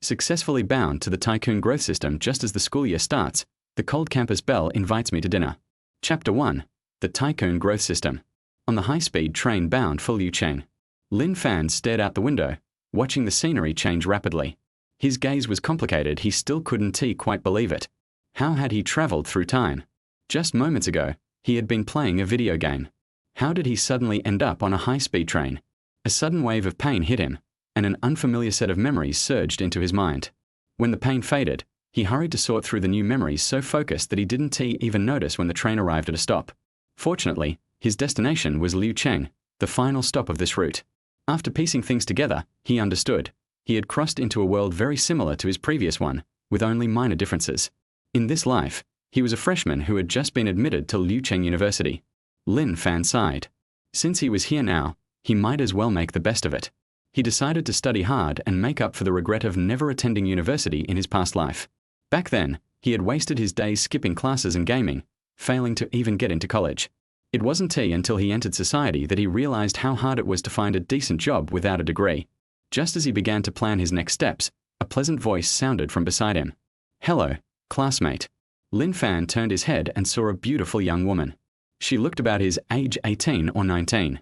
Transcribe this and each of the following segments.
Successfully bound to the Tycoon growth system just as the school year starts, the cold campus bell invites me to dinner. Chapter 1. The Tycoon growth system. On the high-speed train bound for Liucheng, Lin Fan stared out the window, watching the scenery change rapidly. His gaze was complicated, he still couldn't quite believe it. How had he traveled through time? Just moments ago, he had been playing a video game. How did he suddenly end up on a high-speed train? A sudden wave of pain hit him, and an unfamiliar set of memories surged into his mind. When the pain faded, he hurried to sort through the new memories, so focused that he didn't even notice when the train arrived at a stop. Fortunately, his destination was Liucheng, the final stop of this route. After piecing things together, he understood. He had crossed into a world very similar to his previous one, with only minor differences. In this life, he was a freshman who had just been admitted to Liucheng University. Lin Fan sighed. Since he was here now, he might as well make the best of it. He decided to study hard and make up for the regret of never attending university in his past life. Back then, he had wasted his days skipping classes and gaming, failing to even get into college. It wasn't until he entered society that he realized how hard it was to find a decent job without a degree. Just as he began to plan his next steps, a pleasant voice sounded from beside him. "Hello, classmate." Lin Fan turned his head and saw a beautiful young woman. She looked about his age 18 or 19.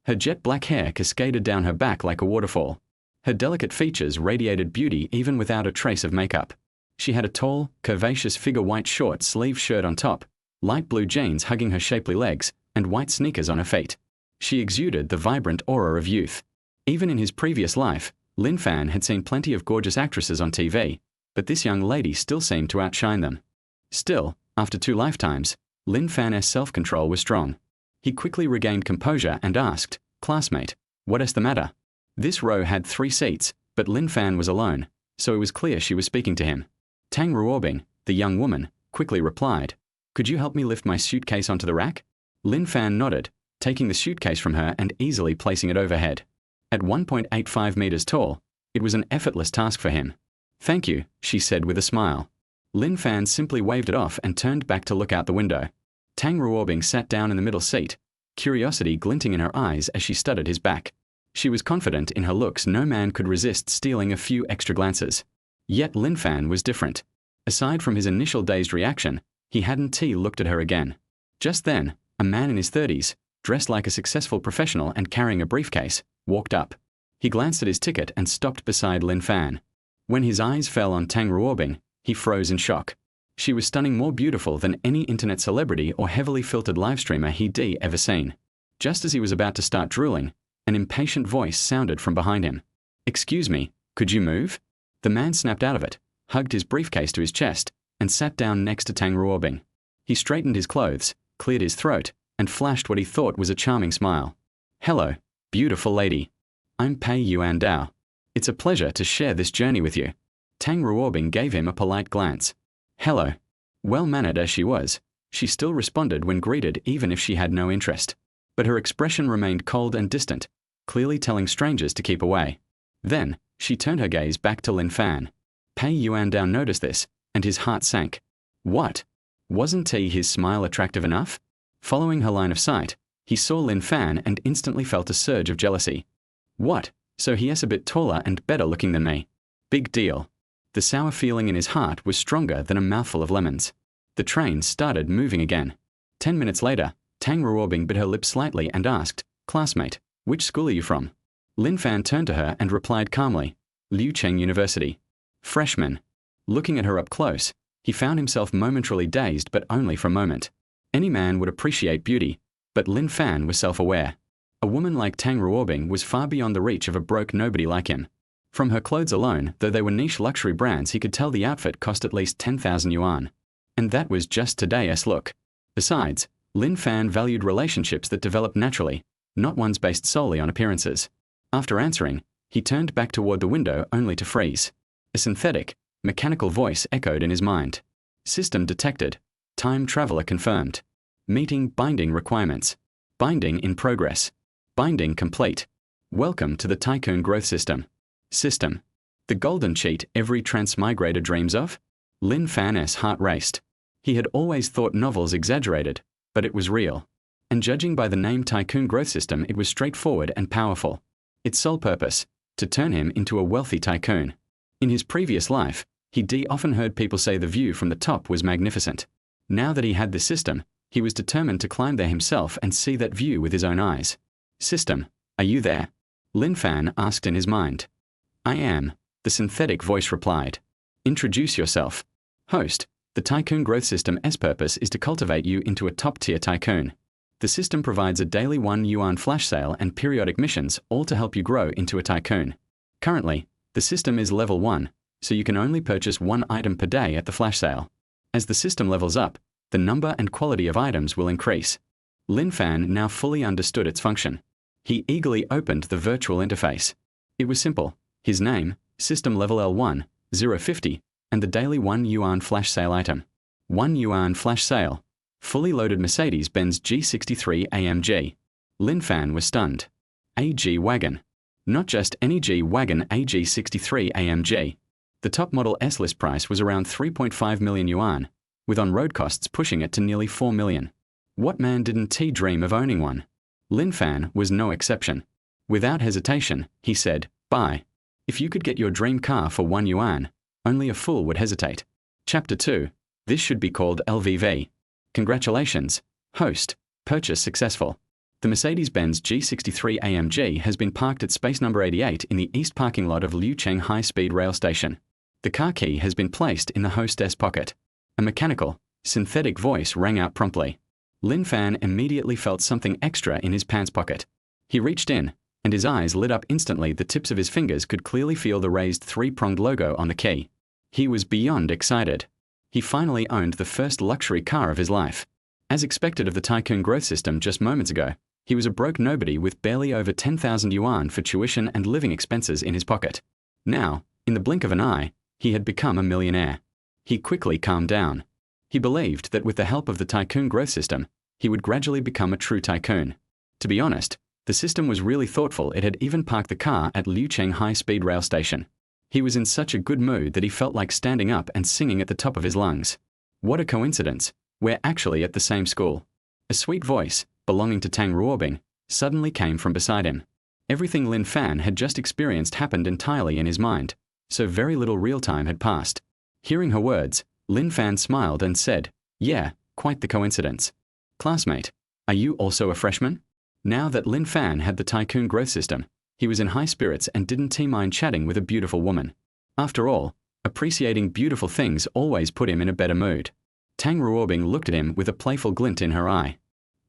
Her jet black hair cascaded down her back like a waterfall. Her delicate features radiated beauty even without a trace of makeup. She had a tall, curvaceous figure white short-sleeved shirt on top, light blue jeans hugging her shapely legs, and white sneakers on her feet. She exuded the vibrant aura of youth. Even in his previous life, Lin Fan had seen plenty of gorgeous actresses on TV, but this young lady still seemed to outshine them. Still, after 2 lifetimes, Lin Fan's self-control was strong. He quickly regained composure and asked, "Classmate, what is the matter?" This row had 3 seats, but Lin Fan was alone, so it was clear she was speaking to him. Tang Ruobing, the young woman, quickly replied, "Could you help me lift my suitcase onto the rack?" Lin Fan nodded, taking the suitcase from her and easily placing it overhead. At 1.85 meters tall, it was an effortless task for him. "Thank you," she said with a smile. Lin Fan simply waved it off and turned back to look out the window. Tang Ruobing sat down in the middle seat, curiosity glinting in her eyes as she studied his back. She was confident in her looks, no man could resist stealing a few extra glances. Yet Lin Fan was different. Aside from his initial dazed reaction, he hadn't looked at her again. Just then, a man in his 30s, dressed like a successful professional and carrying a briefcase, walked up. He glanced at his ticket and stopped beside Lin Fan. When his eyes fell on Tang Ruobing, he froze in shock. She was stunning, more beautiful than any internet celebrity or heavily filtered livestreamer he'd ever seen. Just as he was about to start drooling, an impatient voice sounded from behind him. "Excuse me, could you move?" The man snapped out of it, hugged his briefcase to his chest, and sat down next to Tang Ruobing. He straightened his clothes, cleared his throat, and flashed what he thought was a charming smile. "Hello, beautiful lady. I'm Pei Yuan Dao. It's a pleasure to share this journey with you." Tang Ruobing gave him a polite glance. "Hello." Well-mannered as she was, she still responded when greeted even if she had no interest. But her expression remained cold and distant, clearly telling strangers to keep away. Then, she turned her gaze back to Lin Fan. Pei Yuan Dao noticed this, and his heart sank. What? Wasn't his smile attractive enough? Following her line of sight, he saw Lin Fan and instantly felt a surge of jealousy. What? So he is a bit taller and better looking than me. Big deal. The sour feeling in his heart was stronger than a mouthful of lemons. The train started moving again. 10 minutes later, Tang Ruobing bit her lip slightly and asked, "Classmate, which school are you from?" Lin Fan turned to her and replied calmly, "Liucheng University." Freshman. Looking at her up close, he found himself momentarily dazed, but only for a moment. Any man would appreciate beauty, but Lin Fan was self-aware. A woman like Tang Ruobing was far beyond the reach of a broke nobody like him. From her clothes alone, though they were niche luxury brands, he could tell the outfit cost at least 10,000 yuan. And that was just today's look. Besides, Lin Fan valued relationships that developed naturally, not ones based solely on appearances. After answering, he turned back toward the window only to freeze. A synthetic, mechanical voice echoed in his mind. System detected. Time traveler confirmed. Meeting binding requirements. Binding in progress. Binding complete. Welcome to the Tycoon growth system. System. The golden cheat every transmigrator dreams of? Lin Fan's heart raced. He had always thought novels exaggerated, but it was real. And judging by the name Tycoon growth system, it was straightforward and powerful. Its sole purpose, to turn him into a wealthy tycoon. In his previous life, he often heard people say the view from the top was magnificent. Now that he had this system, he was determined to climb there himself and see that view with his own eyes. System, are you there? Lin Fan asked in his mind. I am, the synthetic voice replied. Introduce yourself. Host, the Tycoon growth system's purpose is to cultivate you into a top-tier tycoon. The system provides a daily 1 yuan flash sale and periodic missions, all to help you grow into a tycoon. Currently, the system is level 1, so you can only purchase 1 item per day at the flash sale. As the system levels up, the number and quality of items will increase. Lin Fan now fully understood its function. He eagerly opened the virtual interface. It was simple. His name, system level L1, 050, and the daily 1 yuan flash sale item. 1 yuan flash sale. Fully loaded Mercedes-Benz G63 AMG. Lin Fan was stunned. A G-Wagon. Not just any G-Wagon, a G63 AMG. The top model S-list price was around 3.5 million yuan, with on-road costs pushing it to nearly 4 million. What man didn't dream of owning one? Lin Fan was no exception. Without hesitation, he said, buy. If you could get your dream car for 1 yuan, only a fool would hesitate. Chapter 2. This should be called LVV. Congratulations, host. Purchase successful. The Mercedes-Benz G63 AMG has been parked at space number 88 in the east parking lot of Liucheng High-Speed Rail Station. The car key has been placed in the hostess pocket. A mechanical, synthetic voice rang out promptly. Lin Fan immediately felt something extra in his pants pocket. He reached in, and his eyes lit up instantly. The tips of his fingers could clearly feel the raised 3-pronged logo on the key. He was beyond excited. He finally owned the first luxury car of his life. As expected of the Tycoon growth system just moments ago, he was a broke nobody with barely over 10,000 yuan for tuition and living expenses in his pocket. Now, in the blink of an eye, he had become a millionaire. He quickly calmed down. He believed that with the help of the Tycoon growth system, he would gradually become a true tycoon. To be honest, the system was really thoughtful. It had even parked the car at Liucheng High-Speed Rail Station. He was in such a good mood that he felt like standing up and singing at the top of his lungs. What a coincidence. We're actually at the same school. A sweet voice, belonging to Tang Ruobing, suddenly came from beside him. Everything Lin Fan had just experienced happened entirely in his mind, so very little real time had passed. Hearing her words, Lin Fan smiled and said, yeah, quite the coincidence. Classmate, are you also a freshman? Now that Lin Fan had the Tycoon growth system, he was in high spirits and didn't mind chatting with a beautiful woman. After all, appreciating beautiful things always put him in a better mood. Tang Ruobing looked at him with a playful glint in her eye.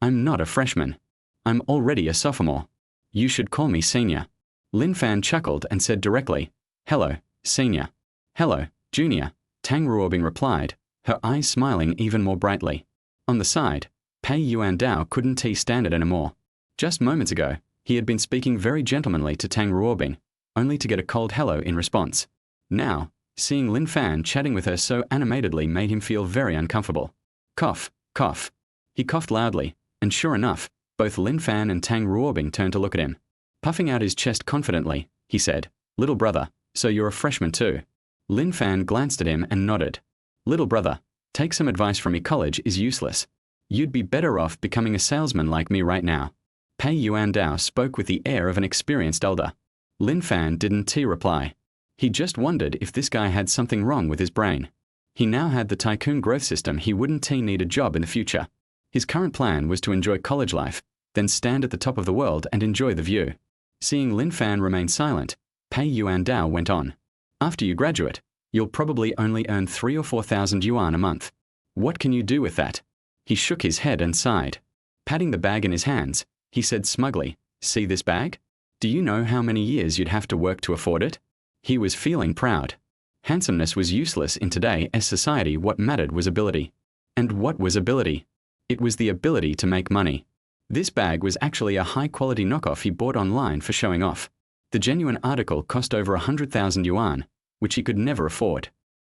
I'm not a freshman. I'm already a sophomore. You should call me senior. Lin Fan chuckled and said directly, hello, senior. Hello, junior, Tang Ruobing replied, her eyes smiling even more brightly. On the side, Pei Yuan Dao couldn't stand it anymore. Just moments ago, he had been speaking very gentlemanly to Tang Ruobing, only to get a cold hello in response. Now, seeing Lin Fan chatting with her so animatedly made him feel very uncomfortable. Cough, cough. He coughed loudly, and sure enough, both Lin Fan and Tang Ruobing turned to look at him. Puffing out his chest confidently, he said, little brother, so you're a freshman too. Lin Fan glanced at him and nodded. Little brother, take some advice from me. College is useless. You'd be better off becoming a salesman like me right now. Pei Yuan Dao spoke with the air of an experienced elder. Lin Fan didn't reply. He just wondered if this guy had something wrong with his brain. He now had the Tycoon growth system. He wouldn't need a job in the future. His current plan was to enjoy college life, then stand at the top of the world and enjoy the view. Seeing Lin Fan remain silent, Pei Yuan Dao went on. After you graduate, you'll probably only earn 3,000 or 4,000 yuan a month. What can you do with that? He shook his head and sighed. Patting the bag in his hands, he said smugly, see this bag? Do you know how many years you'd have to work to afford it? He was feeling proud. Handsomeness was useless in today's society. What mattered was ability. And what was ability? It was the ability to make money. This bag was actually a high-quality knockoff he bought online for showing off. The genuine article cost over 100,000 yuan, which he could never afford.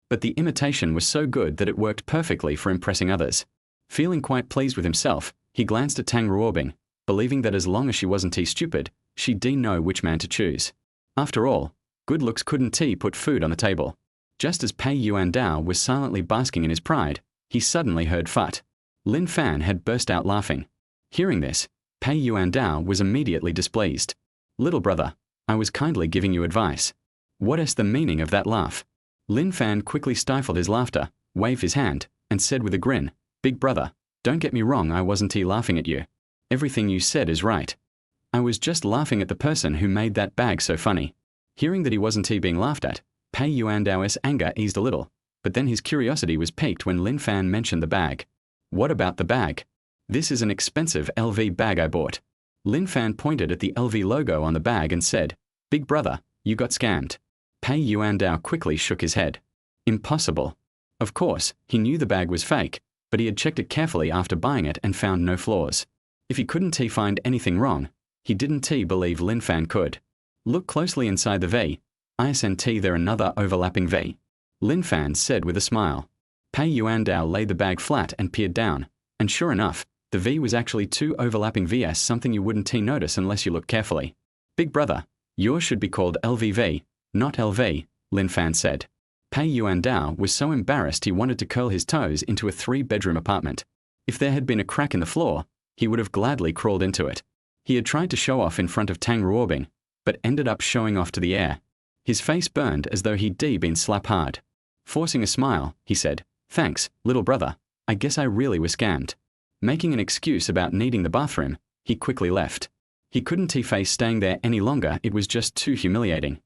But the imitation was so good that it worked perfectly for impressing others. Feeling quite pleased with himself, he glanced at Tang Ruobing, believing that as long as she wasn't stupid, she'd know which man to choose. After all, good looks couldn't put food on the table. Just as Pei Yuan Dao was silently basking in his pride, he suddenly heard Fut. Lin Fan had burst out laughing. Hearing this, Pei Yuan Dao was immediately displeased. Little brother, I was kindly giving you advice. What is the meaning of that laugh? Lin Fan quickly stifled his laughter, waved his hand, and said with a grin, "Big brother, don't get me wrong, I wasn't laughing at you. Everything you said is right. I was just laughing at the person who made that bag so funny." Hearing that he wasn't being laughed at, Pei Yuandao's anger eased a little, but then his curiosity was piqued when Lin Fan mentioned the bag. "What about the bag?" "This is an expensive LV bag I bought." Lin Fan pointed at the LV logo on the bag and said, "Big brother, you got scammed." Pei Yuandao quickly shook his head. Impossible. Of course, he knew the bag was fake, but he had checked it carefully after buying it and found no flaws. If he couldn't find anything wrong, he didn't believe Lin Fan could. "Look closely inside the V. Isn't there another overlapping V?" Lin Fan said with a smile. Pei Yuandao laid the bag flat and peered down, and sure enough, the V was actually two overlapping V's, something you wouldn't notice unless you look carefully. "Big brother, yours should be called LVV, not LV," Lin Fan said. Pei Yuandao was so embarrassed he wanted to curl his toes into a 3-bedroom apartment. If there had been a crack in the floor, he would have gladly crawled into it. He had tried to show off in front of Tang Ruobing, but ended up showing off to the air. His face burned as though he'd been slapped hard. Forcing a smile, he said, "Thanks, little brother. I guess I really was scammed." Making an excuse about needing the bathroom, he quickly left. He couldn't face staying there any longer, it was just too humiliating.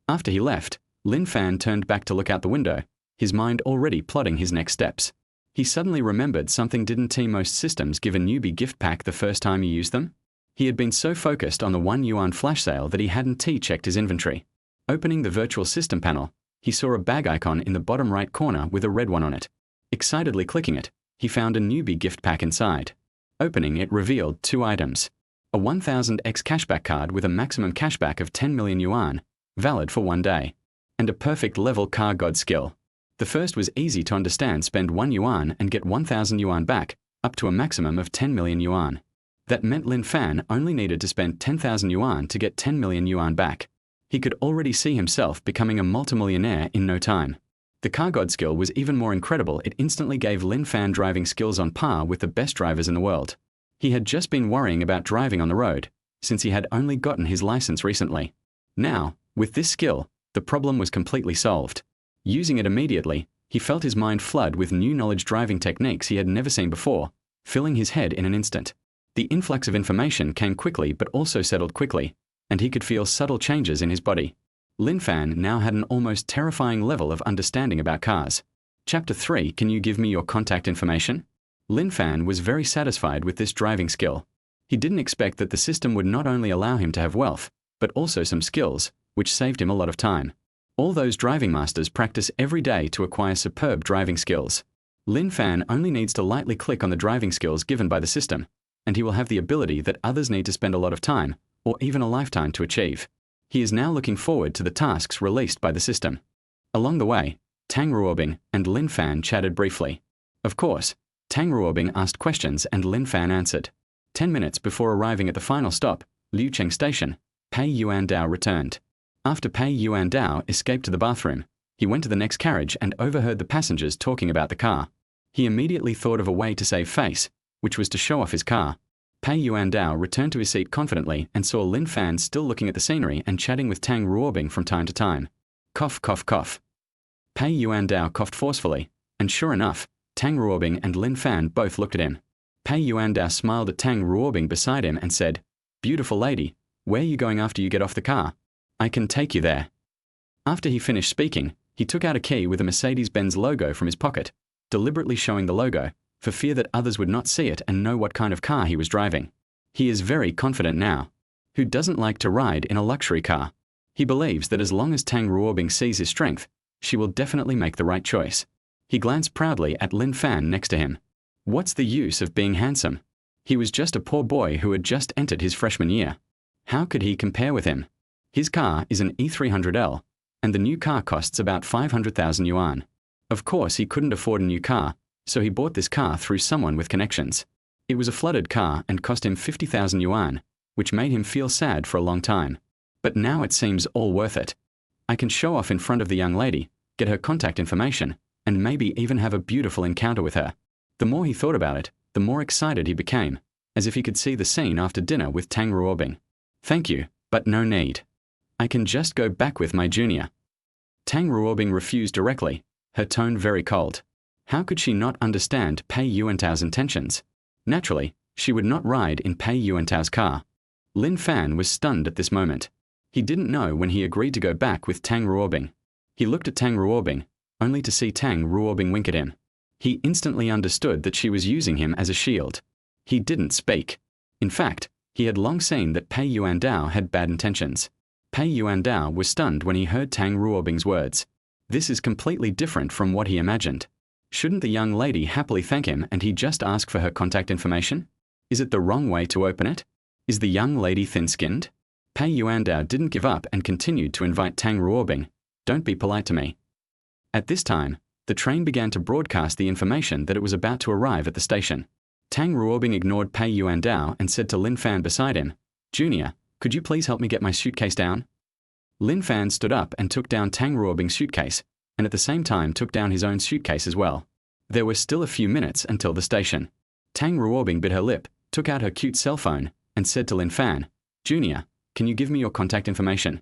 After he left, Lin Fan turned back to look out the window, his mind already plotting his next steps. He suddenly remembered something. Didn't most systems give a newbie gift pack the first time you used them? He had been so focused on the 1 yuan flash sale that he hadn't checked his inventory. Opening the virtual system panel, he saw a bag icon in the bottom right corner with a red one on it. Excitedly clicking it, he found a newbie gift pack inside. Opening it revealed 2 items. A 1000x cashback card with a maximum cashback of 10 million yuan, valid for 1 day. And a perfect level car god skill. The first was easy to understand: spend 1 yuan and get 1000 yuan back, up to a maximum of 10 million yuan. That meant Lin Fan only needed to spend 10,000 yuan to get 10 million yuan back. He could already see himself becoming a multimillionaire in no time. The car god skill was even more incredible. It instantly gave Lin Fan driving skills on par with the best drivers in the world. He had just been worrying about driving on the road, since he had only gotten his license recently. Now, with this skill, the problem was completely solved. Using it immediately, he felt his mind flood with new knowledge driving techniques he had never seen before, filling his head in an instant. The influx of information came quickly but also settled quickly, and he could feel subtle changes in his body. Lin Fan now had an almost terrifying level of understanding about cars. Chapter 3. Can you give me your contact information? Lin Fan was very satisfied with this driving skill. He didn't expect that the system would not only allow him to have wealth, but also some skills, which saved him a lot of time. All those driving masters practice every day to acquire superb driving skills. Lin Fan only needs to lightly click on the driving skills given by the system, and he will have the ability that others need to spend a lot of time, or even a lifetime to achieve. He is now looking forward to the tasks released by the system. Along the way, Tang Ruobing and Lin Fan chatted briefly. Of course, Tang Ruobing asked questions and Lin Fan answered. 10 minutes before arriving at the final stop, Liucheng Station, Pei Yuandao returned. After Pei Yuandao escaped to the bathroom, he went to the next carriage and overheard the passengers talking about the car. He immediately thought of a way to save face, which was to show off his car. Pei Yuandao returned to his seat confidently and saw Lin Fan still looking at the scenery and chatting with Tang Ruobing from time to time. Cough, cough, cough. Pei Yuandao coughed forcefully, and sure enough, Tang Ruobing and Lin Fan both looked at him. Pei Yuandao smiled at Tang Ruobing beside him and said, "Beautiful lady, where are you going after you get off the car? I can take you there." After he finished speaking, he took out a key with a Mercedes-Benz logo from his pocket, deliberately showing the logo, for fear that others would not see it and know what kind of car he was driving. He is very confident now. Who doesn't like to ride in a luxury car? He believes that as long as Tang Ruobing sees his strength, she will definitely make the right choice. He glanced proudly at Lin Fan next to him. What's the use of being handsome? He was just a poor boy who had just entered his freshman year. How could he compare with him? His car is an E300L, and the new car costs about 500,000 yuan. Of course, he couldn't afford a new car, so he bought this car through someone with connections. It was a flooded car and cost him 50,000 yuan, which made him feel sad for a long time. But now it seems all worth it. I can show off in front of the young lady, get her contact information, and maybe even have a beautiful encounter with her. The more he thought about it, the more excited he became, as if he could see the scene after dinner with Tang Ruobing. Thank you, but no need. I can just go back with my junior. Tang Ruobing refused directly, her tone very cold. How could she not understand Pei Yuantao's intentions? Naturally, she would not ride in Pei Yuantao's car. Lin Fan was stunned at this moment. He didn't know when he agreed to go back with Tang Ruobing. He looked at Tang Ruobing, only to see Tang Ruobing wink at him. He instantly understood that she was using him as a shield. He didn't speak. In fact, he had long seen that Pei Yuandao had bad intentions. Pei Yuandao was stunned when he heard Tang Ruobing's words. This is completely different from what he imagined. Shouldn't the young lady happily thank him and he just ask for her contact information? Is it the wrong way to open it? Is the young lady thin-skinned? Pei Yuandao didn't give up and continued to invite Tang Ruobing. Don't be polite to me. At this time, the train began to broadcast the information that it was about to arrive at the station. Tang Ruobing ignored Pei Yuandao and said to Lin Fan beside him, "Junior, could you please help me get my suitcase down?" Lin Fan stood up and took down Tang Ruobing's suitcase, and at the same time took down his own suitcase as well. There were still a few minutes until the station. Tang Ruobing bit her lip, took out her cute cell phone, and said to Lin Fan, "Junior, can you give me your contact information?"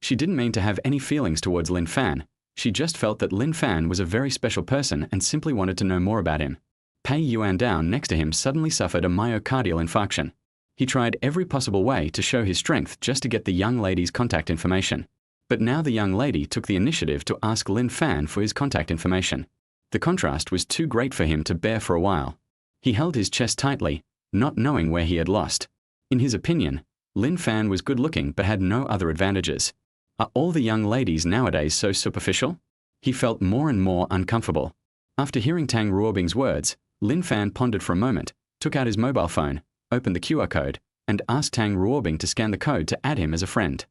She didn't mean to have any feelings towards Lin Fan. She just felt that Lin Fan was a very special person and simply wanted to know more about him. Pei Yuandao next to him suddenly suffered a myocardial infarction. He tried every possible way to show his strength just to get the young lady's contact information. But now the young lady took the initiative to ask Lin Fan for his contact information. The contrast was too great for him to bear for a while. He held his chest tightly, not knowing where he had lost. In his opinion, Lin Fan was good-looking but had no other advantages. Are all the young ladies nowadays so superficial? He felt more and more uncomfortable. After hearing Tang Ruobing's words, Lin Fan pondered for a moment, took out his mobile phone, opened the QR code, and asked Tang Ruobing to scan the code to add him as a friend.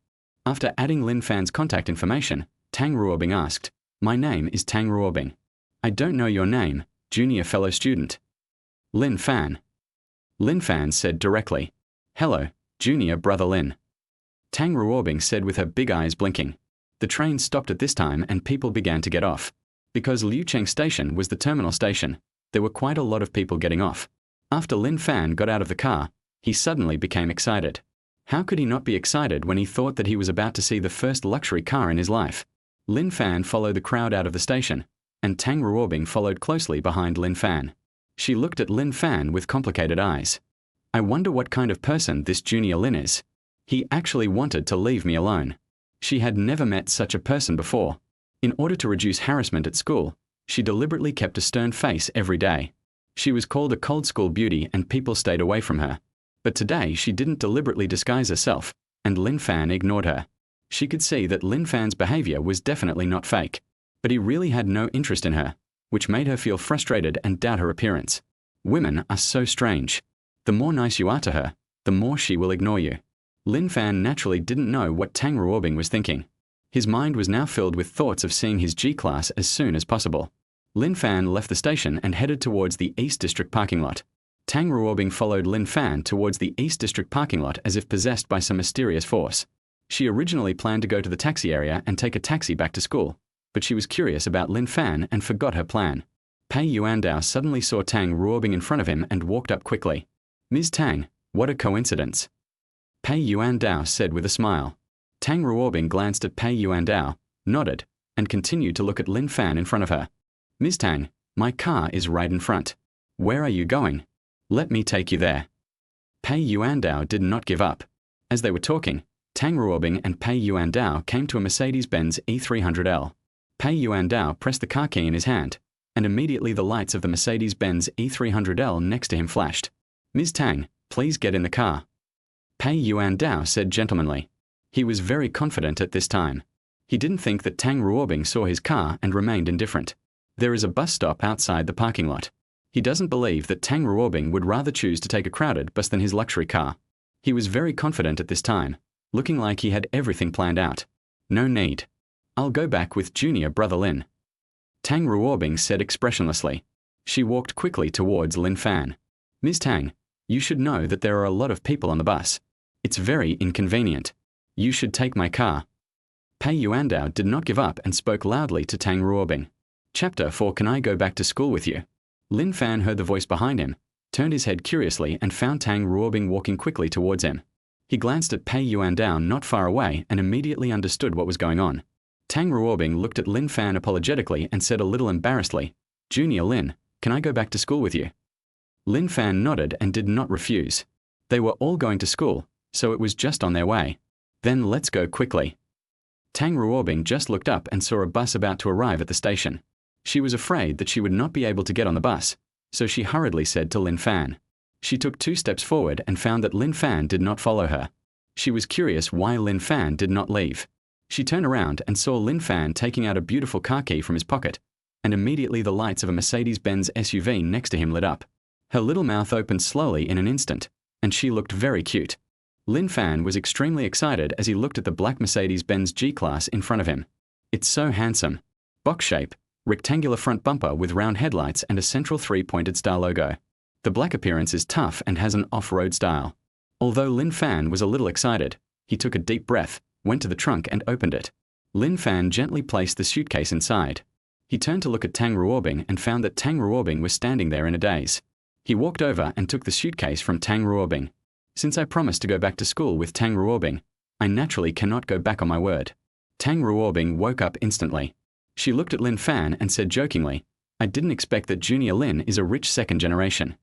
After adding Lin Fan's contact information, Tang Ruobing asked, "My name is Tang Ruobing. I don't know your name, junior fellow student." Lin Fan. Lin Fan said directly, "Hello, junior brother Lin." Tang Ruobing said with her big eyes blinking. The train stopped at this time and people began to get off. Because Liucheng Station was the terminal station, there were quite a lot of people getting off. After Lin Fan got out of the car, he suddenly became excited. How could he not be excited when he thought that he was about to see the first luxury car in his life? Lin Fan followed the crowd out of the station, and Tang Ruobing followed closely behind Lin Fan. She looked at Lin Fan with complicated eyes. I wonder what kind of person this junior Lin is. He actually wanted to leave me alone. She had never met such a person before. In order to reduce harassment at school, she deliberately kept a stern face every day. She was called a cold school beauty and people stayed away from her. But today she didn't deliberately disguise herself, and Lin Fan ignored her. She could see that Lin Fan's behavior was definitely not fake. But he really had no interest in her, which made her feel frustrated and doubt her appearance. Women are so strange. The more nice you are to her, the more she will ignore you. Lin Fan naturally didn't know what Tang Ruobing was thinking. His mind was now filled with thoughts of seeing his G-class as soon as possible. Lin Fan left the station and headed towards the East District parking lot. Tang Ruobing followed Lin Fan towards the East District parking lot as if possessed by some mysterious force. She originally planned to go to the taxi area and take a taxi back to school, but she was curious about Lin Fan and forgot her plan. Pei Yuandao suddenly saw Tang Ruobing in front of him and walked up quickly. "Ms. Tang, what a coincidence." Pei Yuandao said with a smile. Tang Ruobing glanced at Pei Yuandao, nodded, and continued to look at Lin Fan in front of her. "Ms. Tang, my car is right in front. Where are you going? Let me take you there." Pei Yuandao did not give up. As they were talking, Tang Ruobing and Pei Yuandao came to a Mercedes-Benz E300L. Pei Yuandao pressed the car key in his hand, and immediately the lights of the Mercedes-Benz E300L next to him flashed. "Ms. Tang, please get in the car." Pei Yuandao said gentlemanly. He was very confident at this time. He didn't think that Tang Ruobing saw his car and remained indifferent. There is a bus stop outside the parking lot. He doesn't believe that Tang Ruobing would rather choose to take a crowded bus than his luxury car. He was very confident at this time, looking like he had everything planned out. "No need. I'll go back with junior brother Lin." Tang Ruobing said expressionlessly. She walked quickly towards Lin Fan. "Ms. Tang, you should know that there are a lot of people on the bus. It's very inconvenient. You should take my car." Pei Yuandao did not give up and spoke loudly to Tang Ruobing. Chapter 4. Can I go back to school with you? Lin Fan heard the voice behind him, turned his head curiously and found Tang Ruobing walking quickly towards him. He glanced at Pei Yuandao not far away and immediately understood what was going on. Tang Ruobing looked at Lin Fan apologetically and said a little embarrassedly, "Junior Lin, can I go back to school with you?" Lin Fan nodded and did not refuse. They were all going to school, so it was just on their way. Then let's go quickly. Tang Ruobing just looked up and saw a bus about to arrive at the station. She was afraid that she would not be able to get on the bus, so she hurriedly said to Lin Fan. She took 2 steps forward and found that Lin Fan did not follow her. She was curious why Lin Fan did not leave. She turned around and saw Lin Fan taking out a beautiful car key from his pocket, and immediately the lights of a Mercedes-Benz SUV next to him lit up. Her little mouth opened slowly in an instant, and she looked very cute. Lin Fan was extremely excited as he looked at the black Mercedes-Benz G-Class in front of him. It's so handsome. Box shape, rectangular front bumper with round headlights and a central 3-pointed star logo. The black appearance is tough and has an off-road style. Although Lin Fan was a little excited, he took a deep breath, went to the trunk and opened it. Lin Fan gently placed the suitcase inside. He turned to look at Tang Ruobing and found that Tang Ruobing was standing there in a daze. He walked over and took the suitcase from Tang Ruobing. Since I promised to go back to school with Tang Ruobing, I naturally cannot go back on my word. Tang Ruobing woke up instantly. She looked at Lin Fan and said jokingly, "I didn't expect that Junior Lin is a rich second generation."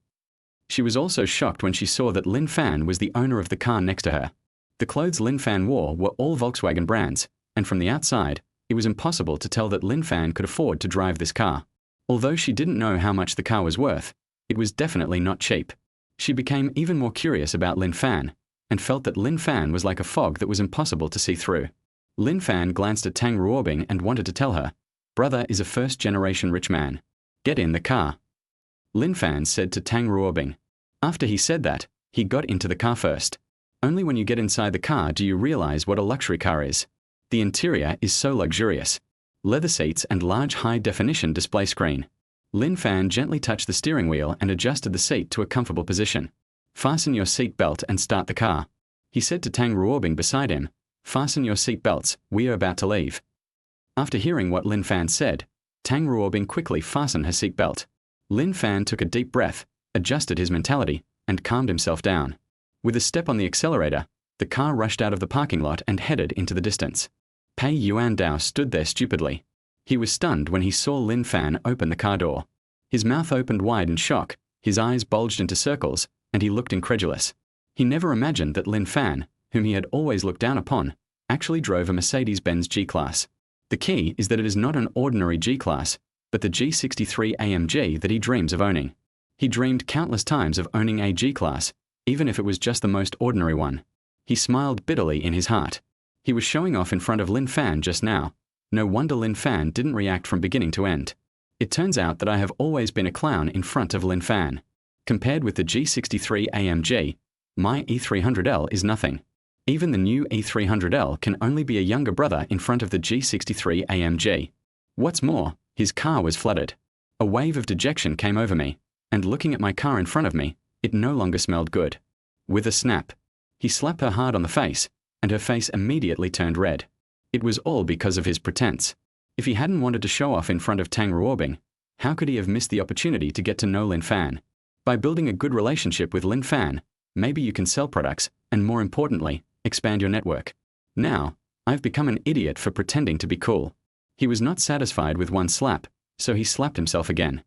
She was also shocked when she saw that Lin Fan was the owner of the car next to her. The clothes Lin Fan wore were all Volkswagen brands, and from the outside, it was impossible to tell that Lin Fan could afford to drive this car. Although she didn't know how much the car was worth, it was definitely not cheap. She became even more curious about Lin Fan, and felt that Lin Fan was like a fog that was impossible to see through. Lin Fan glanced at Tang Ruobing and wanted to tell her, "Brother is a first-generation rich man. Get in the car." Lin Fan said to Tang Ruobing. After he said that, he got into the car first. Only when you get inside the car do you realize what a luxury car is. The interior is so luxurious. Leather seats and large high-definition display screen. Lin Fan gently touched the steering wheel and adjusted the seat to a comfortable position. "Fasten your seat belt and start the car." He said to Tang Ruobing beside him, "Fasten your seat belts, we are about to leave." After hearing what Lin Fan said, Tang Ruobing quickly fastened her seat belt. Lin Fan took a deep breath, adjusted his mentality, and calmed himself down. With a step on the accelerator, the car rushed out of the parking lot and headed into the distance. Pei Yuandao stood there stupidly. He was stunned when he saw Lin Fan open the car door. His mouth opened wide in shock, his eyes bulged into circles, and he looked incredulous. He never imagined that Lin Fan, whom he had always looked down upon, actually drove a Mercedes-Benz G-Class. The key is that it is not an ordinary G-Class, but the G63 AMG that he dreams of owning. He dreamed countless times of owning a G-Class, even if it was just the most ordinary one. He smiled bitterly in his heart. He was showing off in front of Lin Fan just now. No wonder Lin Fan didn't react from beginning to end. It turns out that I have always been a clown in front of Lin Fan. Compared with the G63 AMG, my E300L is nothing. Even the new E300L can only be a younger brother in front of the G63 AMG. What's more, his car was flooded. A wave of dejection came over me, and looking at my car in front of me, it no longer smelled good. With a snap, he slapped her hard on the face, and her face immediately turned red. It was all because of his pretense. If he hadn't wanted to show off in front of Tang Ruobing, how could he have missed the opportunity to get to know Lin Fan? By building a good relationship with Lin Fan, maybe you can sell products, and more importantly, expand your network. Now, I've become an idiot for pretending to be cool. He was not satisfied with one slap, so he slapped himself again.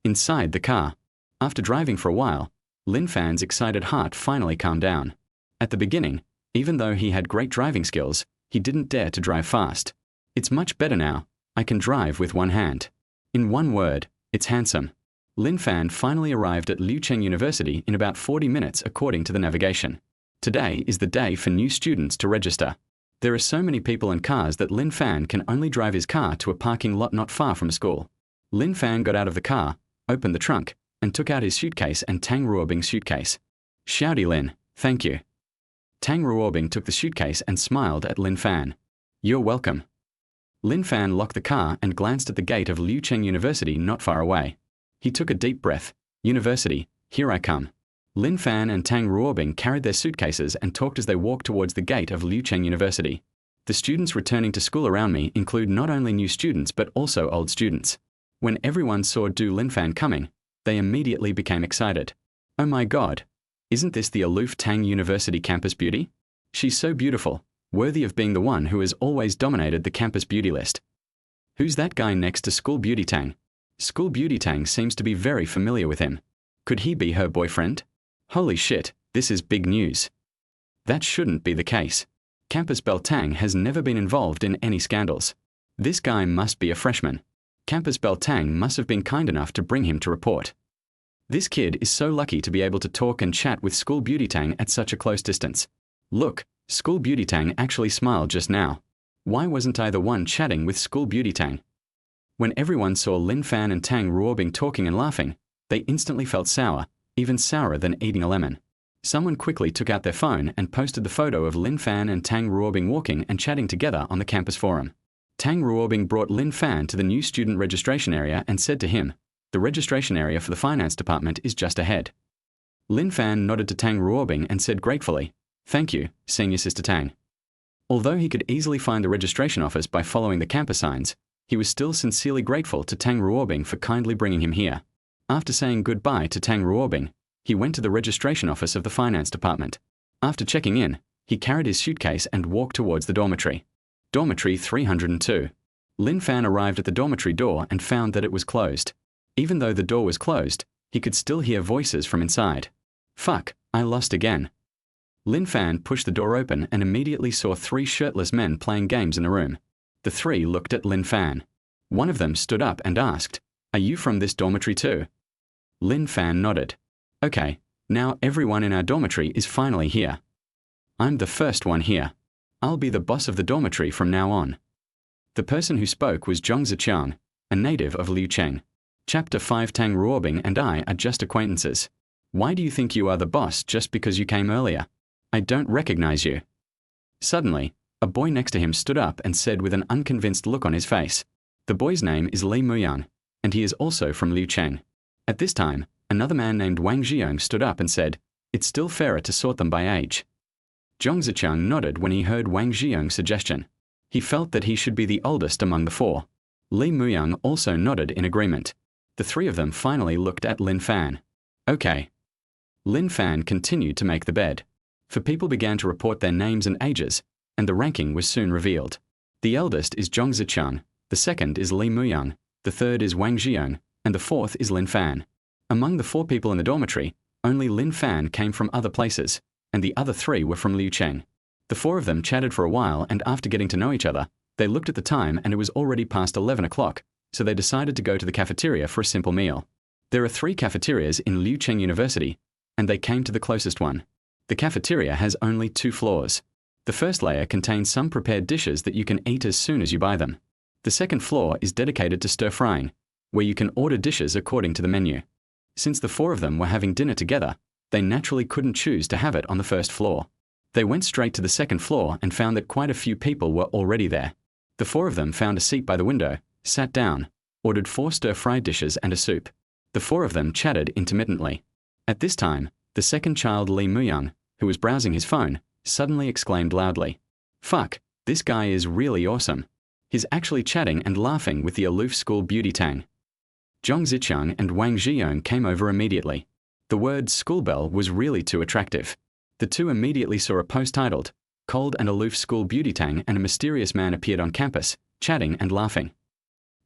Inside the car, after driving for a while, Lin Fan's excited heart finally calmed down. At the beginning, even though he had great driving skills, he didn't dare to drive fast. It's much better now. I can drive with one hand. In one word, it's handsome. Lin Fan finally arrived at Liucheng University in about 40 minutes according to the navigation. Today is the day for new students to register. There are so many people and cars that Lin Fan can only drive his car to a parking lot not far from school. Lin Fan got out of the car, opened the trunk, and took out his suitcase and Tang Ruobing's suitcase. "Shouty Lin, thank you." Tang Ruobing took the suitcase and smiled at Lin Fan. "You're welcome." Lin Fan locked the car and glanced at the gate of Liucheng University not far away. He took a deep breath. "University, here I come." Lin Fan and Tang Ruobing carried their suitcases and talked as they walked towards the gate of Liucheng University. The students returning to school around me include not only new students but also old students. When everyone saw Lin Fan coming, they immediately became excited. "Oh my God! Isn't this the aloof Tang University campus beauty? She's so beautiful. worthy of being the one who has always dominated the campus beauty list. Who's that guy next to School Beauty Tang? School Beauty Tang seems to be very familiar with him. Could he be her boyfriend? Holy shit, this is big news. That shouldn't be the case. Campus Belle Tang has never been involved in any scandals. This guy must be a freshman. Campus Belle Tang must have been kind enough to bring him to report. This kid is so lucky to be able to talk and chat with School Beauty Tang at such a close distance. Look, School Beauty Tang actually smiled just now. Why wasn't I the one chatting with School Beauty Tang? When everyone saw Lin Fan and Tang Ruobing talking and laughing, they instantly felt sour, even sourer than eating a lemon. Someone quickly took out their phone and posted the photo of Lin Fan and Tang Ruobing walking and chatting together on the campus forum. Tang Ruobing brought Lin Fan to the new student registration area and said to him, "The registration area for the finance department is just ahead." Lin Fan nodded to Tang Ruobing and said gratefully, "Thank you, Senior Sister Tang." Although he could easily find the registration office by following the campus signs, he was still sincerely grateful to Tang Ruobing for kindly bringing him here. After saying goodbye to Tang Ruobing, he went to the registration office of the finance department. After checking in, he carried his suitcase and walked towards the dormitory. Dormitory 302. Lin Fan arrived at the dormitory door and found that it was closed. Even though the door was closed, he could still hear voices from inside. Fuck, I lost again. Lin Fan pushed the door open and immediately saw 3 shirtless men playing games in the room. The 3 looked at Lin Fan. One of them stood up and asked, "Are you from this dormitory too?" Lin Fan nodded. "Okay, now everyone in our dormitory is finally here. I'm the first one here. I'll be the boss of the dormitory from now on." The person who spoke was Liucheng, a native of Liucheng. Chapter 5. Tang Ruobing and I are just acquaintances. Why do you think you are the boss just because you came earlier? I don't recognize you. Suddenly, a boy next to him stood up and said with an unconvinced look on his face. The boy's name is Li Muyang, and he is also from Liucheng. At this time, another man named Wang Zhiyong stood up and said, "It's still fairer to sort them by age." Liucheng nodded when he heard Wang Zhiyong's suggestion. He felt that he should be the oldest among the 4. Li Muyang also nodded in agreement. The 3 of them finally looked at Lin Fan. Okay. Lin Fan continued to make the bed. For people began to report their names and ages, and the ranking was soon revealed. The eldest is Liucheng, the second is Li Muyang, the third is Wang Zhiyong, and the 4th is Lin Fan. Among the 4 people in the dormitory, only Lin Fan came from other places, and the other 3 were from Liucheng. The 4 of them chatted for a while, and after getting to know each other, they looked at the time and it was already past 11 o'clock, so they decided to go to the cafeteria for a simple meal. There are 3 cafeterias in Liucheng University, and they came to the closest one. The cafeteria has only 2 floors. The first layer contains some prepared dishes that you can eat as soon as you buy them. The second floor is dedicated to stir-frying, where you can order dishes according to the menu. Since the 4 of them were having dinner together, they naturally couldn't choose to have it on the first floor. They went straight to the second floor and found that quite a few people were already there. The 4 of them found a seat by the window, sat down, ordered 4 stir-fried dishes and a soup. The 4 of them chatted intermittently. At this time, the second child Li Muyang, who was browsing his phone, suddenly exclaimed loudly, "Fuck, this guy is really awesome. He's actually chatting and laughing with the aloof School Beauty Tang." Liucheng and Wang Zhiyong came over immediately. The word "school belle" was really too attractive. The 2 immediately saw a post titled, "Cold and aloof School Beauty Tang and a mysterious man appeared on campus, chatting and laughing."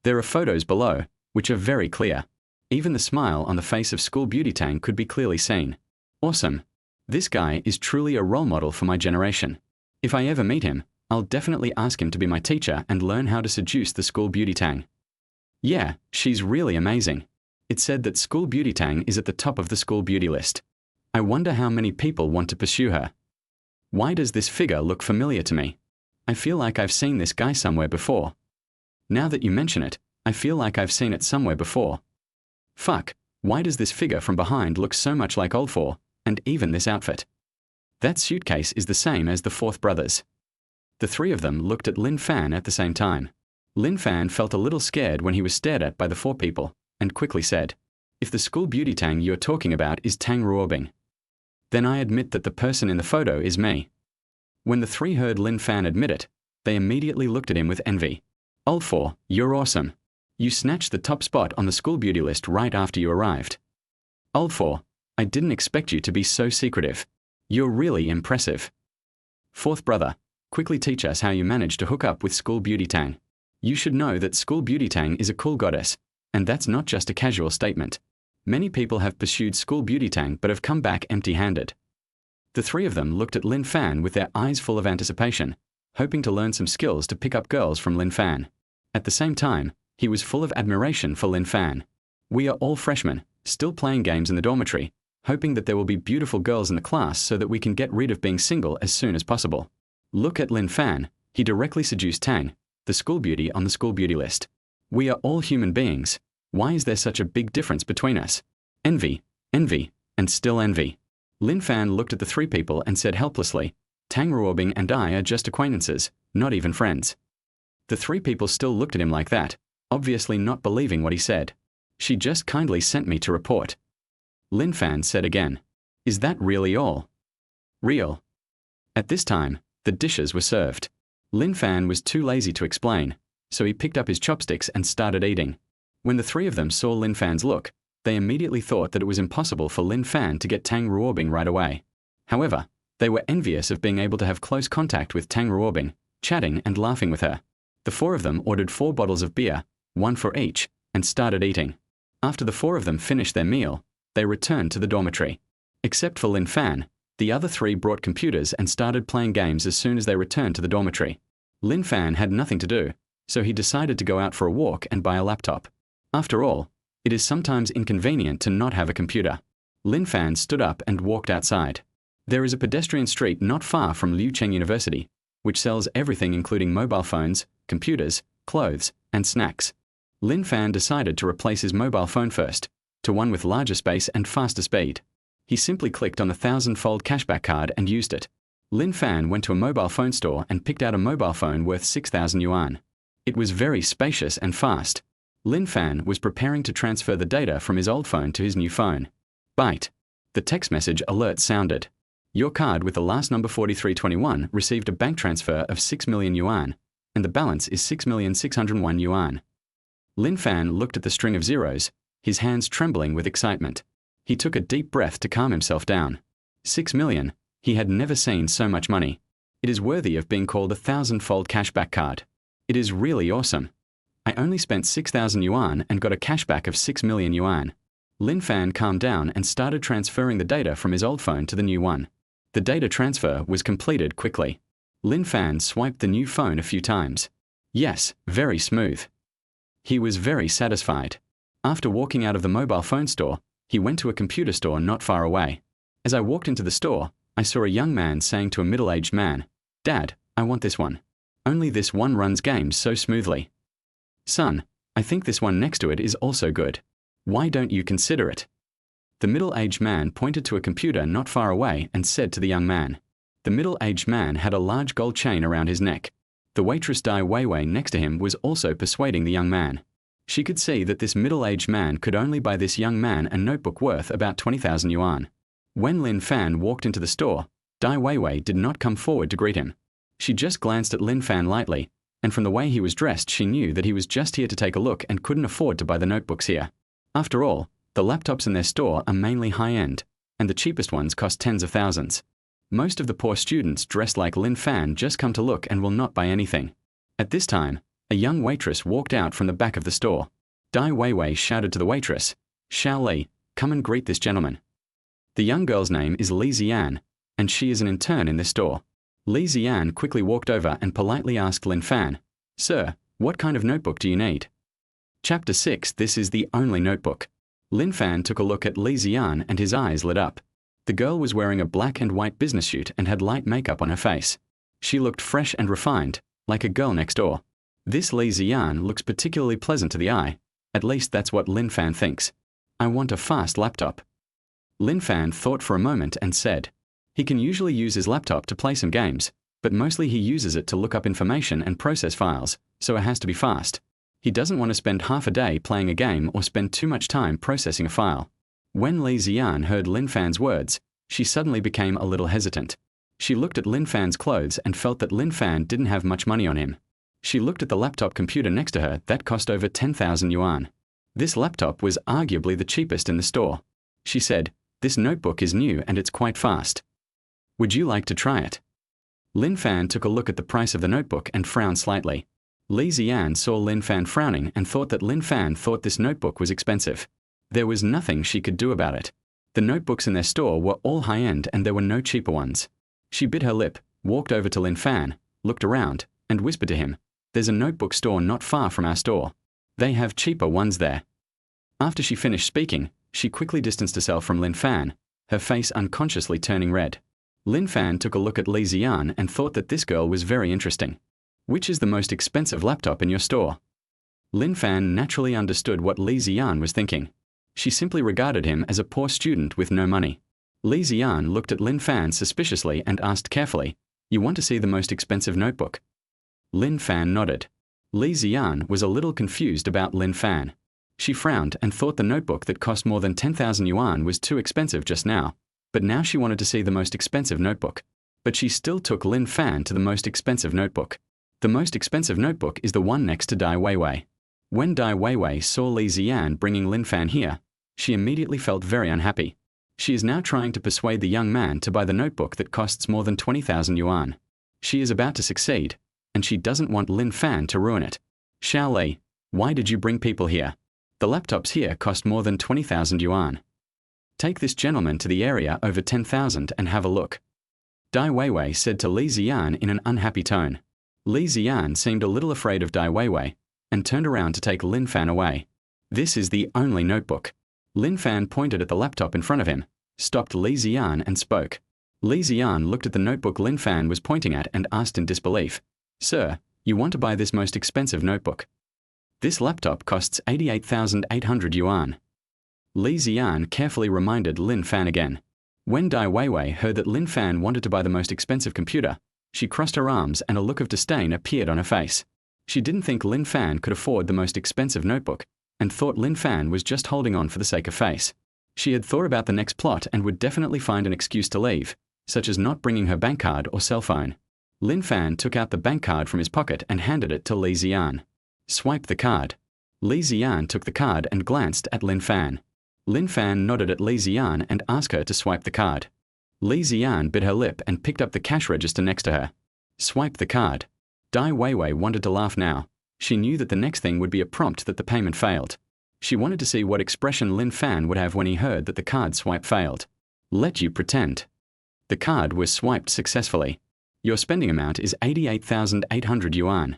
There are photos below, which are very clear. Even the smile on the face of School Beauty Tang could be clearly seen. Awesome. This guy is truly a role model for my generation. If I ever meet him, I'll definitely ask him to be my teacher and learn how to seduce the School Beauty Tang. Yeah, she's really amazing. It said that School Beauty Tang is at the top of the school beauty list. I wonder how many people want to pursue her. Why does this figure look familiar to me? I feel like I've seen this guy somewhere before. Now that you mention it, I feel like I've seen it somewhere before. Fuck, why does this figure from behind look so much like Old 4, and even this outfit? That suitcase is the same as the 4th brother's. The 3 of them looked at Lin Fan at the same time. Lin Fan felt a little scared when he was stared at by the 4 people, and quickly said, "If the School Beauty Tang you're talking about is Tang Ruobing, then I admit that the person in the photo is me." When the 3 heard Lin Fan admit it, they immediately looked at him with envy. "Old 4, you're awesome. You snatched the top spot on the school beauty list right after you arrived. Old 4, I didn't expect you to be so secretive. You're really impressive." 4th brother, quickly teach us how you managed to hook up with School Beauty Tang. You should know that School Beauty Tang is a cool goddess, and that's not just a casual statement. Many people have pursued School Beauty Tang but have come back empty-handed. The three of them looked at Lin Fan with their eyes full of anticipation, hoping to learn some skills to pick up girls from Lin Fan. At the same time, he was full of admiration for Lin Fan. We are all freshmen, still playing games in the dormitory, hoping that there will be beautiful girls in the class so that we can get rid of being single as soon as possible. Look at Lin Fan, he directly seduced Tang, the school beauty on the school beauty list. We are all human beings. Why is there such a big difference between us? Envy, envy, and still envy. Lin Fan looked at the three people and said helplessly, Tang Ruobing and I are just acquaintances, not even friends. The three people still looked at him like that, obviously not believing what he said. She just kindly sent me to report. Lin Fan said again, Is that really all? Real. At this time, the dishes were served. Lin Fan was too lazy to explain, so he picked up his chopsticks and started eating. When the three of them saw Lin Fan's look, they immediately thought that it was impossible for Lin Fan to get Tang Ruobing right away. However, they were envious of being able to have close contact with Tang Ruobing, chatting and laughing with her. The four of them ordered 4 bottles of beer, 1 for each, and started eating. After the four of them finished their meal, they returned to the dormitory. Except for Lin Fan, the other three brought computers and started playing games as soon as they returned to the dormitory. Lin Fan had nothing to do, so he decided to go out for a walk and buy a laptop. After all, it is sometimes inconvenient to not have a computer. Lin Fan stood up and walked outside. There is a pedestrian street not far from Liucheng University, which sells everything including mobile phones, computers, clothes, and snacks. Lin Fan decided to replace his mobile phone first, to one with larger space and faster speed. He simply clicked on the 1,000-fold cashback card and used it. Lin Fan went to a mobile phone store and picked out a mobile phone worth 6,000 yuan. It was very spacious and fast. Lin Fan was preparing to transfer the data from his old phone to his new phone. Byte. The text message alert sounded. Your card with the last number 4321 received a bank transfer of 6 million yuan, and the balance is 6,601 yuan. Lin Fan looked at the string of zeros, his hands trembling with excitement. He took a deep breath to calm himself down. 6 million. He had never seen so much money. It is worthy of being called a 1,000-fold cashback card. It is really awesome. I only spent 6,000 yuan and got a cashback of 6 million yuan. Lin Fan calmed down and started transferring the data from his old phone to the new one. The data transfer was completed quickly. Lin Fan swiped the new phone a few times. Yes, very smooth. He was very satisfied. After walking out of the mobile phone store, he went to a computer store not far away. As I walked into the store, I saw a young man saying to a middle-aged man, Dad, I want this one. Only this one runs games so smoothly. Son, I think this one next to it is also good. Why don't you consider it? The middle-aged man pointed to a computer not far away and said to the young man. The middle-aged man had a large gold chain around his neck. The waitress Dai Weiwei next to him was also persuading the young man. She could see that this middle-aged man could only buy this young man a notebook worth about 20,000 yuan. When Lin Fan walked into the store, Dai Weiwei did not come forward to greet him. She just glanced at Lin Fan lightly, and from the way he was dressed she knew that he was just here to take a look and couldn't afford to buy the notebooks here. After all, the laptops in their store are mainly high-end, and the cheapest ones cost tens of thousands. Most of the poor students dressed like Lin Fan just come to look and will not buy anything. At this time, a young waitress walked out from the back of the store. Dai Weiwei shouted to the waitress, Xiao Li, come and greet this gentleman. The young girl's name is Li Ziyan, and she is an intern in this store. Li Ziyan quickly walked over and politely asked Lin Fan, Sir, what kind of notebook do you need? Chapter 6. This is the only notebook. Lin Fan took a look at Li Ziyan and his eyes lit up. The girl was wearing a black and white business suit and had light makeup on her face. She looked fresh and refined, like a girl next door. This Li Ziyan looks particularly pleasant to the eye. At least that's what Lin Fan thinks. I want a fast laptop. Lin Fan thought for a moment and said, he can usually use his laptop to play some games, but mostly he uses it to look up information and process files, so it has to be fast. He doesn't want to spend half a day playing a game or spend too much time processing a file. When Li Ziyan heard Lin Fan's words, she suddenly became a little hesitant. She looked at Lin Fan's clothes and felt that Lin Fan didn't have much money on him. She looked at the laptop computer next to her that cost over 10,000 yuan. This laptop was arguably the cheapest in the store. She said, this notebook is new and it's quite fast. Would you like to try it? Lin Fan took a look at the price of the notebook and frowned slightly. Li Ziyan saw Lin Fan frowning and thought that Lin Fan thought this notebook was expensive. There was nothing she could do about it. The notebooks in their store were all high-end and there were no cheaper ones. She bit her lip, walked over to Lin Fan, looked around, and whispered to him, "There's a notebook store not far from our store. They have cheaper ones there." After she finished speaking, she quickly distanced herself from Lin Fan, her face unconsciously turning red. Lin Fan took a look at Li Ziyan and thought that this girl was very interesting. "Which is the most expensive laptop in your store?" Lin Fan naturally understood what Li Ziyan was thinking. She simply regarded him as a poor student with no money. Li Ziyan looked at Lin Fan suspiciously and asked carefully, "You want to see the most expensive notebook?" Lin Fan nodded. Li Ziyan was a little confused about Lin Fan. She frowned and thought the notebook that cost more than 10,000 yuan was too expensive just now, but now she wanted to see the most expensive notebook. But she still took Lin Fan to the most expensive notebook. The most expensive notebook is the one next to Dai Weiwei. When Dai Weiwei saw Li Ziyan bringing Lin Fan here, she immediately felt very unhappy. She is now trying to persuade the young man to buy the notebook that costs more than 20,000 yuan. She is about to succeed, and she doesn't want Lin Fan to ruin it. "Xiao Li, why did you bring people here? The laptops here cost more than 20,000 yuan. Take this gentleman to the area over 10,000 and have a look." Dai Weiwei said to Li Ziyan in an unhappy tone. Li Ziyan seemed a little afraid of Dai Weiwei and turned around to take Lin Fan away. "This is the only notebook." Lin Fan pointed at the laptop in front of him, stopped Li Ziyan and spoke. Li Ziyan looked at the notebook Lin Fan was pointing at and asked in disbelief, "Sir, you want to buy this most expensive notebook? This laptop costs 88,800 yuan. Li Ziyan carefully reminded Lin Fan again. When Dai Weiwei heard that Lin Fan wanted to buy the most expensive computer, she crossed her arms and a look of disdain appeared on her face. She didn't think Lin Fan could afford the most expensive notebook, and thought Lin Fan was just holding on for the sake of face. She had thought about the next plot and would definitely find an excuse to leave, such as not bringing her bank card or cell phone. Lin Fan took out the bank card from his pocket and handed it to Li Ziyan. "Swipe the card." Li Ziyan took the card and glanced at Lin Fan. Lin Fan nodded at Li Ziyan and asked her to swipe the card. Li Ziyan bit her lip and picked up the cash register next to her. "Swipe the card." Dai Weiwei wanted to laugh now. She knew that the next thing would be a prompt that the payment failed. She wanted to see what expression Lin Fan would have when he heard that the card swipe failed. "Let you pretend." The card was swiped successfully. "Your spending amount is 88,800 yuan.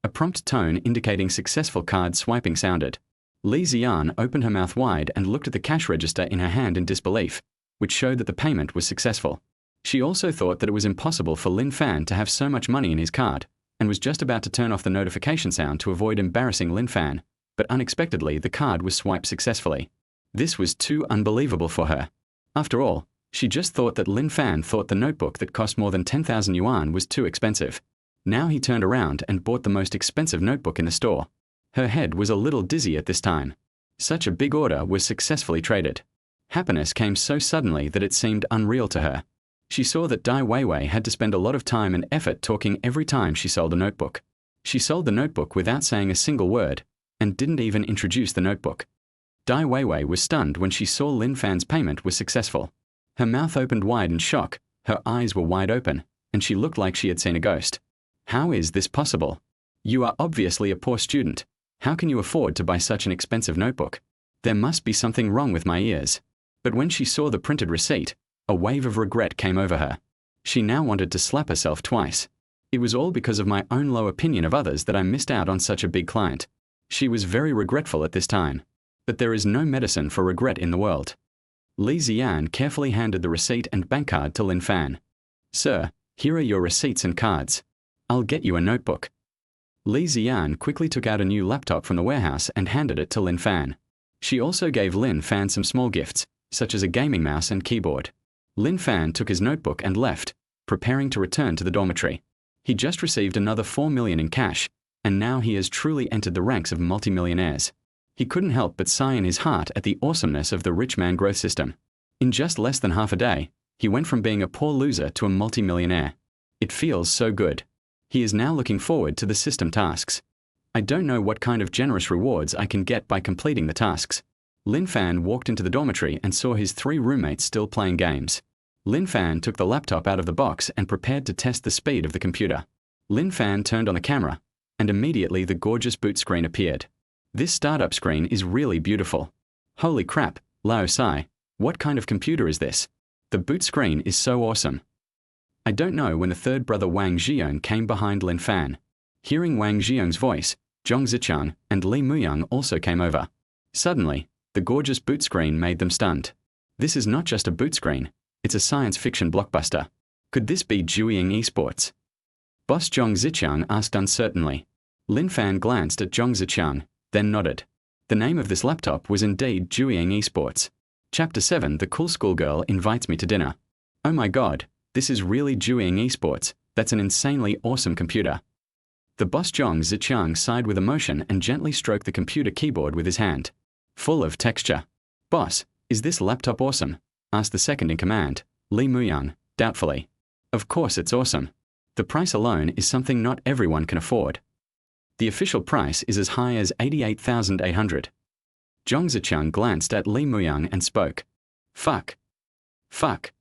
A prompt tone indicating successful card swiping sounded. Li Ziyan opened her mouth wide and looked at the cash register in her hand in disbelief, which showed that the payment was successful. She also thought that it was impossible for Lin Fan to have so much money in his card, and was just about to turn off the notification sound to avoid embarrassing Lin Fan, but unexpectedly the card was swiped successfully. This was too unbelievable for her. After all, she just thought that Lin Fan thought the notebook that cost more than 10,000 yuan was too expensive. Now he turned around and bought the most expensive notebook in the store. Her head was a little dizzy at this time. Such a big order was successfully traded. Happiness came so suddenly that it seemed unreal to her. She saw that Dai Weiwei had to spend a lot of time and effort talking every time she sold a notebook. She sold the notebook without saying a single word, and didn't even introduce the notebook. Dai Weiwei was stunned when she saw Lin Fan's payment was successful. Her mouth opened wide in shock, her eyes were wide open, and she looked like she had seen a ghost. "How is this possible? You are obviously a poor student. How can you afford to buy such an expensive notebook? There must be something wrong with my ears." But when she saw the printed receipt, a wave of regret came over her. She now wanted to slap herself twice. It was all because of my own low opinion of others that I missed out on such a big client. She was very regretful at this time. But there is no medicine for regret in the world. Li Ziyan carefully handed the receipt and bank card to Lin Fan. "Sir, here are your receipts and cards. I'll get you a notebook." Li Ziyan quickly took out a new laptop from the warehouse and handed it to Lin Fan. She also gave Lin Fan some small gifts, such as a gaming mouse and keyboard. Lin Fan took his notebook and left, preparing to return to the dormitory. He just received another 4 million in cash, and now he has truly entered the ranks of multimillionaires. He couldn't help but sigh in his heart at the awesomeness of the rich man growth system. In just less than half a day, he went from being a poor loser to a multimillionaire. It feels so good. He is now looking forward to the system tasks. I don't know what kind of generous rewards I can get by completing the tasks. Lin Fan walked into the dormitory and saw his 3 roommates still playing games. Lin Fan took the laptop out of the box and prepared to test the speed of the computer. Lin Fan turned on the camera, and immediately the gorgeous boot screen appeared. This startup screen is really beautiful. Holy crap, Lao Sai, what kind of computer is this? The boot screen is so awesome. I don't know when the third brother Wang Zhiyong came behind Lin Fan. Hearing Wang Zhiyong's voice, Zhong Zicheng and Li Muyang also came over. Suddenly, the gorgeous boot screen made them stunned. This is not just a boot screen, it's a science fiction blockbuster. Could this be Liucheng Esports? Boss Zhong Zicheng asked uncertainly. Lin Fan glanced at Zhong Zicheng, then nodded. The name of this laptop was indeed Liucheng Esports. Chapter 7 The Cool Schoolgirl Invites Me to Dinner. Oh my god, this is really Liucheng Esports, that's an insanely awesome computer. The boss Zhong Zicheng sighed with emotion and gently stroked the computer keyboard with his hand. Full of texture. Boss, is this laptop awesome? Asked the second in command, Li Muyang, doubtfully. Of course it's awesome. The price alone is something not everyone can afford. The official price is as high as 88,800. Zhong Zicheng glanced at Li Muyang and spoke. Fuck. Fuck.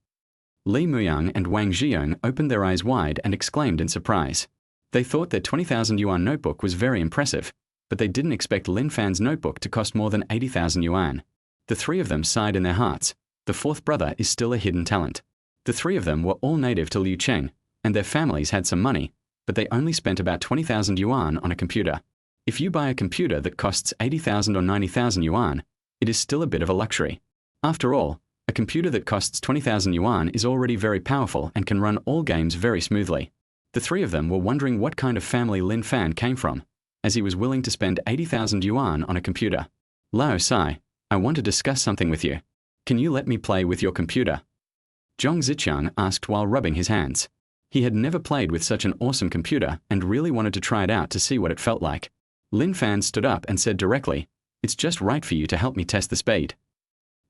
Li Muyang and Wang Zhiyong opened their eyes wide and exclaimed in surprise. They thought their 20,000 yuan notebook was very impressive, but they didn't expect Lin Fan's notebook to cost more than 80,000 yuan. The three of them sighed in their hearts. The fourth brother is still a hidden talent. The three of them were all native to Liucheng, and their families had some money, but they only spent about 20,000 yuan on a computer. If you buy a computer that costs 80,000 or 90,000 yuan, it is still a bit of a luxury. After all, a computer that costs 20,000 yuan is already very powerful and can run all games very smoothly. The three of them were wondering what kind of family Lin Fan came from, as he was willing to spend 80,000 yuan on a computer. Lao Sai, I want to discuss something with you. Can you let me play with your computer? Zhong Zicheng asked while rubbing his hands. He had never played with such an awesome computer and really wanted to try it out to see what it felt like. Lin Fan stood up and said directly, It's just right for you to help me test the speed.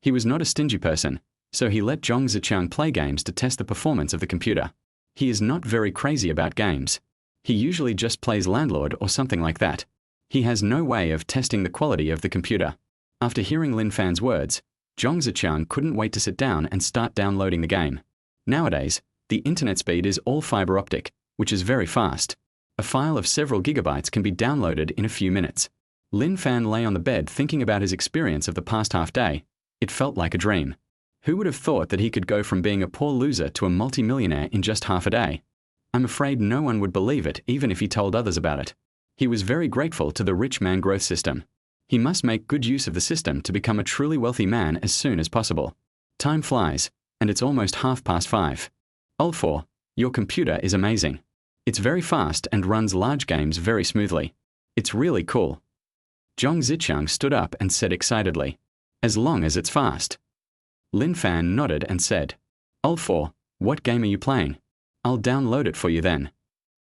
He was not a stingy person, so he let Zhong Zicheng play games to test the performance of the computer. He is not very crazy about games. He usually just plays Landlord or something like that. He has no way of testing the quality of the computer. After hearing Lin Fan's words, Zhong Zicheng couldn't wait to sit down and start downloading the game. Nowadays, the internet speed is all fiber optic, which is very fast. A file of several gigabytes can be downloaded in a few minutes. Lin Fan lay on the bed thinking about his experience of the past half day. It felt like a dream. Who would have thought that he could go from being a poor loser to a multi-millionaire in just half a day? I'm afraid no one would believe it even if he told others about it. He was very grateful to the rich man growth system. He must make good use of the system to become a truly wealthy man as soon as possible. Time flies, and it's almost 5:30. Ulfor, your computer is amazing. It's very fast and runs large games very smoothly. It's really cool. Zhong Zicheng stood up and said excitedly, As long as it's fast. Lin Fan nodded and said, Ulfor, what game are you playing? I'll download it for you then.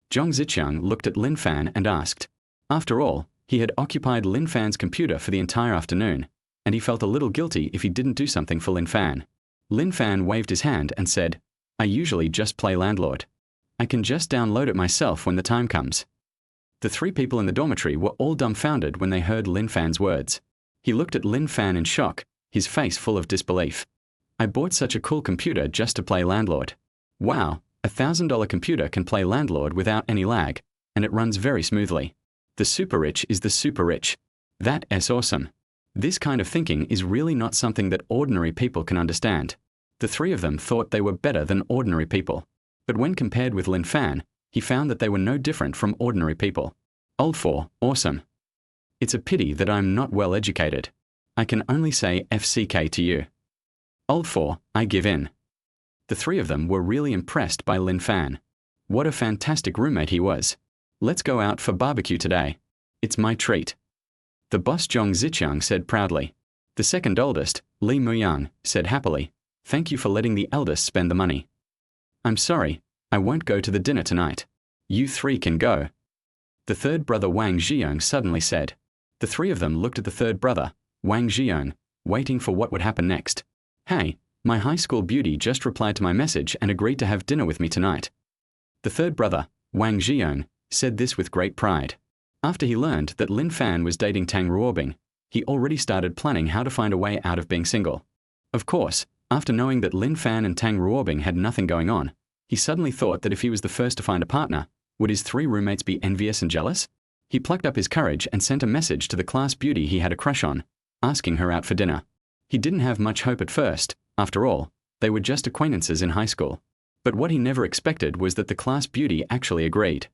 Zhong Zicheng looked at Lin Fan and asked. After all, he had occupied Lin Fan's computer for the entire afternoon, and he felt a little guilty if he didn't do something for Lin Fan. Lin Fan waved his hand and said, I usually just play Landlord. I can just download it myself when the time comes. The three people in the dormitory were all dumbfounded when they heard Lin Fan's words. He looked at Lin Fan in shock, his face full of disbelief. I bought such a cool computer just to play Landlord. Wow, a $1,000 computer can play Landlord without any lag, and it runs very smoothly. The super rich is the super rich. That's awesome. This kind of thinking is really not something that ordinary people can understand. The three of them thought they were better than ordinary people. But when compared with Lin Fan, he found that they were no different from ordinary people. Ulfor, awesome. It's a pity that I'm not well educated. I can only say FCK to you. Ulfor, I give in. The three of them were really impressed by Lin Fan. What a fantastic roommate he was. Let's go out for barbecue today. It's my treat. The boss Zhong Zicheng said proudly. The second oldest, Li Muyang, said happily, Thank you for letting the eldest spend the money. I'm sorry, I won't go to the dinner tonight. You three can go. The third brother Wang Zhiyong suddenly said. The three of them looked at the third brother, Wang Zhiyong, waiting for what would happen next. Hey, my high school beauty just replied to my message and agreed to have dinner with me tonight. The third brother, Wang Zhiyong, said this with great pride. After he learned that Lin Fan was dating Tang Ruobing, he already started planning how to find a way out of being single. Of course, After knowing that Lin Fan and Tang Ruobing had nothing going on, he suddenly thought that if he was the first to find a partner, would his 3 roommates be envious and jealous? He plucked up his courage and sent a message to the class beauty he had a crush on, asking her out for dinner. He didn't have much hope at first. After all, they were just acquaintances in high school. But what he never expected was that the class beauty actually agreed.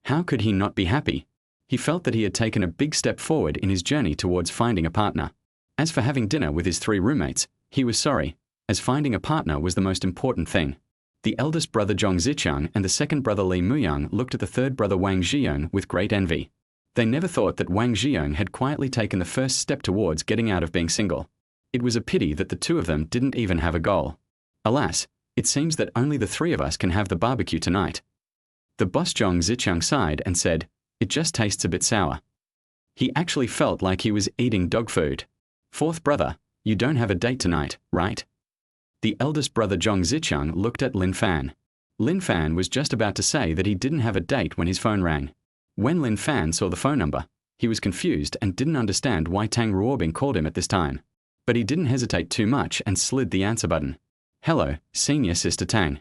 How could he not be happy? He felt that he had taken a big step forward in his journey towards finding a partner. As for having dinner with his 3 roommates, he was sorry, as finding a partner was the most important thing. The eldest brother Zhong Zicheng and the second brother Li Muyang looked at the third brother Wang Zhiyong with great envy. They never thought that Wang Zhiyong had quietly taken the first step towards getting out of being single. It was a pity that the 2 of them didn't even have a goal. Alas, it seems that only the 3 of us can have the barbecue tonight. The boss Zhong Zicheng sighed and said, "It just tastes a bit sour." He actually felt like he was eating dog food. "Fourth brother, you don't have a date tonight, right?" The eldest brother Zhong Zicheng looked at Lin Fan. Lin Fan was just about to say that he didn't have a date when his phone rang. When Lin Fan saw the phone number, he was confused and didn't understand why Tang Ruobing called him at this time. But he didn't hesitate too much and slid the answer button. "Hello, senior sister Tang."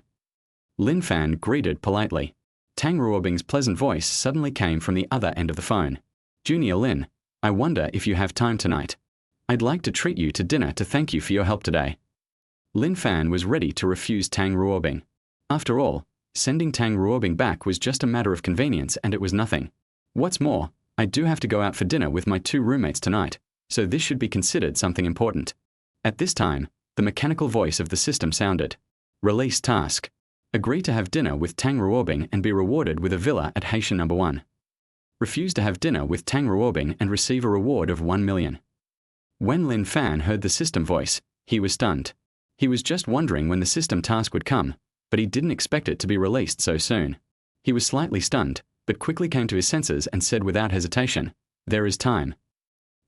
Lin Fan greeted politely. Tang Ruobing's pleasant voice suddenly came from the other end of the phone. "Junior Lin, I wonder if you have time tonight. I'd like to treat you to dinner to thank you for your help today." Lin Fan was ready to refuse Tang Ruobing. After all, sending Tang Ruobing back was just a matter of convenience and it was nothing. What's more, I do have to go out for dinner with my 2 roommates tonight, so this should be considered something important. At this time, the mechanical voice of the system sounded. "Release task. Agree to have dinner with Tang Ruobing and be rewarded with a villa at Haitian number 1. Refuse to have dinner with Tang Ruobing and receive a reward of 1 million. When Lin Fan heard the system voice, he was stunned. He was just wondering when the system task would come, but he didn't expect it to be released so soon. He was slightly stunned, but quickly came to his senses and said without hesitation, "There is time."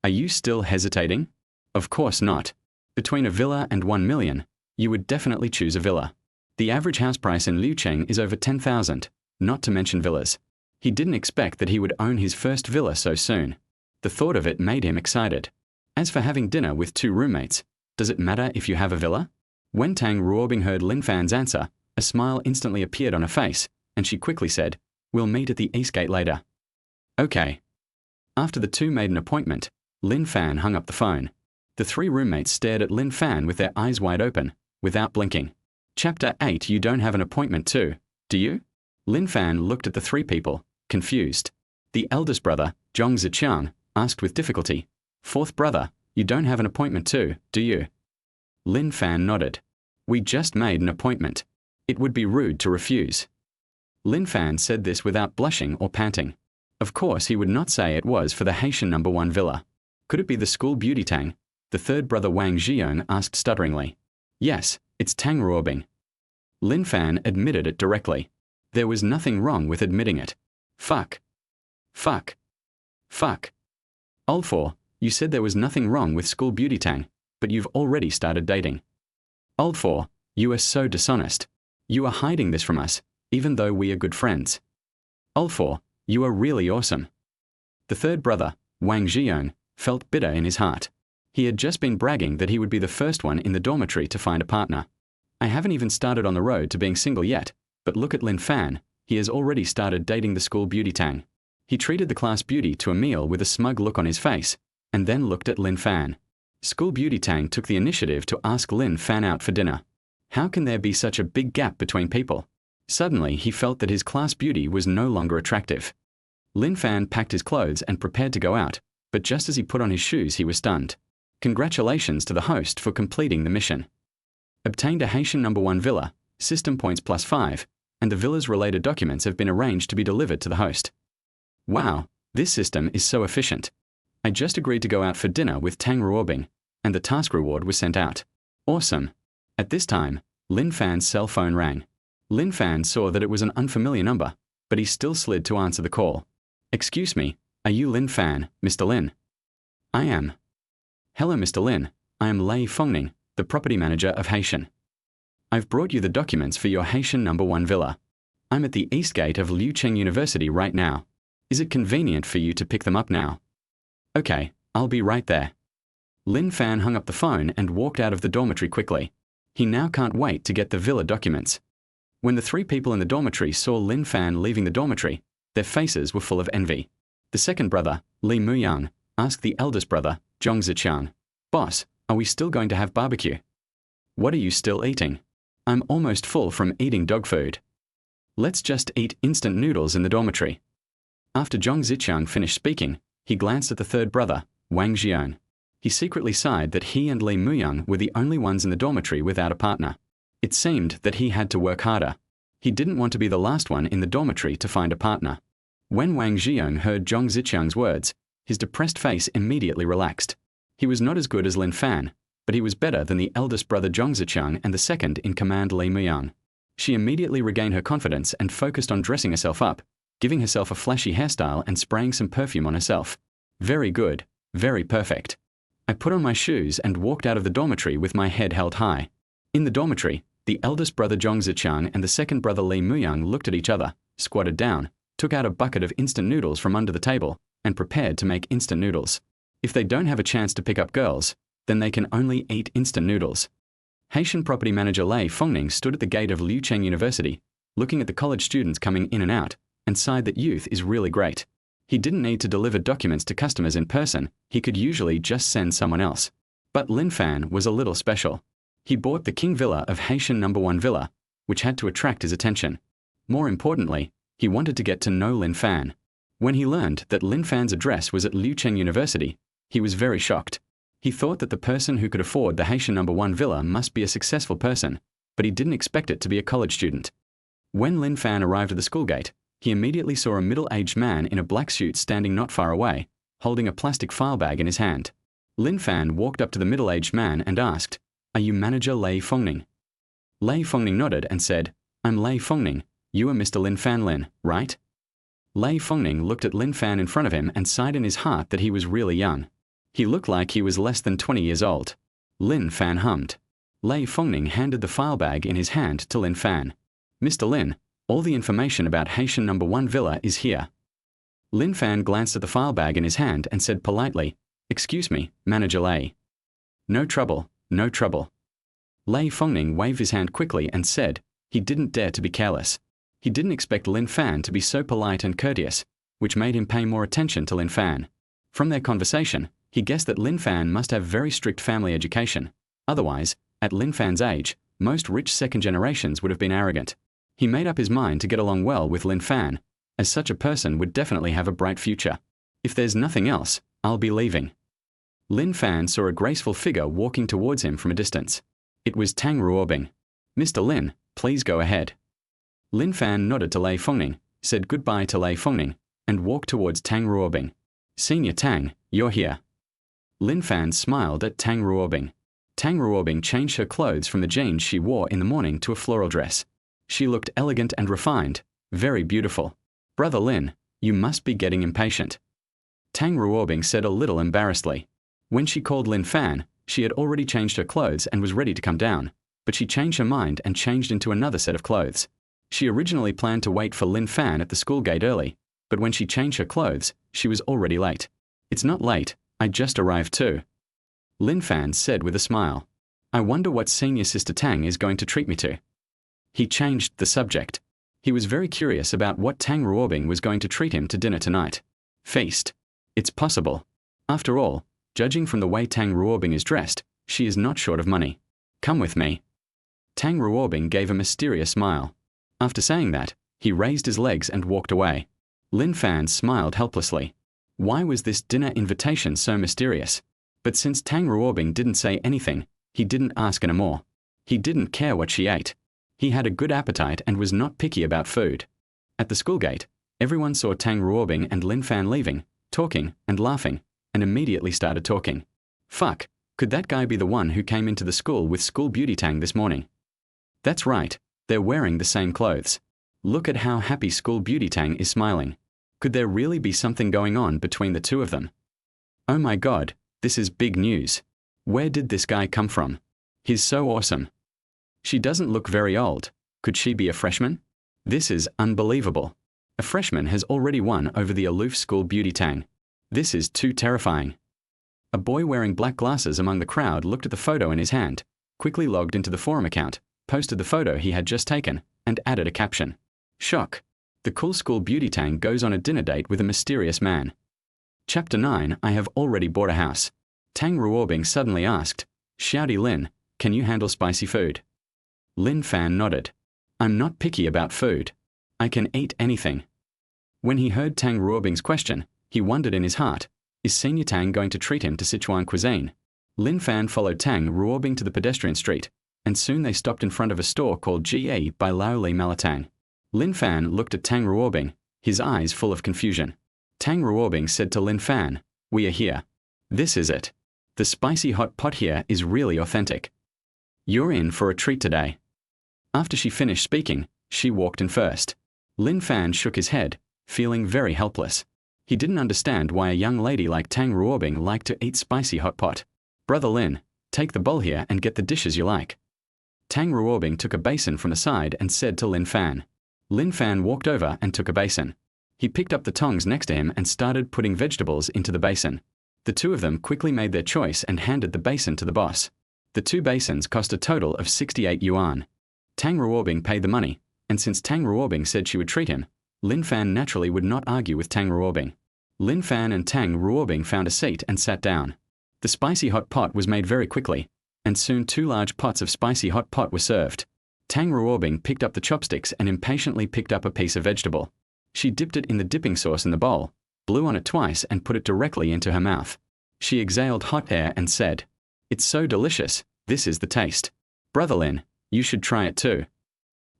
"Are you still hesitating?" "Of course not. Between a villa and 1 million, you would definitely choose a villa. The average house price in Liucheng is over 10,000, not to mention villas." He didn't expect that he would own his first villa so soon. The thought of it made him excited. As for having dinner with 2 roommates, does it matter if you have a villa? When Tang Ruobing heard Lin Fan's answer, a smile instantly appeared on her face, and she quickly said, "We'll meet at the East Gate later." "Okay." After the 2 made an appointment, Lin Fan hung up the phone. The 3 roommates stared at Lin Fan with their eyes wide open, without blinking. Chapter 8. You don't have an appointment too, do you? Lin Fan looked at the 3 people, confused. The eldest brother, Zhong Zicheng, asked with difficulty, "Fourth brother, you don't have an appointment too, do you?" Lin Fan nodded. "We just made an appointment. It would be rude to refuse." Lin Fan said this without blushing or panting. Of course he would not say it was for the Haitian number 1 villa. Could it be the school beauty Tang? The third brother Wang Zhiyong asked stutteringly. "Yes, it's Tang Ruobing." Lin Fan admitted it directly. There was nothing wrong with admitting it. Fuck. Fuck. Fuck. Old 4, you said there was nothing wrong with school beauty Tang, but you've already started dating. Old 4, you are so dishonest. You are hiding this from us, even though we are good friends. Old 4, you are really awesome. The third brother, Wang Zhiyong, felt bitter in his heart. He had just been bragging that he would be the first one in the dormitory to find a partner. "I haven't even started on the road to being single yet, but look at Lin Fan, he has already started dating the school beauty Tang." He treated the class beauty to a meal with a smug look on his face, and then looked at Lin Fan. School beauty Tang took the initiative to ask Lin Fan out for dinner. How can there be such a big gap between people? Suddenly he felt that his class beauty was no longer attractive. Lin Fan packed his clothes and prepared to go out, but just as he put on his shoes he was stunned. Congratulations to the host for completing the mission. Obtained a Haitian number 1 villa, system points +5, and the villa's related documents have been arranged to be delivered to the host. Wow, this system is so efficient. I just agreed to go out for dinner with Tang Ruobing, and the task reward was sent out. Awesome. At this time, Lin Fan's cell phone rang. Lin Fan saw that it was an unfamiliar number, but he still slid to answer the call. "Excuse me, are you Lin Fan, Mr. Lin?" "I am." "Hello, Mr. Lin. I am Lei Fengning, the property manager of Haitian. I've brought you the documents for your Haitian number 1 villa. I'm at the East Gate of Liucheng University right now. Is it convenient for you to pick them up now?" "Okay, I'll be right there." Lin Fan hung up the phone and walked out of the dormitory quickly. He now can't wait to get the villa documents. When the three people in the dormitory saw Lin Fan leaving the dormitory, their faces were full of envy. The second brother, Li Muyang, asked the eldest brother, Zhong Zichang, "Boss, are we still going to have barbecue? What are you still eating? I'm almost full from eating dog food. Let's just eat instant noodles in the dormitory." After Zhong Zichang finished speaking, he glanced at the third brother, Wang Jian. He secretly sighed that he and Li Muyang were the only ones in the dormitory without a partner. It seemed that he had to work harder. He didn't want to be the last one in the dormitory to find a partner. When Wang Jian heard Zhong Zichang's words, his depressed face immediately relaxed. He was not as good as Lin Fan, but he was better than the eldest brother Zhong Zichang and the second in command Li Muyang. She immediately regained her confidence and focused on dressing herself up, giving herself a flashy hairstyle and spraying some perfume on herself. Very good, very perfect. I put on my shoes and walked out of the dormitory with my head held high. In the dormitory, the eldest brother Zhong Zichang and the second brother Li Muyang looked at each other, squatted down, took out a bucket of instant noodles from under the table, and prepared to make instant noodles. If they don't have a chance to pick up girls, then they can only eat instant noodles. Haitian property manager Lei Fengning stood at the gate of Liucheng University, looking at the college students coming in and out, and sighed that youth is really great. He didn't need to deliver documents to customers in person, he could usually just send someone else. But Lin Fan was a little special. He bought the King Villa of Haitian No. 1 Villa, which had to attract his attention. More importantly, he wanted to get to know Lin Fan. When he learned that Lin Fan's address was at Liucheng University, he was very shocked. He thought that the person who could afford the Haitian No. 1 Villa must be a successful person, but he didn't expect it to be a college student. When Lin Fan arrived at the school gate, he immediately saw a middle-aged man in a black suit standing not far away, holding a plastic file bag in his hand. Lin Fan walked up to the middle-aged man and asked, "Are you manager Lei Fengning?" Lei Fengning nodded and said, "I'm Lei Fengning. You are Mr. Lin Fan Lin, right?" Lei Fengning looked at Lin Fan in front of him and sighed in his heart that he was really young. He looked like he was less than 20 years old. Lin Fan hummed. Lei Fengning handed the file bag in his hand to Lin Fan. "Mr. Lin, all the information about Haitian No. 1 Villa is here." Lin Fan glanced at the file bag in his hand and said politely, "Excuse me, Manager Lei." "No trouble, no trouble." Lei Fengning waved his hand quickly and said he didn't dare to be careless. He didn't expect Lin Fan to be so polite and courteous, which made him pay more attention to Lin Fan. From their conversation, he guessed that Lin Fan must have very strict family education. Otherwise, at Lin Fan's age, most rich second generations would have been arrogant. He made up his mind to get along well with Lin Fan, as such a person would definitely have a bright future. "If there's nothing else, I'll be leaving." Lin Fan saw a graceful figure walking towards him from a distance. It was Tang Ruobing. "Mr. Lin, please go ahead." Lin Fan nodded to Lei Fengning, said goodbye to Lei Fengning, and walked towards Tang Ruobing. "Senior Tang, you're here." Lin Fan smiled at Tang Ruobing. Tang Ruobing changed her clothes from the jeans she wore in the morning to a floral dress. She looked elegant and refined, very beautiful. "Brother Lin, you must be getting impatient." Tang Ruobing said a little embarrassedly. When she called Lin Fan, she had already changed her clothes and was ready to come down, but she changed her mind and changed into another set of clothes. She originally planned to wait for Lin Fan at the school gate early, but when she changed her clothes, she was already late. "It's not late, I just arrived too," Lin Fan said with a smile. "I wonder what senior sister Tang is going to treat me to." He changed the subject. He was very curious about what Tang Ruobing was going to treat him to dinner tonight. Feast. It's possible. After all, judging from the way Tang Ruobing is dressed, she is not short of money. "Come with me." Tang Ruobing gave a mysterious smile. After saying that, he raised his legs and walked away. Lin Fan smiled helplessly. Why was this dinner invitation so mysterious? But since Tang Ruobing didn't say anything, he didn't ask any more. He didn't care what she ate. He had a good appetite and was not picky about food. At the school gate, everyone saw Tang Ruobing and Lin Fan leaving, talking and laughing, and immediately started talking. Fuck, could that guy be the one who came into the school with School Beauty Tang this morning? That's right, they're wearing the same clothes. Look at how happy School Beauty Tang is smiling. Could there really be something going on between the two of them? Oh my god, this is big news. Where did this guy come from? He's so awesome. She doesn't look very old. Could she be a freshman? This is unbelievable. A freshman has already won over the aloof School Beauty Tang. This is too terrifying. A boy wearing black glasses among the crowd looked at the photo in his hand, quickly logged into the forum account, posted the photo he had just taken, and added a caption. Shock. The cool school beauty Tang goes on a dinner date with a mysterious man. Chapter 9. I have already bought a house. Tang Ruobing suddenly asked, Xiaodi Lin, can you handle spicy food? Lin Fan nodded. I'm not picky about food. I can eat anything. When he heard Tang Ruobing's question, he wondered in his heart, is Senior Tang going to treat him to Sichuan cuisine? Lin Fan followed Tang Ruobing to the pedestrian street, and soon they stopped in front of a store called GE by Liucheng University. Lin Fan looked at Tang Ruobing, his eyes full of confusion. Tang Ruobing said to Lin Fan, we are here. This is it. The spicy hot pot here is really authentic. You're in for a treat today. After she finished speaking, she walked in first. Lin Fan shook his head, feeling very helpless. He didn't understand why a young lady like Tang Ruobing liked to eat spicy hot pot. Brother Lin, take the bowl here and get the dishes you like. Tang Ruobing took a basin from the side and said to Lin Fan. Lin Fan walked over and took a basin. He picked up the tongs next to him and started putting vegetables into the basin. The two of them quickly made their choice and handed the basin to the boss. The 2 basins cost a total of 68 yuan. Tang Ruobing paid the money, and since Tang Ruobing said she would treat him, Lin Fan naturally would not argue with Tang Ruobing. Lin Fan and Tang Ruobing found a seat and sat down. The spicy hot pot was made very quickly, and soon 2 large pots of spicy hot pot were served. Tang Ruobing picked up the chopsticks and impatiently picked up a piece of vegetable. She dipped it in the dipping sauce in the bowl, blew on it twice and put it directly into her mouth. She exhaled hot air and said, It's so delicious, this is the taste. Brother Lin, you should try it too.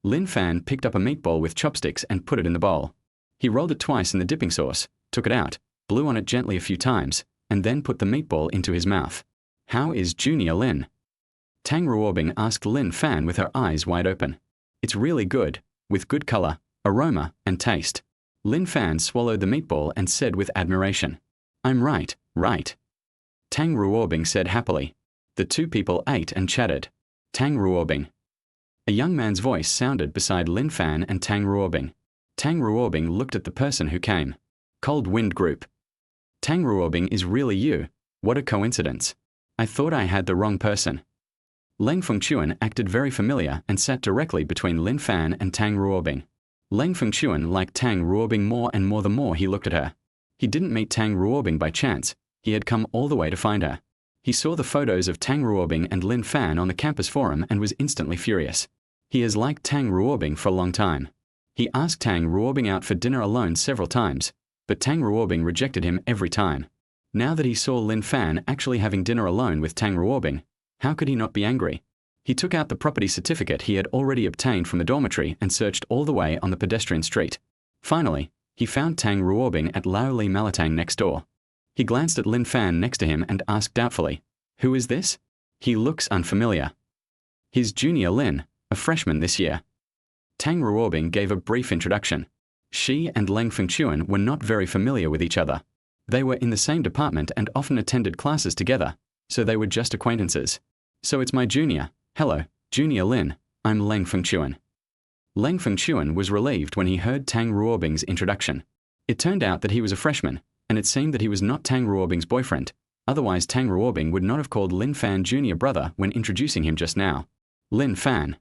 Lin Fan picked up a meatball with chopsticks and put it in the bowl. He rolled it twice in the dipping sauce, took it out, blew on it gently a few times, and then put the meatball into his mouth. How is Junior Lin? Tang Ruobing asked Lin Fan with her eyes wide open. It's really good, with good color, aroma, and taste. Lin Fan swallowed the meatball and said with admiration, I'm right, right. Tang Ruobing said happily. The 2 people ate and chatted. Tang Ruobing. A young man's voice sounded beside Lin Fan and Tang Ruobing. Tang Ruobing looked at the person who came. Cold Wind Group. Tang Ruobing is really you. What a coincidence. I thought I had the wrong person. Leng Fengchuan acted very familiar and sat directly between Lin Fan and Tang Ruobing. Leng Fengchuan liked Tang Ruobing more and more the more he looked at her. He didn't meet Tang Ruobing by chance, he had come all the way to find her. He saw the photos of Tang Ruobing and Lin Fan on the campus forum and was instantly furious. He has liked Tang Ruobing for a long time. He asked Tang Ruobing out for dinner alone several times, but Tang Ruobing rejected him every time. Now that he saw Lin Fan actually having dinner alone with Tang Ruobing, how could he not be angry? He took out the property certificate he had already obtained from the dormitory and searched all the way on the pedestrian street. Finally, he found Tang Ruobing at Liucheng University next door. He glanced at Lin Fan next to him and asked doubtfully, Who is this? He looks unfamiliar. He's Junior Lin, a freshman this year. Tang Ruobing gave a brief introduction. She and Leng Fengchuan were not very familiar with each other. They were in the same department and often attended classes together, so they were just acquaintances. So it's my junior. Hello, Junior Lin, I'm Leng Fengchuan. Leng Fengchuan was relieved when he heard Tang Ruobing's introduction. It turned out that he was a freshman, and it seemed that he was not Tang Ruobing's boyfriend, otherwise Tang Ruobing would not have called Lin Fan junior brother when introducing him just now. Lin Fan.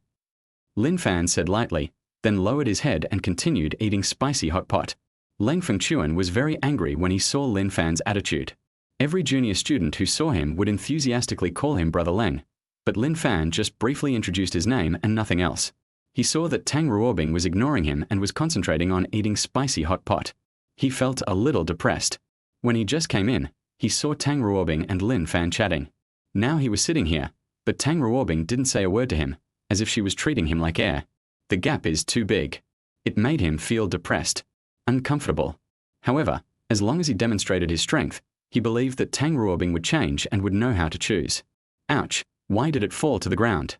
Lin Fan said lightly, then lowered his head and continued eating spicy hot pot. Leng Fengchuan was very angry when he saw Lin Fan's attitude. Every junior student who saw him would enthusiastically call him Brother Leng, but Lin Fan just briefly introduced his name and nothing else. He saw that Tang Ruobing was ignoring him and was concentrating on eating spicy hot pot. He felt a little depressed. When he just came in, he saw Tang Ruobing and Lin Fan chatting. Now he was sitting here, but Tang Ruobing didn't say a word to him, as if she was treating him like air. The gap is too big. It made him feel depressed, uncomfortable. However, as long as he demonstrated his strength, he believed that Tang Ruobing would change and would know how to choose. Ouch, why did it fall to the ground?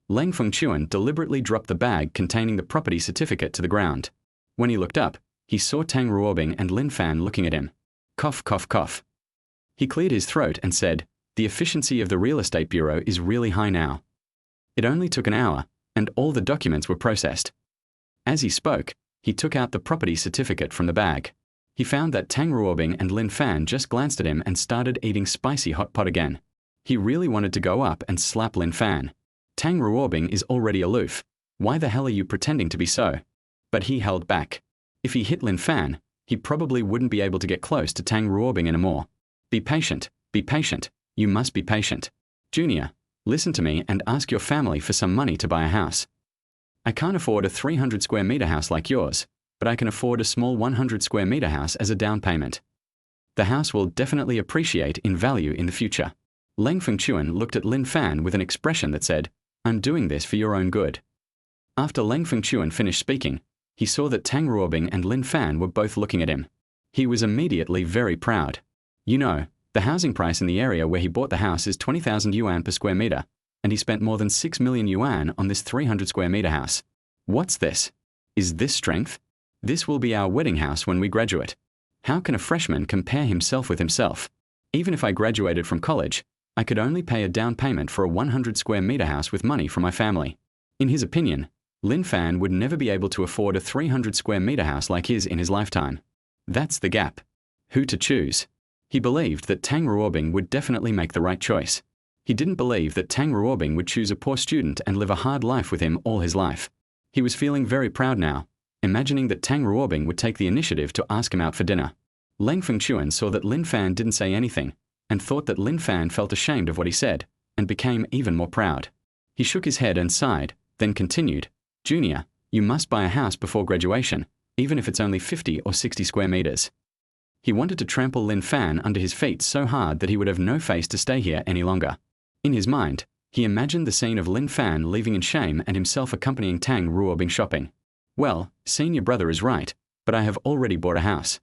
Leng Fengchuan deliberately dropped the bag containing the property certificate to the ground. When he looked up, he saw Tang Ruobing and Lin Fan looking at him. Cough, cough, cough. He cleared his throat and said, The efficiency of the real estate bureau is really high now. It only took an hour, and all the documents were processed. As he spoke, he took out the property certificate from the bag. He found that Tang Ruobing and Lin Fan just glanced at him and started eating spicy hot pot again. He really wanted to go up and slap Lin Fan. Tang Ruobing is already aloof. Why the hell are you pretending to be so? But he held back. If he hit Lin Fan, he probably wouldn't be able to get close to Tang Ruobing anymore. Be patient, you must be patient. Junior, listen to me and ask your family for some money to buy a house. I can't afford a 300 square meter house like yours, but I can afford a small 100 square meter house as a down payment. The house will definitely appreciate in value in the future. Leng Fengchuan looked at Lin Fan with an expression that said, I'm doing this for your own good. After Leng Fengchuan finished speaking, he saw that Tang Ruobing and Lin Fan were both looking at him. He was immediately very proud. You know, the housing price in the area where he bought the house is 20,000 yuan per square meter, and he spent more than 6 million yuan on this 300 square meter house. What's this? Is this strength? This will be our wedding house when we graduate. How can a freshman compare himself with himself? Even if I graduated from college, I could only pay a down payment for a 100 square meter house with money from my family. In his opinion, Lin Fan would never be able to afford a 300 square meter house like his in his lifetime. That's the gap. Who to choose? He believed that Tang Ruobing would definitely make the right choice. He didn't believe that Tang Ruobing would choose a poor student and live a hard life with him all his life. He was feeling very proud now, imagining that Tang Ruobing would take the initiative to ask him out for dinner. Leng Fengchuan saw that Lin Fan didn't say anything, and thought that Lin Fan felt ashamed of what he said, and became even more proud. He shook his head and sighed, then continued, Junior, you must buy a house before graduation, even if it's only 50 or 60 square meters. He wanted to trample Lin Fan under his feet so hard that he would have no face to stay here any longer. In his mind, he imagined the scene of Lin Fan leaving in shame and himself accompanying Tang Ruobing shopping. Well, senior brother is right, but I have already bought a house.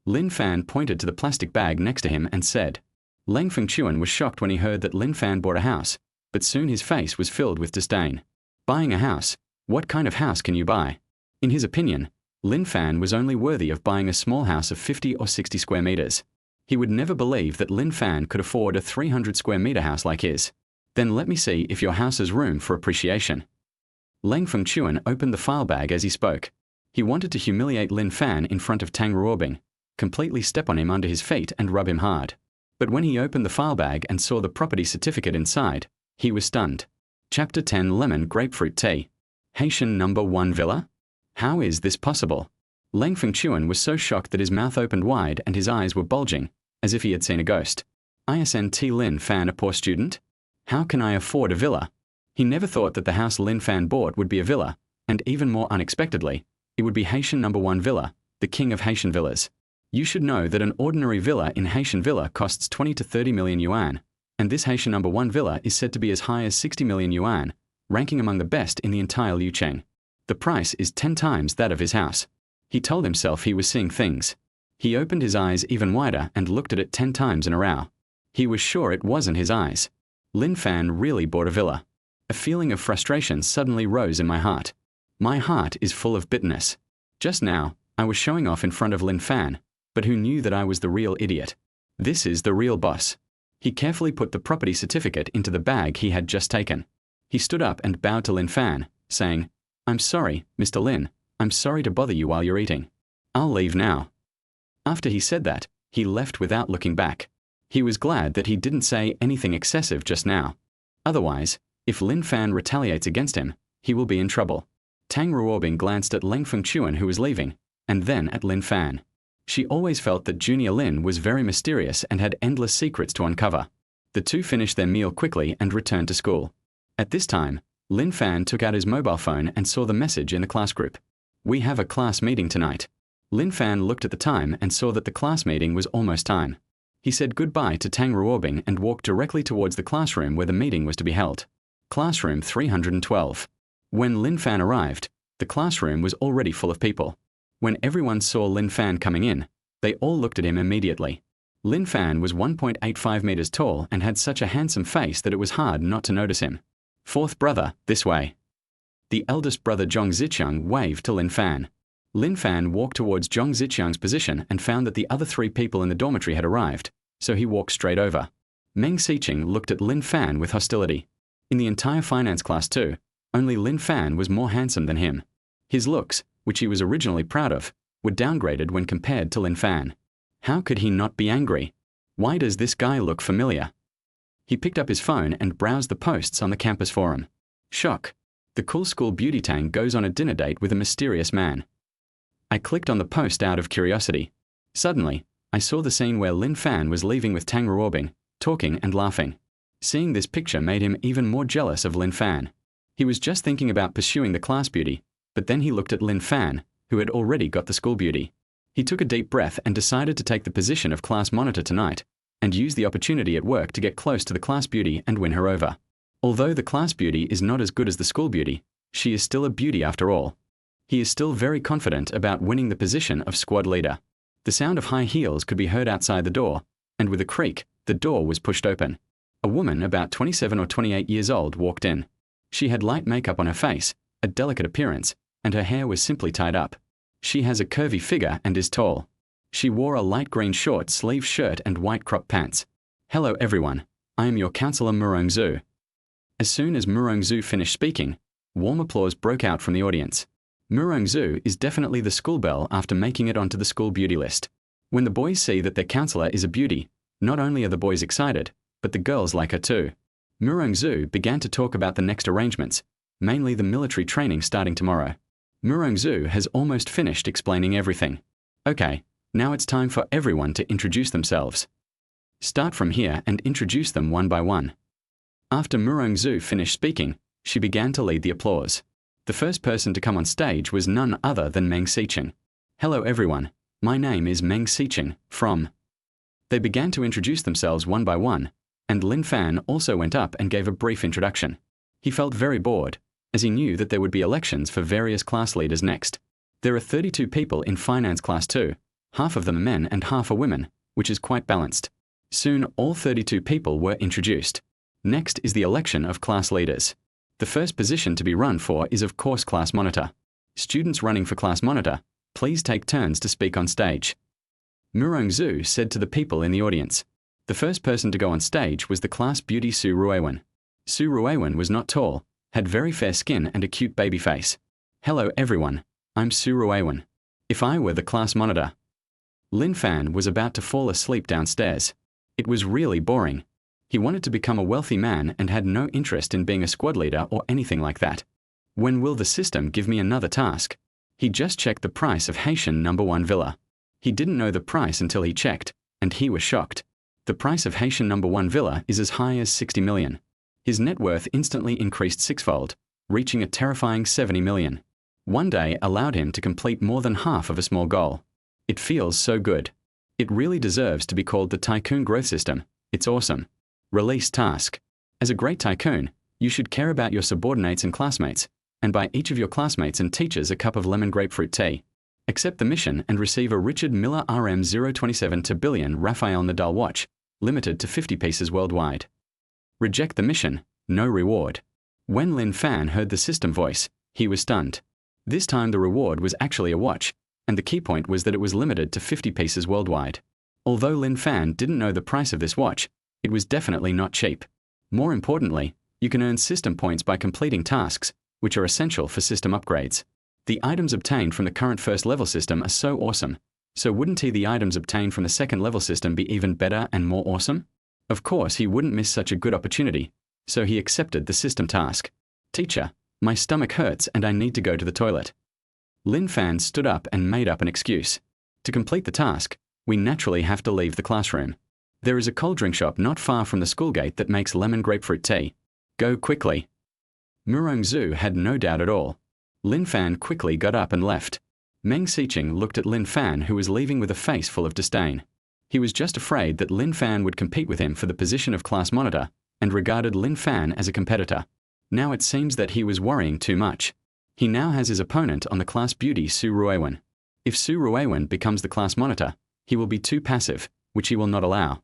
Lin Fan pointed to the plastic bag next to him and said. Leng Fengchuan was shocked when he heard that Lin Fan bought a house, but soon his face was filled with disdain. Buying a house? What kind of house can you buy? In his opinion, Lin Fan was only worthy of buying a small house of 50 or 60 square meters. He would never believe that Lin Fan could afford a 300 square meter house like his. Then let me see if your house has room for appreciation. Leng Fengchuan opened the file bag as he spoke. He wanted to humiliate Lin Fan in front of Tang Ruobing, completely step on him under his feet and rub him hard. But when he opened the file bag and saw the property certificate inside, he was stunned. Chapter 10 Lemon Grapefruit Tea. Haitian No. 1 Villa? How is this possible? Leng Fengchuan was so shocked that his mouth opened wide and his eyes were bulging, as if he had seen a ghost. Isn't Lin Fan a poor student? How can I afford a villa? He never thought that the house Lin Fan bought would be a villa, and even more unexpectedly, it would be Haitian No. 1 Villa, the king of Haitian villas. You should know that an ordinary villa in Haitian Villa costs 20 to 30 million yuan, and this Haitian No. 1 Villa is said to be as high as 60 million yuan, ranking among the best in the entire Liucheng. The price is 10 times that of his house. He told himself he was seeing things. He opened his eyes even wider and looked at it 10 times in a row. He was sure it wasn't his eyes. Lin Fan really bought a villa. A feeling of frustration suddenly rose in my heart. My heart is full of bitterness. Just now, I was showing off in front of Lin Fan, but who knew that I was the real idiot? This is the real boss. He carefully put the property certificate into the bag he had just taken. He stood up and bowed to Lin Fan, saying, I'm sorry, Mr. Lin. I'm sorry to bother you while you're eating. I'll leave now. After he said that, he left without looking back. He was glad that he didn't say anything excessive just now. Otherwise, if Lin Fan retaliates against him, he will be in trouble. Tang Ruobing glanced at Leng Fengchuan who was leaving, and then at Lin Fan. She always felt that Junior Lin was very mysterious and had endless secrets to uncover. The two finished their meal quickly and returned to school. At this time, Lin Fan took out his mobile phone and saw the message in the class group. We have a class meeting tonight. Lin Fan looked at the time and saw that the class meeting was almost time. He said goodbye to Tang Ruobing and walked directly towards the classroom where the meeting was to be held. Classroom 312. When Lin Fan arrived, the classroom was already full of people. When everyone saw Lin Fan coming in, they all looked at him immediately. Lin Fan was 1.85 meters tall and had such a handsome face that it was hard not to notice him. Fourth brother, this way. The eldest brother Zhong Zicheng waved to Lin Fan. Lin Fan walked towards Zhong Zicheng's position and found that the other 3 people in the dormitory had arrived, so he walked straight over. Meng Xiqing looked at Lin Fan with hostility. In the entire finance class too, only Lin Fan was more handsome than him. His looks, which he was originally proud of, were downgraded when compared to Lin Fan. How could he not be angry? Why does this guy look familiar? He picked up his phone and browsed the posts on the campus forum. Shock. The cool school beauty tang goes on a dinner date with a mysterious man. I clicked on the post out of curiosity. Suddenly, I saw the scene where Lin Fan was leaving with Tang Ruobing, talking and laughing. Seeing this picture made him even more jealous of Lin Fan. He was just thinking about pursuing the class beauty, but then he looked at Lin Fan, who had already got the school beauty. He took a deep breath and decided to take the position of class monitor tonight, and use the opportunity at work to get close to the class beauty and win her over. Although the class beauty is not as good as the school beauty, she is still a beauty after all. He is still very confident about winning the position of squad leader. The sound of high heels could be heard outside the door, and with a creak, the door was pushed open. A woman about 27 or 28 years old walked in. She had light makeup on her face, a delicate appearance, and her hair was simply tied up. She has a curvy figure and is tall. She wore a light green short sleeve shirt and white crop pants. Hello everyone, I am your counselor Murong Zhu. As soon as Murong Zhu finished speaking, warm applause broke out from the audience. Murong Zhu is definitely the school belle after making it onto the school beauty list. When the boys see that their counselor is a beauty, not only are the boys excited, but the girls like her too. Murong Zhu began to talk about the next arrangements, mainly the military training starting tomorrow. Murong Zhu has almost finished explaining everything. Okay, now it's time for everyone to introduce themselves. Start from here and introduce them one by one. After Murong Zhu finished speaking, she began to lead the applause. The first person to come on stage was none other than Meng Xiqing. Hello everyone, my name is Meng Xiqing, from... They began to introduce themselves one by one, and Lin Fan also went up and gave a brief introduction. He felt very bored, as he knew that there would be elections for various class leaders next. There are 32 people in finance class 2, half of them are men and half are women, which is quite balanced. Soon all 32 people were introduced. Next is the election of class leaders. The first position to be run for is of course class monitor. Students running for class monitor, please take turns to speak on stage. Murong Zhu said to the people in the audience. The first person to go on stage was the class beauty Su Ruiwen. Su Ruiwen was not tall, had very fair skin and a cute baby face. Hello everyone, I'm Su Ruiwen. If I were the class monitor. Lin Fan was about to fall asleep downstairs. It was really boring. He wanted to become a wealthy man and had no interest in being a squad leader or anything like that. When will the system give me another task? He just checked the price of Haitian No. 1 villa. He didn't know the price until he checked, and he was shocked. The price of Haitian No. 1 villa is as high as 60 million. His net worth instantly increased sixfold, reaching a terrifying 70 million. One day allowed him to complete more than half of a small goal. It feels so good. It really deserves to be called the Tycoon growth system. It's awesome. Release task. As a great tycoon, you should care about your subordinates and classmates, and buy each of your classmates and teachers a cup of lemon grapefruit tea. Accept the mission and receive a Richard Miller RM027 to billion Rafael Nadal watch, limited to 50 pieces worldwide. Reject the mission, no reward. When Lin Fan heard the system voice, he was stunned. This time the reward was actually a watch, and the key point was that it was limited to 50 pieces worldwide. Although Lin Fan didn't know the price of this watch, it was definitely not cheap. More importantly, you can earn system points by completing tasks, which are essential for system upgrades. The items obtained from the current first level system are so awesome, so wouldn't the items obtained from the second level system be even better and more awesome? Of course he wouldn't miss such a good opportunity, so he accepted the system task. Teacher, my stomach hurts and I need to go to the toilet. Lin Fan stood up and made up an excuse. To complete the task, we naturally have to leave the classroom. There is a cold drink shop not far from the school gate that makes lemon grapefruit tea. Go quickly. Murong Zhu had no doubt at all. Lin Fan quickly got up and left. Meng Xiqing looked at Lin Fan, who was leaving with a face full of disdain. He was just afraid that Lin Fan would compete with him for the position of class monitor, and regarded Lin Fan as a competitor. Now it seems that he was worrying too much. He now has his opponent on the class beauty Su Ruiwen. If Su Ruiwen becomes the class monitor, he will be too passive, which he will not allow.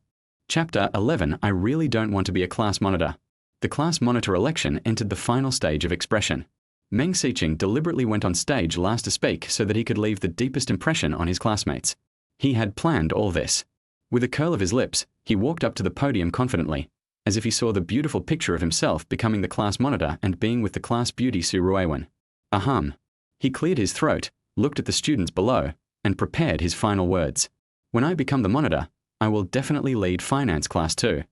Chapter 11. I really don't want to be a class monitor. The class monitor election entered the final stage of expression. Meng Xiqing deliberately went on stage last to speak so that he could leave the deepest impression on his classmates. He had planned all this. With a curl of his lips, he walked up to the podium confidently, as if he saw the beautiful picture of himself becoming the class monitor and being with the class beauty Su Ruiwen. Ahem. He cleared his throat, looked at the students below, and prepared his final words. When I become the monitor, I will definitely lead finance class 2.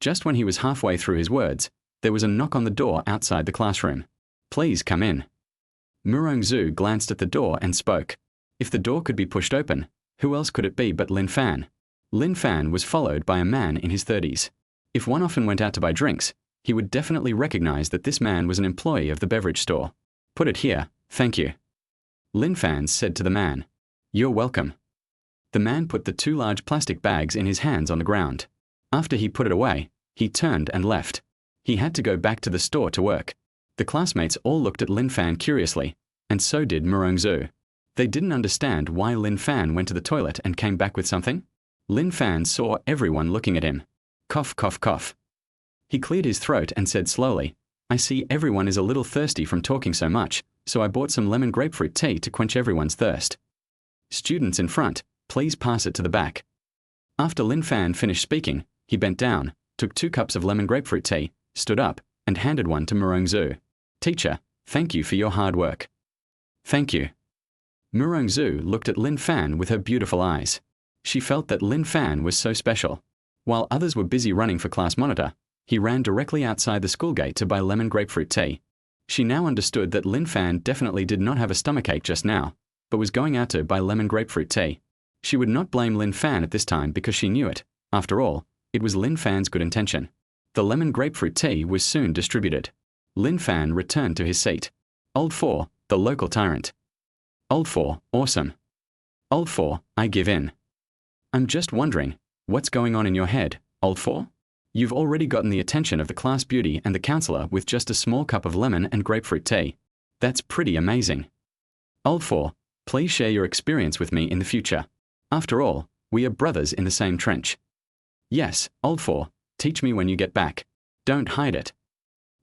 Just when he was halfway through his words, there was a knock on the door outside the classroom. "Please come in." Murongzu glanced at the door and spoke. If the door could be pushed open, who else could it be but Lin Fan? Lin Fan was followed by a man in his 30s. If one often went out to buy drinks, he would definitely recognize that this man was an employee of the beverage store. "Put it here, thank you." Lin Fan said to the man. "You're welcome." The man put the 2 large plastic bags in his hands on the ground. After he put it away, he turned and left. He had to go back to the store to work. The classmates all looked at Lin Fan curiously, and so did Murongzu. They didn't understand why Lin Fan went to the toilet and came back with something. Lin Fan saw everyone looking at him. Cough, cough, cough. He cleared his throat and said slowly, "I see everyone is a little thirsty from talking so much, so I bought some lemon grapefruit tea to quench everyone's thirst. Students in front, please pass it to the back." After Lin Fan finished speaking, he bent down, took 2 cups of lemon grapefruit tea, stood up, and handed one to Murongzu. "Teacher, thank you for your hard work." "Thank you." Murongzu looked at Lin Fan with her beautiful eyes. She felt that Lin Fan was so special. While others were busy running for class monitor, he ran directly outside the school gate to buy lemon grapefruit tea. She now understood that Lin Fan definitely did not have a stomachache just now, but was going out to buy lemon grapefruit tea. She would not blame Lin Fan at this time because she knew it. After all, it was Lin Fan's good intention. The lemon grapefruit tea was soon distributed. Lin Fan returned to his seat. Old 4, the local tyrant. Old 4, awesome. Old 4, I give in. I'm just wondering, what's going on in your head, Old 4? You've already gotten the attention of the class beauty and the counselor with just a small cup of lemon and grapefruit tea. That's pretty amazing. Old 4, please share your experience with me in the future. After all, we are brothers in the same trench. Yes, Old 4, teach me when you get back. Don't hide it.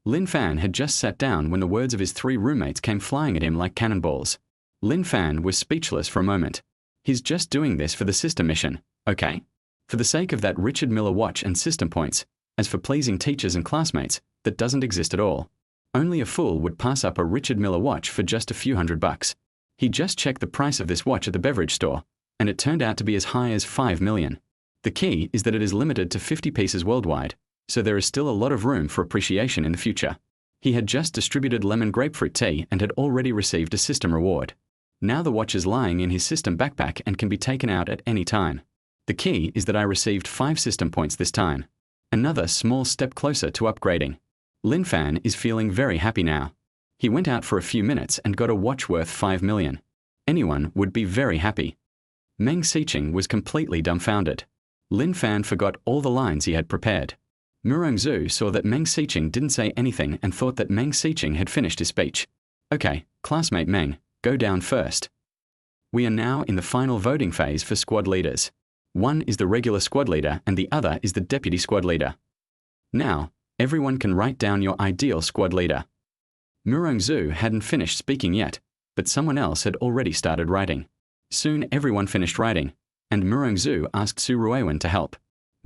Lin Fan had just sat down when the words of his 3 roommates came flying at him like cannonballs. Lin Fan was speechless for a moment. He's just doing this for the system mission, okay? For the sake of that Richard Miller watch and system points, as for pleasing teachers and classmates, that doesn't exist at all. Only a fool would pass up a Richard Miller watch for just a few $100. He just checked the price of this watch at the beverage store, and it turned out to be as high as 5 million. The key is that it is limited to 50 pieces worldwide, so there is still a lot of room for appreciation in the future. He had just distributed lemon grapefruit tea and had already received a system reward. Now the watch is lying in his system backpack and can be taken out at any time. The key is that I received 5 system points this time. Another small step closer to upgrading. Lin Fan is feeling very happy now. He went out for a few minutes and got a watch worth 5 million. Anyone would be very happy. Meng Xiqing was completely dumbfounded. Lin Fan forgot all the lines he had prepared. Murongzu saw that Meng Xiqing didn't say anything and thought that Meng Xiqing had finished his speech. Okay, classmate Meng, go down first. We are now in the final voting phase for squad leaders. One is the regular squad leader and the other is the deputy squad leader. Now, everyone can write down your ideal squad leader. Murongzu hadn't finished speaking yet, but someone else had already started writing. Soon everyone finished writing, and Murongzu asked Su Ruiwen to help.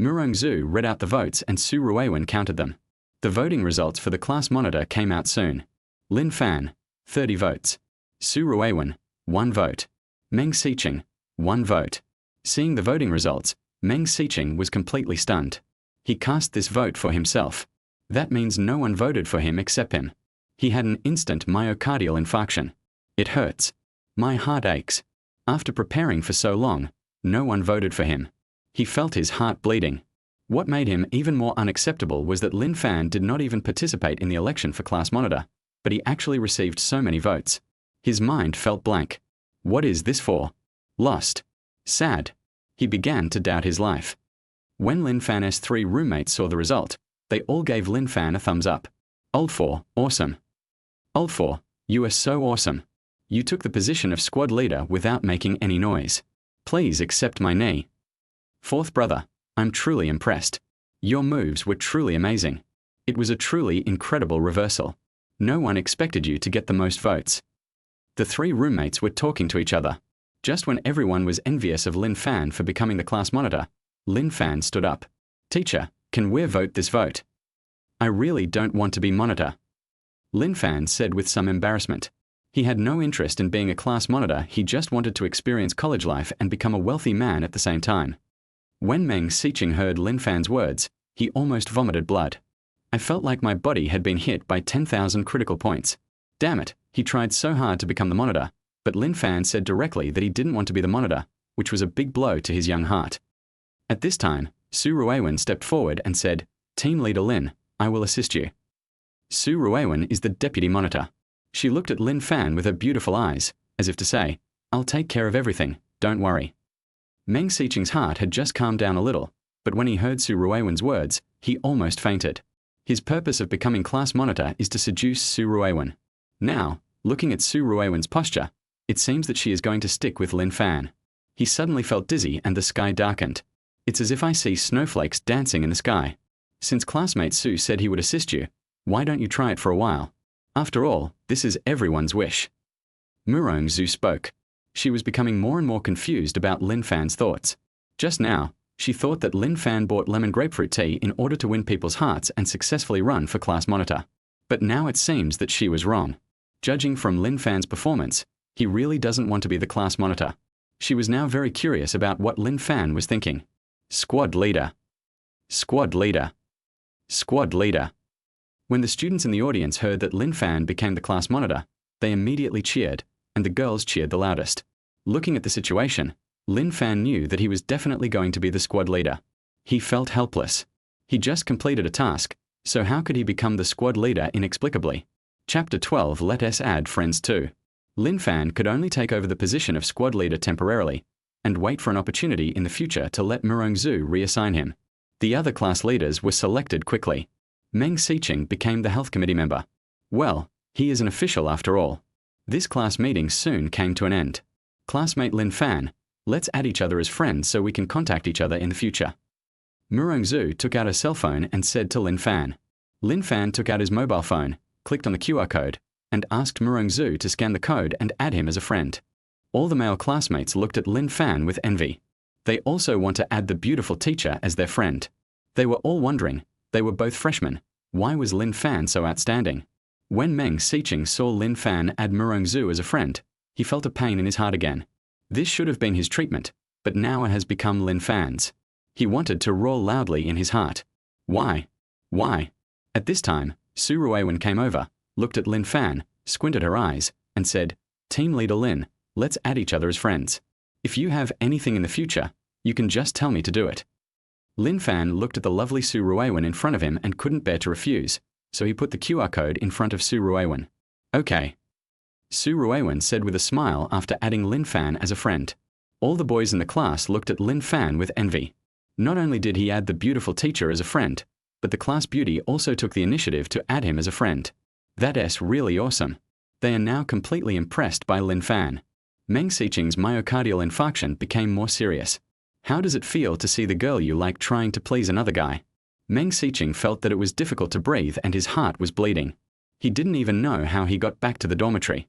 Murongzu read out the votes and Su Ruiwen counted them. The voting results for the class monitor came out soon. Lin Fan, 30 votes. Su Ruiwen, 1 vote. Meng Xiqing, 1 vote. Seeing the voting results, Meng Xiqing was completely stunned. He cast this vote for himself. That means no one voted for him except him. He had an instant myocardial infarction. It hurts. My heart aches. After preparing for so long, no one voted for him. He felt his heart bleeding. What made him even more unacceptable was that Lin Fan did not even participate in the election for class monitor, but he actually received so many votes. His mind felt blank. What is this for? Lost. Sad. He began to doubt his life. When Lin Fan's 3 roommates saw the result, they all gave Lin Fan a thumbs up. Old 4, awesome. Old 4, you are so awesome. You took the position of squad leader without making any noise. Please accept my knee. 4th brother, I'm truly impressed. Your moves were truly amazing. It was a truly incredible reversal. No one expected you to get the most votes. The 3 roommates were talking to each other. Just when everyone was envious of Lin Fan for becoming the class monitor, Lin Fan stood up. Teacher, can we vote this vote? I really don't want to be monitor. Lin Fan said with some embarrassment. He had no interest in being a class monitor, he just wanted to experience college life and become a wealthy man at the same time. When Meng Xiqing heard Lin Fan's words, He almost vomited blood. I felt like my body had been hit by 10,000 critical points. Damn it, he tried so hard to become the monitor, but Lin Fan said directly that he didn't want to be the monitor, which was a big blow to his young heart. At this time, Su Ruiwen stepped forward and said, "Team Leader Lin, I will assist you." Su Ruiwen is the deputy monitor. She looked at Lin Fan with her beautiful eyes, as if to say, "I'll take care of everything, don't worry." Meng Xiqing's heart had just calmed down a little, but when he heard Su Ruiwen's words, he almost fainted. His purpose of becoming class monitor is to seduce Su Ruiwen. Now, looking at Su Ruiwen's posture, it seems that she is going to stick with Lin Fan. He suddenly felt dizzy and the sky darkened. It's as if I see snowflakes dancing in the sky. Since classmate Su said he would assist you, why don't you try it for a while? After all, this is everyone's wish. Murong Zhu spoke. She was becoming more and more confused about Lin Fan's thoughts. Just now, she thought that Lin Fan bought lemon grapefruit tea in order to win people's hearts and successfully run for class monitor. But now it seems that she was wrong. Judging from Lin Fan's performance, he really doesn't want to be the class monitor. She was now very curious about what Lin Fan was thinking. Squad leader. Squad leader. Squad leader. When the students in the audience heard that Lin Fan became the class monitor, they immediately cheered, and the girls cheered the loudest. Looking at the situation, Lin Fan knew that he was definitely going to be the squad leader. He felt helpless. He just completed a task, so how could he become the squad leader inexplicably? Chapter 12. Let us add friends too. Lin Fan could only take over the position of squad leader temporarily, and wait for an opportunity in the future to let Murong Zhu reassign him. The other class leaders were selected quickly. Meng Xiqing became the health committee member. Well, he is an official after all. This class meeting soon came to an end. Classmate Lin Fan, let's add each other as friends so we can contact each other in the future. Murong Zhu took out a cell phone and said to Lin Fan. Lin Fan took out his mobile phone, clicked on the QR code, and asked Murong Zhu to scan the code and add him as a friend. All the male classmates looked at Lin Fan with envy. They also want to add the beautiful teacher as their friend. They were all wondering, they were both freshmen, why was Lin Fan so outstanding? When Meng Xiqing saw Lin Fan add Murong Zhu as a friend, he felt a pain in his heart again. This should have been his treatment, but now it has become Lin Fan's. He wanted to roar loudly in his heart. Why? Why? At this time, Su Ruiwen came over, looked at Lin Fan, squinted her eyes, and said, "Team leader Lin, let's add each other as friends. If you have anything in the future, you can just tell me to do it." Lin Fan looked at the lovely Su Ruiwen in front of him and couldn't bear to refuse, so he put the QR code in front of Su Ruiwen. "Okay." Su Ruiwen said with a smile after adding Lin Fan as a friend. All the boys in the class looked at Lin Fan with envy. Not only did he add the beautiful teacher as a friend, but the class beauty also took the initiative to add him as a friend. That's really awesome. They are now completely impressed by Lin Fan. Meng Xiqing's myocardial infarction became more serious. How does it feel to see the girl you like trying to please another guy? Meng Xiqing felt that it was difficult to breathe and his heart was bleeding. He didn't even know how he got back to the dormitory.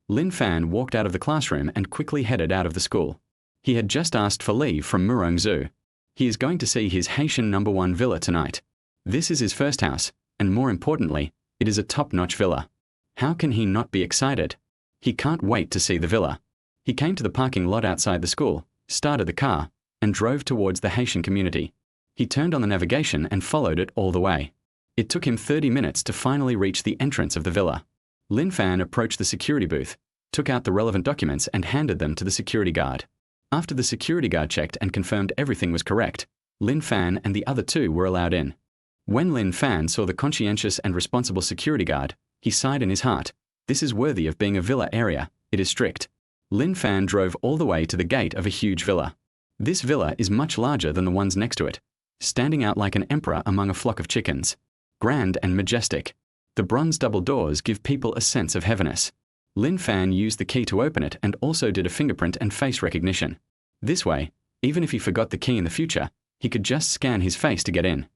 Lin Fan walked out of the classroom and quickly headed out of the school. He had just asked for leave from Murong Zhu. He is going to see his Haitian #1 villa tonight. This is his first house, and more importantly, it is a top-notch villa. How can he not be excited? He can't wait to see the villa. He came to the parking lot outside the school, started the car, and drove towards the Haitian community. He turned on the navigation and followed it all the way. It took him 30 minutes to finally reach the entrance of the villa. Lin Fan approached the security booth, took out the relevant documents and handed them to the security guard. After the security guard checked and confirmed everything was correct, Lin Fan and the other two were allowed in. When Lin Fan saw the conscientious and responsible security guard, he sighed in his heart. This is worthy of being a villa area, it is strict. Lin Fan drove all the way to the gate of a huge villa. This villa is much larger than the ones next to it, standing out like an emperor among a flock of chickens. Grand and majestic. The bronze double doors give people a sense of heaviness. Lin Fan used the key to open it and also did a fingerprint and face recognition. This way, even if he forgot the key in the future, he could just scan his face to get in.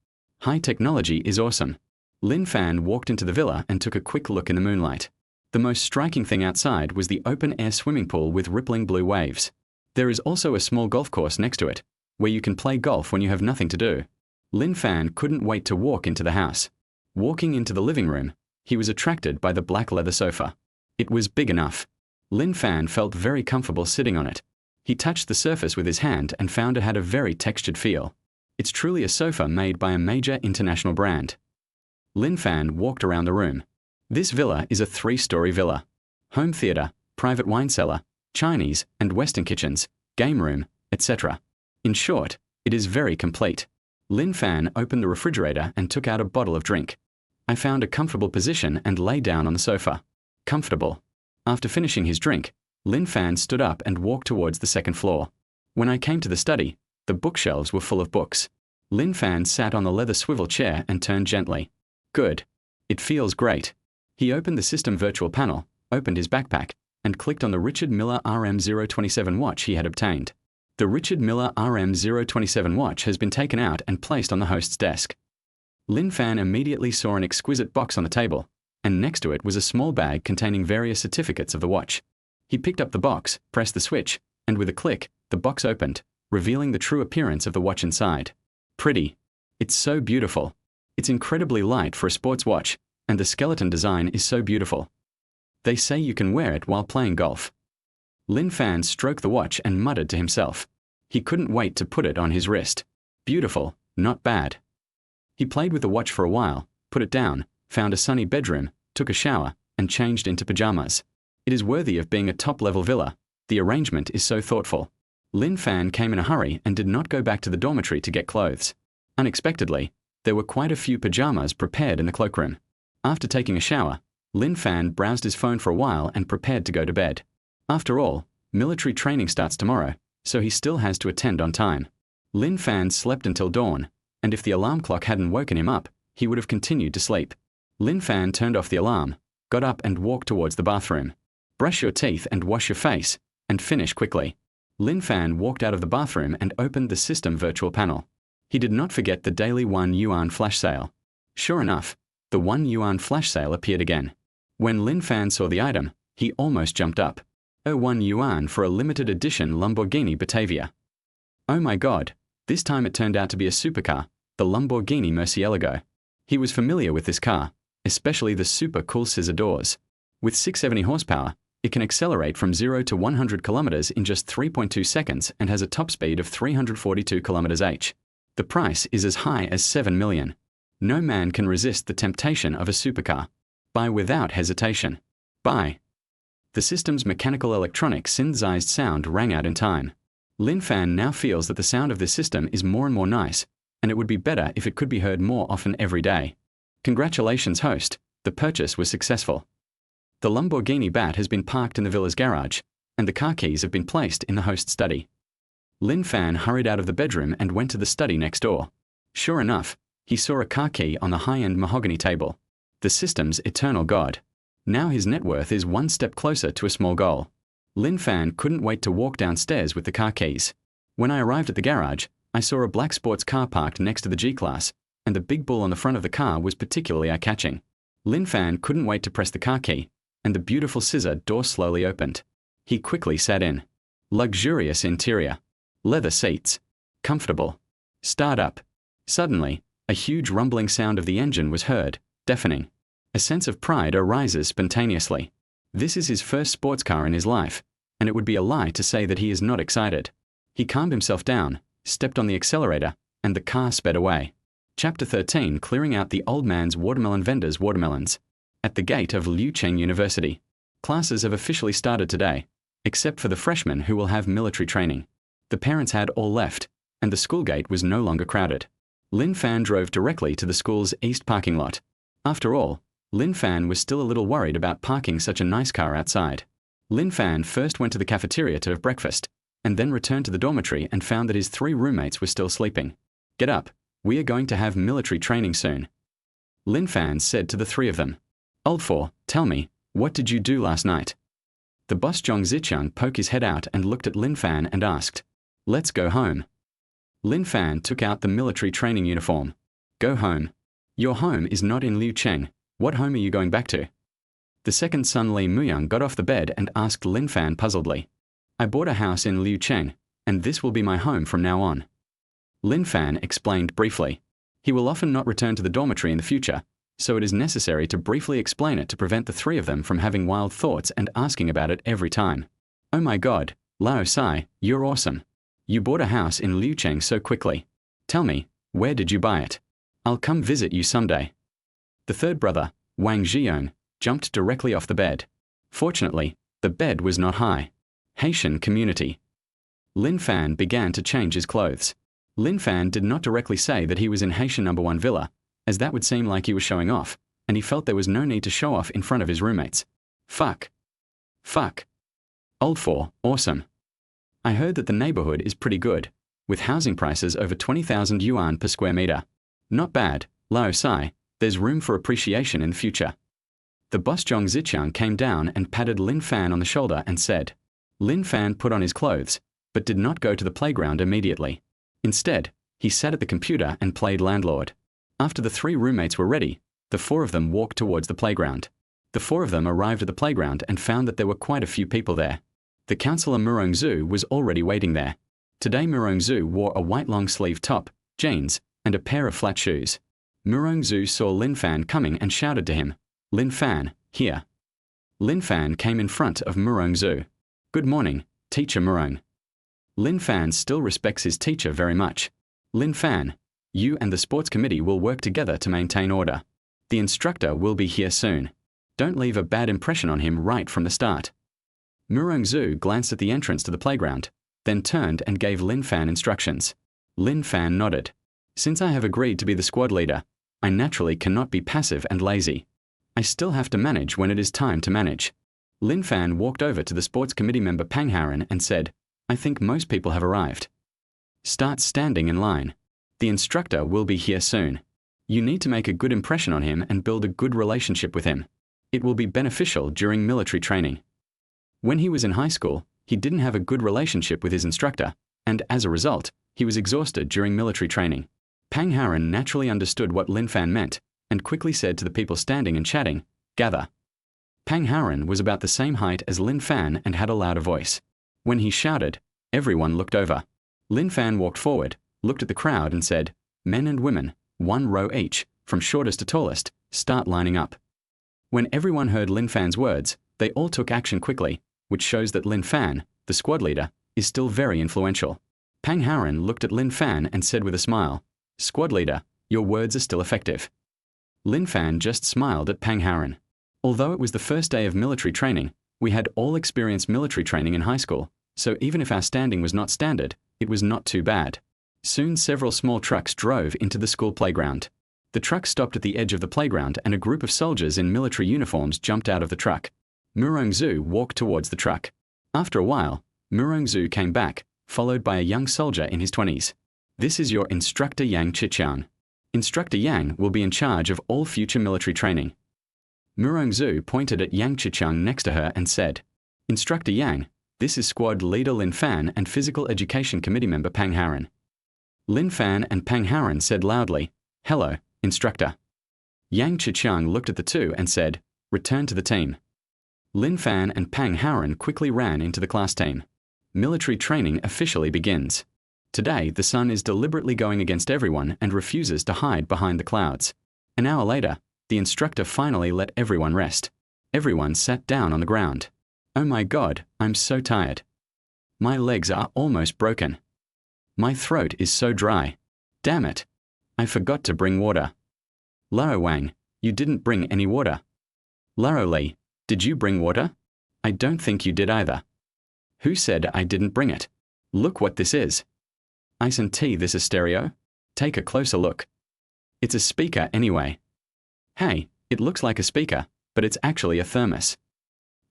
High technology is awesome. Lin Fan walked into the villa and took a quick look in the moonlight. The most striking thing outside was the open-air swimming pool with rippling blue waves. There is also a small golf course next to it, where you can play golf when you have nothing to do. Lin Fan couldn't wait to walk into the house. Walking into the living room, he was attracted by the black leather sofa. It was big enough. Lin Fan felt very comfortable sitting on it. He touched the surface with his hand and found it had a very textured feel. It's truly a sofa made by a major international brand. Lin Fan walked around the room. This villa is a 3-story villa. Home theatre, private wine cellar, Chinese and Western kitchens, game room, etc. In short, it is very complete. Lin Fan opened the refrigerator and took out a bottle of drink. I found a comfortable position and lay down on the sofa. Comfortable. After finishing his drink, Lin Fan stood up and walked towards the second floor. When I came to the study, the bookshelves were full of books. Lin Fan sat on the leather swivel chair and turned gently. Good. It feels great. He opened the system virtual panel, opened his backpack, and clicked on the Richard Miller RM027 watch he had obtained. The Richard Miller RM027 watch has been taken out and placed on the host's desk. Lin Fan immediately saw an exquisite box on the table, and next to it was a small bag containing various certificates of the watch. He picked up the box, pressed the switch, and with a click, the box opened, revealing the true appearance of the watch inside. Pretty. It's so beautiful. It's incredibly light for a sports watch, and the skeleton design is so beautiful. They say you can wear it while playing golf. Lin Fan stroked the watch and muttered to himself. He couldn't wait to put it on his wrist. Beautiful, not bad. He played with the watch for a while, put it down, found a sunny bedroom, took a shower, and changed into pajamas. It is worthy of being a top-level villa. The arrangement is so thoughtful. Lin Fan came in a hurry and did not go back to the dormitory to get clothes. Unexpectedly, there were quite a few pajamas prepared in the cloakroom. After taking a shower, Lin Fan browsed his phone for a while and prepared to go to bed. After all, military training starts tomorrow, so he still has to attend on time. Lin Fan slept until dawn, and if the alarm clock hadn't woken him up, he would have continued to sleep. Lin Fan turned off the alarm, got up and walked towards the bathroom. Brush your teeth and wash your face, and finish quickly. Lin Fan walked out of the bathroom and opened the system virtual panel. He did not forget the daily 1 yuan flash sale. Sure enough, the 1 yuan flash sale appeared again. When Lin Fan saw the item, he almost jumped up. Oh, 1 yuan for a limited edition Lamborghini Batavia. Oh my God, this time it turned out to be a supercar, the Lamborghini Murcielago. He was familiar with this car, especially the super cool scissor doors. With 670 horsepower, it can accelerate from 0 to 100 kilometers in just 3.2 seconds and has a top speed of 342 km/h. The price is as high as 7 million. No man can resist the temptation of a supercar. Buy without hesitation. Buy. The system's mechanical electronic synthesized sound rang out in time. Lin Fan now feels that the sound of this system is more and more nice, and it would be better if it could be heard more often every day. Congratulations, host. The purchase was successful. The Lamborghini Bat has been parked in the villa's garage, and the car keys have been placed in the host's study. Lin Fan hurried out of the bedroom and went to the study next door. Sure enough, he saw a car key on the high-end mahogany table. The system's eternal god. Now his net worth is one step closer to a small goal. Lin Fan couldn't wait to walk downstairs with the car keys. When I arrived at the garage, I saw a black sports car parked next to the G-Class, and the big bull on the front of the car was particularly eye-catching. Lin Fan couldn't wait to press the car key, and the beautiful scissor door slowly opened. He quickly sat in. Luxurious interior. Leather seats. Comfortable. Start up. Suddenly, a huge rumbling sound of the engine was heard, deafening. A sense of pride arises spontaneously. This is his first sports car in his life, and it would be a lie to say that he is not excited. He calmed himself down, stepped on the accelerator, and the car sped away. Chapter 13, clearing out the old man's watermelon vendor's watermelons. At the gate of Liucheng University. Classes have officially started today, except for the freshmen who will have military training. The parents had all left, and the school gate was no longer crowded. Lin Fan drove directly to the school's east parking lot. After all, Lin Fan was still a little worried about parking such a nice car outside. Lin Fan first went to the cafeteria to have breakfast, and then returned to the dormitory and found that his 3 roommates were still sleeping. Get up, we are going to have military training soon. Lin Fan said to the 3 of them. Old 4, tell me, what did you do last night? The boss Zhong Zicheng poked his head out and looked at Lin Fan and asked, Let's go home. Lin Fan took out the military training uniform. Go home. Your home is not in Liucheng. What home are you going back to? The second son Li Muyang got off the bed and asked Lin Fan puzzledly. I bought a house in Liucheng, and this will be my home from now on. Lin Fan explained briefly. He will often not return to the dormitory in the future, so it is necessary to briefly explain it to prevent the 3 of them from having wild thoughts and asking about it every time. Oh my God, Lao Sai, you're awesome. You bought a house in Liucheng so quickly. Tell me, where did you buy it? I'll come visit you someday. The third brother, Wang Zhiyong, jumped directly off the bed. Fortunately, the bed was not high. Haitian community. Lin Fan began to change his clothes. Lin Fan did not directly say that he was in Haitian No. 1 villa, as that would seem like he was showing off, and he felt there was no need to show off in front of his roommates. Fuck. Old 4, awesome. I heard that the neighborhood is pretty good, with housing prices over 20,000 yuan per square meter. Not bad, Lao Sai, there's room for appreciation in the future. The boss Zhong Zichang came down and patted Lin Fan on the shoulder and said. Lin Fan put on his clothes, but did not go to the playground immediately. Instead, he sat at the computer and played landlord. After the 3 roommates were ready, the 4 of them walked towards the playground. The 4 of them arrived at the playground and found that there were quite a few people there. The counselor Murongzu was already waiting there. Today Murongzu wore a white long-sleeve top, jeans, and a pair of flat shoes. Murongzu saw Lin Fan coming and shouted to him, Lin Fan, here. Lin Fan came in front of Murongzu. Good morning, teacher Murong. Lin Fan still respects his teacher very much. Lin Fan, you and the sports committee will work together to maintain order. The instructor will be here soon. Don't leave a bad impression on him right from the start. Murongzu glanced at the entrance to the playground, then turned and gave Lin Fan instructions. Lin Fan nodded. Since I have agreed to be the squad leader, I naturally cannot be passive and lazy. I still have to manage when it is time to manage. Lin Fan walked over to the sports committee member Pang Haran and said, I think most people have arrived. Start standing in line. The instructor will be here soon. You need to make a good impression on him and build a good relationship with him. It will be beneficial during military training. When he was in high school, he didn't have a good relationship with his instructor, and as a result, he was exhausted during military training. Pang Haran naturally understood what Lin Fan meant, and quickly said to the people standing and chatting, gather. Pang Haran was about the same height as Lin Fan and had a louder voice. When he shouted, everyone looked over. Lin Fan walked forward, looked at the crowd and said, men and women, 1 row each, from shortest to tallest, start lining up. When everyone heard Lin Fan's words, they all took action quickly, which shows that Lin Fan, the squad leader, is still very influential. Pang Haran looked at Lin Fan and said with a smile, squad leader, your words are still effective. Lin Fan just smiled at Pang Haran. Although it was the first day of military training, we had all experienced military training in high school, so even if our standing was not standard, it was not too bad. Soon several small trucks drove into the school playground. The truck stopped at the edge of the playground and a group of soldiers in military uniforms jumped out of the truck. Murongzu walked towards the truck. After a while, Murongzu came back, followed by a young soldier in his 20s. This is your instructor Yang Chichang. Instructor Yang will be in charge of all future military training. Murongzu pointed at Yang Chichang next to her and said, Instructor Yang, this is squad leader Lin Fan and physical education committee member Pang Haran. Lin Fan and Pang Haran said loudly, hello, instructor. Yang Chichang looked at the two and said, return to the team. Lin Fan and Pang Haran quickly ran into the class team. Military training officially begins. Today, the sun is deliberately going against everyone and refuses to hide behind the clouds. An hour later, the instructor finally let everyone rest. Everyone sat down on the ground. Oh my God, I'm so tired. My legs are almost broken. My throat is so dry. Damn it. I forgot to bring water. Lao Wang, you didn't bring any water. Lao Li, did you bring water? I don't think you did either. Who said I didn't bring it? Look what this is. Ice and tea, this is stereo? Take a closer look. It's a speaker anyway. Hey, it looks like a speaker, but it's actually a thermos.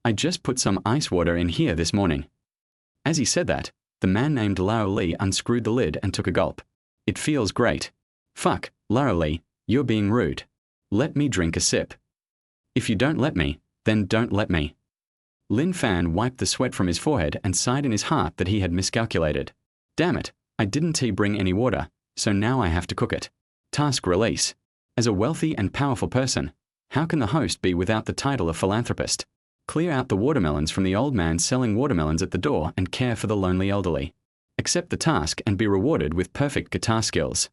I just put some ice water in here this morning. As he said that, the man named Lao Li unscrewed the lid and took a gulp. It feels great. Fuck, Lao Li, you're being rude. Let me drink a sip. If you don't let me, then don't let me. Lin Fan wiped the sweat from his forehead and sighed in his heart that he had miscalculated. Damn it, I didn't bring any water, so now I have to cook it. Task release. As a wealthy and powerful person, how can the host be without the title of philanthropist? Clear out the watermelons from the old man selling watermelons at the door and care for the lonely elderly. Accept the task and be rewarded with perfect guitar skills.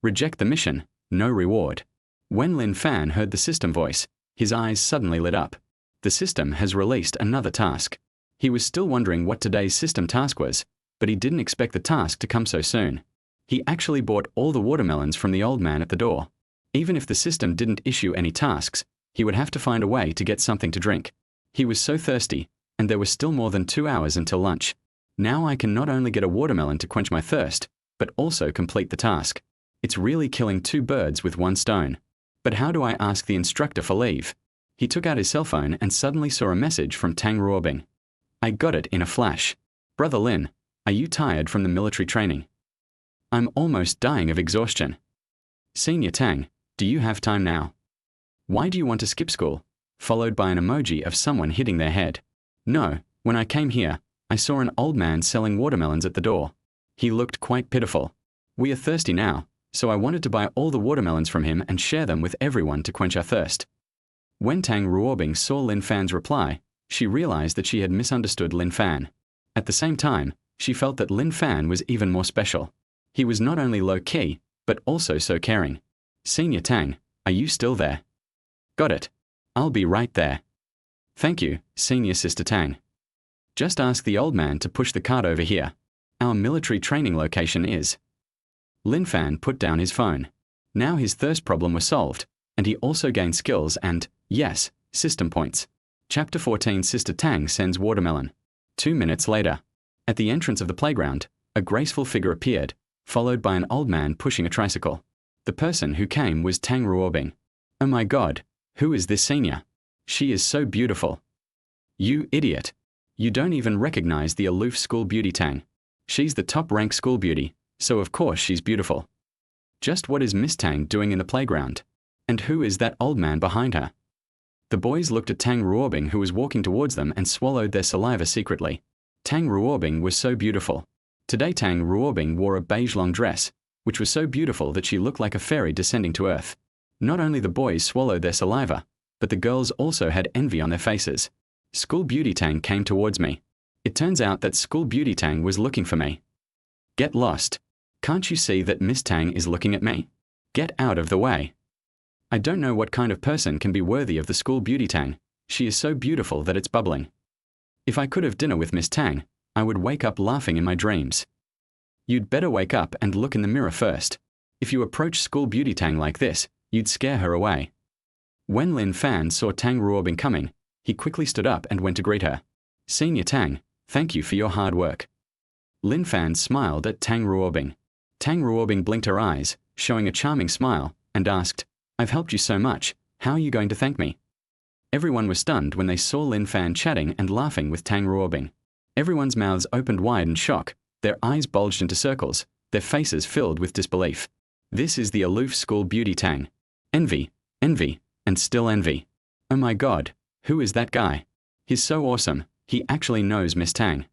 Reject the mission, no reward. When Lin Fan heard the system voice, his eyes suddenly lit up. The system has released another task. He was still wondering what today's system task was, but he didn't expect the task to come so soon. He actually bought all the watermelons from the old man at the door. Even if the system didn't issue any tasks, he would have to find a way to get something to drink. He was so thirsty, and there was still more than 2 hours until lunch. Now I can not only get a watermelon to quench my thirst, but also complete the task. It's really killing 2 birds with 1 stone. But how do I ask the instructor for leave? He took out his cell phone and suddenly saw a message from Tang Ruobing. I got it in a flash. Brother Lin, are you tired from the military training? I'm almost dying of exhaustion. Senior Tang, do you have time now? Why do you want to skip school? Followed by an emoji of someone hitting their head. No, when I came here, I saw an old man selling watermelons at the door. He looked quite pitiful. We are thirsty now, so I wanted to buy all the watermelons from him and share them with everyone to quench our thirst. When Tang Ruobing saw Lin Fan's reply, she realized that she had misunderstood Lin Fan. At the same time, she felt that Lin Fan was even more special. He was not only low-key, but also so caring. Senior Tang, are you still there? Got it. I'll be right there. Thank you, Senior Sister Tang. Just ask the old man to push the cart over here. Our military training location is. Lin Fan put down his phone. Now his thirst problem was solved, and he also gained skills and, yes, system points. Chapter 14 Sister Tang sends watermelon. 2 minutes later. At the entrance of the playground, a graceful figure appeared, followed by an old man pushing a tricycle. The person who came was Tang Ruobing. Oh my God, who is this senior? She is so beautiful. You idiot. You don't even recognize the aloof school beauty Tang. She's the top-ranked school beauty, so of course she's beautiful. Just what is Miss Tang doing in the playground? And who is that old man behind her? The boys looked at Tang Ruobing, who was walking towards them, and swallowed their saliva secretly. Tang Ruobing was so beautiful. Today Tang Ruobing wore a beige long dress, which was so beautiful that she looked like a fairy descending to earth. Not only the boys swallowed their saliva, but the girls also had envy on their faces. School Beauty Tang came towards me. It turns out that School Beauty Tang was looking for me. Get lost. Can't you see that Miss Tang is looking at me? Get out of the way. I don't know what kind of person can be worthy of the School Beauty Tang. She is so beautiful that it's bubbling. If I could have dinner with Miss Tang, I would wake up laughing in my dreams. You'd better wake up and look in the mirror first. If you approach School Beauty Tang like this, you'd scare her away. When Lin Fan saw Tang Ruobing coming, he quickly stood up and went to greet her. Senior Tang, thank you for your hard work. Lin Fan smiled at Tang Ruobing. Tang Ruobing blinked her eyes, showing a charming smile, and asked, I've helped you so much, how are you going to thank me? Everyone was stunned when they saw Lin Fan chatting and laughing with Tang Ruobing. Everyone's mouths opened wide in shock, their eyes bulged into circles, their faces filled with disbelief. This is the aloof school beauty Tang. Envy, envy, and still envy. Oh my God, who is that guy? He's so awesome, he actually knows Miss Tang.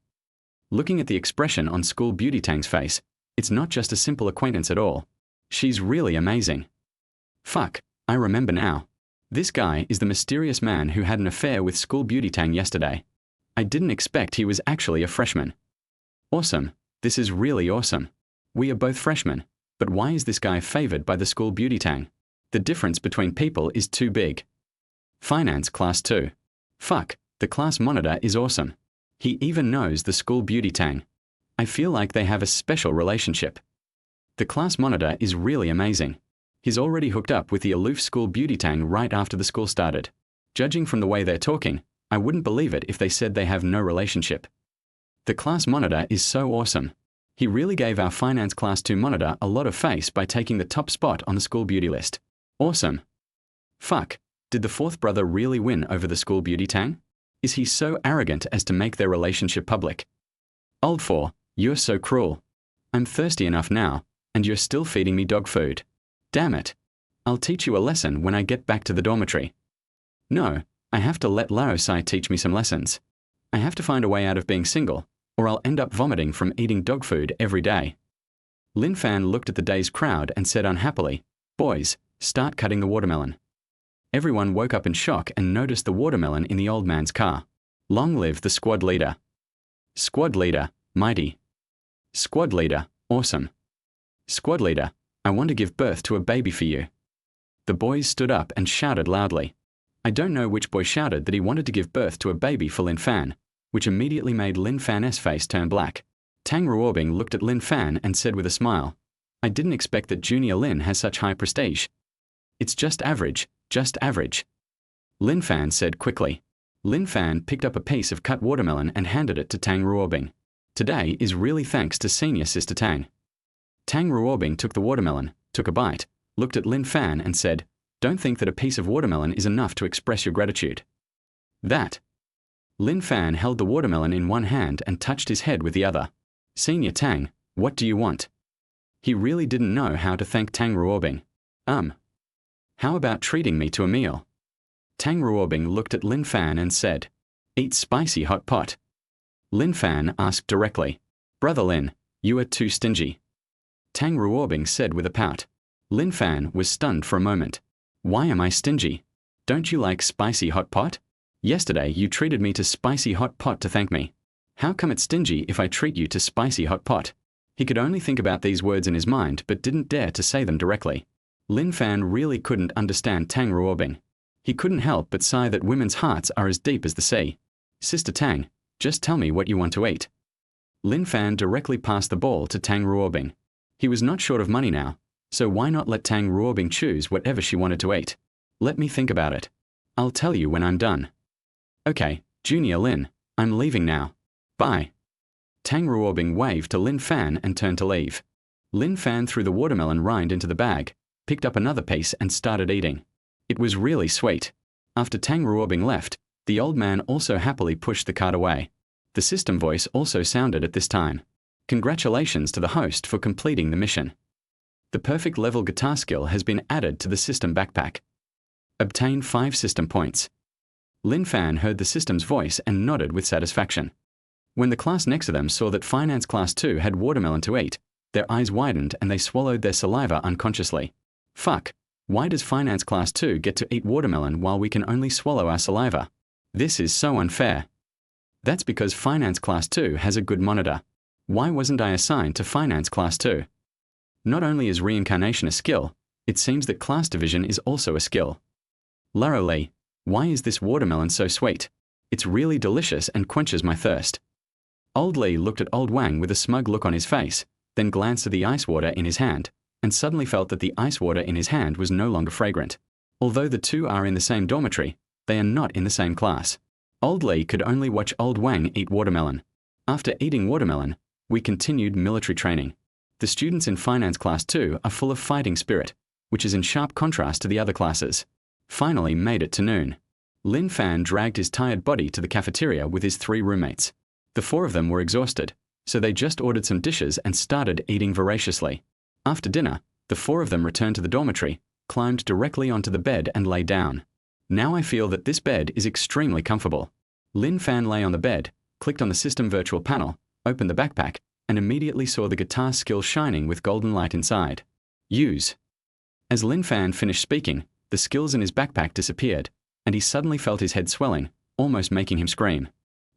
Looking at the expression on School Beauty Tang's face, it's not just a simple acquaintance at all. She's really amazing. Fuck, I remember now. This guy is the mysterious man who had an affair with School Beauty Tang yesterday. I didn't expect he was actually a freshman. Awesome, this is really awesome. We are both freshmen, but why is this guy favored by the School Beauty Tang? The difference between people is too big. Finance class 2. Fuck, the class monitor is awesome. He even knows the School Beauty Tang. I feel like they have a special relationship. The class monitor is really amazing. He's already hooked up with the aloof School Beauty Tang right after the school started. Judging from the way they're talking, I wouldn't believe it if they said they have no relationship. The class monitor is so awesome. He really gave our Finance Class 2 monitor a lot of face by taking the top spot on the school beauty list. Awesome. Fuck, did the fourth brother really win over the School Beauty Tang? Is he so arrogant as to make their relationship public? Old 4, you're so cruel. I'm thirsty enough now, and you're still feeding me dog food. Damn it. I'll teach you a lesson when I get back to the dormitory. No, I have to let Laosai teach me some lessons. I have to find a way out of being single, or I'll end up vomiting from eating dog food every day. Lin Fan looked at the dazed crowd and said unhappily, Boys, start cutting the watermelon. Everyone woke up in shock and noticed the watermelon in the old man's car. Long live the squad leader. Squad leader, mighty. Squad leader, awesome. Squad leader, I want to give birth to a baby for you. The boys stood up and shouted loudly. I don't know which boy shouted that he wanted to give birth to a baby for Lin Fan, which immediately made Lin Fan's face turn black. Tang Ruobing looked at Lin Fan and said with a smile, I didn't expect that Junior Lin has such high prestige. It's just average, just average. Lin Fan said quickly. Lin Fan picked up a piece of cut watermelon and handed it to Tang Ruobing. Today is really thanks to senior sister Tang. Tang Ruobing took the watermelon, took a bite, looked at Lin Fan and said, "Don't think that a piece of watermelon is enough to express your gratitude." That. Lin Fan held the watermelon in one hand and touched his head with the other. "Senior Tang, what do you want?" He really didn't know how to thank Tang Ruobing. How about treating me to a meal?" Tang Ruobing looked at Lin Fan and said, "Eat spicy hot pot." Lin Fan asked directly, "Brother Lin, you are too stingy." Tang Ruobing said with a pout. Lin Fan was stunned for a moment. "Why am I stingy? Don't you like spicy hot pot? Yesterday you treated me to spicy hot pot to thank me. How come it's stingy if I treat you to spicy hot pot?" He could only think about these words in his mind but didn't dare to say them directly. Lin Fan really couldn't understand Tang Ruobing. He couldn't help but sigh that women's hearts are as deep as the sea. "Sister Tang, just tell me what you want to eat." Lin Fan directly passed the ball to Tang Ruobing. He was not short of money now, so why not let Tang Ruobing choose whatever she wanted to eat? "Let me think about it. I'll tell you when I'm done." "Okay, Junior Lin, I'm leaving now. Bye." Tang Ruobing waved to Lin Fan and turned to leave. Lin Fan threw the watermelon rind into the bag, picked up another piece and started eating. It was really sweet. After Tang Ruobing left, the old man also happily pushed the cart away. The system voice also sounded at this time. "Congratulations to the host for completing the mission. The perfect level guitar skill has been added to the system backpack. Obtain 5 system points." Lin Fan heard the system's voice and nodded with satisfaction. When the class next to them saw that Finance Class 2 had watermelon to eat, their eyes widened and they swallowed their saliva unconsciously. "Fuck, why does Finance Class 2 get to eat watermelon while we can only swallow our saliva? This is so unfair." "That's because Finance Class 2 has a good monitor. Why wasn't I assigned to Finance Class 2? Not only is reincarnation a skill, it seems that class division is also a skill. Laro Li, why is this watermelon so sweet? It's really delicious and quenches my thirst." Old Li looked at Old Wang with a smug look on his face, then glanced at the ice water in his hand, and suddenly felt that the ice water in his hand was no longer fragrant. Although the two are in the same dormitory, they are not in the same class. Old Li could only watch Old Wang eat watermelon. After eating watermelon, we continued military training. The students in Finance Class 2 are full of fighting spirit, which is in sharp contrast to the other classes. Finally made it to noon. Lin Fan dragged his tired body to the cafeteria with his 3 roommates. The 4 of them were exhausted, so they just ordered some dishes and started eating voraciously. After dinner, the 4 of them returned to the dormitory, climbed directly onto the bed and lay down. "Now I feel that this bed is extremely comfortable." Lin Fan lay on the bed, clicked on the system virtual panel, opened the backpack, and immediately saw the guitar skill shining with golden light inside. "Use." As Lin Fan finished speaking, the skills in his backpack disappeared, and he suddenly felt his head swelling, almost making him scream.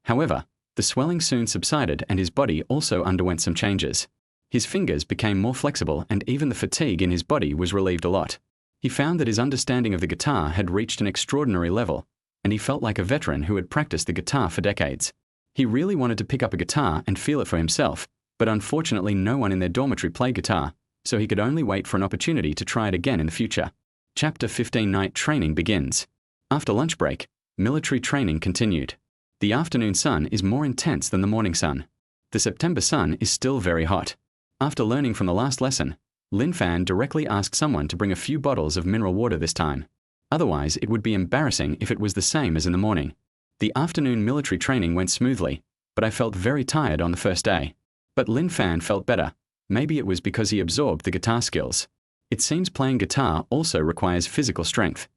However, the swelling soon subsided and his body also underwent some changes. His fingers became more flexible and even the fatigue in his body was relieved a lot. He found that his understanding of the guitar had reached an extraordinary level, and he felt like a veteran who had practiced the guitar for decades. He really wanted to pick up a guitar and feel it for himself, but unfortunately no one in their dormitory played guitar, so he could only wait for an opportunity to try it again in the future. Chapter 15 Night Training begins. After lunch break, military training continued. The afternoon sun is more intense than the morning sun. The September sun is still very hot. After learning from the last lesson, Lin Fan directly asked someone to bring a few bottles of mineral water this time. Otherwise, it would be embarrassing if it was the same as in the morning. The afternoon military training went smoothly, but I felt very tired on the first day. But Lin Fan felt better. Maybe it was because he absorbed the guitar skills. It seems playing guitar also requires physical strength.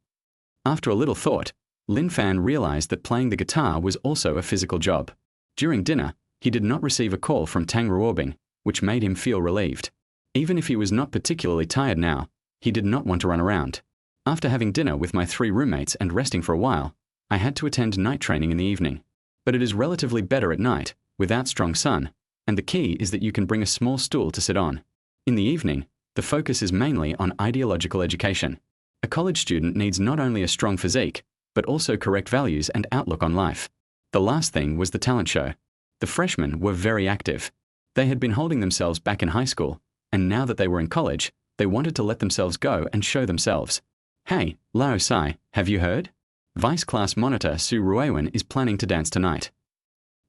After a little thought, Lin Fan realized that playing the guitar was also a physical job. During dinner, he did not receive a call from Tang Ruobing, which made him feel relieved. Even if he was not particularly tired now, he did not want to run around. After having dinner with my 3 roommates and resting for a while, I had to attend night training in the evening. But it is relatively better at night, without strong sun, and the key is that you can bring a small stool to sit on. In the evening, the focus is mainly on ideological education. A college student needs not only a strong physique, but also correct values and outlook on life. The last thing was the talent show. The freshmen were very active. They had been holding themselves back in high school, and now that they were in college, they wanted to let themselves go and show themselves. Hey, Lao Sai, have you heard? Vice class monitor Su Ruiwen is planning to dance tonight.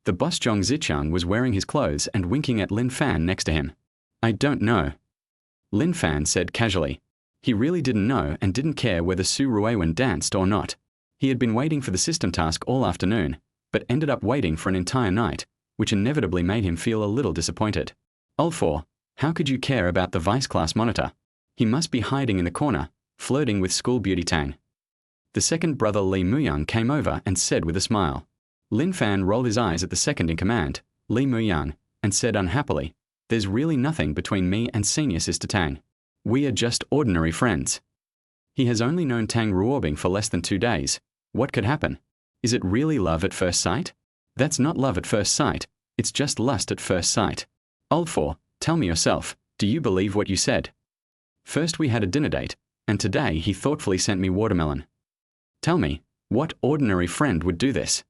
The boss Zhong Zichang was wearing his clothes and winking at Lin Fan next to him. I don't know. Lin Fan said casually. He really didn't know and didn't care whether Su Ruiwen danced or not. He had been waiting for the system task all afternoon, but ended up waiting for an entire night, which inevitably made him feel a little disappointed. Old 4, how could you care about the vice class monitor? He must be hiding in the corner, flirting with school beauty Tang. The second brother Li Muyang came over and said with a smile. Lin Fan rolled his eyes at the second in command, Li Muyang, and said unhappily, there's really nothing between me and senior sister Tang. We are just ordinary friends. He has only known Tang Ruobing for less than 2 days. What could happen? Is it really love at first sight? That's not love at first sight, it's just lust at first sight. Old 4, tell me yourself, do you believe what you said? First we had a dinner date, and today he thoughtfully sent me watermelon. Tell me, what ordinary friend would do this?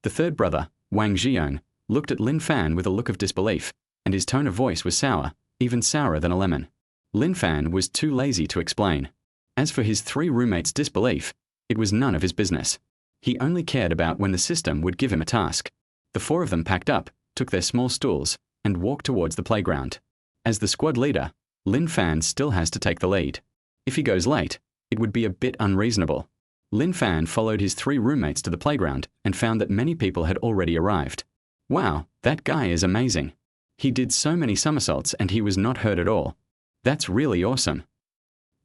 The third brother, Wang Zhiyong, looked at Lin Fan with a look of disbelief, and his tone of voice was sour, even sourer than a lemon. Lin Fan was too lazy to explain. As for his 3 roommates' disbelief, it was none of his business. He only cared about when the system would give him a task. The 4 of them packed up, took their small stools, and walked towards the playground. As the squad leader, Lin Fan still has to take the lead. If he goes late, it would be a bit unreasonable. Lin Fan followed his 3 roommates to the playground and found that many people had already arrived. Wow, that guy is amazing. He did so many somersaults and he was not hurt at all. That's really awesome.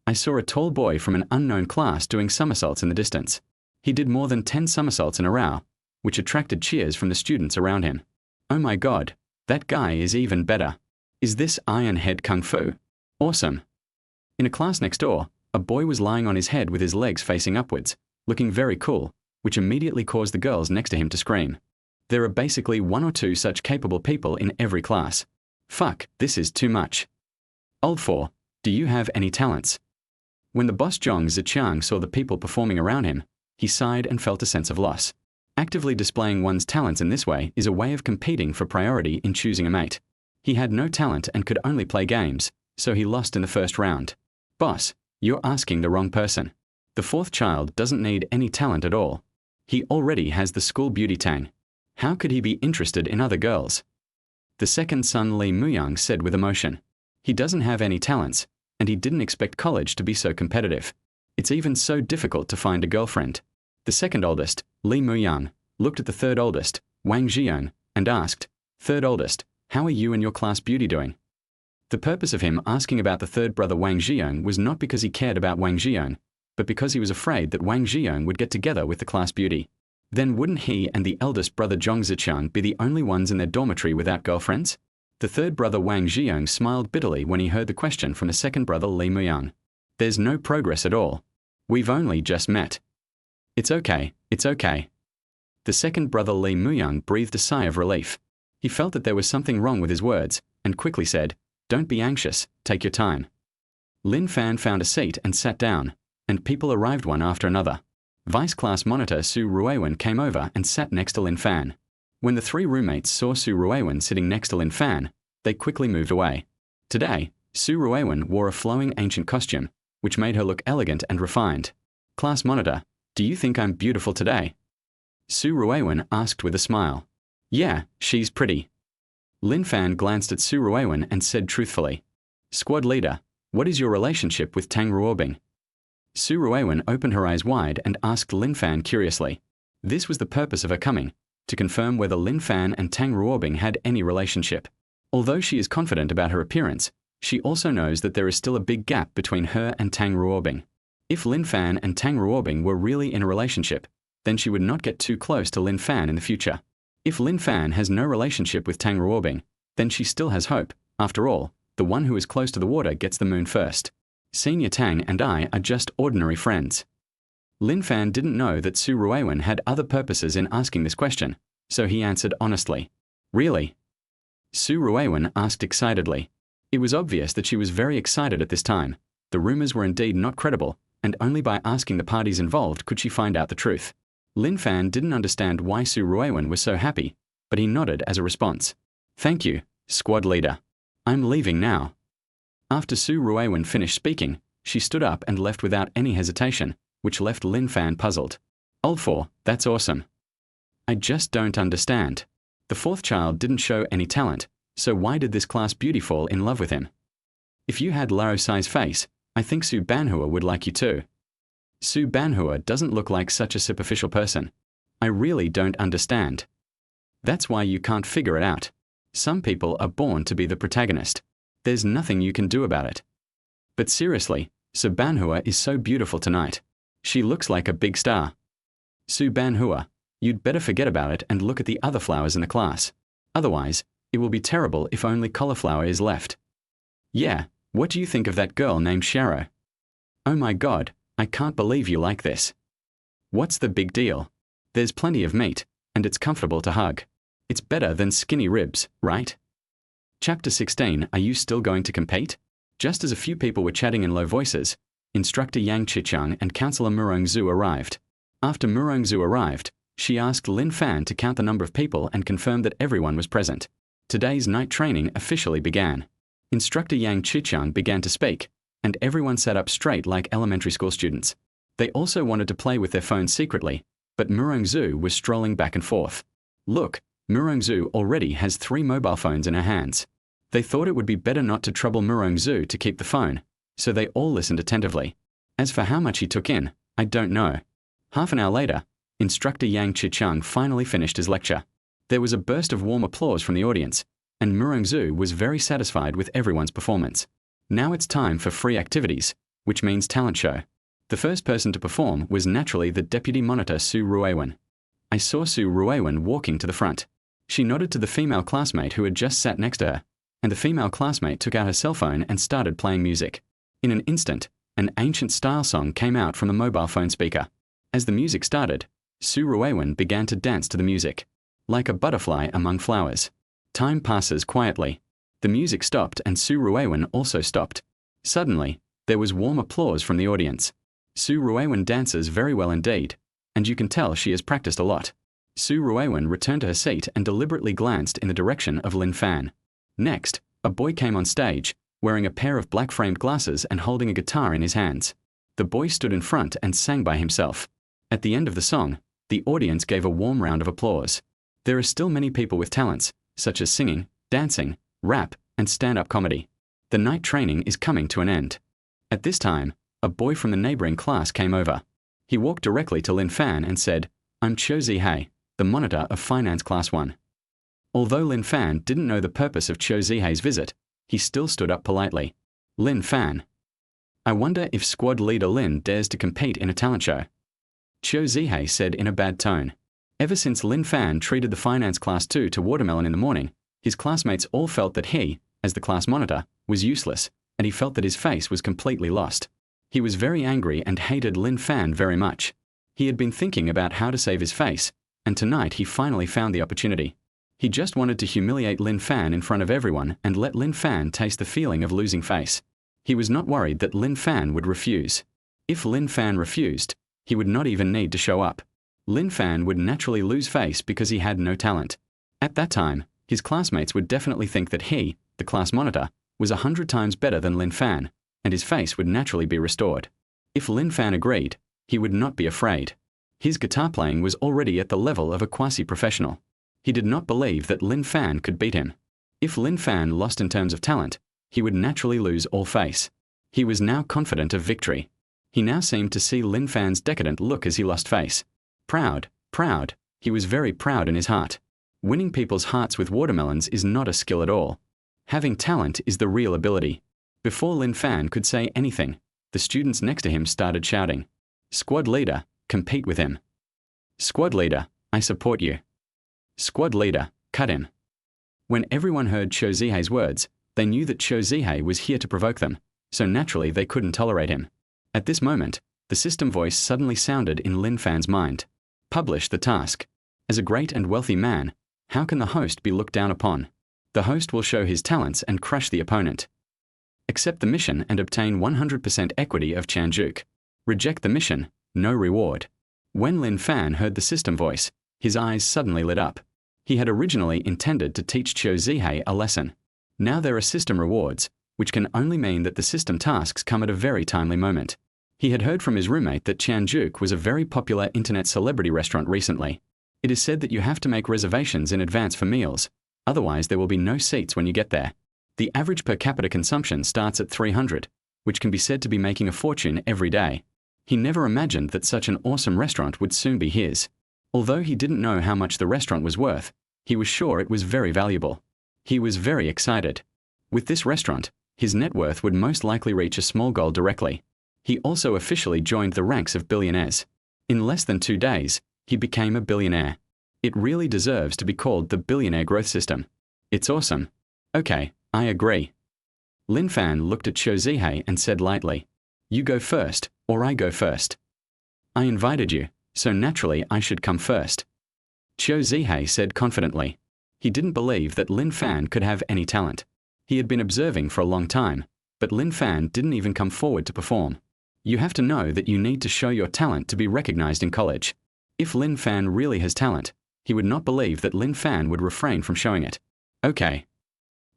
I saw a tall boy from an unknown class doing somersaults in the distance. He did more than 10 somersaults in a row, which attracted cheers from the students around him. Oh my god, that guy is even better. Is this Iron Head Kung Fu? Awesome. In a class next door, a boy was lying on his head with his legs facing upwards, looking very cool, which immediately caused the girls next to him to scream. There are basically 1 or 2 such capable people in every class. Fuck, this is too much. Old 4, do you have any talents? When the boss Zhong Zichang saw the people performing around him, he sighed and felt a sense of loss. Actively displaying one's talents in this way is a way of competing for priority in choosing a mate. He had no talent and could only play games, so he lost in the first round. Boss, you're asking the wrong person. The 4th child doesn't need any talent at all. He already has the school beauty Tang. How could he be interested in other girls? The second son Li Muyang said with emotion. He doesn't have any talents, and he didn't expect college to be so competitive. It's even so difficult to find a girlfriend. The second oldest, Li Muyang, looked at the third oldest, Wang Zhiyong, and asked, Third oldest, how are you and your class beauty doing? The purpose of him asking about the third brother Wang Zhiyong was not because he cared about Wang Zhiyong, but because he was afraid that Wang Zhiyong would get together with the class beauty. Then wouldn't he and the eldest brother Zhong Zichang be the only ones in their dormitory without girlfriends? The third brother Wang Zhiyong smiled bitterly when he heard the question from the second brother Li Muyang. There's no progress at all. We've only just met. It's okay, it's okay. The second brother Li Muyang breathed a sigh of relief. He felt that there was something wrong with his words, and quickly said, Don't be anxious, take your time. Lin Fan found a seat and sat down, and people arrived one after another. Vice class monitor Su Ruiwen came over and sat next to Lin Fan. When the 3 roommates saw Su Ruiwen sitting next to Lin Fan, they quickly moved away. Today, Su Ruiwen wore a flowing ancient costume, which made her look elegant and refined. Class monitor, do you think I'm beautiful today? Su Ruiwen asked with a smile. Yeah, she's pretty. Lin Fan glanced at Su Ruiwen and said truthfully, Squad leader, what is your relationship with Tang Ruobing? Su Ruiwen opened her eyes wide and asked Lin Fan curiously. This was the purpose of her coming, to confirm whether Lin Fan and Tang Ruobing had any relationship. Although she is confident about her appearance, she also knows that there is still a big gap between her and Tang Ruobing. If Lin Fan and Tang Ruobing were really in a relationship, then she would not get too close to Lin Fan in the future. If Lin Fan has no relationship with Tang Ruobing, then she still has hope. After all, the one who is close to the water gets the moon first. Senior Tang and I are just ordinary friends. Lin Fan didn't know that Su Ruiwen had other purposes in asking this question, so he answered honestly. Really? Su Ruiwen asked excitedly. It was obvious that she was very excited at this time. The rumors were indeed not credible, and only by asking the parties involved could she find out the truth. Lin Fan didn't understand why Su Ruiwen was so happy, but he nodded as a response. Thank you, squad leader. I'm leaving now. After Su Ruiwen finished speaking, she stood up and left without any hesitation, which left Lin Fan puzzled. Old 4, that's awesome. I just don't understand. The fourth child didn't show any talent, so why did this class beauty fall in love with him? If you had Larosai's face, I think Su Banhua would like you too. Su Banhua doesn't look like such a superficial person. I really don't understand. That's why you can't figure it out. Some people are born to be the protagonist. There's nothing you can do about it. But seriously, Su Banhua is so beautiful tonight. She looks like a big star. Su Banhua, you'd better forget about it and look at the other flowers in the class. Otherwise, it will be terrible if only cauliflower is left. Yeah, what do you think of that girl named Sharo? Oh my God, I can't believe you like this. What's the big deal? There's plenty of meat, and it's comfortable to hug. It's better than skinny ribs, right? Chapter 16, Are you still going to compete? Just as a few people were chatting in low voices, Instructor Yang Chicheng and Counselor Murongzu arrived. After Murongzu arrived, she asked Lin Fan to count the number of people and confirm that everyone was present. Today's night training officially began. Instructor Yang Chicheng began to speak, and everyone sat up straight like elementary school students. They also wanted to play with their phones secretly, but Murongzu was strolling back and forth. Look, Murongzu already has 3 mobile phones in her hands. They thought it would be better not to trouble Murongzu to keep the phone, so they all listened attentively. As for how much he took in, I don't know. Half an hour later, Instructor Yang Chicheng finally finished his lecture. There was a burst of warm applause from the audience, and Murongzu was very satisfied with everyone's performance. Now it's time for free activities, which means talent show. The first person to perform was naturally the deputy monitor Su Ruiwen. I saw Su Ruiwen walking to the front. She nodded to the female classmate who had just sat next to her, and the female classmate took out her cell phone and started playing music. In an instant, an ancient style song came out from the mobile phone speaker. As the music started, Su Ruiwen began to dance to the music, like a butterfly among flowers. Time passes quietly. The music stopped and Su Ruiwen also stopped. Suddenly, there was warm applause from the audience. Su Ruiwen dances very well indeed, and you can tell she has practiced a lot. Su Ruiwen returned to her seat and deliberately glanced in the direction of Lin Fan. Next, a boy came on stage, wearing a pair of black-framed glasses and holding a guitar in his hands. The boy stood in front and sang by himself. At the end of the song, the audience gave a warm round of applause. There are still many people with talents, such as singing, dancing, rap, and stand-up comedy. The night training is coming to an end. At this time, a boy from the neighboring class came over. He walked directly to Lin Fan and said, I'm Cho Zihei, the monitor of Finance Class 1. Although Lin Fan didn't know the purpose of Cho Zihei's visit, he still stood up politely. Lin Fan. I wonder if squad leader Lin dares to compete in a talent show. Cho Zihei said in a bad tone. Ever since Lin Fan treated the Finance Class 2 to watermelon in the morning, his classmates all felt that he, as the class monitor, was useless, and he felt that his face was completely lost. He was very angry and hated Lin Fan very much. He had been thinking about how to save his face, and tonight he finally found the opportunity. He just wanted to humiliate Lin Fan in front of everyone and let Lin Fan taste the feeling of losing face. He was not worried that Lin Fan would refuse. If Lin Fan refused, he would not even need to show up. Lin Fan would naturally lose face because he had no talent. At that time, his classmates would definitely think that he, the class monitor, was 100 times better than Lin Fan, and his face would naturally be restored. If Lin Fan agreed, he would not be afraid. His guitar playing was already at the level of a quasi-professional. He did not believe that Lin Fan could beat him. If Lin Fan lost in terms of talent, he would naturally lose all face. He was now confident of victory. He now seemed to see Lin Fan's decadent look as he lost face. Proud, proud, he was very proud in his heart. Winning people's hearts with watermelons is not a skill at all. Having talent is the real ability. Before Lin Fan could say anything, the students next to him started shouting, Squad leader, compete with him. Squad leader, I support you. Squad leader, cut him. When everyone heard Cho Zihei's words, they knew that Cho Zihei was here to provoke them, so naturally they couldn't tolerate him. At this moment, the system voice suddenly sounded in Lin Fan's mind. Publish the task. As a great and wealthy man, how can the host be looked down upon? The host will show his talents and crush the opponent. Accept the mission and obtain 100% equity of Chanjuk. Reject the mission, no reward. When Lin Fan heard the system voice, his eyes suddenly lit up. He had originally intended to teach Cho Zihei a lesson. Now there are system rewards, which can only mean that the system tasks come at a very timely moment. He had heard from his roommate that Tianjuk was a very popular internet celebrity restaurant recently. It is said that you have to make reservations in advance for meals, otherwise there will be no seats when you get there. The average per capita consumption starts at 300, which can be said to be making a fortune every day. He never imagined that such an awesome restaurant would soon be his. Although he didn't know how much the restaurant was worth, he was sure it was very valuable. He was very excited. With this restaurant, his net worth would most likely reach a small goal directly. He also officially joined the ranks of billionaires. In less than 2 days, he became a billionaire. It really deserves to be called the billionaire growth system. It's awesome. Okay, I agree. Lin Fan looked at Qiu Zihei and said lightly, "You go first, or I go first." "I invited you, so naturally I should come first." Qiu Zihei said confidently. He didn't believe that Lin Fan could have any talent. He had been observing for a long time, but Lin Fan didn't even come forward to perform. You have to know that you need to show your talent to be recognized in college. If Lin Fan really has talent, he would not believe that Lin Fan would refrain from showing it. "Okay."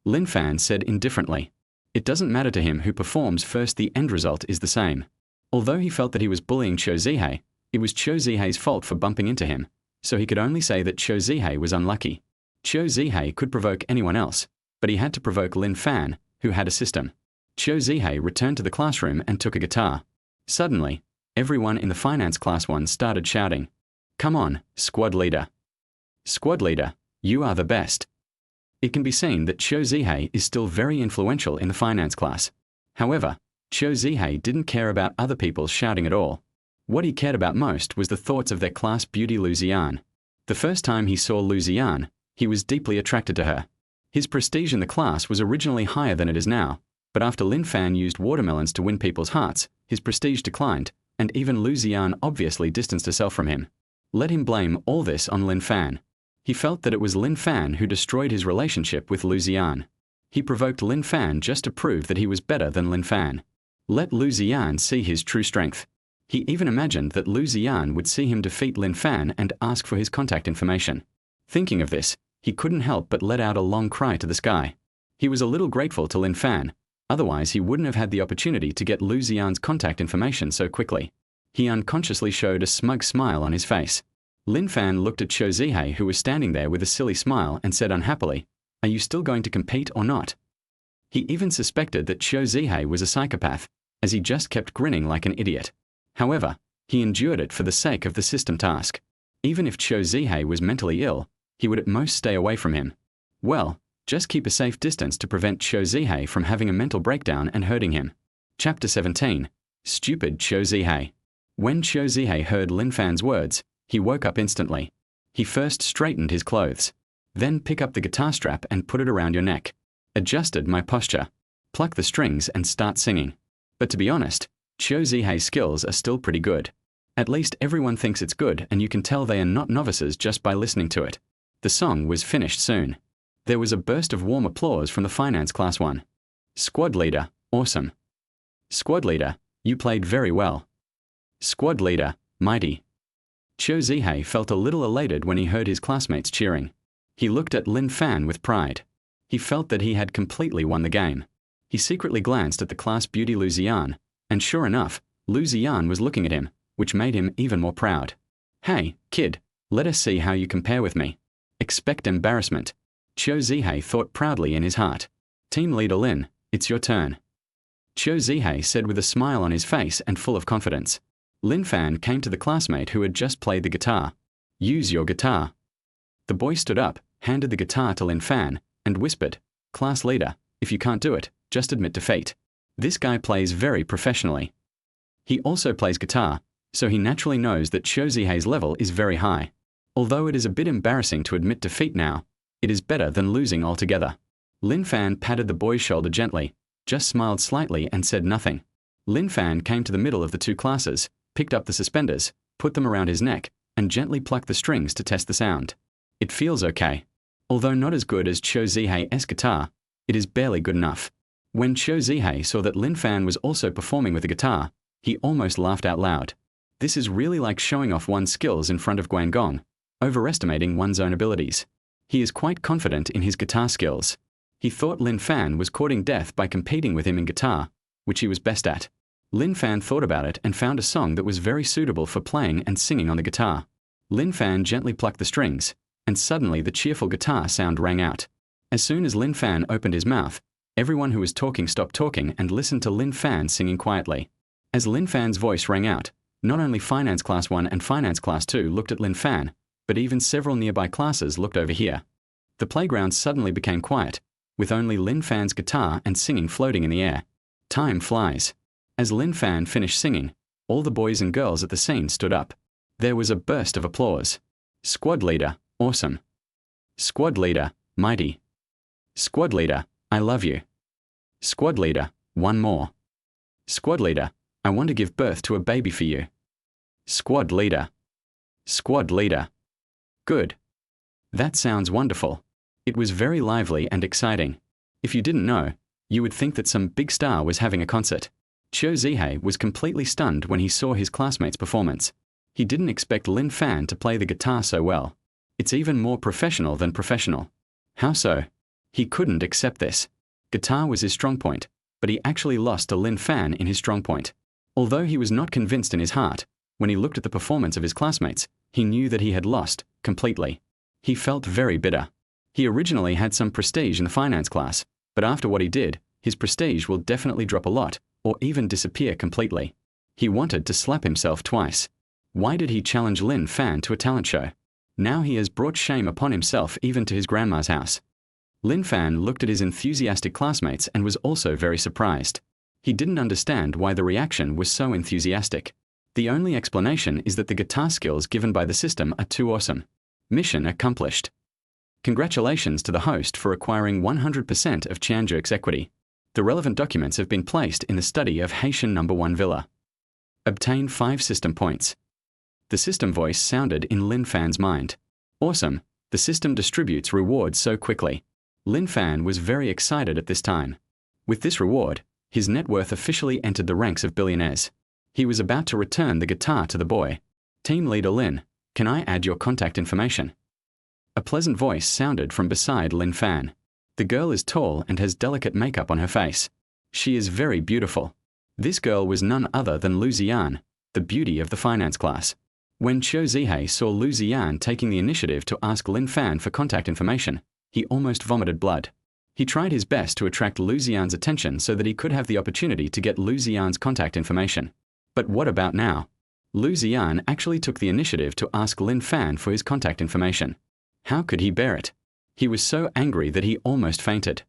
Lin Fan said indifferently. It doesn't matter to him who performs first, the end result is the same. Although he felt that he was bullying Qiu Zihei, it was Qiu Zihei's fault for bumping into him, so he could only say that Qiu Zihei was unlucky. Qiu Zihei could provoke anyone else, but he had to provoke Lin Fan, who had a system. Qiu Zihei returned to the classroom and took a guitar. Suddenly, everyone in the finance class 1 started shouting, "Come on, squad leader. Squad leader, you are the best." It can be seen that Qiu Zihei is still very influential in the finance class. However, Qiu Zihei didn't care about other people shouting at all. What he cared about most was the thoughts of their class beauty Lu Ziyan. The first time he saw Lu Ziyan, he was deeply attracted to her. His prestige in the class was originally higher than it is now, but after Lin Fan used watermelons to win people's hearts, his prestige declined, and even Lu Ziyan obviously distanced herself from him. Let him blame all this on Lin Fan. He felt that it was Lin Fan who destroyed his relationship with Lu Ziyan. He provoked Lin Fan just to prove that he was better than Lin Fan. Let Lu Ziyan see his true strength. He even imagined that Lu Ziyan would see him defeat Lin Fan and ask for his contact information. Thinking of this, he couldn't help but let out a long cry to the sky. He was a little grateful to Lin Fan, otherwise he wouldn't have had the opportunity to get Lu Ziyan's contact information so quickly. He unconsciously showed a smug smile on his face. Lin Fan looked at Qiu Zihei, who was standing there with a silly smile, and said unhappily, "Are you still going to compete or not?" He even suspected that Qiu Zihei was a psychopath, as he just kept grinning like an idiot. However, he endured it for the sake of the system task. Even if Qiu Zihei was mentally ill, he would at most stay away from him. Well, just keep a safe distance to prevent Qiu Zihei from having a mental breakdown and hurting him. Chapter 17. Stupid Qiu Zihei. When Qiu Zihei heard Lin Fan's words, he woke up instantly. He first straightened his clothes. Then pick up the guitar strap and put it around your neck. Adjusted my posture. Pluck the strings and start singing. But to be honest, Qiu Zihei's skills are still pretty good. At least everyone thinks it's good, and you can tell they are not novices just by listening to it. The song was finished soon. There was a burst of warm applause from the finance class 1. "Squad leader, awesome. Squad leader, you played very well. Squad leader, mighty." Qiu Zihei felt a little elated when he heard his classmates cheering. He looked at Lin Fan with pride. He felt that he had completely won the game. He secretly glanced at the class beauty Lu Ziyan, and sure enough, Lu Ziyan was looking at him, which made him even more proud. "Hey, kid, let us see how you compare with me. Expect embarrassment." Qiu Zihei thought proudly in his heart. "Team leader Lin, it's your turn." Qiu Zihei said with a smile on his face and full of confidence. Lin Fan came to the classmate who had just played the guitar. "Use your guitar." The boy stood up, handed the guitar to Lin Fan, and whispered, "Class leader, if you can't do it, just admit defeat. This guy plays very professionally. He also plays guitar, so he naturally knows that Qiu Zihei's level is very high. Although it is a bit embarrassing to admit defeat now, it is better than losing altogether." Lin Fan patted the boy's shoulder gently, just smiled slightly and said nothing. Lin Fan came to the middle of the two classes, picked up the suspenders, put them around his neck, and gently plucked the strings to test the sound. It feels okay. Although not as good as Qiu Zihei's guitar, it is barely good enough. When Qiu Zihei saw that Lin Fan was also performing with the guitar, he almost laughed out loud. This is really like showing off one's skills in front of Guangong, overestimating one's own abilities. He is quite confident in his guitar skills. He thought Lin Fan was courting death by competing with him in guitar, which he was best at. Lin Fan thought about it and found a song that was very suitable for playing and singing on the guitar. Lin Fan gently plucked the strings, and suddenly the cheerful guitar sound rang out. As soon as Lin Fan opened his mouth, everyone who was talking stopped talking and listened to Lin Fan singing quietly. As Lin Fan's voice rang out, not only Finance Class 1 and Finance Class 2 looked at Lin Fan, but even several nearby classes looked over here. The playground suddenly became quiet, with only Lin Fan's guitar and singing floating in the air. Time flies. As Lin Fan finished singing, all the boys and girls at the scene stood up. There was a burst of applause. Squad leader, awesome. Squad leader, mighty. Squad leader, I love you. Squad leader, one more. Squad leader, I want to give birth to a baby for you. Squad leader. Squad leader. Good. That sounds wonderful. It was very lively and exciting. If you didn't know, you would think that some big star was having a concert. Qiu Zihei was completely stunned when he saw his classmates' performance. He didn't expect Lin Fan to play the guitar so well. It's even more professional than professional. How so? He couldn't accept this. Guitar was his strong point, but he actually lost to Lin Fan in his strong point. Although he was not convinced in his heart, when he looked at the performance of his classmates, he knew that he had lost, completely. He felt very bitter. He originally had some prestige in the finance class, but after what he did, his prestige will definitely drop a lot, or even disappear completely. He wanted to slap himself twice. Why did he challenge Lin Fan to a talent show? Now he has brought shame upon himself even to his grandma's house. Lin Fan looked at his enthusiastic classmates and was also very surprised. He didn't understand why the reaction was so enthusiastic. The only explanation is that the guitar skills given by the system are too awesome. Mission accomplished. Congratulations to the host for acquiring 100% of Qianzhou's equity. The relevant documents have been placed in the study of Haitian No. 1 Villa. Obtain 5 system points. The system voice sounded in Lin Fan's mind. Awesome, the system distributes rewards so quickly. Lin Fan was very excited at this time. With this reward, his net worth officially entered the ranks of billionaires. He was about to return the guitar to the boy. Team leader Lin, can I add your contact information? A pleasant voice sounded from beside Lin Fan. The girl is tall and has delicate makeup on her face. She is very beautiful. This girl was none other than Lu Ziyan, the beauty of the finance class. When Qiu Zihei saw Lu Ziyan taking the initiative to ask Lin Fan for contact information, he almost vomited blood. He tried his best to attract Lu Ziyan's attention so that he could have the opportunity to get Lu Ziyan's contact information. But what about now? Lu Ziyan actually took the initiative to ask Lin Fan for his contact information. How could he bear it? He was so angry that he almost fainted.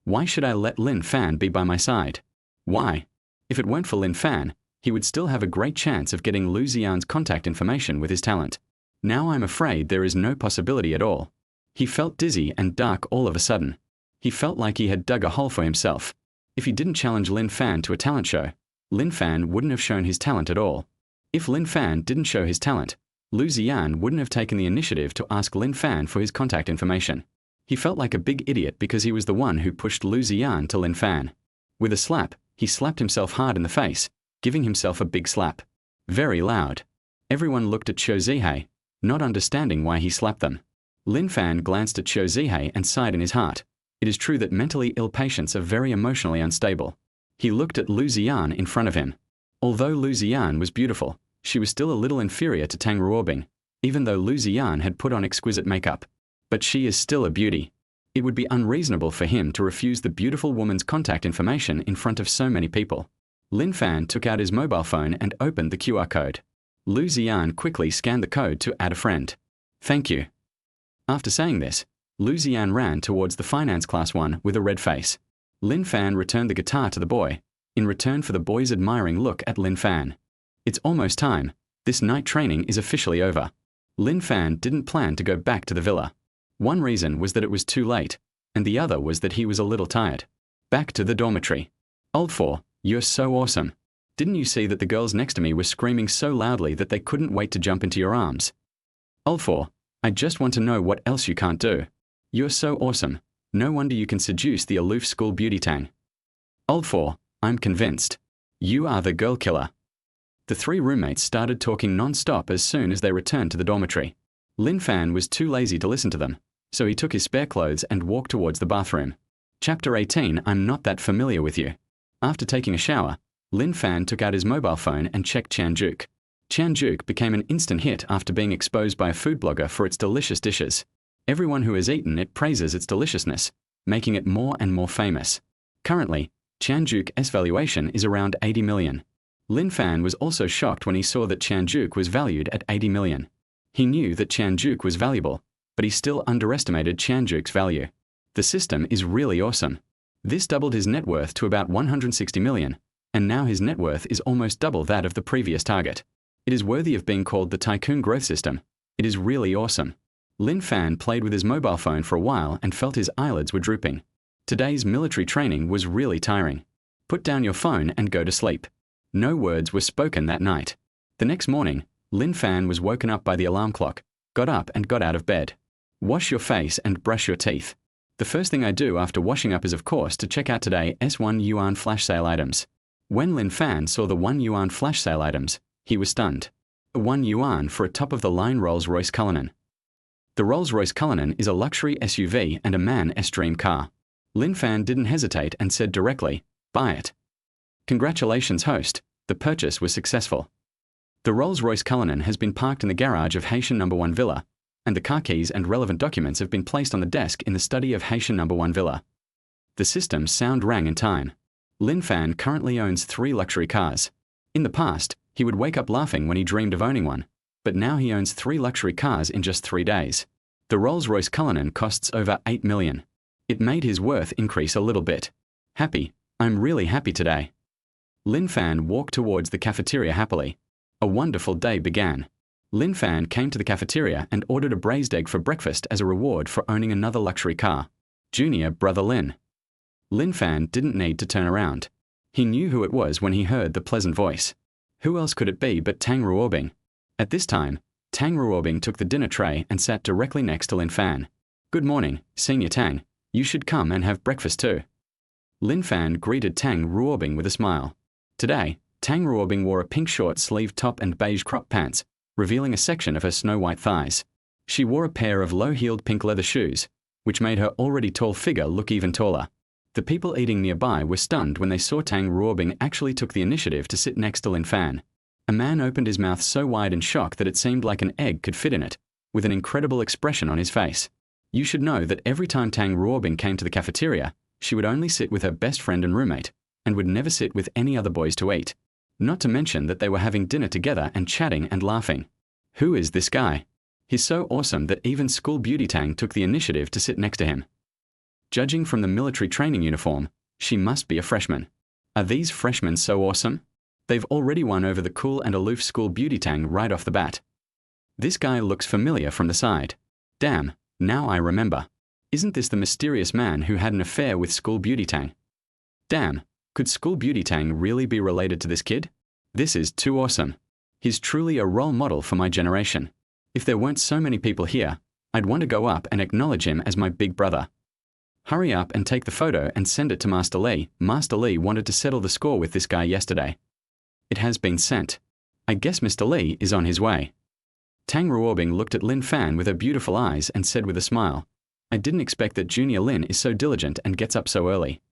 Why should I let Lin Fan be by my side? Why? If it weren't for Lin Fan, he would still have a great chance of getting Lu Ziyan's contact information with his talent. Now I'm afraid there is no possibility at all. He felt dizzy and dark all of a sudden. He felt like he had dug a hole for himself. If he didn't challenge Lin Fan to a talent show, Lin Fan wouldn't have shown his talent at all. If Lin Fan didn't show his talent, Lu Ziyan wouldn't have taken the initiative to ask Lin Fan for his contact information. He felt like a big idiot because he was the one who pushed Lu Ziyan to Lin Fan. With a slap, he slapped himself hard in the face, giving himself a big slap. Very loud. Everyone looked at Qiu Zihei, not understanding why he slapped them. Lin Fan glanced at Qiu Zihei and sighed in his heart. It is true that mentally ill patients are very emotionally unstable. He looked at Lu Ziyan in front of him. Although Lu Ziyan was beautiful, she was still a little inferior to Tang Ruobing, even though Lu Ziyan had put on exquisite makeup. But she is still a beauty. It would be unreasonable for him to refuse the beautiful woman's contact information in front of so many people. Lin Fan took out his mobile phone and opened the QR code. Lu Ziyan quickly scanned the code to add a friend. Thank you. After saying this, Lu Ziyan ran towards the finance class 1 with a red face. Lin Fan returned the guitar to the boy, in return for the boy's admiring look at Lin Fan. It's almost time. This night training is officially over. Lin Fan didn't plan to go back to the villa. One reason was that it was too late, and the other was that he was a little tired. Back to the dormitory. Old 4, you're so awesome. Didn't you see that the girls next to me were screaming so loudly that they couldn't wait to jump into your arms? Old 4, I just want to know what else you can't do. You're so awesome. No wonder you can seduce the aloof school beauty Tang. Old 4, I'm convinced. You are the girl killer. The 3 roommates started talking non-stop as soon as they returned to the dormitory. Lin Fan was too lazy to listen to them, so he took his spare clothes and walked towards the bathroom. Chapter 18. I'm not that familiar with you. After taking a shower, Lin Fan took out his mobile phone and checked Chanjuk. Chanjuk became an instant hit after being exposed by a food blogger for its delicious dishes. Everyone who has eaten it praises its deliciousness, making it more and more famous. Currently, Chanjuk's valuation is around 80 million. Lin Fan was also shocked when he saw that Chanjuk was valued at 80 million. He knew that Chanjuk was valuable, but he still underestimated Chanjuk's value. The system is really awesome. This doubled his net worth to about 160 million, and now his net worth is almost double that of the previous target. It is worthy of being called the Tycoon growth system. It is really awesome. Lin Fan played with his mobile phone for a while and felt his eyelids were drooping. Today's military training was really tiring. Put down your phone and go to sleep. No words were spoken that night. The next morning, Lin Fan was woken up by the alarm clock, got up and got out of bed. Wash your face and brush your teeth. The first thing I do after washing up is of course to check out today's 1 yuan flash sale items. When Lin Fan saw the 1 yuan flash sale items, he was stunned. 1 yuan for a top-of-the-line Rolls-Royce Cullinan. The Rolls-Royce Cullinan is a luxury SUV and a man's dream car. Lin Fan didn't hesitate and said directly, "Buy it." Congratulations, host, the purchase was successful. The Rolls-Royce Cullinan has been parked in the garage of Haitian No. 1 Villa, and the car keys and relevant documents have been placed on the desk in the study of Haitian No. 1 Villa. The system's sound rang in time. Lin Fan currently owns 3 luxury cars. In the past, he would wake up laughing when he dreamed of owning one, but now he owns 3 luxury cars in just 3 days. The Rolls-Royce Cullinan costs over 8 million. It made his worth increase a little bit. Happy, I'm really happy today. Lin Fan walked towards the cafeteria happily. A wonderful day began. Lin Fan came to the cafeteria and ordered a braised egg for breakfast as a reward for owning another luxury car. Junior brother Lin. Lin Fan didn't need to turn around. He knew who it was when he heard the pleasant voice. Who else could it be but Tang Ruobing? At this time, Tang Ruobing took the dinner tray and sat directly next to Lin Fan. "Good morning, Senior Tang. You should come and have breakfast too." Lin Fan greeted Tang Ruobing with a smile. Today, Tang Ruobing wore a pink short-sleeved top and beige crop pants, revealing a section of her snow-white thighs. She wore a pair of low-heeled pink leather shoes, which made her already tall figure look even taller. The people eating nearby were stunned when they saw Tang Ruobing actually took the initiative to sit next to Lin Fan. A man opened his mouth so wide in shock that it seemed like an egg could fit in it, with an incredible expression on his face. You should know that every time Tang Ruobing came to the cafeteria, she would only sit with her best friend and roommate, and would never sit with any other boys to eat. Not to mention that they were having dinner together and chatting and laughing. Who is this guy? He's so awesome that even school beauty Tang took the initiative to sit next to him. Judging from the military training uniform, she must be a freshman. Are these freshmen so awesome? They've already won over the cool and aloof school beauty Tang right off the bat. This guy looks familiar from the side. Damn, now I remember. Isn't this the mysterious man who had an affair with school beauty Tang? Damn, could school beauty Tang really be related to this kid? This is too awesome. He's truly a role model for my generation. If there weren't so many people here, I'd want to go up and acknowledge him as my big brother. Hurry up and take the photo and send it to Master Li. Master Li wanted to settle the score with this guy yesterday. It has been sent. I guess Mr. Li is on his way. Tang Ruobing looked at Lin Fan with her beautiful eyes and said with a smile, "I didn't expect that Junior Lin is so diligent and gets up so early."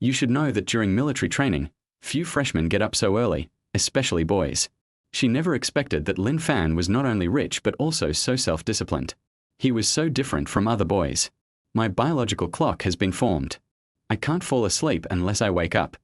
You should know that during military training, few freshmen get up so early, especially boys. She never expected that Lin Fan was not only rich but also so self-disciplined. He was so different from other boys. My biological clock has been formed. I can't fall asleep unless I wake up.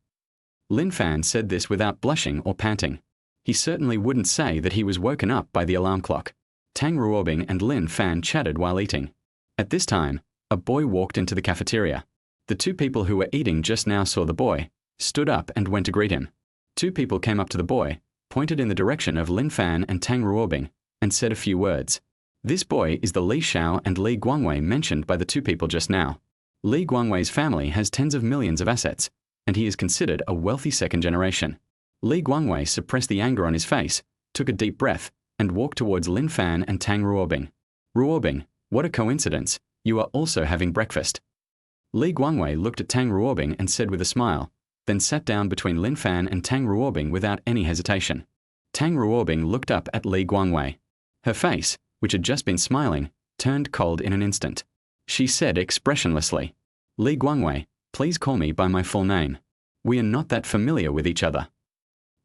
Lin Fan said this without blushing or panting. He certainly wouldn't say that he was woken up by the alarm clock. Tang Ruobing and Lin Fan chatted while eating. At this time, a boy walked into the cafeteria. The 2 people who were eating just now saw the boy, stood up and went to greet him. 2 people came up to the boy, pointed in the direction of Lin Fan and Tang Ruobing, and said a few words. This boy is the Li Xiao and Li Guangwei mentioned by the 2 people just now. Li Guangwei's family has tens of millions of assets, and he is considered a wealthy second generation. Li Guangwei suppressed the anger on his face, took a deep breath, and walked towards Lin Fan and Tang Ruobing. "Ruobing, what a coincidence, you are also having breakfast." Li Guangwei looked at Tang Ruobing and said with a smile, then sat down between Lin Fan and Tang Ruobing without any hesitation. Tang Ruobing looked up at Li Guangwei. Her face, which had just been smiling, turned cold in an instant. She said expressionlessly, "Li Guangwei, Please call me by my full name. We are not that familiar with each other.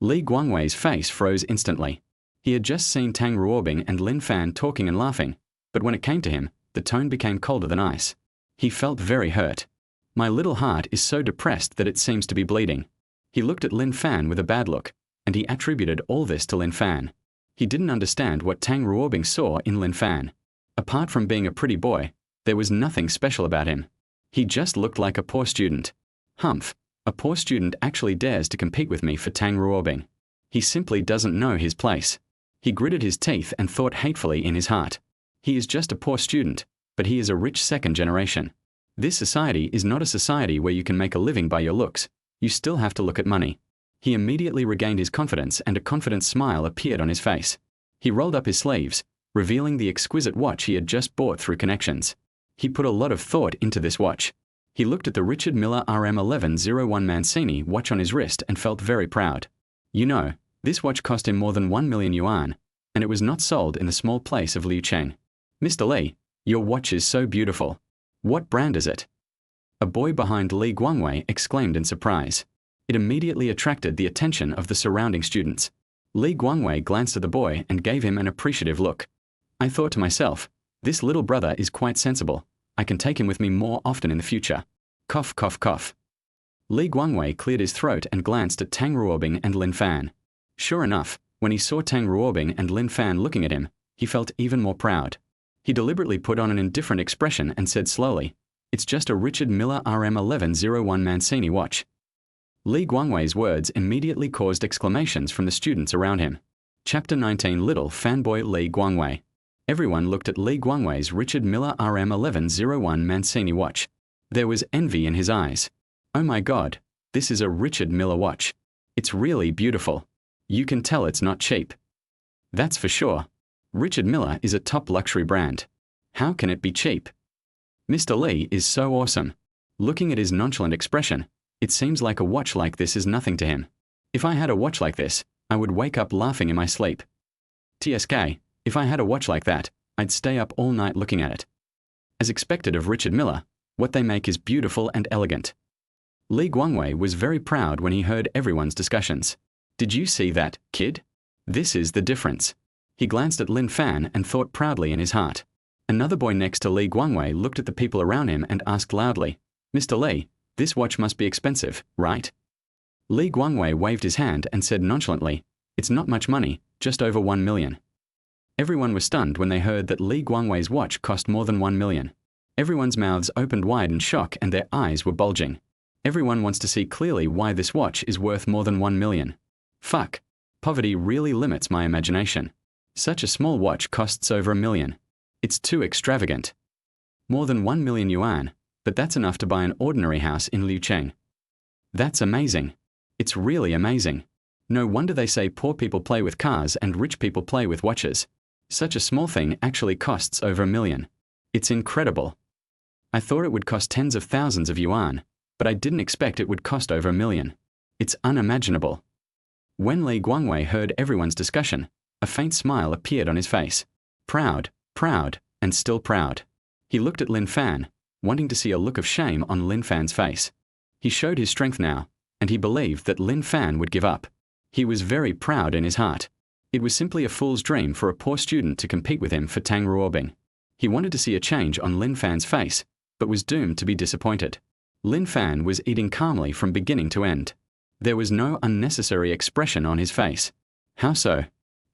Li Guangwei's face froze instantly. He had just seen Tang Ruobing and Lin Fan talking and laughing, but when it came to him, the tone became colder than ice. He felt very hurt. My little heart is so depressed that it seems to be bleeding. He looked at Lin Fan with a bad look, and he attributed all this to Lin Fan. He didn't understand what Tang Ruobing saw in Lin Fan. Apart from being a pretty boy, there was nothing special about him. He just looked like a poor student. Humph, a poor student actually dares to compete with me for Tang Ruobing. He simply doesn't know his place. He gritted his teeth and thought hatefully in his heart. He is just a poor student, but he is a rich second generation. This society is not a society where you can make a living by your looks. You still have to look at money. He immediately regained his confidence and a confident smile appeared on his face. He rolled up his sleeves, revealing the exquisite watch he had just bought through connections. He put a lot of thought into this watch. He looked at the Richard Miller RM1101 Mancini watch on his wrist and felt very proud. You know, this watch cost him more than 1 million yuan, and it was not sold in the small place of Liucheng. Mr. Li, your watch is so beautiful. What brand is it? A boy behind Li Guangwei exclaimed in surprise. It immediately attracted the attention of the surrounding students. Li Guangwei glanced at the boy and gave him an appreciative look. I thought to myself, this little brother is quite sensible. I can take him with me more often in the future. Cough, cough, cough. Li Guangwei cleared his throat and glanced at Tang Ruobing and Lin Fan. Sure enough, when he saw Tang Ruobing and Lin Fan looking at him, he felt even more proud. He deliberately put on an indifferent expression and said slowly, "It's just a Richard Miller RM1101 Mancini watch." Li Guangwei's words immediately caused exclamations from the students around him. Chapter 19. Little fanboy Li Guangwei. Everyone looked at Li Guangwei's Richard Miller RM1101 Mancini watch. There was envy in his eyes. Oh my God, this is a Richard Miller watch. It's really beautiful. You can tell it's not cheap. That's for sure. Richard Miller is a top luxury brand. How can it be cheap? Mr. Li is so awesome. Looking at his nonchalant expression, it seems like a watch like this is nothing to him. If I had a watch like this, I would wake up laughing in my sleep. TSK, if I had a watch like that, I'd stay up all night looking at it. As expected of Richard Miller, what they make is beautiful and elegant. Li Guangwei was very proud when he heard everyone's discussions. Did you see that, kid? This is the difference. He glanced at Lin Fan and thought proudly in his heart. Another boy next to Li Guangwei looked at the people around him and asked loudly, "Mr. Li, this watch must be expensive, right?" Li Guangwei waved his hand and said nonchalantly, "It's not much money, just over 1 million. Everyone was stunned when they heard that Li Guangwei's watch cost more than 1 million. Everyone's mouths opened wide in shock and their eyes were bulging. Everyone wants to see clearly why this watch is worth more than 1 million. Fuck. Poverty really limits my imagination. Such a small watch costs over 1 million. It's too extravagant. More than 1 million yuan, but that's enough to buy an ordinary house in Liucheng. That's amazing. It's really amazing. No wonder they say poor people play with cars and rich people play with watches. Such a small thing actually costs over 1 million. It's incredible. I thought it would cost tens of thousands of yuan, but I didn't expect it would cost over 1 million. It's unimaginable." When Li Guangwei heard everyone's discussion, a faint smile appeared on his face. Proud, proud, and still proud. He looked at Lin Fan, wanting to see a look of shame on Lin Fan's face. He showed his strength now, and he believed that Lin Fan would give up. He was very proud in his heart. It was simply a fool's dream for a poor student to compete with him for Tang Ruobing. He wanted to see a change on Lin Fan's face, but was doomed to be disappointed. Lin Fan was eating calmly from beginning to end. There was no unnecessary expression on his face. How so?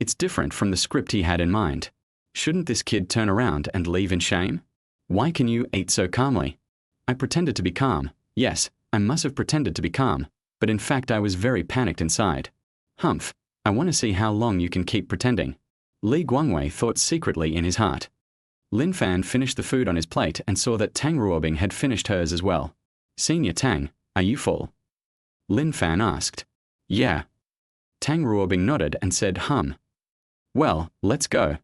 It's different from the script he had in mind. Shouldn't this kid turn around and leave in shame? Why can you eat so calmly? I pretended to be calm. Yes, I must have pretended to be calm, but in fact I was very panicked inside. Humph, I want to see how long you can keep pretending. Li Guangwei thought secretly in his heart. Lin Fan finished the food on his plate and saw that Tang Ruobing had finished hers as well. "Senior Tang, are you full?" Lin Fan asked. "Yeah." Tang Ruobing nodded and said, "Well, let's go."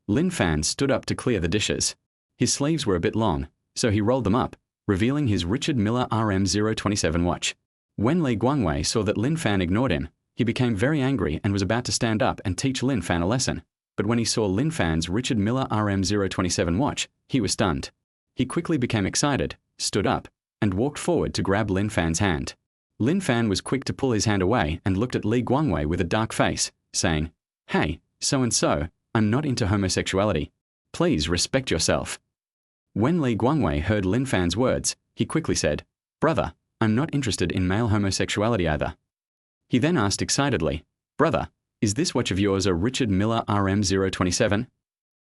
Lin Fan stood up to clear the dishes. His sleeves were a bit long, so he rolled them up, revealing his Richard Miller RM027 watch. When Li Guangwei saw that Lin Fan ignored him, he became very angry and was about to stand up and teach Lin Fan a lesson. But when he saw Lin Fan's Richard Miller RM027 watch, he was stunned. He quickly became excited, stood up, and walked forward to grab Lin Fan's hand. Lin Fan was quick to pull his hand away and looked at Li Guangwei with a dark face, saying, "Hey, so-and-so, I'm not into homosexuality. Please respect yourself." When Li Guangwei heard Lin Fan's words, he quickly said, "Brother, I'm not interested in male homosexuality either." He then asked excitedly, "Brother, is this watch of yours a Richard Miller RM027?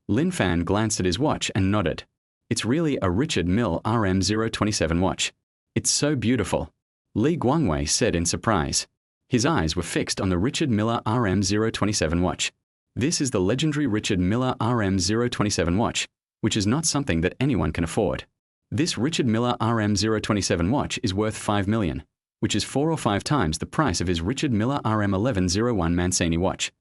Lin Fan glanced at his watch and nodded. "It's really a Richard Mille RM027 watch. It's so beautiful," Li Guangwei said in surprise. His eyes were fixed on the Richard Miller RM027 watch. This is the legendary Richard Miller RM027 watch, which is not something that anyone can afford. This Richard Miller RM027 watch is worth $5 million, which is 4 or 5 times the price of his Richard Miller RM1101 Mancini watch.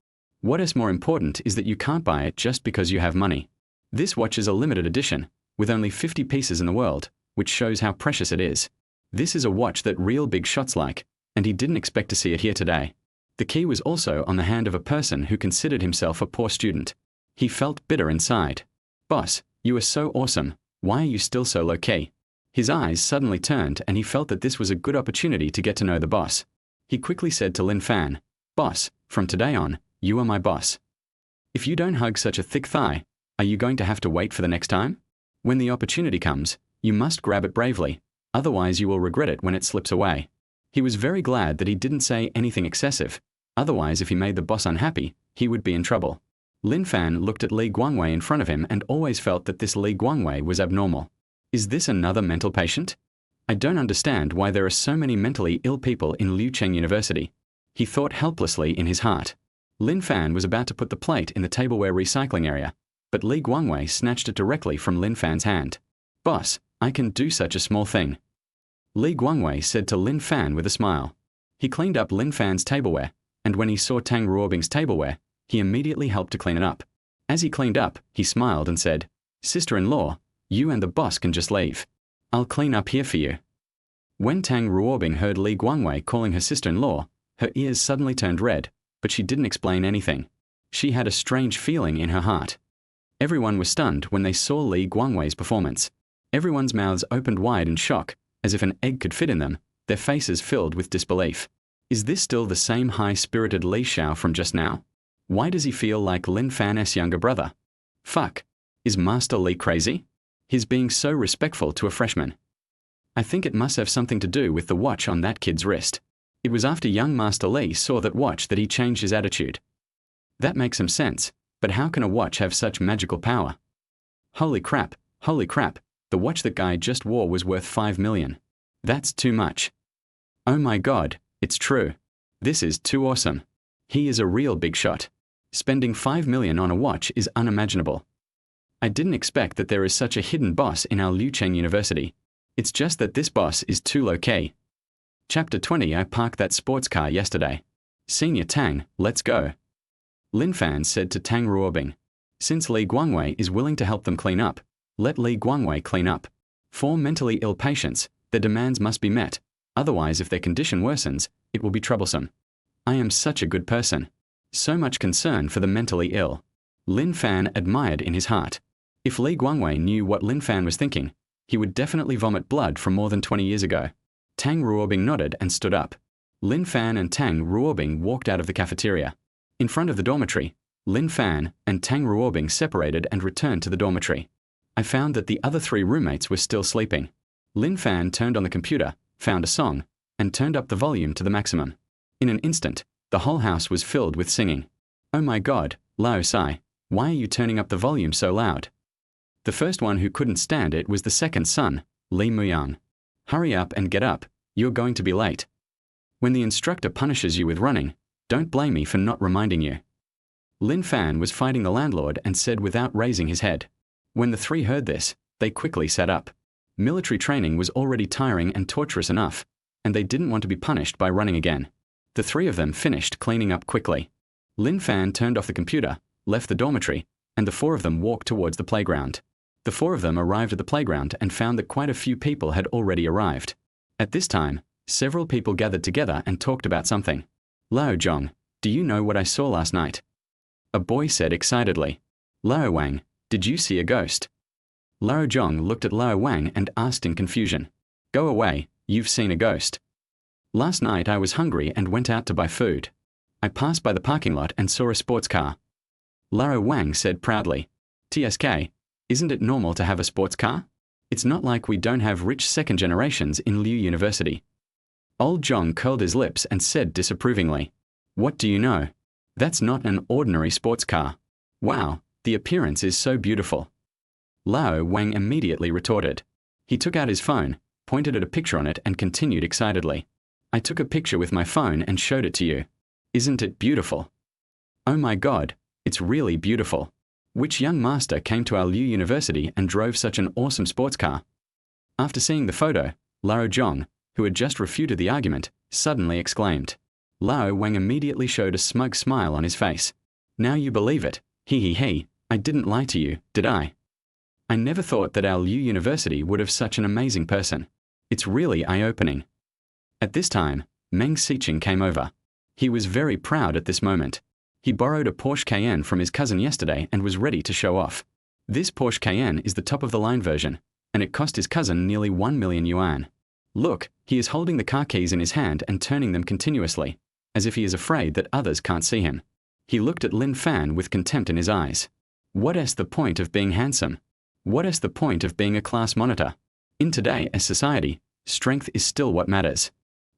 What is more important is that you can't buy it just because you have money. This watch is a limited edition, with only 50 pieces in the world, which shows how precious it is. This is a watch that real big shots like, and he didn't expect to see it here today. The key was also on the hand of a person who considered himself a poor student. He felt bitter inside. "Boss, you are so awesome. Why are you still so low-key?" His eyes suddenly turned and he felt that this was a good opportunity to get to know the boss. He quickly said to Lin Fan, "Boss, from today on, you are my boss. If you don't hug such a thick thigh, are you going to have to wait for the next time? When the opportunity comes, you must grab it bravely, otherwise you will regret it when it slips away." He was very glad that he didn't say anything excessive, otherwise if he made the boss unhappy, he would be in trouble. Lin Fan looked at Li Guangwei in front of him and always felt that this Li Guangwei was abnormal. Is this another mental patient? I don't understand why there are so many mentally ill people in Liucheng University. He thought helplessly in his heart. Lin Fan was about to put the plate in the tableware recycling area, but Li Guangwei snatched it directly from Lin Fan's hand. "Boss, I can do such a small thing," Li Guangwei said to Lin Fan with a smile. He cleaned up Lin Fan's tableware, and when he saw Tang Ruobing's tableware, he immediately helped to clean it up. As he cleaned up, he smiled and said, "Sister-in-law, you and the boss can just leave. I'll clean up here for you." When Tang Ruobing heard Li Guangwei calling her sister-in-law, her ears suddenly turned red, but she didn't explain anything. She had a strange feeling in her heart. Everyone was stunned when they saw Li Guangwei's performance. Everyone's mouths opened wide in shock, as if an egg could fit in them, their faces filled with disbelief. Is this still the same high-spirited Li Xiao from just now? Why does he feel like Lin Fan's younger brother? Fuck. Is Master Li crazy? He's being so respectful to a freshman. I think it must have something to do with the watch on that kid's wrist. It was after young Master Li saw that watch that he changed his attitude. That makes some sense, but how can a watch have such magical power? Holy crap, the watch that guy just wore was worth $5 million. That's too much. Oh my god, it's true. This is too awesome. He is a real big shot. Spending $5 million on a watch is unimaginable. I didn't expect that there is such a hidden boss in our Liucheng University. It's just that this boss is too low-key. Chapter 20. I parked that sports car yesterday. Senior Tang, let's go. Lin Fan said to Tang Ruobing. Since Li Guangwei is willing to help them clean up, let Li Guangwei clean up. For mentally ill patients, their demands must be met, otherwise if their condition worsens, it will be troublesome. I am such a good person. So much concern for the mentally ill. Lin Fan admired in his heart. If Li Guangwei knew what Lin Fan was thinking, he would definitely vomit blood from more than 20 years ago. Tang Ruobing nodded and stood up. Lin Fan and Tang Ruobing walked out of the cafeteria. In front of the dormitory, Lin Fan and Tang Ruobing separated and returned to the dormitory. I found that the other 3 roommates were still sleeping. Lin Fan turned on the computer, found a song, and turned up the volume to the maximum. In an instant, the whole house was filled with singing. Oh my god, Lao Sai, why are you turning up the volume so loud? The first one who couldn't stand it was the second son, Li Muyang. Hurry up and get up, you're going to be late. When the instructor punishes you with running, don't blame me for not reminding you. Lin Fan was fighting the landlord and said without raising his head. When the 3 heard this, they quickly sat up. Military training was already tiring and torturous enough, and they didn't want to be punished by running again. The 3 of them finished cleaning up quickly. Lin Fan turned off the computer, left the dormitory, and the 4 of them walked towards the playground. The 4 of them arrived at the playground and found that quite a few people had already arrived. At this time, several people gathered together and talked about something. Lao Zhong, do you know what I saw last night? A boy said excitedly. Lao Wang, did you see a ghost? Lao Zhong looked at Lao Wang and asked in confusion. Go away, you've seen a ghost. Last night I was hungry and went out to buy food. I passed by the parking lot and saw a sports car. Lara Wang said proudly. TSK, isn't it normal to have a sports car? It's not like we don't have rich second generations in Liu University. Old Zhong curled his lips and said disapprovingly. What do you know? That's not an ordinary sports car. Wow, the appearance is so beautiful. Lao Wang immediately retorted. He took out his phone, pointed at a picture on it and continued excitedly. I took a picture with my phone and showed it to you. Isn't it beautiful? Oh my God, it's really beautiful. Which young master came to our Liu University and drove such an awesome sports car? After seeing the photo, Lao Zhong, who had just refuted the argument, suddenly exclaimed. Lao Wang immediately showed a smug smile on his face. Now you believe it. He. I didn't lie to you, did I? I never thought that our Liu University would have such an amazing person. It's really eye-opening. At this time, Meng Xiqing came over. He was very proud at this moment. He borrowed a Porsche Cayenne from his cousin yesterday and was ready to show off. This Porsche Cayenne is the top-of-the-line version, and it cost his cousin nearly 1 million yuan. Look, he is holding the car keys in his hand and turning them continuously, as if he is afraid that others can't see him. He looked at Lin Fan with contempt in his eyes. What is the point of being handsome? What is the point of being a class monitor? In today's society, strength is still what matters.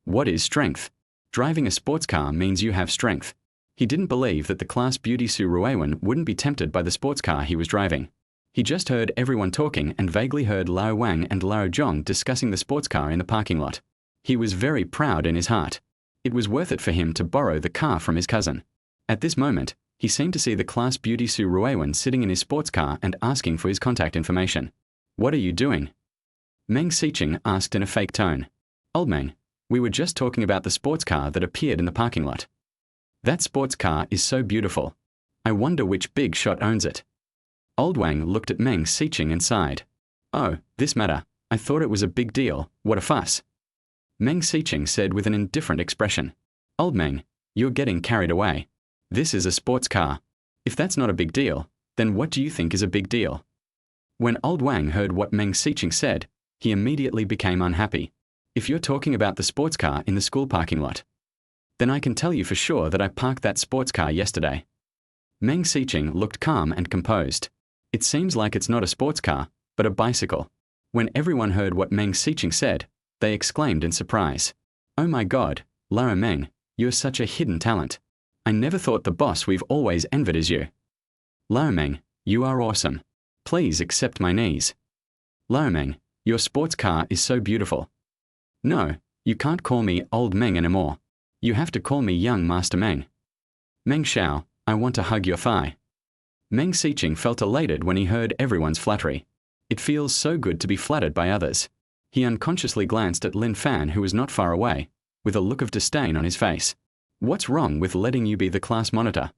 What is strength? Driving a sports car means you have strength. He didn't believe that the class beauty Su Ruiwen wouldn't be tempted by the sports car he was driving. He just heard everyone talking and vaguely heard Lao Wang and Lao Zhong discussing the sports car in the parking lot. He was very proud in his heart. It was worth it for him to borrow the car from his cousin. At this moment, he seemed to see the class beauty Su Ruiwen sitting in his sports car and asking for his contact information. What are you doing? Meng Xiqing asked in a fake tone. Old Meng, we were just talking about the sports car that appeared in the parking lot. That sports car is so beautiful. I wonder which big shot owns it. Old Wang looked at Meng Xiqing and sighed. Oh, this matter. I thought it was a big deal. What a fuss. Meng Xiqing said with an indifferent expression. Old Meng, you're getting carried away. This is a sports car. If that's not a big deal, then what do you think is a big deal? When Old Wang heard what Meng Xiqing said, he immediately became unhappy. If you're talking about the sports car in the school parking lot, then I can tell you for sure that I parked that sports car yesterday. Meng Xiqing looked calm and composed. It seems like it's not a sports car, but a bicycle. When everyone heard what Meng Xiqing said, they exclaimed in surprise. Oh my God, Lara Meng, you're such a hidden talent. I never thought the boss we've always envied is you. Lara Meng, you are awesome. Please accept my knees. Lara Meng, your sports car is so beautiful. No, you can't call me Old Meng anymore. You have to call me Young Master Meng. Meng Xiao, I want to hug your thigh. Meng Xiqing felt elated when he heard everyone's flattery. It feels so good to be flattered by others. He unconsciously glanced at Lin Fan, who was not far away, with a look of disdain on his face. What's wrong with letting you be the class monitor?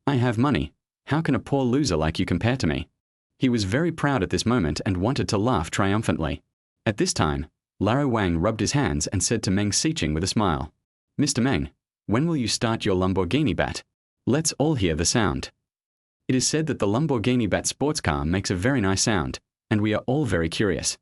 I have money. How can a poor loser like you compare to me? He was very proud at this moment and wanted to laugh triumphantly. At this time, Lara Wang rubbed his hands and said to Meng Xiqing with a smile, Mr. Meng, when will you start your Lamborghini bat? Let's all hear the sound. It is said that the Lamborghini bat sports car makes a very nice sound, and we are all very curious.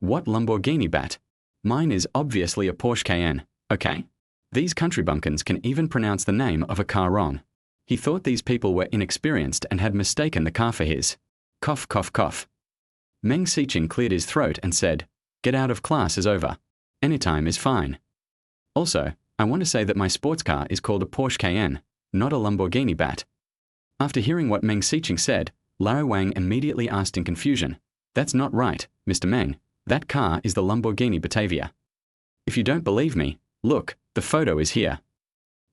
What Lamborghini bat? Mine is obviously a Porsche Cayenne, okay? These country bumpkins can even pronounce the name of a car wrong. He thought these people were inexperienced and had mistaken the car for his. Cough, cough, cough. Meng Xiqing cleared his throat and said, Get out of class is over. Anytime is fine. Also, I want to say that my sports car is called a Porsche Cayenne, not a Lamborghini bat. After hearing what Meng Xiqing said, Lara Wang immediately asked in confusion, That's not right, Mr. Meng. That car is the Lamborghini Batavia. If you don't believe me, look, the photo is here.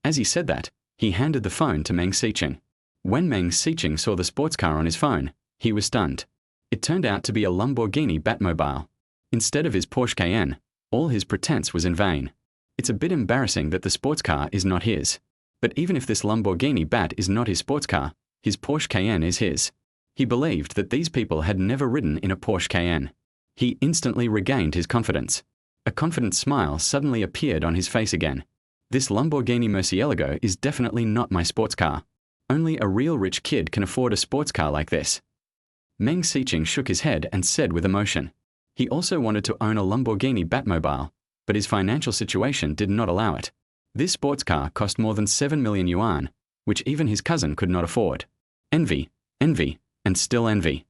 As he said that, he handed the phone to Meng Xiqing. When Meng Xiqing saw the sports car on his phone, he was stunned. It turned out to be a Lamborghini Batmobile. Instead of his Porsche Cayenne, all his pretense was in vain. It's a bit embarrassing that the sports car is not his. But even if this Lamborghini Bat is not his sports car, his Porsche Cayenne is his. He believed that these people had never ridden in a Porsche Cayenne. He instantly regained his confidence. A confident smile suddenly appeared on his face again. This Lamborghini Murcielago is definitely not my sports car. Only a real rich kid can afford a sports car like this. Meng Xiqing shook his head and said with emotion, He also wanted to own a Lamborghini Batmobile, but his financial situation did not allow it. This sports car cost more than 7 million yuan, which even his cousin could not afford. Envy, envy, and still envy.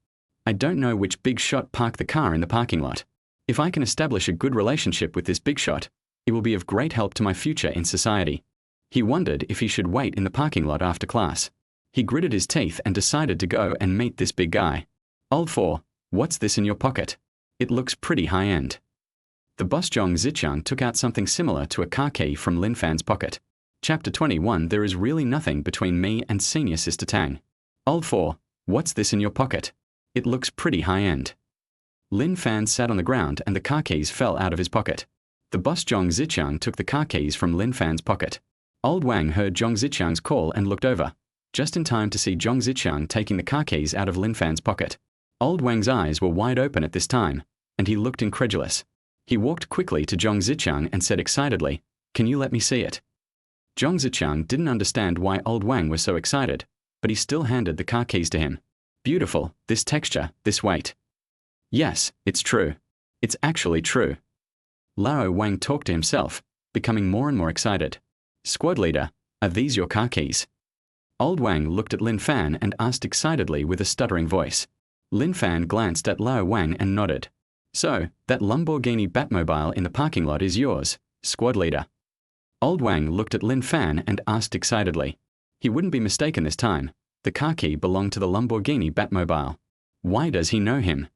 I don't know which big shot parked the car in the parking lot. If I can establish a good relationship with this big shot, it will be of great help to my future in society. He wondered if he should wait in the parking lot after class. He gritted his teeth and decided to go and meet this big guy. Old 4, what's this in your pocket? It looks pretty high-end. The boss Zhong Zichang took out something similar to a car key from Lin Fan's pocket. Chapter 21. There is really nothing between me and senior sister Tang. Old 4, what's this in your pocket? It looks pretty high-end. Lin Fan sat on the ground and the car keys fell out of his pocket. The boss Zhong Zichang took the car keys from Lin Fan's pocket. Old Wang heard Zhong Zichang's call and looked over, just in time to see Zhong Zichang taking the car keys out of Lin Fan's pocket. Old Wang's eyes were wide open at this time, and he looked incredulous. He walked quickly to Zhong Zichang and said excitedly, "Can you let me see it?" Zhong Zichang didn't understand why Old Wang was so excited, but he still handed the car keys to him. Beautiful, this texture, this weight. Yes, it's true. It's actually true. Lao Wang talked to himself, becoming more and more excited. Squad leader, are these your car keys? Old Wang looked at Lin Fan and asked excitedly with a stuttering voice. Lin Fan glanced at Lao Wang and nodded. So, that Lamborghini Batmobile in the parking lot is yours, squad leader. Old Wang looked at Lin Fan and asked excitedly. He wouldn't be mistaken this time. The car key belonged to the Lamborghini Batmobile. Why does he know him?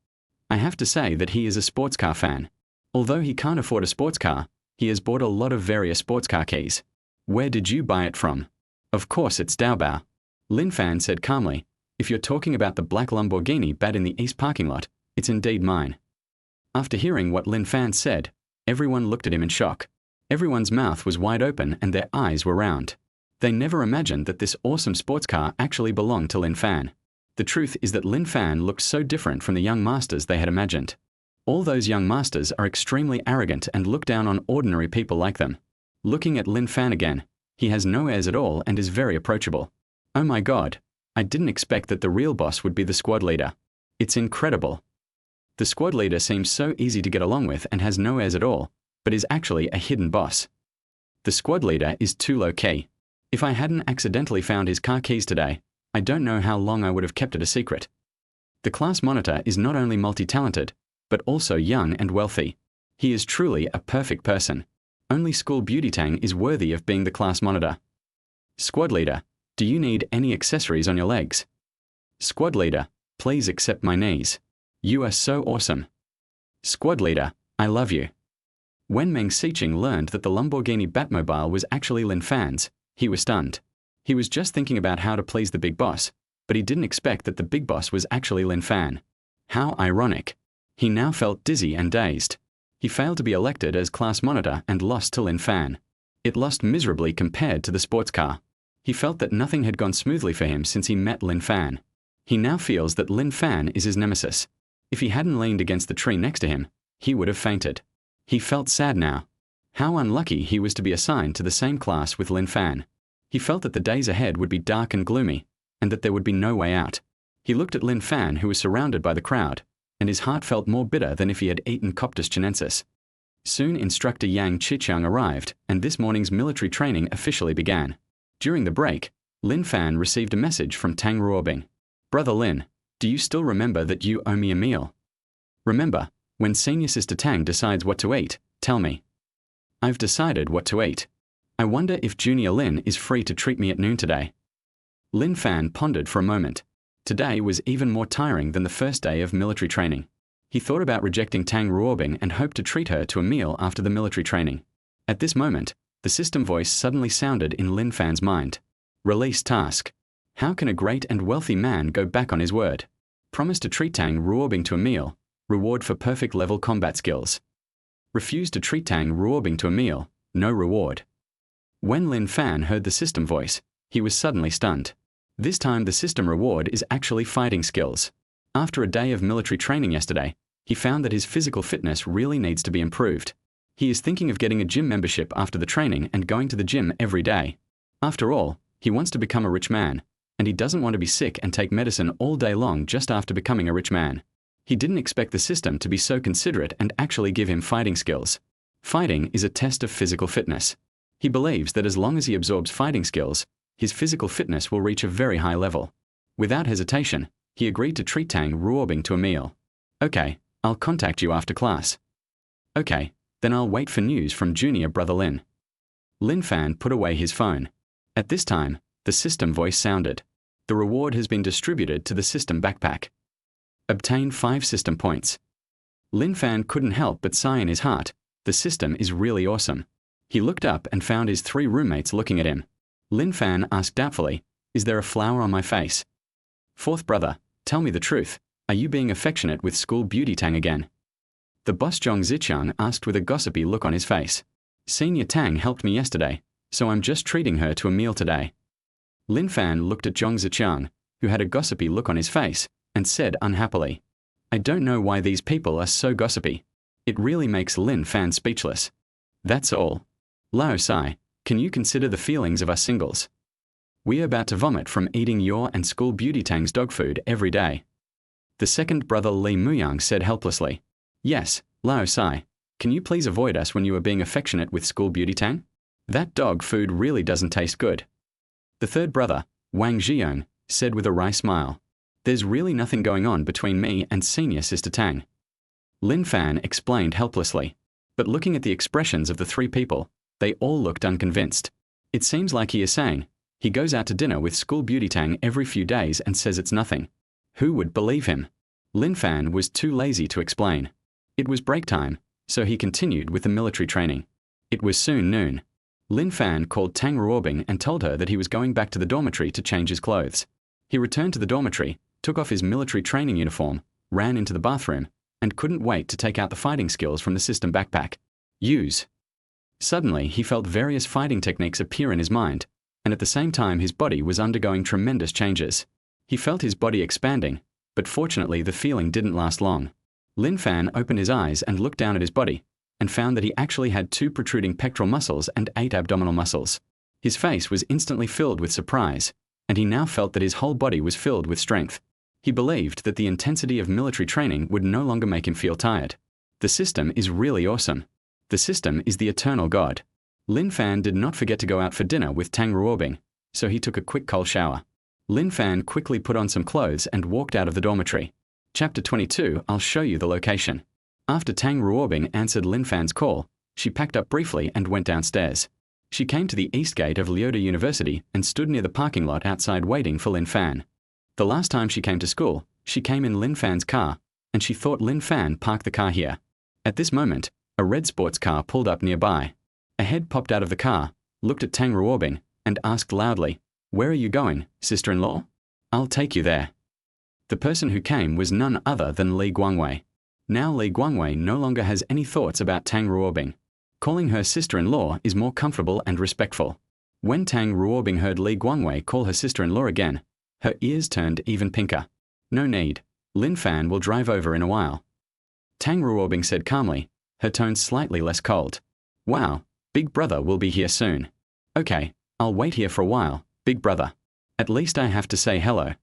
I have to say that he is a sports car fan. Although he can't afford a sports car, he has bought a lot of various sports car keys. Where did you buy it from? Of course it's Daobao. Lin Fan said calmly. If you're talking about the black Lamborghini Bat in the east parking lot, it's indeed mine. After hearing what Lin Fan said, everyone looked at him in shock. Everyone's mouth was wide open and their eyes were round. They never imagined that this awesome sports car actually belonged to Lin Fan. The truth is that Lin Fan looked so different from the young masters they had imagined. All those young masters are extremely arrogant and look down on ordinary people like them. Looking at Lin Fan again, he has no airs at all and is very approachable. Oh my God, I didn't expect that the real boss would be the squad leader. It's incredible. The squad leader seems so easy to get along with and has no airs at all, but is actually a hidden boss. The squad leader is too low-key. If I hadn't accidentally found his car keys today, I don't know how long I would have kept it a secret. The class monitor is not only multi-talented, but also young and wealthy. He is truly a perfect person. Only school beauty Tang is worthy of being the class monitor. Squad leader, do you need any accessories on your legs? Squad leader, please accept my knees. You are so awesome. Squad leader, I love you. When Meng Xiqing learned that the Lamborghini Batmobile was actually Lin Fan's, he was stunned. He was just thinking about how to please the big boss, but he didn't expect that the big boss was actually Lin Fan. How ironic. He now felt dizzy and dazed. He failed to be elected as class monitor and lost to Lin Fan. It lost miserably compared to the sports car. He felt that nothing had gone smoothly for him since he met Lin Fan. He now feels that Lin Fan is his nemesis. If he hadn't leaned against the tree next to him, he would have fainted. He felt sad now. How unlucky he was to be assigned to the same class with Lin Fan. He felt that the days ahead would be dark and gloomy, and that there would be no way out. He looked at Lin Fan, who was surrounded by the crowd, and his heart felt more bitter than if he had eaten Coptus chinensis. Soon Instructor Yang Chichang arrived, and this morning's military training officially began. During the break, Lin Fan received a message from Tang Ruobing. Brother Lin, do you still remember that you owe me a meal? Remember, when senior sister Tang decides what to eat, tell me. I've decided what to eat. I wonder if Junior Lin is free to treat me at noon today. Lin Fan pondered for a moment. Today was even more tiring than the first day of military training. He thought about rejecting Tang Ruobing and hoped to treat her to a meal after the military training. At this moment, the system voice suddenly sounded in Lin Fan's mind. Release task. How can a great and wealthy man go back on his word? Promise to treat Tang Ruobing to a meal. Reward for perfect level combat skills. Refuse to treat Tang Ruobing to a meal. No reward. When Lin Fan heard the system voice, he was suddenly stunned. This time the system reward is actually fighting skills. After a day of military training yesterday, he found that his physical fitness really needs to be improved. He is thinking of getting a gym membership after the training and going to the gym every day. After all, he wants to become a rich man, and he doesn't want to be sick and take medicine all day long just after becoming a rich man. He didn't expect the system to be so considerate and actually give him fighting skills. Fighting is a test of physical fitness. He believes that as long as he absorbs fighting skills, his physical fitness will reach a very high level. Without hesitation, he agreed to treat Tang Ruobing to a meal. Okay, I'll contact you after class. Okay, then I'll wait for news from junior brother Lin. Lin Fan put away his phone. At this time, the system voice sounded. The reward has been distributed to the system backpack. Obtain 5 system points. Lin Fan couldn't help but sigh in his heart. The system is really awesome. He looked up and found his 3 roommates looking at him. Lin Fan asked doubtfully, "Is there a flower on my face?" "Fourth brother, tell me the truth. Are you being affectionate with school beauty Tang again?" The boss Zhong Zichang asked with a gossipy look on his face. "Senior Tang helped me yesterday, so I'm just treating her to a meal today." Lin Fan looked at Zhong Zichang, who had a gossipy look on his face, and said unhappily, "I don't know why these people are so gossipy." It really makes Lin Fan speechless. "That's all. Lao Sai, can you consider the feelings of us singles? We are about to vomit from eating your and school beauty Tang's dog food every day." The second brother Li Muyang said helplessly, "Yes, Lao Sai, can you please avoid us when you are being affectionate with school beauty Tang? That dog food really doesn't taste good." The third brother, Wang Zhiyong, said with a wry smile, "There's really nothing going on between me and senior sister Tang." Lin Fan explained helplessly, but looking at the expressions of the 3 people, they all looked unconvinced. It seems like he is saying, he goes out to dinner with school beauty Tang every few days and says it's nothing. Who would believe him? Lin Fan was too lazy to explain. It was break time, so he continued with the military training. It was soon noon. Lin Fan called Tang Ruobing and told her that he was going back to the dormitory to change his clothes. He returned to the dormitory, took off his military training uniform, ran into the bathroom, and couldn't wait to take out the fighting skills from the system backpack. Use. Suddenly, he felt various fighting techniques appear in his mind, and at the same time his body was undergoing tremendous changes. He felt his body expanding, but fortunately the feeling didn't last long. Lin Fan opened his eyes and looked down at his body, and found that he actually had 2 protruding pectoral muscles and 8 abdominal muscles. His face was instantly filled with surprise, and he now felt that his whole body was filled with strength. He believed that the intensity of military training would no longer make him feel tired. The system is really awesome. The system is the eternal God. Lin Fan did not forget to go out for dinner with Tang Ruobing, so he took a quick cold shower. Lin Fan quickly put on some clothes and walked out of the dormitory. Chapter 22, I'll show you the location. After Tang Ruobing answered Lin Fan's call, she packed up briefly and went downstairs. She came to the east gate of Liucheng University and stood near the parking lot outside waiting for Lin Fan. The last time she came to school, she came in Lin Fan's car, and she thought Lin Fan parked the car here. At this moment, a red sports car pulled up nearby. A head popped out of the car, looked at Tang Ruobing, and asked loudly, "Where are you going, sister-in-law? I'll take you there." The person who came was none other than Li Guangwei. Now Li Guangwei no longer has any thoughts about Tang Ruobing. Calling her sister-in-law is more comfortable and respectful. When Tang Ruobing heard Li Guangwei call her sister-in-law again, her ears turned even pinker. "No need. Lin Fan will drive over in a while." Tang Ruobing said calmly, her tone slightly less cold. "Wow, Big Brother will be here soon. Okay, I'll wait here for a while, Big Brother. At least I have to say hello."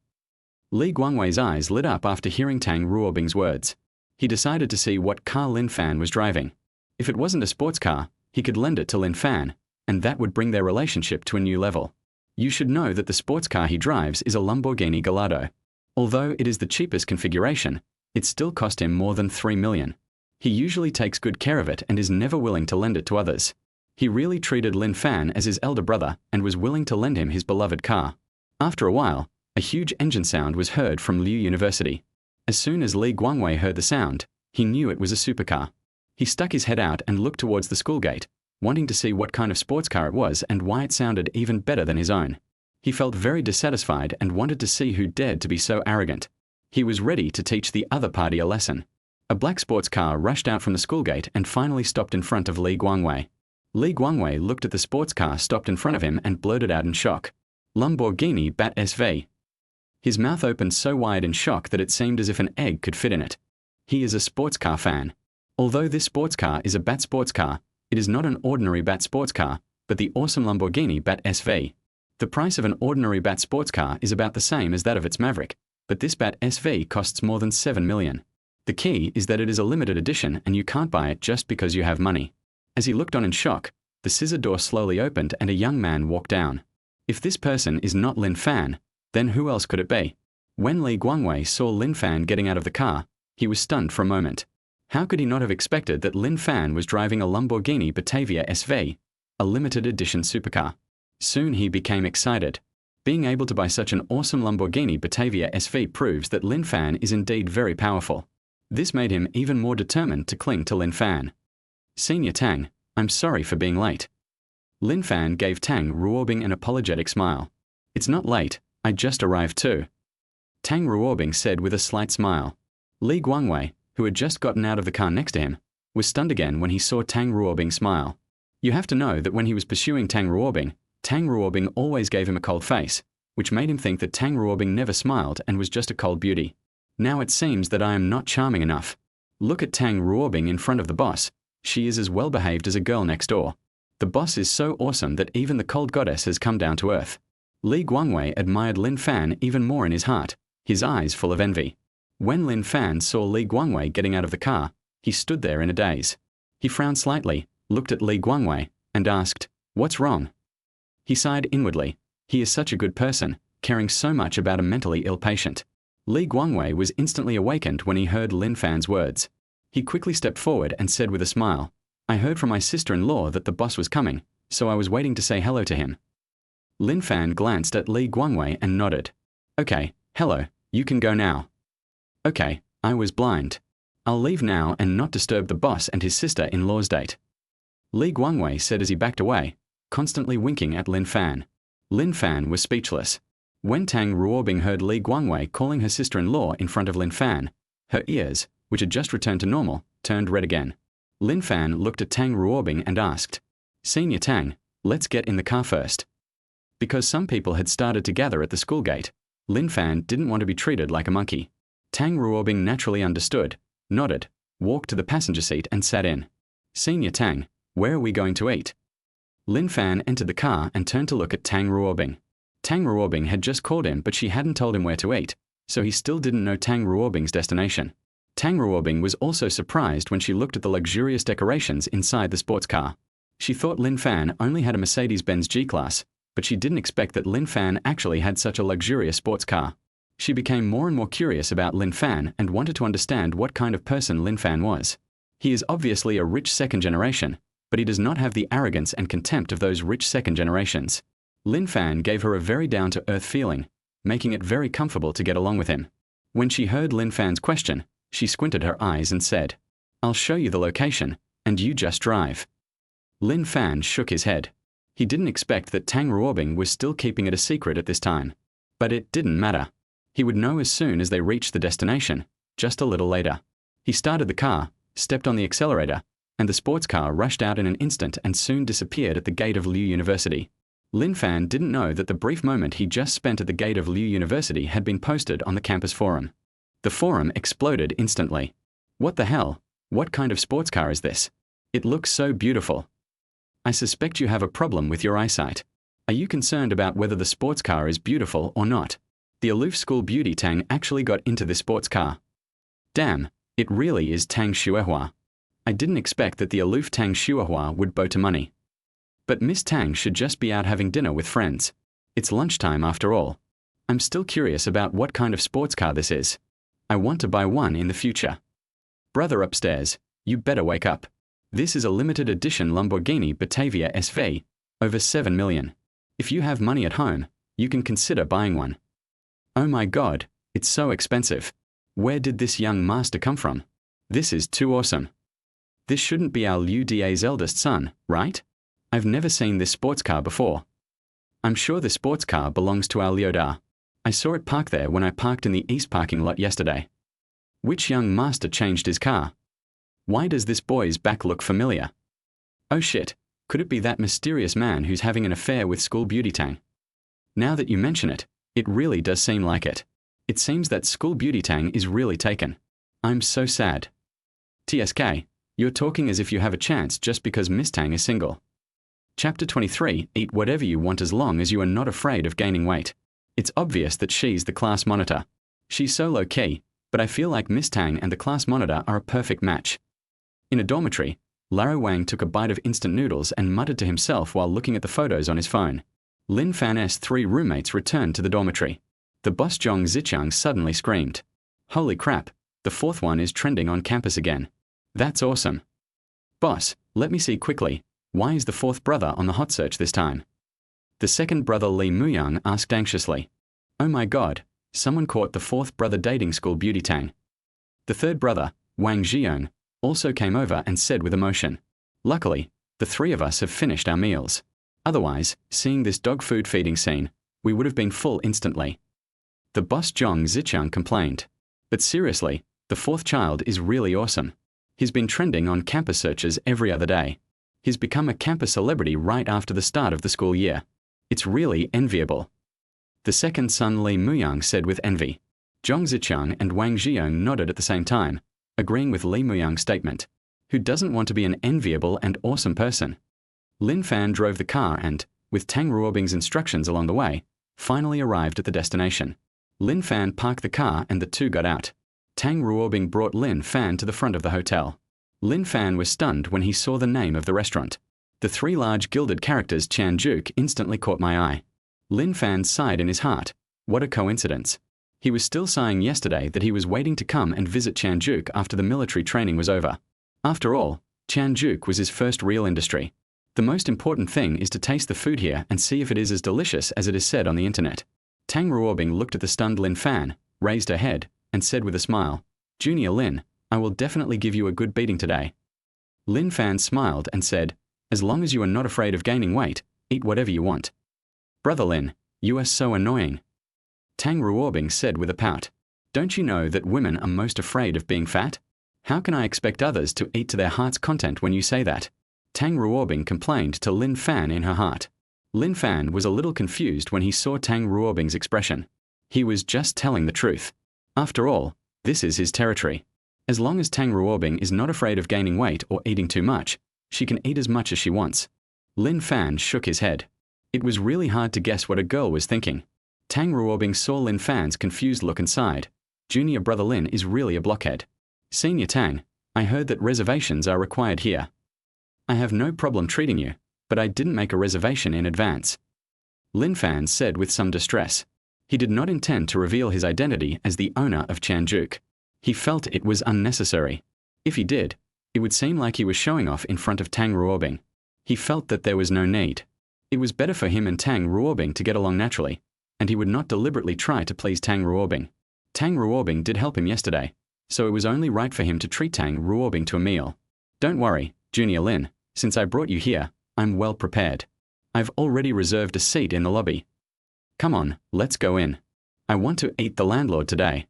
Li Guangwei's eyes lit up after hearing Tang Ruobing's words. He decided to see what car Lin Fan was driving. If it wasn't a sports car, he could lend it to Lin Fan, and that would bring their relationship to a new level. You should know that the sports car he drives is a Lamborghini Gallardo. Although it is the cheapest configuration, it still cost him more than 3 million. He usually takes good care of it and is never willing to lend it to others. He really treated Lin Fan as his elder brother and was willing to lend him his beloved car. After a while, a huge engine sound was heard from Liucheng University. As soon as Li Guangwei heard the sound, he knew it was a supercar. He stuck his head out and looked towards the school gate, wanting to see what kind of sports car it was and why it sounded even better than his own. He felt very dissatisfied and wanted to see who dared to be so arrogant. He was ready to teach the other party a lesson. A black sports car rushed out from the school gate and finally stopped in front of Li Guangwei. Li Guangwei looked at the sports car stopped in front of him and blurted out in shock, "Lamborghini Bat SV." His mouth opened so wide in shock that it seemed as if an egg could fit in it. He is a sports car fan. Although this sports car is a Bat sports car, it is not an ordinary Bat sports car, but the awesome Lamborghini Bat SV. The price of an ordinary Bat sports car is about the same as that of its Maverick, but this Bat SV costs more than 7 million. The key is that it is a limited edition and you can't buy it just because you have money. As he looked on in shock, the scissor door slowly opened and a young man walked down. If this person is not Lin Fan, then who else could it be? When Li Guangwei saw Lin Fan getting out of the car, he was stunned for a moment. How could he not have expected that Lin Fan was driving a Lamborghini Batavia SV, a limited edition supercar? Soon he became excited. Being able to buy such an awesome Lamborghini Batavia SV proves that Lin Fan is indeed very powerful. This made him even more determined to cling to Lin Fan. Senior Tang, I'm sorry for being late. Lin Fan gave Tang Ruobing an apologetic smile. It's not late, I just arrived too. Tang Ruobing said with a slight smile. Li Guangwei, who had just gotten out of the car next to him, was stunned again when he saw Tang Ruobing smile. You have to know that when he was pursuing Tang Ruobing always gave him a cold face, which made him think that Tang Ruobing never smiled and was just a cold beauty. Now it seems that I am not charming enough. Look at Tang Ruobing in front of the boss. She is as well behaved as a girl next door. The boss is so awesome that even the cold goddess has come down to earth. Li Guangwei admired Lin Fan even more in his heart, his eyes full of envy. When Lin Fan saw Li Guangwei getting out of the car, he stood there in a daze. He frowned slightly, looked at Li Guangwei, and asked, "What's wrong?" He sighed inwardly. He is such a good person, caring so much about a mentally ill patient. Li Guangwei was instantly awakened when he heard Lin Fan's words. He quickly stepped forward and said with a smile, "I heard from my sister-in-law that the boss was coming, so I was waiting to say hello to him." Lin Fan glanced at Li Guangwei and nodded. "Okay, hello, you can go now." "Okay, I was blind. I'll leave now and not disturb the boss and his sister-in-law's date." Li Guangwei said as he backed away, constantly winking at Lin Fan. Lin Fan was speechless. When Tang Ruobing heard Li Guangwei calling her sister-in-law in front of Lin Fan, her ears, which had just returned to normal, turned red again. Lin Fan looked at Tang Ruobing and asked, "Senior Tang, let's get in the car first." Because some people had started to gather at the school gate, Lin Fan didn't want to be treated like a monkey. Tang Ruobing naturally understood, nodded, walked to the passenger seat and sat in. "Senior Tang, where are we going to eat?" Lin Fan entered the car and turned to look at Tang Ruobing. Tang Ruobing had just called him, but she hadn't told him where to eat, so he still didn't know Tang Ruobing's destination. Tang Ruobing was also surprised when she looked at the luxurious decorations inside the sports car. She thought Lin Fan only had a Mercedes-Benz G-Class, but she didn't expect that Lin Fan actually had such a luxurious sports car. She became more and more curious about Lin Fan and wanted to understand what kind of person Lin Fan was. He is obviously a rich second generation, but he does not have the arrogance and contempt of those rich second generations. Lin Fan gave her a very down-to-earth feeling, making it very comfortable to get along with him. When she heard Lin Fan's question, she squinted her eyes and said, "I'll show you the location, and you just drive." Lin Fan shook his head. He didn't expect that Tang Ruobing was still keeping it a secret at this time. But it didn't matter. He would know as soon as they reached the destination, just a little later. He started the car, stepped on the accelerator, and the sports car rushed out in an instant and soon disappeared at the gate of Liu University. Lin Fan didn't know that the brief moment he just spent at the gate of Liu University had been posted on the campus forum. The forum exploded instantly. "What the hell? What kind of sports car is this? It looks so beautiful. I suspect you have a problem with your eyesight. Are you concerned about whether the sports car is beautiful or not? The aloof school beauty Tang actually got into this sports car. Damn, it really is Tang Xuehua. I didn't expect that the aloof Tang Xuehua would bow to money. But Miss Tang should just be out having dinner with friends. It's lunchtime after all. I'm still curious about what kind of sports car this is. I want to buy one in the future. Brother upstairs, you better wake up. This is a limited edition Lamborghini Batavia SV, over 7 million. If you have money at home, you can consider buying one. Oh my God, it's so expensive. Where did this young master come from? This is too awesome. This shouldn't be our Liu Da's eldest son, right? I've never seen this sports car before. I'm sure this sports car belongs to our Liu Da. I saw it parked there when I parked in the east parking lot yesterday. Which young master changed his car? Why does this boy's back look familiar? Oh shit, could it be that mysterious man who's having an affair with school beauty Tang? Now that you mention it, it really does seem like it. It seems that school beauty Tang is really taken. I'm so sad. TSK, you're talking as if you have a chance just because Miss Tang is single. Chapter 23, eat whatever you want as long as you are not afraid of gaining weight. It's obvious that she's the class monitor. She's so low-key, but I feel like Miss Tang and the class monitor are a perfect match. In a dormitory, Larry Wang took a bite of instant noodles and muttered to himself while looking at the photos on his phone. Lin Fan's 3 roommates returned to the dormitory. The boss Zhong Zichang suddenly screamed. Holy crap, the 4th one is trending on campus again. That's awesome. Boss, let me see quickly, why is the 4th brother on the hot search this time? The 2nd brother Li Muyang asked anxiously. Oh my god, someone caught the 4th brother dating school beauty Tang. The 3rd brother, Wang Zhiyong, also came over and said with emotion. Luckily, the 3 of us have finished our meals. Otherwise, seeing this dog food feeding scene, we would have been full instantly. The boss Zhong Zichang complained. But seriously, the 4th child is really awesome. He's been trending on campus searches every other day. He's become a campus celebrity right after the start of the school year. It's really enviable. The 2nd son Li Muyang said with envy. Zhong Zichang and Wang Zhiyong nodded at the same time, agreeing with Li Muyang's statement. Who doesn't want to be an enviable and awesome person? Lin Fan drove the car and, with Tang Ruobing's instructions along the way, finally arrived at the destination. Lin Fan parked the car and the 2 got out. Tang Ruobing brought Lin Fan to the front of the hotel. Lin Fan was stunned when he saw the name of the restaurant. The 3 large gilded characters Chanjuk instantly caught my eye. Lin Fan sighed in his heart. What a coincidence. He was still sighing yesterday that he was waiting to come and visit Chanjuk after the military training was over. After all, Chanjuk was his first real industry. The most important thing is to taste the food here and see if it is as delicious as it is said on the internet. Tang Ruobing looked at the stunned Lin Fan, raised her head, and said with a smile, Junior Lin, I will definitely give you a good beating today. Lin Fan smiled and said, as long as you are not afraid of gaining weight, eat whatever you want. Brother Lin, you are so annoying. Tang Ruobing said with a pout. Don't you know that women are most afraid of being fat? How can I expect others to eat to their heart's content when you say that? Tang Ruobing complained to Lin Fan in her heart. Lin Fan was a little confused when he saw Tang Ruobing's expression. He was just telling the truth. After all, this is his territory. As long as Tang Ruobing is not afraid of gaining weight or eating too much, she can eat as much as she wants. Lin Fan shook his head. It was really hard to guess what a girl was thinking. Tang Ruobing saw Lin Fan's confused look and sighed. Junior brother Lin is really a blockhead. Senior Tang, I heard that reservations are required here. I have no problem treating you, but I didn't make a reservation in advance. Lin Fan said with some distress. He did not intend to reveal his identity as the owner of Chanjuk. He felt it was unnecessary. If he did, it would seem like he was showing off in front of Tang Ruobing. He felt that there was no need. It was better for him and Tang Ruobing to get along naturally, and he would not deliberately try to please Tang Ruobing. Tang Ruobing did help him yesterday, so it was only right for him to treat Tang Ruobing to a meal. Don't worry, Junior Lin, since I brought you here, I'm well prepared. I've already reserved a seat in the lobby. Come on, let's go in. I want to eat the landlord today.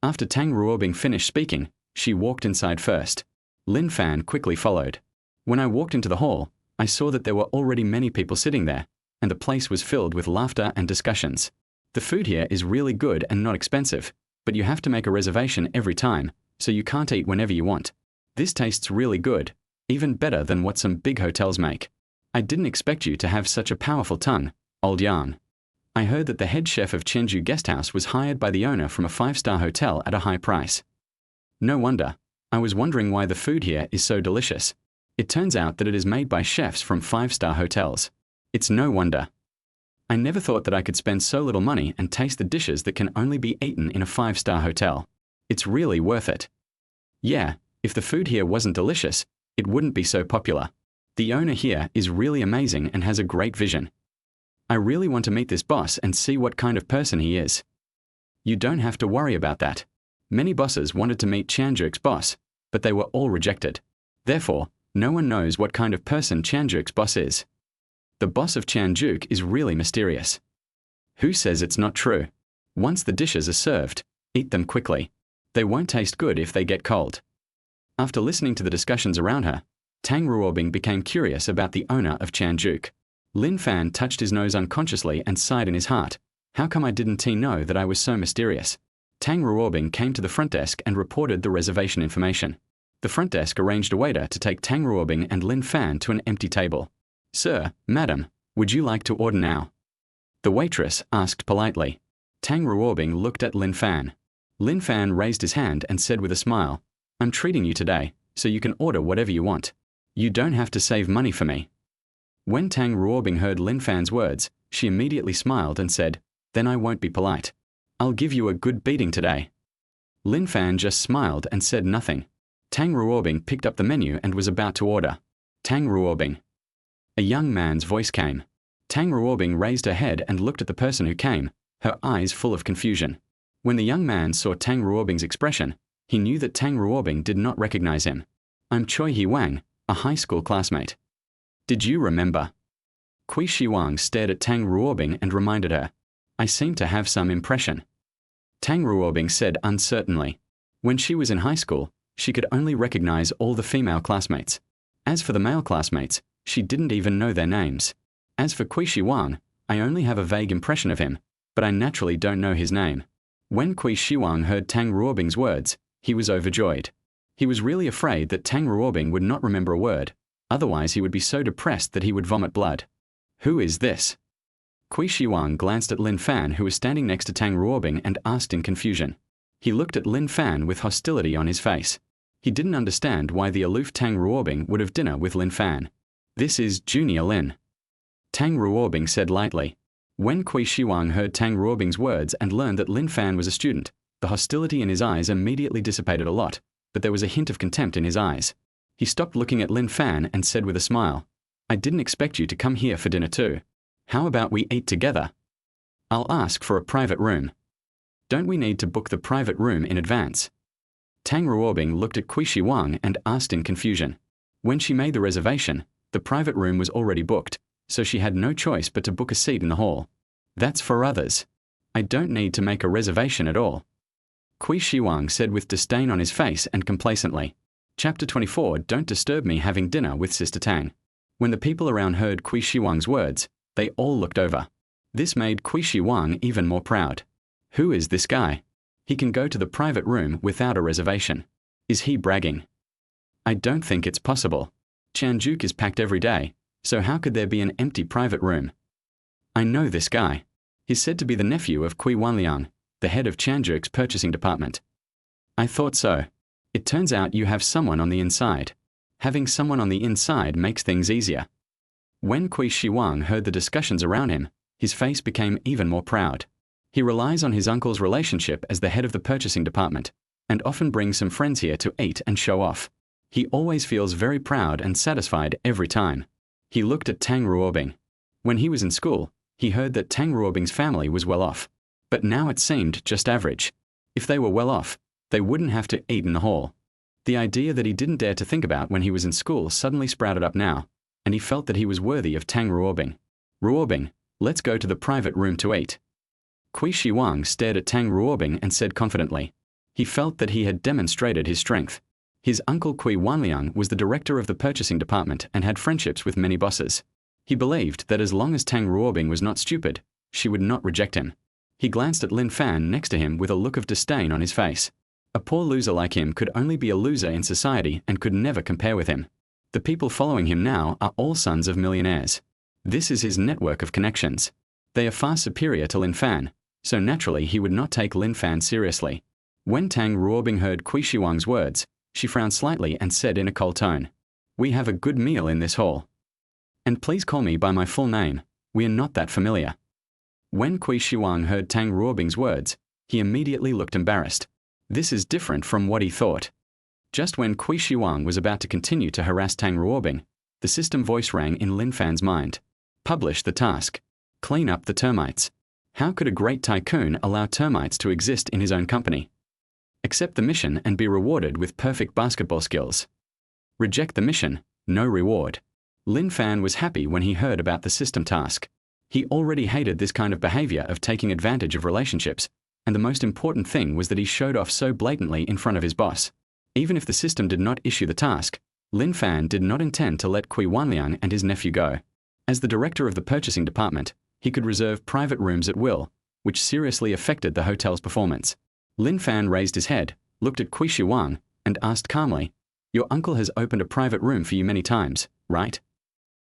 After Tang Ruobing finished speaking, she walked inside first. Lin Fan quickly followed. When I walked into the hall, I saw that there were already many people sitting there, and the place was filled with laughter and discussions. The food here is really good and not expensive, but you have to make a reservation every time, so you can't eat whenever you want. This tastes really good, even better than what some big hotels make. I didn't expect you to have such a powerful tongue, old yarn. I heard that the head chef of Chenju Guesthouse was hired by the owner from a 5-star hotel at a high price. No wonder. I was wondering why the food here is so delicious. It turns out that it is made by chefs from 5-star hotels. It's no wonder. I never thought that I could spend so little money and taste the dishes that can only be eaten in a 5-star hotel. It's really worth it. Yeah, if the food here wasn't delicious, it wouldn't be so popular. The owner here is really amazing and has a great vision. I really want to meet this boss and see what kind of person he is. You don't have to worry about that. Many bosses wanted to meet Chanjuk's boss, but they were all rejected. Therefore, no one knows what kind of person Chanjuk's boss is. The boss of Chanjuk is really mysterious. Who says it's not true? Once the dishes are served, eat them quickly. They won't taste good if they get cold. After listening to the discussions around her, Tang Ruobing became curious about the owner of Chanjuk. Lin Fan touched his nose unconsciously and sighed in his heart. How come I didn't know that I was so mysterious? Tang Ruobing came to the front desk and reported the reservation information. The front desk arranged a waiter to take Tang Ruobing and Lin Fan to an empty table. Sir, madam, would you like to order now? The waitress asked politely. Tang Ruobing looked at Lin Fan. Lin Fan raised his hand and said with a smile, "I'm treating you today, so you can order whatever you want. You don't have to save money for me." When Tang Ruobing heard Lin Fan's words, she immediately smiled and said, "Then I won't be polite. I'll give you a good beating today." Lin Fan just smiled and said nothing. Tang Ruobing picked up the menu and was about to order. "Tang Ruobing." A young man's voice came. Tang Ruobing raised her head and looked at the person who came, her eyes full of confusion. When the young man saw Tang Ruobing's expression, he knew that Tang Ruobing did not recognize him. "I'm Choi Hee Wang, a high school classmate. Did you remember?" Kui Shi Wang stared at Tang Ruobing and reminded her, "I seem to have some impression." Tang Ruobing said uncertainly. When she was in high school, she could only recognize all the female classmates. As for the male classmates, she didn't even know their names. As for Kui Shi Wang, I only have a vague impression of him, but I naturally don't know his name. When Kui Shi Wang heard Tang Ruobing's words, he was overjoyed. He was really afraid that Tang Ruobing would not remember a word, otherwise he would be so depressed that he would vomit blood. "Who is this?" Kui Shi Wang glanced at Lin Fan, who was standing next to Tang Ruobing, and asked in confusion. He looked at Lin Fan with hostility on his face. He didn't understand why the aloof Tang Ruobing would have dinner with Lin Fan. "This is Junior Lin," Tang Ruobing said lightly. When Kui Shi Wang heard Tang Ruobing's words and learned that Lin Fan was a student, the hostility in his eyes immediately dissipated a lot, but there was a hint of contempt in his eyes. He stopped looking at Lin Fan and said with a smile, "I didn't expect you to come here for dinner too. How about we eat together? I'll ask for a private room." "Don't we need to book the private room in advance?" Tang Ruobing looked at Kui Shi Wang and asked in confusion. When she made the reservation, the private room was already booked, so she had no choice but to book a seat in the hall. "That's for others. I don't need to make a reservation at all," Kui Shi Wang said with disdain on his face and complacently. Chapter 24. Don't disturb me having dinner with Sister Tang. When the people around heard Kui Shi Wang's words, they all looked over. This made Kui Shi Wang even more proud. Who is this guy? He can go to the private room without a reservation. Is he bragging? I don't think it's possible. Chanjuk is packed every day, so how could there be an empty private room? I know this guy. He's said to be the nephew of Kui Wanliang, the head of Chanjuk's purchasing department. I thought so. It turns out you have someone on the inside. Having someone on the inside makes things easier. When Kui Shi Wang heard the discussions around him, his face became even more proud. He relies on his uncle's relationship as the head of the purchasing department, and often brings some friends here to eat and show off. He always feels very proud and satisfied every time. He looked at Tang Ruobing. When he was in school, he heard that Tang Ruobing's family was well off, but now it seemed just average. If they were well off, they wouldn't have to eat in the hall. The idea that he didn't dare to think about when he was in school suddenly sprouted up now, and he felt that he was worthy of Tang Ruobing. "Ruobing, let's go to the private room to eat." Kui Shi Wang stared at Tang Ruobing and said confidently. He felt that he had demonstrated his strength. His uncle Kui Wanliang was the director of the purchasing department and had friendships with many bosses. He believed that as long as Tang Ruobing was not stupid, she would not reject him. He glanced at Lin Fan next to him with a look of disdain on his face. A poor loser like him could only be a loser in society and could never compare with him. The people following him now are all sons of millionaires. This is his network of connections. They are far superior to Lin Fan, so naturally he would not take Lin Fan seriously. When Tang Ruobing heard Kui Shi Wang's words, she frowned slightly and said in a cold tone, "We have a good meal in this hall. And please call me by my full name. We are not that familiar." When Kui Shi Wang heard Tang Ruobing's words, he immediately looked embarrassed. This is different from what he thought. Just when Kui Shi Wang was about to continue to harass Tang Ruobing, the system voice rang in Lin Fan's mind. Publish the task. Clean up the termites. How could a great tycoon allow termites to exist in his own company? Accept the mission and be rewarded with perfect basketball skills. Reject the mission, no reward. Lin Fan was happy when he heard about the system task. He already hated this kind of behavior of taking advantage of relationships, and the most important thing was that he showed off so blatantly in front of his boss. Even if the system did not issue the task, Lin Fan did not intend to let Kui Wanliang and his nephew go. As the director of the purchasing department, he could reserve private rooms at will, which seriously affected the hotel's performance. Lin Fan raised his head, looked at Kui Shi Wang, and asked calmly, "Your uncle has opened a private room for you many times, right?"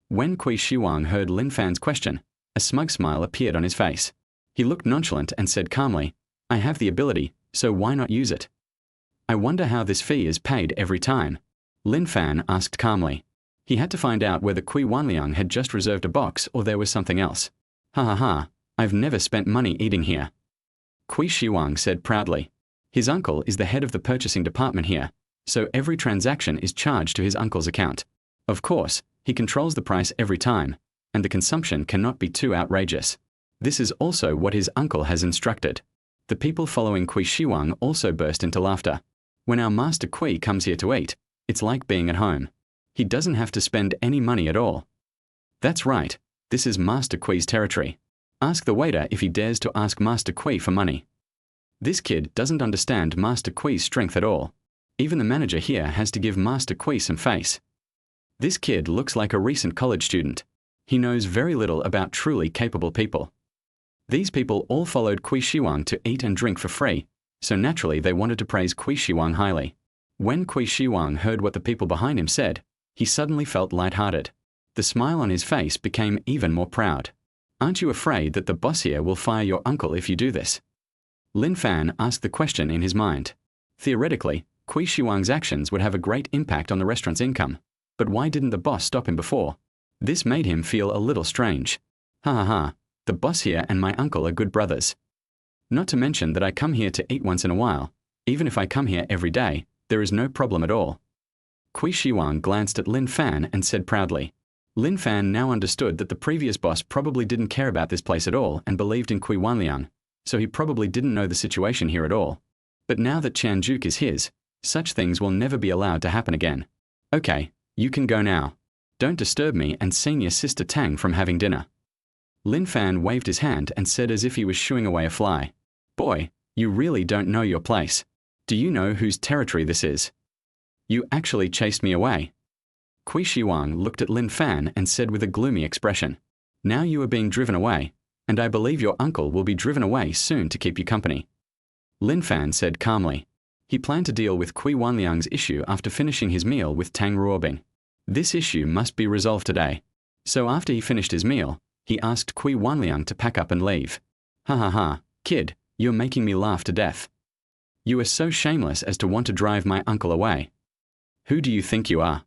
When Kui Shi Wang heard Lin Fan's question, a smug smile appeared on his face. He looked nonchalant and said calmly, I have the ability, so why not use it? I wonder how this fee is paid every time. Lin Fan asked calmly. He had to find out whether Kui Wanliang had just reserved a box or there was something else. Ha ha ha, I've never spent money eating here. Kui Shiwang said proudly. His uncle is the head of the purchasing department here, so every transaction is charged to his uncle's account. Of course, he controls the price every time, and the consumption cannot be too outrageous. This is also what his uncle has instructed. The people following Kui Shiwang also burst into laughter. When our Master Kui comes here to eat, it's like being at home. He doesn't have to spend any money at all. That's right, this is Master Kui's territory. Ask the waiter if he dares to ask Master Kui for money. This kid doesn't understand Master Kui's strength at all. Even the manager here has to give Master Kui some face. This kid looks like a recent college student. He knows very little about truly capable people. These people all followed Kui Shiwang to eat and drink for free, so naturally they wanted to praise Kui Shiwang highly. When Kui Shiwang heard what the people behind him said, he suddenly felt lighthearted. The smile on his face became even more proud. Aren't you afraid that the boss here will fire your uncle if you do this? Lin Fan asked the question in his mind. Theoretically, Kui Shiwang's actions would have a great impact on the restaurant's income, but why didn't the boss stop him before? This made him feel a little strange. Ha ha ha, the boss here and my uncle are good brothers. Not to mention that I come here to eat once in a while. Even if I come here every day, there is no problem at all. Kui Shiwang glanced at Lin Fan and said proudly. Lin Fan now understood that the previous boss probably didn't care about this place at all and believed in Kui Wanliang, so he probably didn't know the situation here at all. But now that Chanjuk is his, such things will never be allowed to happen again. Okay, you can go now. Don't disturb me and senior sister Tang from having dinner. Lin Fan waved his hand and said as if he was shooing away a fly. Boy, you really don't know your place. Do you know whose territory this is? You actually chased me away. Kui Shiwang looked at Lin Fan and said with a gloomy expression. Now you are being driven away, and I believe your uncle will be driven away soon to keep you company. Lin Fan said calmly. He planned to deal with Kui Wanliang's issue after finishing his meal with Tang Ruobing. This issue must be resolved today. So after he finished his meal, he asked Kui Wanliang to pack up and leave. Ha ha ha, kid, you're making me laugh to death. You are so shameless as to want to drive my uncle away. Who do you think you are?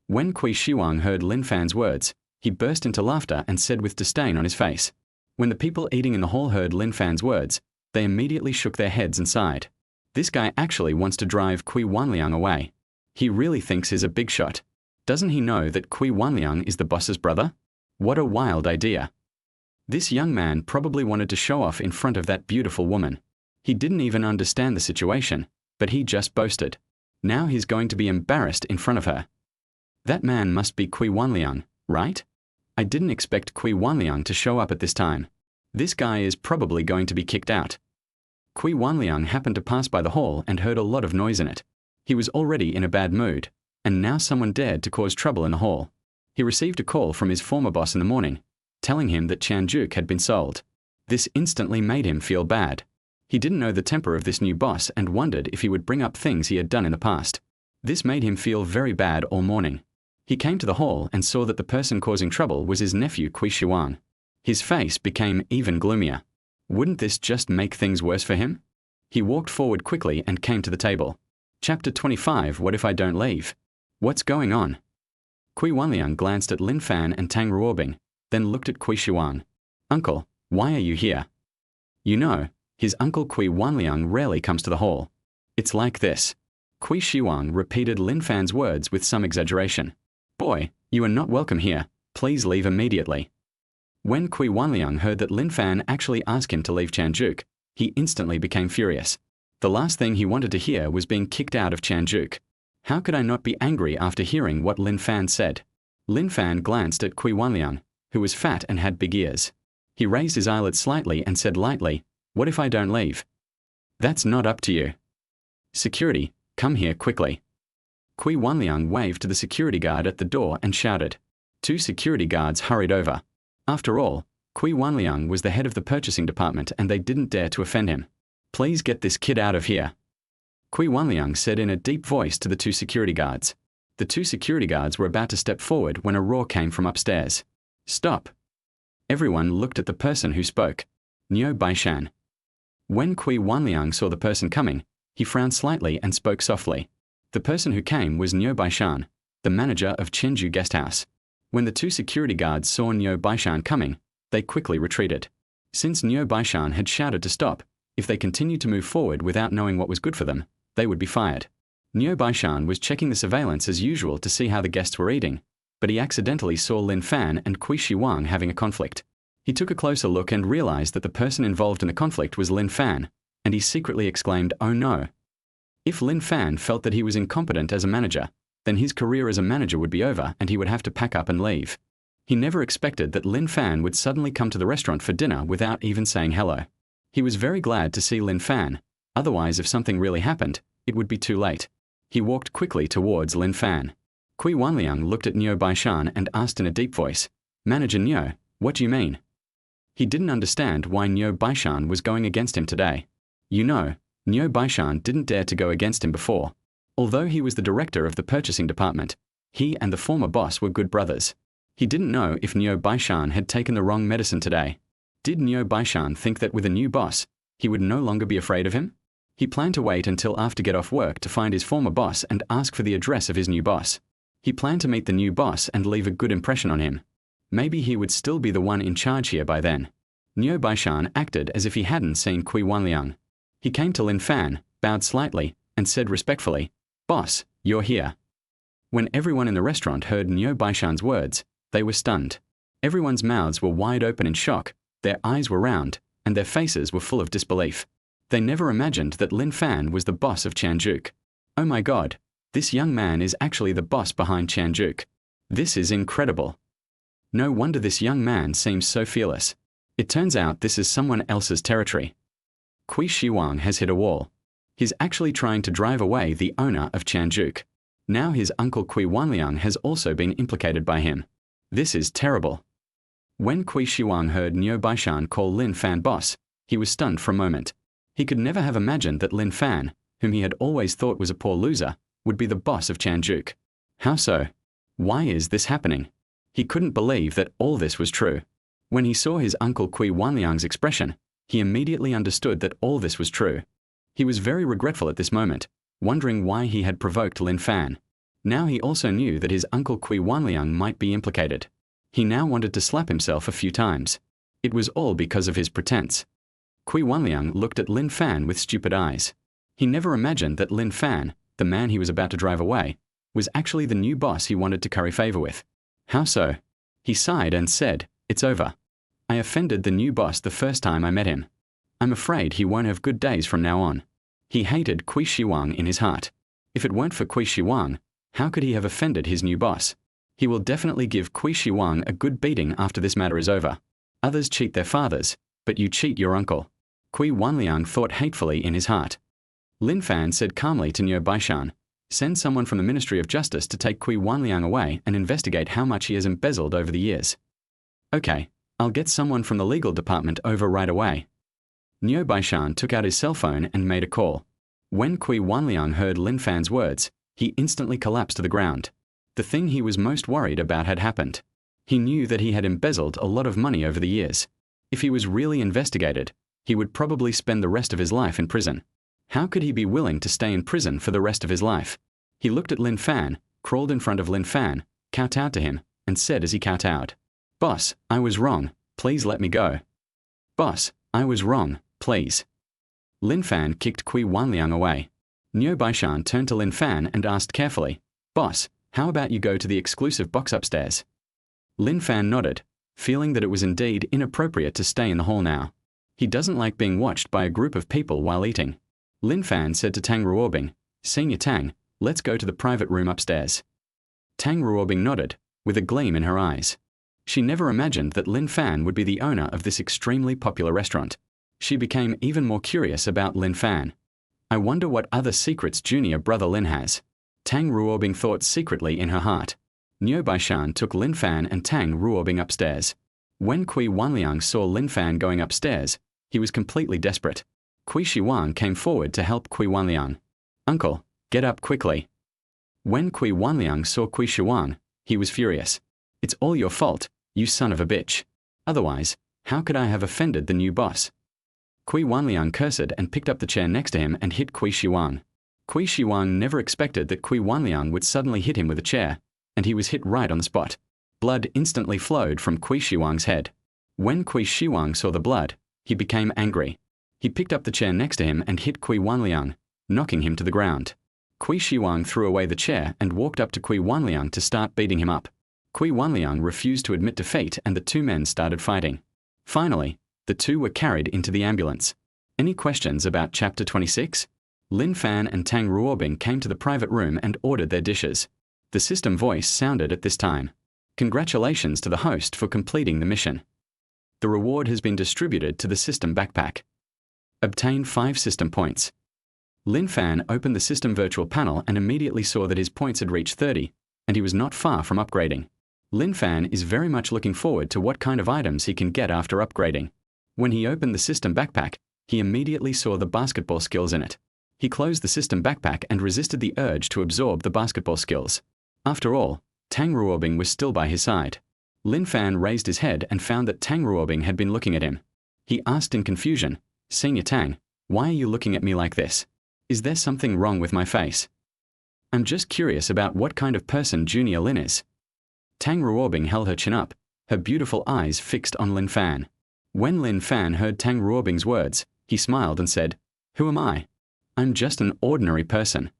When Kui Shiwang heard Lin Fan's words, he burst into laughter and said with disdain on his face. When the people eating in the hall heard Lin Fan's words, they immediately shook their heads and sighed. This guy actually wants to drive Kui Wanliang away. He really thinks he's a big shot. Doesn't he know that Kui Wanliang is the boss's brother? What a wild idea. This young man probably wanted to show off in front of that beautiful woman. He didn't even understand the situation, but he just boasted. Now he's going to be embarrassed in front of her. That man must be Kui Wanliang, right? I didn't expect Kui Wanliang to show up at this time. This guy is probably going to be kicked out. Kui Wanliang happened to pass by the hall and heard a lot of noise in it. He was already in a bad mood, and now someone dared to cause trouble in the hall. He received a call from his former boss in the morning, telling him that Chanjuk had been sold. This instantly made him feel bad. He didn't know the temper of this new boss and wondered if he would bring up things he had done in the past. This made him feel very bad all morning. He came to the hall and saw that the person causing trouble was his nephew Kui Shiwang. His face became even gloomier. Wouldn't this just make things worse for him? He walked forward quickly and came to the table. Chapter 25. What if I don't leave? What's going on? Kui Wanliang glanced at Lin Fan and Tang Ruobing, then looked at Kui Shiwang. Uncle, why are you here? You know, his uncle Kui Wanliang rarely comes to the hall. It's like this. Kui Shiwang repeated Lin Fan's words with some exaggeration. Boy, you are not welcome here. Please leave immediately. When Kui Wanliang heard that Lin Fan actually asked him to leave Chanjuk, he instantly became furious. The last thing he wanted to hear was being kicked out of Chanjuk. How could I not be angry after hearing what Lin Fan said? Lin Fan glanced at Kui Wanliang, who was fat and had big ears. He raised his eyelids slightly and said lightly, What if I don't leave? That's not up to you. Security, come here quickly. Kui Wanliang waved to the security guard at the door and shouted. 2 security guards hurried over. After all, Kui Wanliang was the head of the purchasing department and they didn't dare to offend him. Please get this kid out of here. Kui Wanliang said in a deep voice to the 2 security guards. The 2 security guards were about to step forward when a roar came from upstairs. Stop. Everyone looked at the person who spoke. Niu Baishan. When Kui Wanliang saw the person coming, he frowned slightly and spoke softly. The person who came was Niu Baishan, the manager of Chenju guest house. When the two security guards saw Niu Baishan coming, they quickly retreated. Since Niu Baishan had shouted to stop, if they continued to move forward without knowing what was good for them, they would be fired. Niu Baishan was checking the surveillance as usual to see how the guests were eating, but he accidentally saw Lin Fan and Kui Shiwang having a conflict. He took a closer look and realized that the person involved in the conflict was Lin Fan, and he secretly exclaimed, "Oh no." If Lin Fan felt that he was incompetent as a manager, then his career as a manager would be over and he would have to pack up and leave. He never expected that Lin Fan would suddenly come to the restaurant for dinner without even saying hello. He was very glad to see Lin Fan, otherwise if something really happened, it would be too late. He walked quickly towards Lin Fan. Kui Wanliang looked at Niu Baishan and asked in a deep voice, "Manager Niu, what do you mean?" He didn't understand why Niu Baishan was going against him today. You know, Niu Baishan didn't dare to go against him before. Although he was the director of the purchasing department, he and the former boss were good brothers. He didn't know if Niu Baishan had taken the wrong medicine today. Did Niu Baishan think that with a new boss, he would no longer be afraid of him? He planned to wait until after get off work to find his former boss and ask for the address of his new boss. He planned to meet the new boss and leave a good impression on him. Maybe he would still be the one in charge here by then. Niu Baishan acted as if he hadn't seen Kui Wanliang. He came to Lin Fan, bowed slightly, and said respectfully, "Boss, you're here." When everyone in the restaurant heard Niu Baishan's words, they were stunned. Everyone's mouths were wide open in shock, their eyes were round, and their faces were full of disbelief. They never imagined that Lin Fan was the boss of Chanjuk. Oh my God, this young man is actually the boss behind Chanjuk. This is incredible. No wonder this young man seems so fearless. It turns out this is someone else's territory. Kui Shiwang has hit a wall. He's actually trying to drive away the owner of Chanjuk. Now his uncle Kui Wanliang has also been implicated by him. This is terrible. When Kui Shiwang heard Niu Baishan call Lin Fan boss, he was stunned for a moment. He could never have imagined that Lin Fan, whom he had always thought was a poor loser, would be the boss of Chanjuk. How so? Why is this happening? He couldn't believe that all this was true. When he saw his uncle Kui Wanliang's expression, he immediately understood that all this was true. He was very regretful at this moment, wondering why he had provoked Lin Fan. Now he also knew that his uncle Kui Wanliang might be implicated. He now wanted to slap himself a few times. It was all because of his pretense. Kui Wanliang looked at Lin Fan with stupid eyes. He never imagined that Lin Fan, the man he was about to drive away, was actually the new boss he wanted to curry favor with. How so? He sighed and said, "It's over. I offended the new boss the first time I met him. I'm afraid he won't have good days from now on." He hated Kui Shiwang in his heart. If it weren't for Kui Shiwang, how could he have offended his new boss? He will definitely give Kui Shiwang a good beating after this matter is over. Others cheat their fathers, but you cheat your uncle. Kui Wanliang thought hatefully in his heart. Lin Fan said calmly to Niu Baishan, "Send someone from the Ministry of Justice to take Kui Wanliang away and investigate how much he has embezzled over the years." "Okay, I'll get someone from the legal department over right away." Niu Baishan took out his cell phone and made a call. When Kui Wanliang heard Lin Fan's words, he instantly collapsed to the ground. The thing he was most worried about had happened. He knew that he had embezzled a lot of money over the years. If he was really investigated, he would probably spend the rest of his life in prison. How could he be willing to stay in prison for the rest of his life? He looked at Lin Fan, crawled in front of Lin Fan, kowtowed to him, and said as he kowtowed, "Boss, I was wrong. Please let me go. Boss, I was wrong. Please." Lin Fan kicked Kui Wanliang away. Niu Baishan turned to Lin Fan and asked carefully, "Boss, how about you go to the exclusive box upstairs?" Lin Fan nodded, feeling that it was indeed inappropriate to stay in the hall now. He doesn't like being watched by a group of people while eating. Lin Fan said to Tang Ruobing, "Senior Tang, let's go to the private room upstairs." Tang Ruobing nodded, with a gleam in her eyes. She never imagined that Lin Fan would be the owner of this extremely popular restaurant. She became even more curious about Lin Fan. I wonder what other secrets junior brother Lin has. Tang Ruobing thought secretly in her heart. Niu Baishan took Lin Fan and Tang Ruobing upstairs. When Kui Wanliang saw Lin Fan going upstairs, he was completely desperate. Kui Shiwang came forward to help Kui Wanliang. "Uncle, get up quickly." When Kui Wanliang saw Kui Shiwang, he was furious. "It's all your fault, you son of a bitch. Otherwise, how could I have offended the new boss?" Kui Wanliang cursed and picked up the chair next to him and hit Kui Shiwang. Kui Shiwang never expected that Kui Wanliang would suddenly hit him with a chair, and he was hit right on the spot. Blood instantly flowed from Kui Shiwang's head. When Kui Shiwang saw the blood, he became angry. He picked up the chair next to him and hit Kui Wanliang, knocking him to the ground. Kui Shiwang threw away the chair and walked up to Kui Wanliang to start beating him up. Kui Wanliang refused to admit defeat and the two men started fighting. Finally, the two were carried into the ambulance. Any questions about Chapter 26? Lin Fan and Tang Ruobing came to the private room and ordered their dishes. The system voice sounded at this time. Congratulations to the host for completing the mission. The reward has been distributed to the system backpack. Obtain 5 system points. Lin Fan opened the system virtual panel and immediately saw that his points had reached 30, and he was not far from upgrading. Lin Fan is very much looking forward to what kind of items he can get after upgrading. When he opened the system backpack, he immediately saw the basketball skills in it. He closed the system backpack and resisted the urge to absorb the basketball skills. After all, Tang Ruobing was still by his side. Lin Fan raised his head and found that Tang Ruobing had been looking at him. He asked in confusion, "Senior Tang, why are you looking at me like this? Is there something wrong with my face? I'm just curious about what kind of person Junior Lin is." Tang Ruobing held her chin up, her beautiful eyes fixed on Lin Fan. When Lin Fan heard Tang Ruobing's words, he smiled and said, "Who am I? I'm just an ordinary person."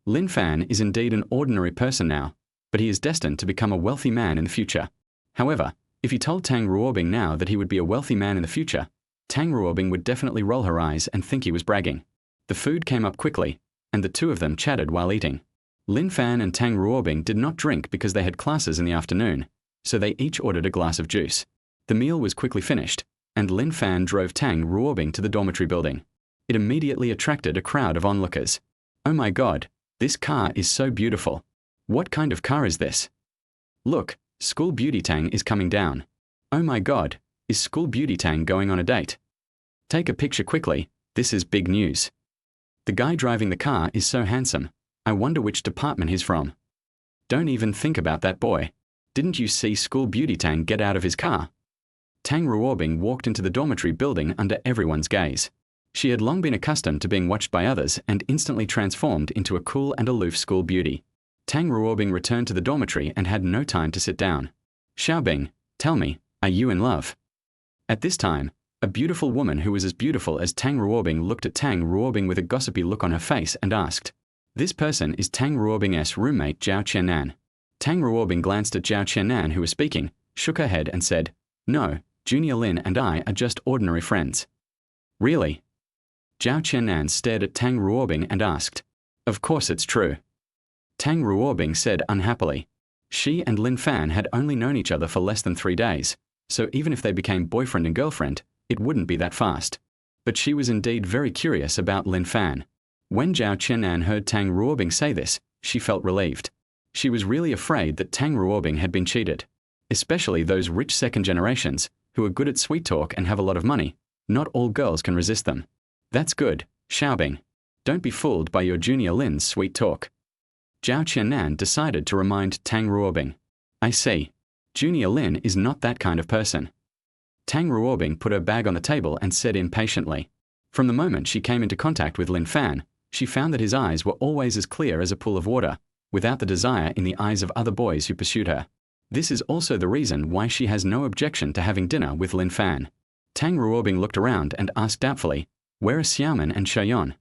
Lin Fan is indeed an ordinary person now, but he is destined to become a wealthy man in the future. However, if he told Tang Ruobing now that he would be a wealthy man in the future, Tang Ruobing would definitely roll her eyes and think he was bragging. The food came up quickly, and the two of them chatted while eating. Lin Fan and Tang Ruobing did not drink because they had classes in the afternoon, so they each ordered a glass of juice. The meal was quickly finished, and Lin Fan drove Tang Ruobing to the dormitory building. It immediately attracted a crowd of onlookers. "Oh my God, this car is so beautiful. What kind of car is this? Look, School Beauty Tang is coming down. Oh my God, is School Beauty Tang going on a date? Take a picture quickly, this is big news. The guy driving the car is so handsome. I wonder which department he's from. Don't even think about that boy. Didn't you see School Beauty Tang get out of his car?" Tang Ruobing walked into the dormitory building under everyone's gaze. She had long been accustomed to being watched by others and instantly transformed into a cool and aloof school beauty. Tang Ruobing returned to the dormitory and had no time to sit down. "Xiaobing, tell me, are you in love?" At this time, a beautiful woman who was as beautiful as Tang Ruobing looked at Tang Ruobing with a gossipy look on her face and asked. This person is Tang Ruobing's roommate Zhao Qiannan. Tang Ruobing glanced at Zhao Qiannan who was speaking, shook her head and said, "No, Junior Lin and I are just ordinary friends." "Really?" Zhao Qiannan stared at Tang Ruobing and asked, "Of course it's true." Tang Ruobing said unhappily. She and Lin Fan had only known each other for less than 3 days, so even if they became boyfriend and girlfriend, it wouldn't be that fast. But she was indeed very curious about Lin Fan. When Zhao Qiannan heard Tang Ruobing say this, she felt relieved. She was really afraid that Tang Ruobing had been cheated. Especially those rich second generations, who are good at sweet talk and have a lot of money. Not all girls can resist them. That's good, Xiaobing. Don't be fooled by your Junior Lin's sweet talk. Zhao Qiannan decided to remind Tang Ruobing. I see. Junior Lin is not that kind of person. Tang Ruobing put her bag on the table and said impatiently. From the moment she came into contact with Lin Fan, she found that his eyes were always as clear as a pool of water, without the desire in the eyes of other boys who pursued her. This is also the reason why she has no objection to having dinner with Lin Fan. Tang Ruobing looked around and asked doubtfully, "Where are Xiaoman and Xiaoyan?"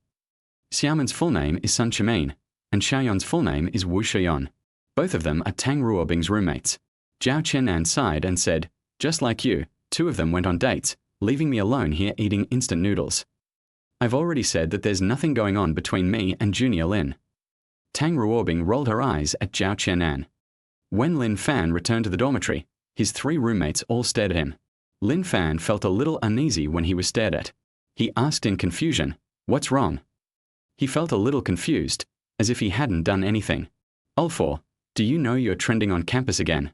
Xiaoman's full name is Sun Chimin, and Xiaoyan's full name is Wu Xiaoyan. Both of them are Tang Ruobing's roommates. Zhao Qiannan sighed and said, "Just like you, 2 of them went on dates, leaving me alone here eating instant noodles. I've already said that there's nothing going on between me and Junior Lin." Tang Ruobing rolled her eyes at Zhao Qiannan. When Lin Fan returned to the dormitory, his 3 roommates all stared at him. Lin Fan felt a little uneasy when he was stared at. He asked in confusion, "What's wrong?" He felt a little confused, as if he hadn't done anything. "Ulfor, do you know you're trending on campus again?"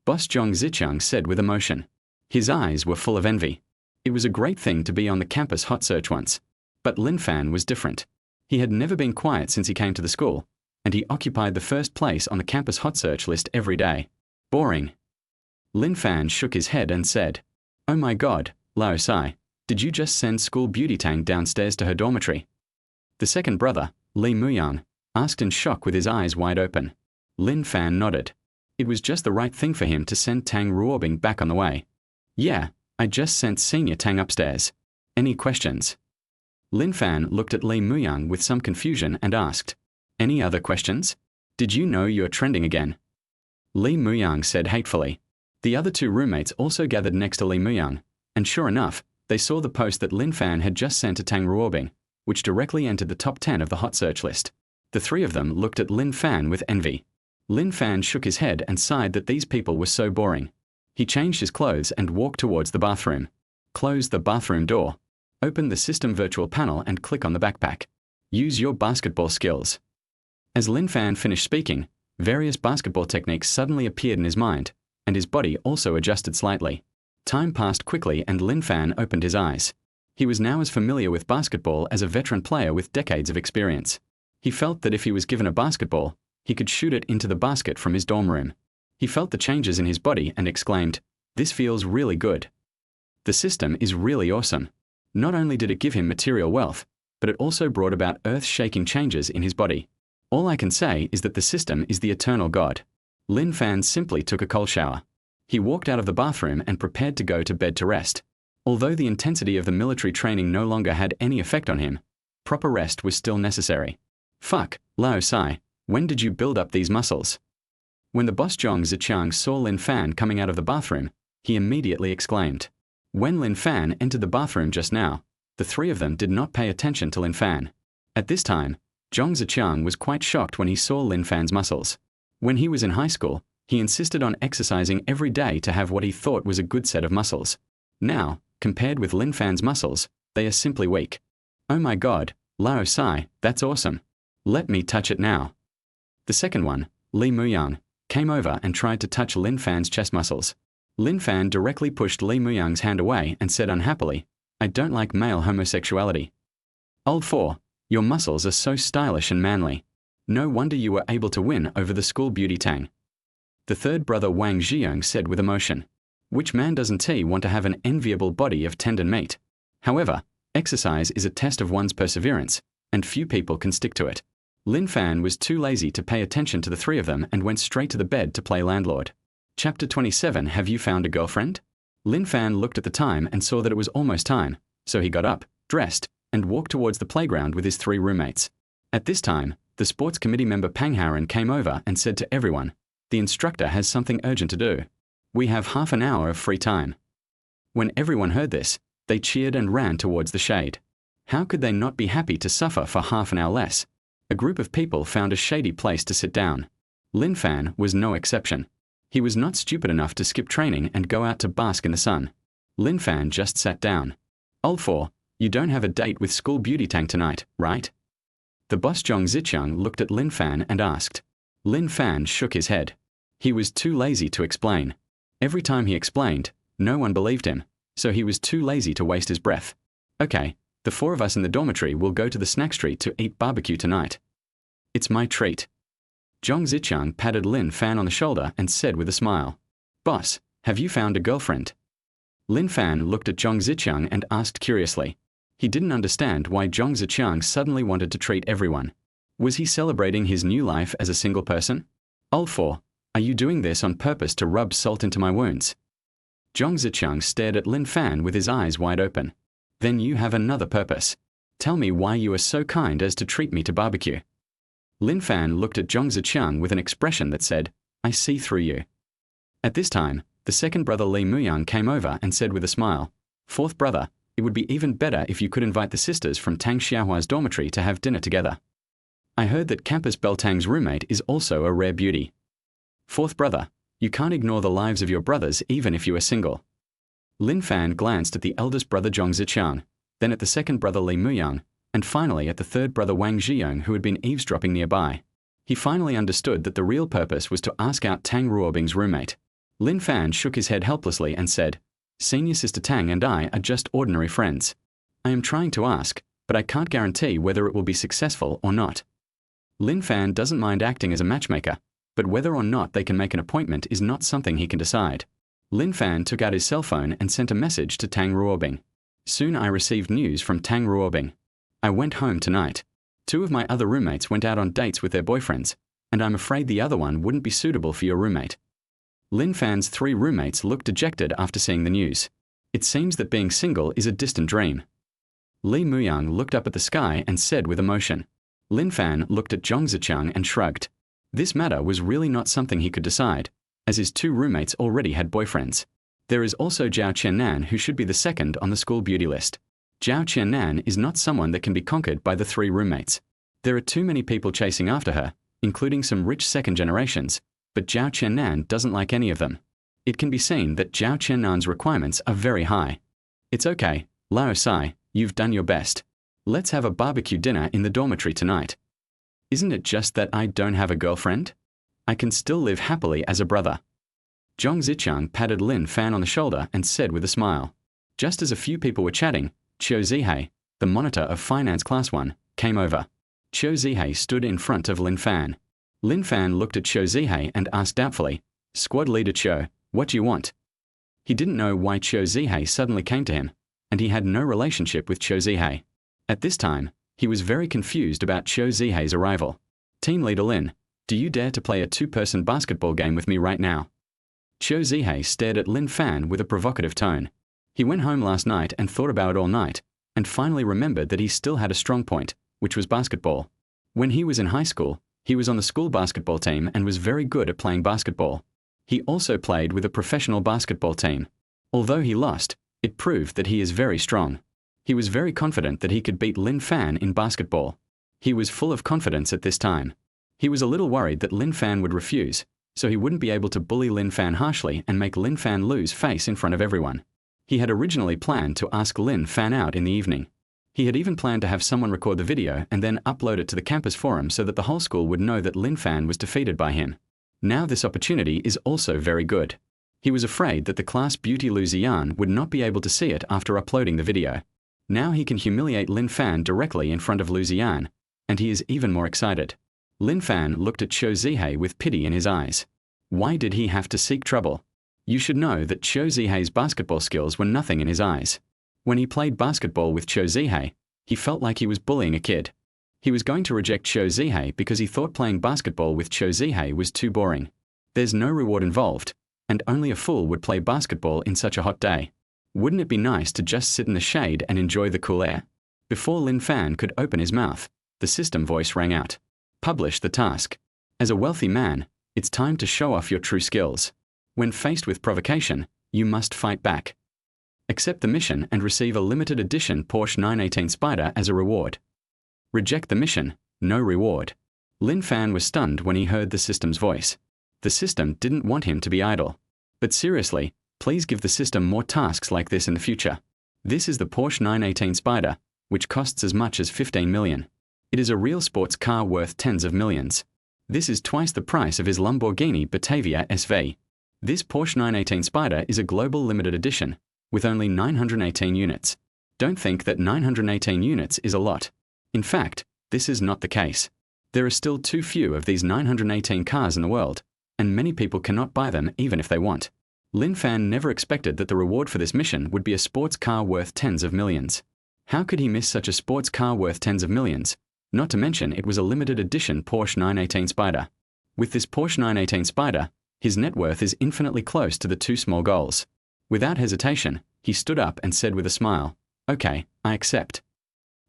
Boss Zhong Zicheng said with emotion. His eyes were full of envy. It was a great thing to be on the campus hot search once. But Lin Fan was different. He had never been quiet since he came to the school, and he occupied the first place on the campus hot search list every day. Boring. Lin Fan shook his head and said, "Oh my God, Lao Sai, Did you just send school beauty Tang downstairs to her dormitory? The second brother, Li Muyang, asked in shock with his eyes wide open. Lin Fan nodded. It was just the right thing for him to send Tang Ruobing back on the way. Yeah, I just sent Senior Tang upstairs. Any questions? Lin Fan looked at Li Muyang with some confusion and asked, Any other questions? Did you know you're trending again? Li Muyang said hatefully. The other two roommates also gathered next to Li Muyang, and sure enough, they saw the post that Lin Fan had just sent to Tang Ruobing, which directly entered the top 10 of the hot search list. The three of them looked at Lin Fan with envy. Lin Fan shook his head and sighed that these people were so boring. He changed his clothes and walked towards the bathroom. Close the bathroom door. Open the system virtual panel and click on the backpack. Use your basketball skills. As Lin Fan finished speaking, various basketball techniques suddenly appeared in his mind, and his body also adjusted slightly. Time passed quickly and Lin Fan opened his eyes. He was now as familiar with basketball as a veteran player with decades of experience. He felt that if he was given a basketball, he could shoot it into the basket from his dorm room. He felt the changes in his body and exclaimed, This feels really good. The system is really awesome. Not only did it give him material wealth, but it also brought about earth-shaking changes in his body. All I can say is that the system is the eternal God. Lin Fan simply took a cold shower. He walked out of the bathroom and prepared to go to bed to rest. Although the intensity of the military training no longer had any effect on him, proper rest was still necessary. Fuck, Lao Sai, when did you build up these muscles? When the boss Zhong Zichang saw Lin Fan coming out of the bathroom, he immediately exclaimed. When Lin Fan entered the bathroom just now, the three of them did not pay attention to Lin Fan. At this time, Zhong Zichang was quite shocked when he saw Lin Fan's muscles. When he was in high school, he insisted on exercising every day to have what he thought was a good set of muscles. Now, compared with Lin Fan's muscles, they are simply weak. Oh my god, Lao Sai, that's awesome. Let me touch it now. The second one, Li Muyang, came over and tried to touch Lin Fan's chest muscles. Lin Fan directly pushed Li Muyang's hand away and said unhappily, I don't like male homosexuality. Old 4, your muscles are so stylish and manly. No wonder you were able to win over the school beauty Tang. The third brother Wang Zhiyong said with emotion, Which man doesn't he want to have an enviable body of tendon meat? However, exercise is a test of one's perseverance, and few people can stick to it. Lin Fan was too lazy to pay attention to the three of them and went straight to the bed to play landlord. Chapter 27 Have you found a girlfriend? Lin Fan looked at the time and saw that it was almost time, so he got up, dressed, and walked towards the playground with his three roommates. At this time, the sports committee member Pang Haran came over and said to everyone, The instructor has something urgent to do. We have half an hour of free time. When everyone heard this, they cheered and ran towards the shade. How could they not be happy to suffer for half an hour less? A group of people found a shady place to sit down. Lin Fan was no exception. He was not stupid enough to skip training and go out to bask in the sun. Lin Fan just sat down. Old 4, you don't have a date with school beauty Tang tonight, right? The boss Zhong Zichang looked at Lin Fan and asked. Lin Fan shook his head. He was too lazy to explain. Every time he explained, no one believed him, so he was too lazy to waste his breath. Okay, the four of us in the dormitory will go to the snack street to eat barbecue tonight. It's my treat. Zhong Zichang patted Lin Fan on the shoulder and said with a smile, Boss, have you found a girlfriend? Lin Fan looked at Zhong Zichang and asked curiously. He didn't understand why Zhong Zichang suddenly wanted to treat everyone. Was he celebrating his new life as a single person? Old 4, are you doing this on purpose to rub salt into my wounds? Zhong Zichang stared at Lin Fan with his eyes wide open. Then you have another purpose. Tell me why you are so kind as to treat me to barbecue. Lin Fan looked at Zhong Zichang with an expression that said, I see through you. At this time, the second brother Li Muyang came over and said with a smile, Fourth brother, it would be even better if you could invite the sisters from Tang Xiaohua's dormitory to have dinner together. I heard that Campus Beltang's roommate is also a rare beauty. Fourth brother, you can't ignore the lives of your brothers even if you are single. Lin Fan glanced at the eldest brother Zhong Zichang, then at the second brother Li Muyang, and finally at the third brother Wang Zhiyong who had been eavesdropping nearby. He finally understood that the real purpose was to ask out Tang Ruobing's roommate. Lin Fan shook his head helplessly and said, Senior Sister Tang and I are just ordinary friends. I am trying to ask, but I can't guarantee whether it will be successful or not. Lin Fan doesn't mind acting as a matchmaker, but whether or not they can make an appointment is not something he can decide. Lin Fan took out his cell phone and sent a message to Tang Ruobing. Soon I received news from Tang Ruobing. I went home tonight. 2 of my other roommates went out on dates with their boyfriends, and I'm afraid the other one wouldn't be suitable for your roommate. Lin Fan's 3 roommates looked dejected after seeing the news. It seems that being single is a distant dream. Li Muyang looked up at the sky and said with emotion. Lin Fan looked at Zhong Zicheng and shrugged. This matter was really not something he could decide, as his 2 roommates already had boyfriends. There is also Zhao Qiannan, who should be the second on the school beauty list. Zhao Qiannan is not someone that can be conquered by the 3 roommates. There are too many people chasing after her, including some rich second generations, but Zhao Qiannan doesn't like any of them. It can be seen that Zhao Qiannan's requirements are very high. It's okay, Lao Sai, you've done your best. Let's have a barbecue dinner in the dormitory tonight. Isn't it just that I don't have a girlfriend? I can still live happily as a brother. Zhong Zicheng patted Lin Fan on the shoulder and said with a smile. Just as a few people were chatting, Qiu Zihei, the monitor of Finance Class 1, came over. Qiu Zihei stood in front of Lin Fan. Lin Fan looked at Qiu Zihei and asked doubtfully, Squad Leader Qiu, what do you want? He didn't know why Qiu Zihei suddenly came to him, and he had no relationship with Qiu Zihei. At this time, he was very confused about Qiu Zihei's arrival. Team Leader Lin, do you dare to play a 2-person basketball game with me right now? Qiu Zihei stared at Lin Fan with a provocative tone. He went home last night and thought about it all night, and finally remembered that he still had a strong point, which was basketball. When he was in high school, he was on the school basketball team and was very good at playing basketball. He also played with a professional basketball team. Although he lost, it proved that he is very strong. He was very confident that he could beat Lin Fan in basketball. He was full of confidence at this time. He was a little worried that Lin Fan would refuse, so he wouldn't be able to bully Lin Fan harshly and make Lin Fan lose face in front of everyone. He had originally planned to ask Lin Fan out in the evening. He had even planned to have someone record the video and then upload it to the campus forum so that the whole school would know that Lin Fan was defeated by him. Now this opportunity is also very good. He was afraid that the class beauty Lu Ziyan would not be able to see it after uploading the video. Now he can humiliate Lin Fan directly in front of Lu Ziyan, and he is even more excited. Lin Fan looked at Qiu Zihei with pity in his eyes. Why did he have to seek trouble? You should know that Qiu Zihei's basketball skills were nothing in his eyes. When he played basketball with Qiu Zihei, he felt like he was bullying a kid. He was going to reject Qiu Zihei because he thought playing basketball with Qiu Zihei was too boring. There's no reward involved, and only a fool would play basketball in such a hot day. Wouldn't it be nice to just sit in the shade and enjoy the cool air? Before Lin Fan could open his mouth, the system voice rang out. Publish the task. As a wealthy man, it's time to show off your true skills. When faced with provocation, you must fight back. Accept the mission and receive a limited edition Porsche 918 Spider as a reward. Reject the mission, no reward. Lin Fan was stunned when he heard the system's voice. The system didn't want him to be idle. But seriously, please give the system more tasks like this in the future. This is the Porsche 918 Spider, which costs as much as 15 million. It is a real sports car worth tens of millions. This is twice the price of his Lamborghini Batavia SV. This Porsche 918 Spider is a global limited edition, with only 918 units. Don't think that 918 units is a lot. In fact, this is not the case. There are still too few of these 918 cars in the world, and many people cannot buy them even if they want. Lin Fan never expected that the reward for this mission would be a sports car worth tens of millions. How could he miss such a sports car worth tens of millions? Not to mention it was a limited edition Porsche 918 Spider. With this Porsche 918 Spider, his net worth is infinitely close to the 2 small goals. Without hesitation, he stood up and said with a smile, "Okay, I accept."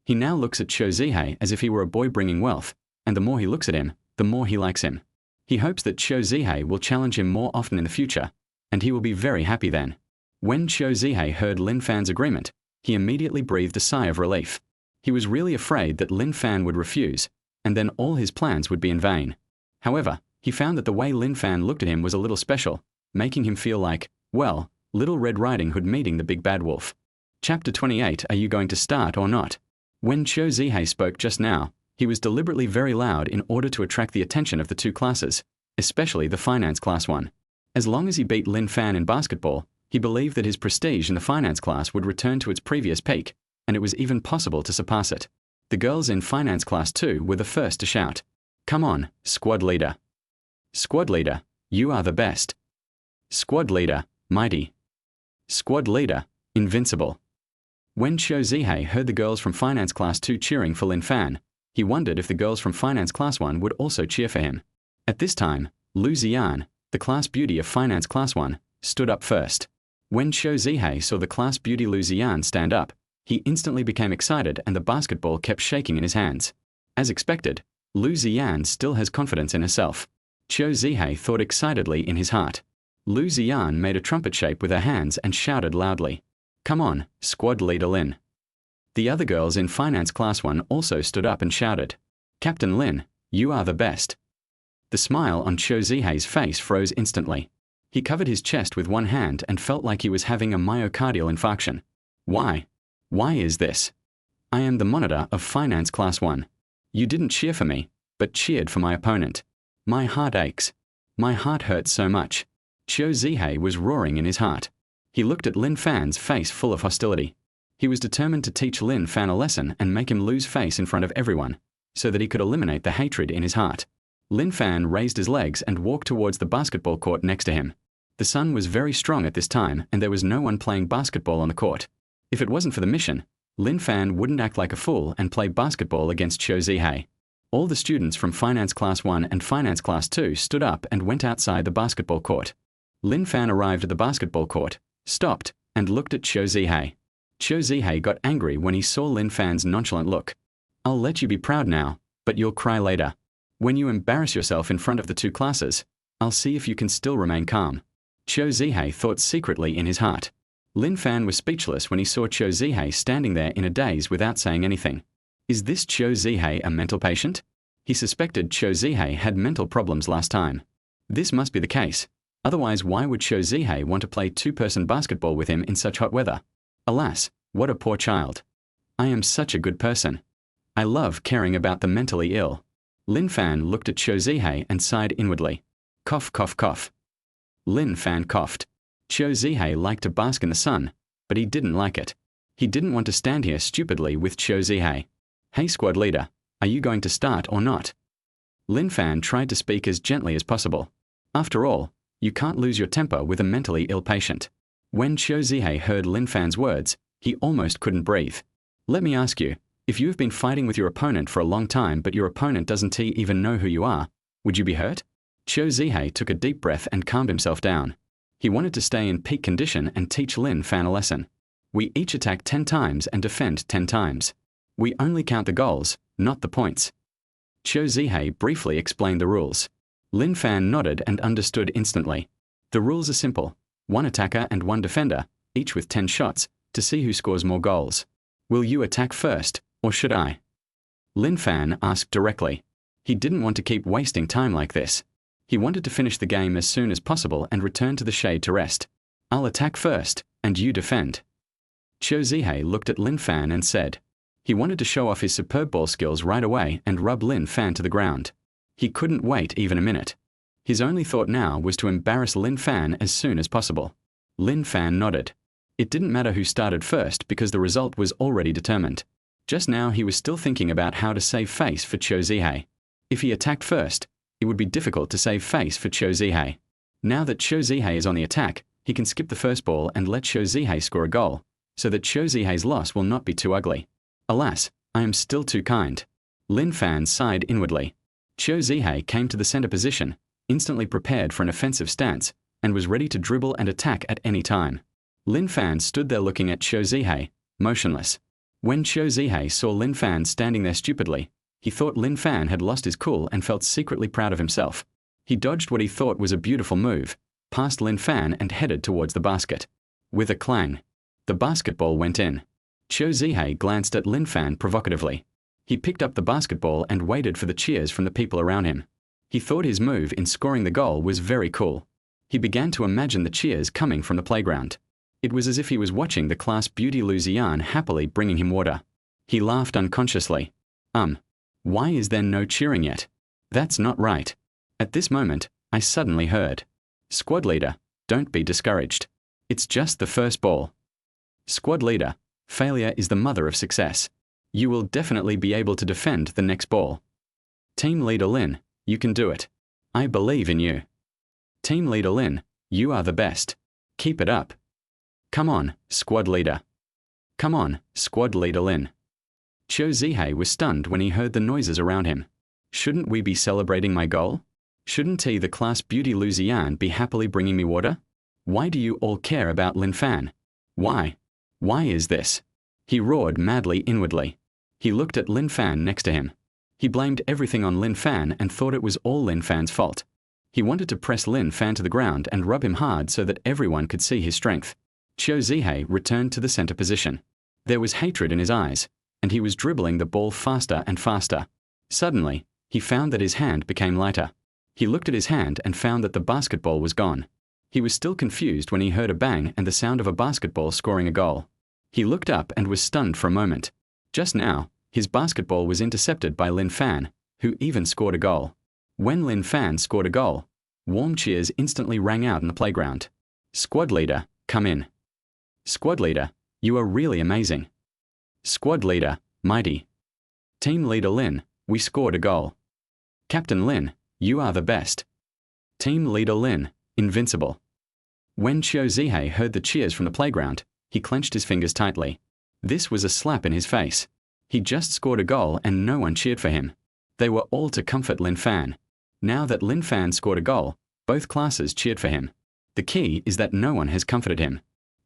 He now looks at Qiu Zihei as if he were a boy bringing wealth, and the more he looks at him, the more he likes him. He hopes that Qiu Zihei will challenge him more often in the future, and he will be very happy then. When Qiu Zihei heard Lin Fan's agreement, he immediately breathed a sigh of relief. He was really afraid that Lin Fan would refuse, and then all his plans would be in vain. However, he found that the way Lin Fan looked at him was a little special, making him feel like, well, Little Red Riding Hood meeting the big bad wolf. Chapter 28. Are you going to start or not? When Qiu Zihei spoke just now, he was deliberately very loud in order to attract the attention of the 2 classes, especially the finance class 1. As long as he beat Lin Fan in basketball, he believed that his prestige in the finance class would return to its previous peak, and it was even possible to surpass it. The girls in finance class 2 were the first to shout, "Come on, squad leader. Squad leader, you are the best. Squad leader, mighty. Squad leader, invincible." When Qiu Zihei heard the girls from Finance Class 2 cheering for Lin Fan, he wondered if the girls from Finance Class 1 would also cheer for him. At this time, Lu Ziyan, the class beauty of Finance Class 1, stood up first. When Qiu Zihei saw the class beauty Lu Ziyan stand up, he instantly became excited and the basketball kept shaking in his hands. As expected, Lu Ziyan still has confidence in herself. Qiu Zihei thought excitedly in his heart. Lu Ziyan made a trumpet shape with her hands and shouted loudly, "Come on, squad leader Lin." The other girls in Finance Class 1 also stood up and shouted, "Captain Lin, you are the best." The smile on Qiu Zihei's face froze instantly. He covered his chest with one hand and felt like he was having a myocardial infarction. Why? Why is this? I am the monitor of Finance Class 1. You didn't cheer for me, but cheered for my opponent. My heart aches. My heart hurts so much. Qiu Zihei was roaring in his heart. He looked at Lin Fan's face full of hostility. He was determined to teach Lin Fan a lesson and make him lose face in front of everyone, so that he could eliminate the hatred in his heart. Lin Fan raised his legs and walked towards the basketball court next to him. The sun was very strong at this time and there was no one playing basketball on the court. If it wasn't for the mission, Lin Fan wouldn't act like a fool and play basketball against Qiu Zihei. All the students from Finance Class 1 and Finance Class 2 stood up and went outside the basketball court. Lin Fan arrived at the basketball court, stopped, and looked at Qiu Zihei. Qiu Zihei got angry when he saw Lin Fan's nonchalant look. "I'll let you be proud now, but you'll cry later. When you embarrass yourself in front of the two classes, I'll see if you can still remain calm." Qiu Zihei thought secretly in his heart. Lin Fan was speechless when he saw Qiu Zihei standing there in a daze without saying anything. Is this Qiu Zihei a mental patient? He suspected Qiu Zihei had mental problems last time. This must be the case. Otherwise, why would Qiu Zihei want to play two-person basketball with him in such hot weather? Alas, what a poor child. I am such a good person. I love caring about the mentally ill. Lin Fan looked at Qiu Zihei and sighed inwardly. Cough, cough, cough. Lin Fan coughed. Qiu Zihei liked to bask in the sun, but he didn't like it. He didn't want to stand here stupidly with Qiu Zihei. "Hey squad leader, are you going to start or not?" Lin Fan tried to speak as gently as possible. After all, you can't lose your temper with a mentally ill patient. When Qiu Zihei heard Lin Fan's words, he almost couldn't breathe. "Let me ask you, if you have been fighting with your opponent for a long time but your opponent doesn't even know who you are, would you be hurt?" Qiu Zihei took a deep breath and calmed himself down. He wanted to stay in peak condition and teach Lin Fan a lesson. We each attack 10 times and defend 10 times. We only count the goals, not the points. Qiu Zihei briefly explained the rules. Lin Fan nodded and understood instantly. The rules are simple: 1 attacker and 1 defender, each with 10 shots, to see who scores more goals. Will you attack first, or should I? Lin Fan asked directly. He didn't want to keep wasting time like this. He wanted to finish the game as soon as possible and return to the shade to rest. "I'll attack first, and you defend." Qiu Zihei looked at Lin Fan and said. He wanted to show off his superb ball skills right away and rub Lin Fan to the ground. He couldn't wait even a minute. His only thought now was to embarrass Lin Fan as soon as possible. Lin Fan nodded. It didn't matter who started first because the result was already determined. Just now he was still thinking about how to save face for Qiu Zihei. If he attacked first, it would be difficult to save face for Qiu Zihei. Now that Qiu Zihei is on the attack, he can skip the first ball and let Qiu Zihei score a goal, so that Qiu Zihei's loss will not be too ugly. Alas, I am still too kind. Lin Fan sighed inwardly. Qiu Zihei came to the center position, instantly prepared for an offensive stance, and was ready to dribble and attack at any time. Lin Fan stood there looking at Qiu Zihei, motionless. When Qiu Zihei saw Lin Fan standing there stupidly, he thought Lin Fan had lost his cool and felt secretly proud of himself. He dodged what he thought was a beautiful move, passed Lin Fan and headed towards the basket. With a clang, the basketball went in. Qiu Zihei glanced at Lin Fan provocatively. He picked up the basketball and waited for the cheers from the people around him. He thought his move in scoring the goal was very cool. He began to imagine the cheers coming from the playground. It was as if he was watching the class beauty Lu Ziyan happily bringing him water. He laughed unconsciously. Why is there no cheering yet? That's not right. At this moment, I suddenly heard. Squad leader, don't be discouraged. It's just the first ball. Squad leader, failure is the mother of success. You will definitely be able to defend the next ball. Team leader Lin, you can do it. I believe in you. Team leader Lin, you are the best. Keep it up. Come on, squad leader. Come on, squad leader Lin. Qiu Zihei was stunned when he heard the noises around him. Shouldn't we be celebrating my goal? Shouldn't he, the class beauty Liucheng, be happily bringing me water? Why do you all care about Lin Fan? Why? Why is this? He roared madly inwardly. He looked at Lin Fan next to him. He blamed everything on Lin Fan and thought it was all Lin Fan's fault. He wanted to press Lin Fan to the ground and rub him hard so that everyone could see his strength. Qiu Zihei returned to the center position. There was hatred in his eyes, and he was dribbling the ball faster and faster. Suddenly, he found that his hand became lighter. He looked at his hand and found that the basketball was gone. He was still confused when he heard a bang and the sound of a basketball scoring a goal. He looked up and was stunned for a moment. Just now, his basketball was intercepted by Lin Fan, who even scored a goal. When Lin Fan scored a goal, warm cheers instantly rang out in the playground. Squad leader, come in. Squad leader, you are really amazing. Squad leader, mighty. Team leader Lin, we scored a goal. Captain Lin, you are the best. Team leader Lin, invincible. When Qiu Zihei heard the cheers from the playground, he clenched his fingers tightly. This was a slap in his face. He just scored a goal and no one cheered for him. They were all to comfort Lin Fan. Now that Lin Fan scored a goal, both classes cheered for him. The key is that no one has comforted him.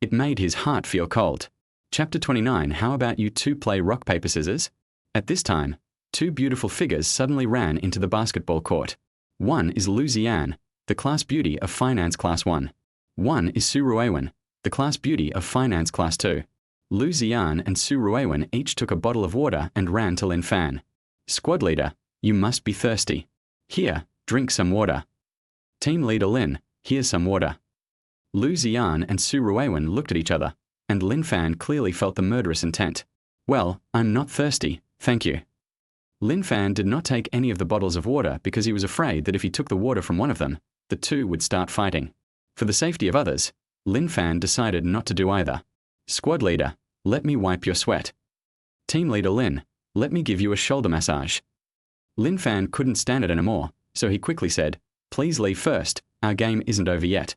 It made his heart feel cold. Chapter 29. How about you two play rock, paper, scissors? At this time, two beautiful figures suddenly ran into the basketball court. One is Liucheng, the class beauty of Finance Class 1. One is Su Ruiwen, the class beauty of Finance Class 2. Liucheng and Su Ruiwen each took a bottle of water and ran to Lin Fan. Squad leader, you must be thirsty. Here, drink some water. Team leader Lin, here's some water. Liucheng and Su Ruiwen looked at each other, and Lin Fan clearly felt the murderous intent. Well, I'm not thirsty, thank you. Lin Fan did not take any of the bottles of water because he was afraid that if he took the water from one of them, the two would start fighting. For the safety of others, Lin Fan decided not to do either. Squad leader, let me wipe your sweat. Team leader Lin, let me give you a shoulder massage. Lin Fan couldn't stand it anymore, so he quickly said, please leave first, our game isn't over yet.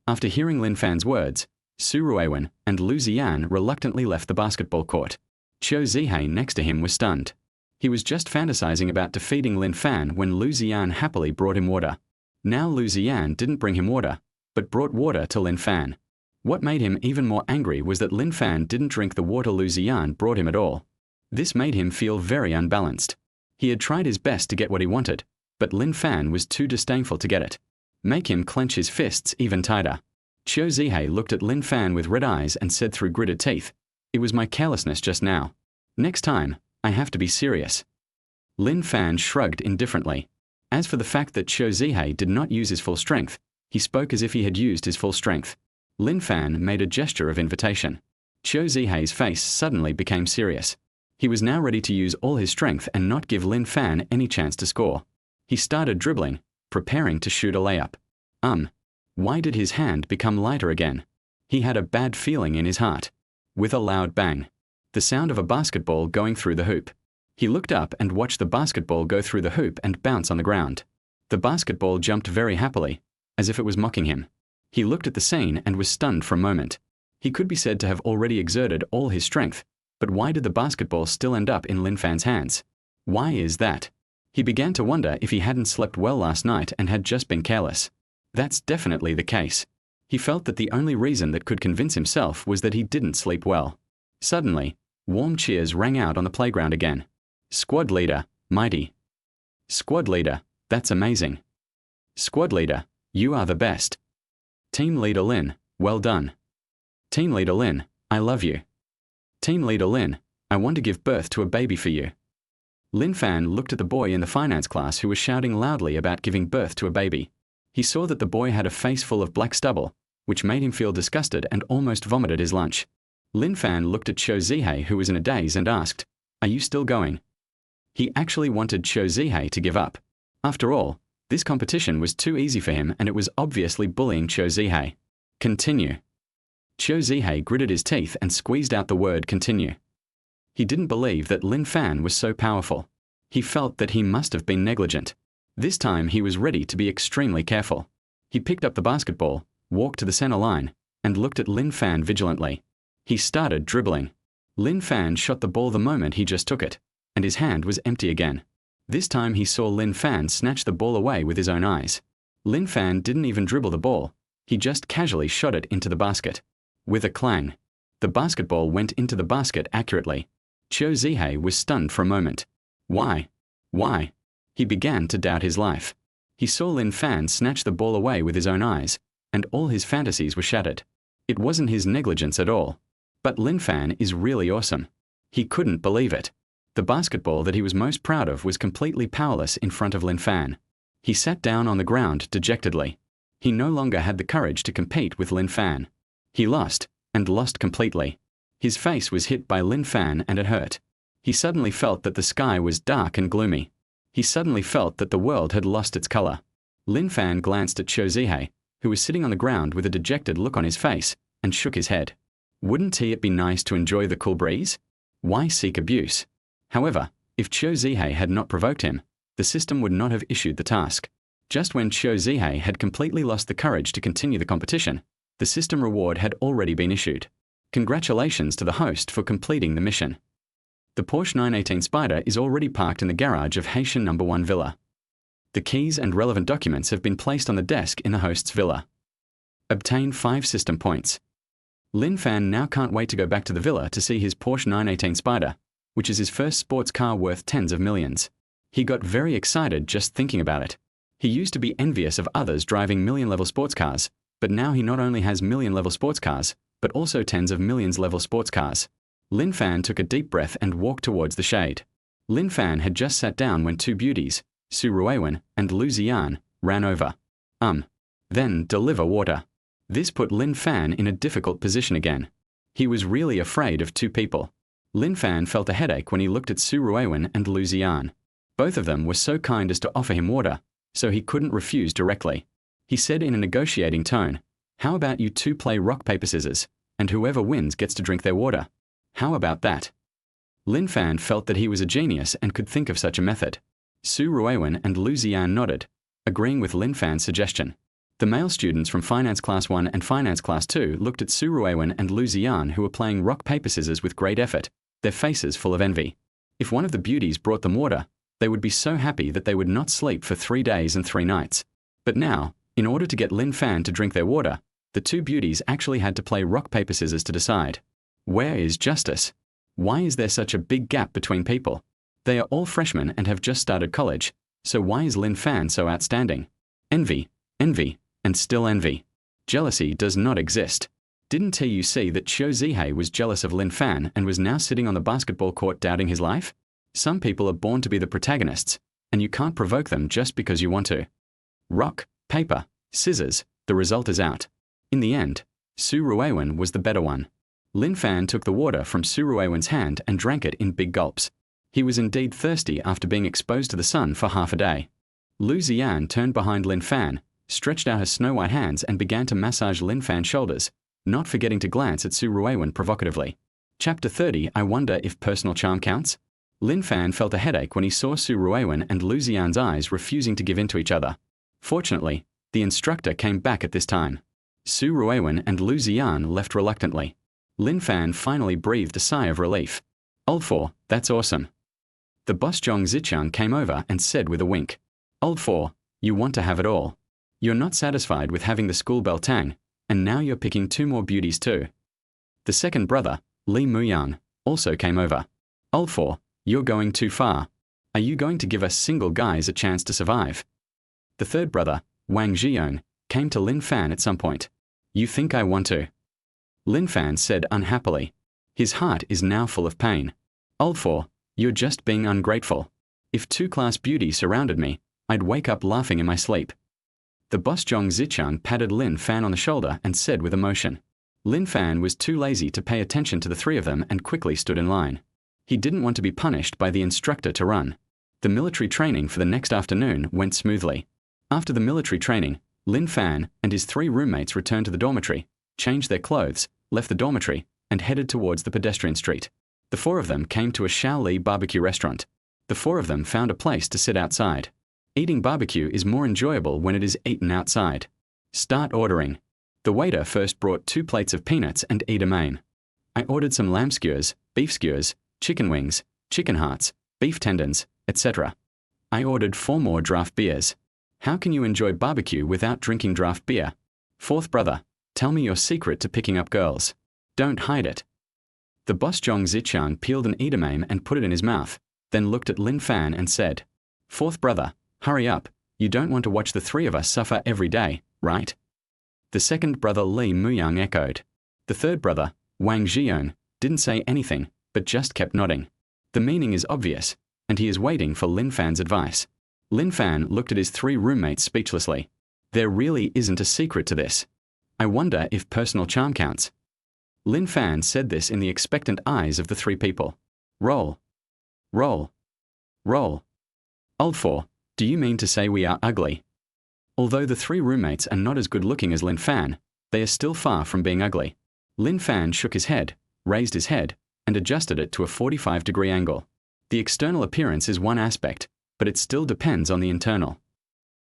After hearing Lin Fan's words, Su Ruiwen and Liucheng reluctantly left the basketball court. Qiu Zihei next to him was stunned. He was just fantasizing about defeating Lin Fan when Liucheng happily brought him water. Now Liucheng didn't bring him water, but brought water to Lin Fan. What made him even more angry was that Lin Fan didn't drink the water Liucheng brought him at all. This made him feel very unbalanced. He had tried his best to get what he wanted, but Lin Fan was too disdainful to get it. Make him clench his fists even tighter. Qiu Zihei looked at Lin Fan with red eyes and said through gritted teeth, it was my carelessness just now. Next time, I have to be serious. Lin Fan shrugged indifferently. As for the fact that Qiu Zihei did not use his full strength, he spoke as if he had used his full strength. Lin Fan made a gesture of invitation. Qiu Zihei's face suddenly became serious. He was now ready to use all his strength and not give Lin Fan any chance to score. He started dribbling, preparing to shoot a layup. Why did his hand become lighter again? He had a bad feeling in his heart. With a loud bang, the sound of a basketball going through the hoop. He looked up and watched the basketball go through the hoop and bounce on the ground. The basketball jumped very happily, as if it was mocking him. He looked at the scene and was stunned for a moment. He could be said to have already exerted all his strength, but why did the basketball still end up in Lin Fan's hands? Why is that? He began to wonder if he hadn't slept well last night and had just been careless. That's definitely the case. He felt that the only reason that could convince himself was that he didn't sleep well. Suddenly, warm cheers rang out on the playground again. Squad leader, mighty. Squad leader, that's amazing. Squad leader, you are the best. Team leader Lin, well done. Team leader Lin, I love you. Team leader Lin, I want to give birth to a baby for you. Lin Fan looked at the boy in the finance class who was shouting loudly about giving birth to a baby. He saw that the boy had a face full of black stubble, which made him feel disgusted and almost vomited his lunch. Lin Fan looked at Qiu Zihei, who was in a daze, and asked, are you still going? He actually wanted Qiu Zihei to give up. After all, this competition was too easy for him and it was obviously bullying Qiu Zihei. Continue. Qiu Zihei gritted his teeth and squeezed out the word continue. He didn't believe that Lin Fan was so powerful. He felt that he must have been negligent. This time he was ready to be extremely careful. He picked up the basketball, walked to the center line, and looked at Lin Fan vigilantly. He started dribbling. Lin Fan shot the ball the moment he just took it, and his hand was empty again. This time he saw Lin Fan snatch the ball away with his own eyes. Lin Fan didn't even dribble the ball, he just casually shot it into the basket. With a clang, the basketball went into the basket accurately. Qiu Zihei was stunned for a moment. Why? Why? He began to doubt his life. He saw Lin Fan snatch the ball away with his own eyes, and all his fantasies were shattered. It wasn't his negligence at all. But Lin Fan is really awesome. He couldn't believe it. The basketball that he was most proud of was completely powerless in front of Lin Fan. He sat down on the ground dejectedly. He no longer had the courage to compete with Lin Fan. He lost, and lost completely. His face was hit by Lin Fan and it hurt. He suddenly felt that the sky was dark and gloomy. He suddenly felt that the world had lost its color. Lin Fan glanced at Qiu Zihei, who was sitting on the ground with a dejected look on his face, and shook his head. Wouldn't it be nice to enjoy the cool breeze? Why seek abuse? However, if Qiu Zihei had not provoked him, the system would not have issued the task. Just when Qiu Zihei had completely lost the courage to continue the competition, the system reward had already been issued. Congratulations to the host for completing the mission. The Porsche 918 Spider is already parked in the garage of Haitian No. 1 Villa. The keys and relevant documents have been placed on the desk in the host's villa. Obtain 5 system points. Lin Fan now can't wait to go back to the villa to see his Porsche 918 Spider, which is his first sports car worth tens of millions. He got very excited just thinking about it. He used to be envious of others driving million-level sports cars, but now he not only has million-level sports cars, but also tens of millions-level sports cars. Lin Fan took a deep breath and walked towards the shade. Lin Fan had just sat down when 2 beauties, Su Ruiwen and Lu Ziyan, ran over. Then deliver water. This put Lin Fan in a difficult position again. He was really afraid of 2 people. Lin Fan felt a headache when he looked at Su Ruiwen and Lu Ziyan. Both of them were so kind as to offer him water, so he couldn't refuse directly. He said in a negotiating tone, "How about you 2 play rock, paper, scissors, and whoever wins gets to drink their water? How about that?" Lin Fan felt that he was a genius and could think of such a method. Su Ruiwen and Lu Ziyan nodded, agreeing with Lin Fan's suggestion. The male students from Finance Class 1 and Finance Class 2 looked at Su Ruiwen and Lu Ziyan, who were playing rock, paper, scissors with great effort, their faces full of envy. If one of the beauties brought them water, they would be so happy that they would not sleep for 3 days and 3 nights. But now, in order to get Lin Fan to drink their water, the 2 beauties actually had to play rock, paper, scissors to decide. Where is justice? Why is there such a big gap between people? They are all freshmen and have just started college, so why is Lin Fan so outstanding? Envy, envy, and still envy. Jealousy does not exist. Didn't you see that Qiu Zihei was jealous of Lin Fan and was now sitting on the basketball court doubting his life? Some people are born to be the protagonists, and you can't provoke them just because you want to. Rock, paper, scissors, the result is out. In the end, Su Ruiwen was the better one. Lin Fan took the water from Su Ruiwen's hand and drank it in big gulps. He was indeed thirsty after being exposed to the sun for half a day. Lu Ziyan turned behind Lin Fan, stretched out her snow-white hands and began to massage Lin Fan's shoulders, not forgetting to glance at Su Ruiwen provocatively. Chapter 30. I wonder if personal charm counts? Lin Fan felt a headache when he saw Su Ruiwen and Lu Ziyan's eyes refusing to give in to each other. Fortunately, the instructor came back at this time. Su Ruiwen and Lu Ziyan left reluctantly. Lin Fan finally breathed a sigh of relief. Old 4, that's awesome. The boss Zhong Zicheng came over and said with a wink, Old 4, you want to have it all. You're not satisfied with having the school bell tang, and now you're picking 2 more beauties too. The second brother, Li Muyang, also came over. Old 4, you're going too far. Are you going to give us single guys a chance to survive? The third brother, Wang Zhiyong, came to Lin Fan at some point. You think I want to? Lin Fan said unhappily. His heart is now full of pain. Old 4, you're just being ungrateful. If 2 class beauties surrounded me, I'd wake up laughing in my sleep. The boss Zhong Zicheng patted Lin Fan on the shoulder and said with emotion. Lin Fan was too lazy to pay attention to the 3 of them and quickly stood in line. He didn't want to be punished by the instructor to run. The military training for the next afternoon went smoothly. After the military training, Lin Fan and his 3 roommates returned to the dormitory, changed their clothes, left the dormitory, and headed towards the pedestrian street. The 4 of them came to a Shaoli barbecue restaurant. The 4 of them found a place to sit outside. Eating barbecue is more enjoyable when it is eaten outside. Start ordering. The waiter first brought 2 plates of peanuts and edamame. I ordered some lamb skewers, beef skewers, chicken wings, chicken hearts, beef tendons, etc. I ordered 4 more draft beers. How can you enjoy barbecue without drinking draft beer? Fourth brother, tell me your secret to picking up girls. Don't hide it. The boss Zhong Zichang peeled an edamame and put it in his mouth, then looked at Lin Fan and said, Fourth brother, hurry up, you don't want to watch the 3 of us suffer every day, right? The second brother Li Muyang echoed. The third brother, Wang Zhiyong, didn't say anything, but just kept nodding. The meaning is obvious, and he is waiting for Lin Fan's advice. Lin Fan looked at his 3 roommates speechlessly. There really isn't a secret to this. I wonder if personal charm counts. Lin Fan said this in the expectant eyes of the 3 people. Roll. Roll. Roll. Old 4, do you mean to say we are ugly? Although the 3 roommates are not as good looking as Lin Fan, they are still far from being ugly. Lin Fan shook his head, raised his head, and adjusted it to a 45-degree angle. The external appearance is one aspect, but it still depends on the internal.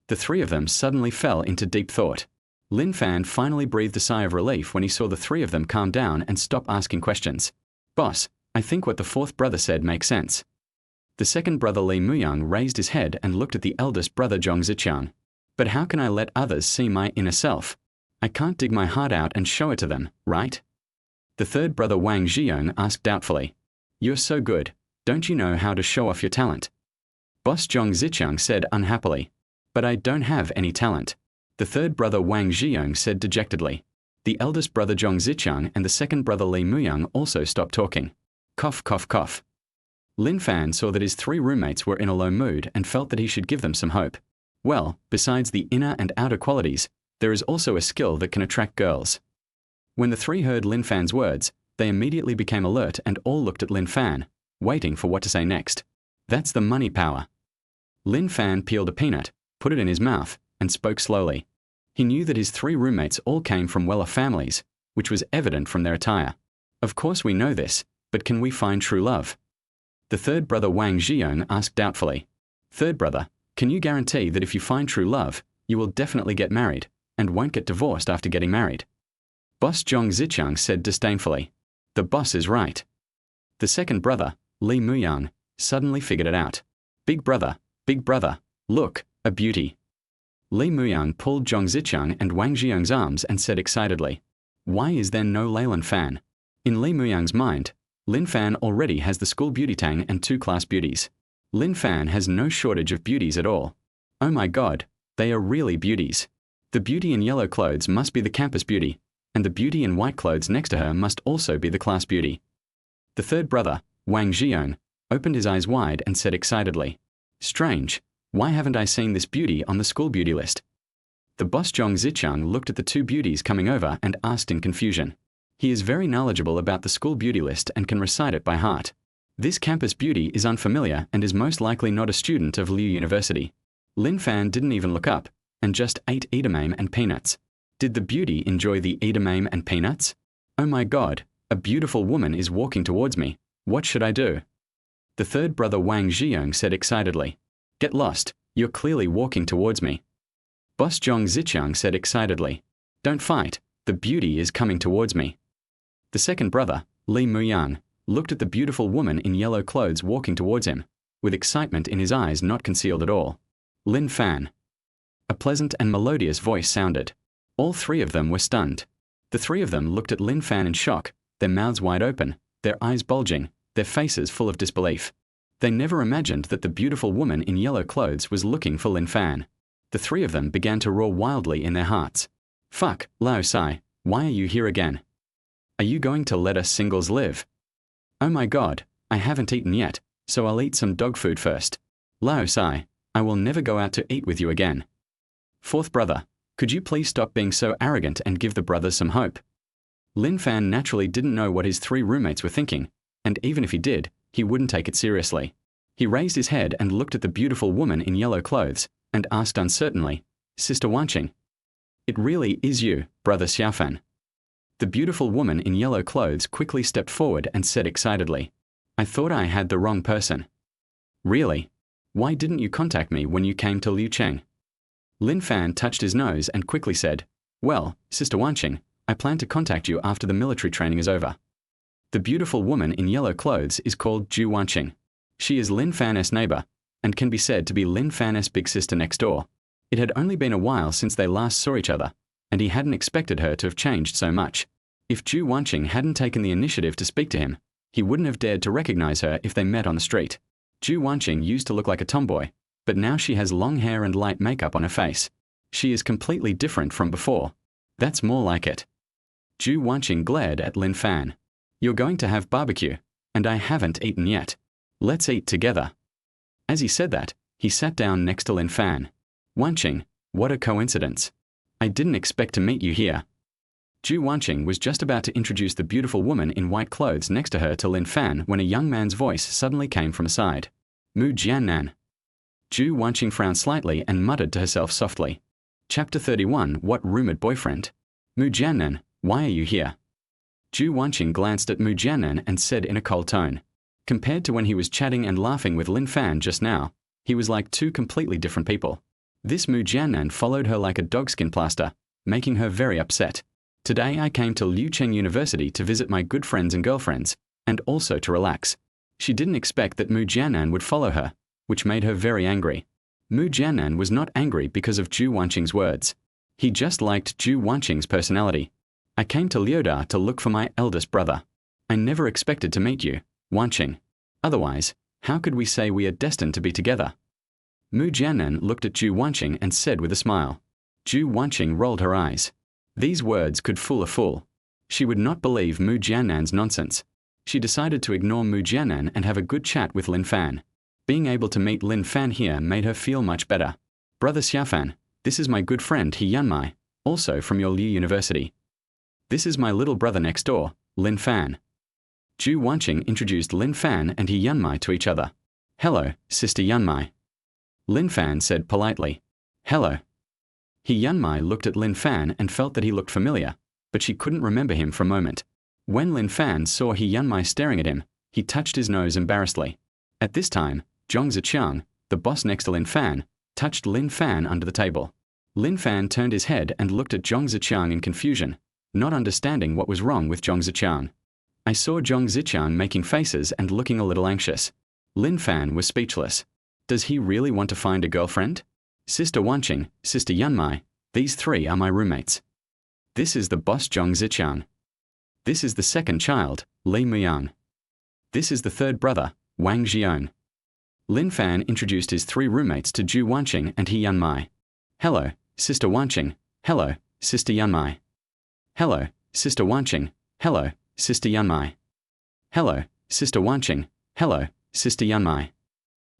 The 3 of them suddenly fell into deep thought. Lin Fan finally breathed a sigh of relief when he saw the 3 of them calm down and stop asking questions. Boss, I think what the 4th brother said makes sense. The second brother Li Muyang raised his head and looked at the eldest brother Zhong Zichang. But how can I let others see my inner self? I can't dig my heart out and show it to them, right? The third brother Wang Zhiyong asked doubtfully. You're so good, don't you know how to show off your talent? Boss Zhong Zichang said unhappily. But I don't have any talent. The third brother Wang Zhiyong said dejectedly. The eldest brother Zhong Zichang and the second brother Li Muyang also stopped talking. Cough, cough, cough. Lin Fan saw that his 3 roommates were in a low mood and felt that he should give them some hope. Well, besides the inner and outer qualities, there is also a skill that can attract girls. When the 3 heard Lin Fan's words, they immediately became alert and all looked at Lin Fan, waiting for what to say next. That's the money power. Lin Fan peeled a peanut, put it in his mouth, and spoke slowly. He knew that his 3 roommates all came from well-off families, which was evident from their attire. Of course we know this, but can we find true love? The third brother Wang Zhiyong asked doubtfully. Third brother, can you guarantee that if you find true love, you will definitely get married, and won't get divorced after getting married? Boss Zhong Zichang said disdainfully. The boss is right. The second brother, Li Muyang, suddenly figured it out. Big brother, look, a beauty. Li Muyang pulled Zhong Zichang and Wang Zhiyong's arms and said excitedly, why is there no Lin Fan? In Li Muyang's mind, Lin Fan already has the school beauty tang and 2 class beauties. Lin Fan has no shortage of beauties at all. Oh my god, they are really beauties. The beauty in yellow clothes must be the campus beauty, and the beauty in white clothes next to her must also be the class beauty. The third brother, Wang Zhiyong, opened his eyes wide and said excitedly, strange, why haven't I seen this beauty on the school beauty list? The boss Zhong Zichang looked at the 2 beauties coming over and asked in confusion. He is very knowledgeable about the school beauty list and can recite it by heart. This campus beauty is unfamiliar and is most likely not a student of Liucheng University. Lin Fan didn't even look up, and just ate edamame and peanuts. Did the beauty enjoy the edamame and peanuts? Oh my god, a beautiful woman is walking towards me. What should I do? The third brother Wang Zhiyong said excitedly. Get lost, you're clearly walking towards me. Boss Zhong Zichang said excitedly. Don't fight, the beauty is coming towards me. The second brother, Li Muyang, looked at the beautiful woman in yellow clothes walking towards him, with excitement in his eyes not concealed at all. Lin Fan. A pleasant and melodious voice sounded. All 3 of them were stunned. The 3 of them looked at Lin Fan in shock, their mouths wide open, their eyes bulging, their faces full of disbelief. They never imagined that the beautiful woman in yellow clothes was looking for Lin Fan. The 3 of them began to roar wildly in their hearts. Fuck, Lao Sai, why are you here again? Are you going to let us singles live? Oh my god, I haven't eaten yet, so I'll eat some dog food first. Lao Sai, I will never go out to eat with you again. Fourth brother, could you please stop being so arrogant and give the brothers some hope? Lin Fan naturally didn't know what his 3 roommates were thinking, and even if he did, he wouldn't take it seriously. He raised his head and looked at the beautiful woman in yellow clothes, and asked uncertainly, Sister Wanqing. It really is you, Brother Xiaofan. The beautiful woman in yellow clothes quickly stepped forward and said excitedly, I thought I had the wrong person. Really? Why didn't you contact me when you came to Liucheng? Lin Fan touched his nose and quickly said, well, Sister Wanqing, I plan to contact you after the military training is over. The beautiful woman in yellow clothes is called Zhu Wanqing. She is Lin Fan's neighbor, and can be said to be Lin Fan's big sister next door. It had only been a while since they last saw each other, and he hadn't expected her to have changed so much. If Zhu Wanqing hadn't taken the initiative to speak to him, he wouldn't have dared to recognize her if they met on the street. Zhu Wanqing used to look like a tomboy, but now she has long hair and light makeup on her face. She is completely different from before. That's more like it. Zhu Wanqing glared at Lin Fan. You're going to have barbecue, and I haven't eaten yet. Let's eat together. As he said that, he sat down next to Lin Fan. Wanqing, what a coincidence. I didn't expect to meet you here. Zhu Wanqing was just about to introduce the beautiful woman in white clothes next to her to Lin Fan when a young man's voice suddenly came from aside. Mu Jiannan. Zhu Wanqing frowned slightly and muttered to herself softly. Chapter 31. What rumored boyfriend? Mu Jiannan, why are you here? Zhu Wanqing glanced at Mu Jiannan and said in a cold tone. Compared to when he was chatting and laughing with Lin Fan just now, he was like two completely different people. This Mu Jiannan followed her like a dogskin plaster, making her very upset. Today I came to Liucheng University to visit my good friends and girlfriends, and also to relax. She didn't expect that Mu Jiannan would follow her, which made her very angry. Mu Jiannan was not angry because of Zhu Wanqing's words. He just liked Zhu Wanqing's personality. I came to Liuda to look for my eldest brother. I never expected to meet you, Wanqing. Otherwise, how could we say we are destined to be together? Mu Jiannan looked at Zhu Wanqing and said with a smile. Zhu Wanqing rolled her eyes. These words could fool a fool. She would not believe Mu Jiannan's nonsense. She decided to ignore Mu Jiannan and have a good chat with Lin Fan. Being able to meet Lin Fan here made her feel much better. Brother Xiafan, this is my good friend He Yanmai, also from your Liu University. This is my little brother next door, Lin Fan. Zhu Wanqing introduced Lin Fan and He Yanmai to each other. Hello, Sister Yanmai. Lin Fan said politely. Hello. He Yanmai looked at Lin Fan and felt that he looked familiar, but she couldn't remember him for a moment. When Lin Fan saw He Yanmai staring at him, he touched his nose embarrassedly. At this time, Zhong Zicheng, the boss next to Lin Fan, touched Lin Fan under the table. Lin Fan turned his head and looked at Zhong Zicheng in confusion, not understanding what was wrong with Zhong Zicheng. I saw Zhong Zicheng making faces and looking a little anxious. Lin Fan was speechless. Does he really want to find a girlfriend? Sister Wanqing, Sister Yanmai, these three are my roommates. This is the boss Zhong Zicheng. This is the second child, Li Muyang. This is the third brother, Wang Jian. Lin Fan introduced his three roommates to Zhu Wanqing and He Yanmai. Hello, Sister Wanqing. Hello, Sister Yanmai. Hello, Sister Wanqing. Hello, Sister Yanmai. Hello, Sister Wanqing. Hello, Sister Yanmai.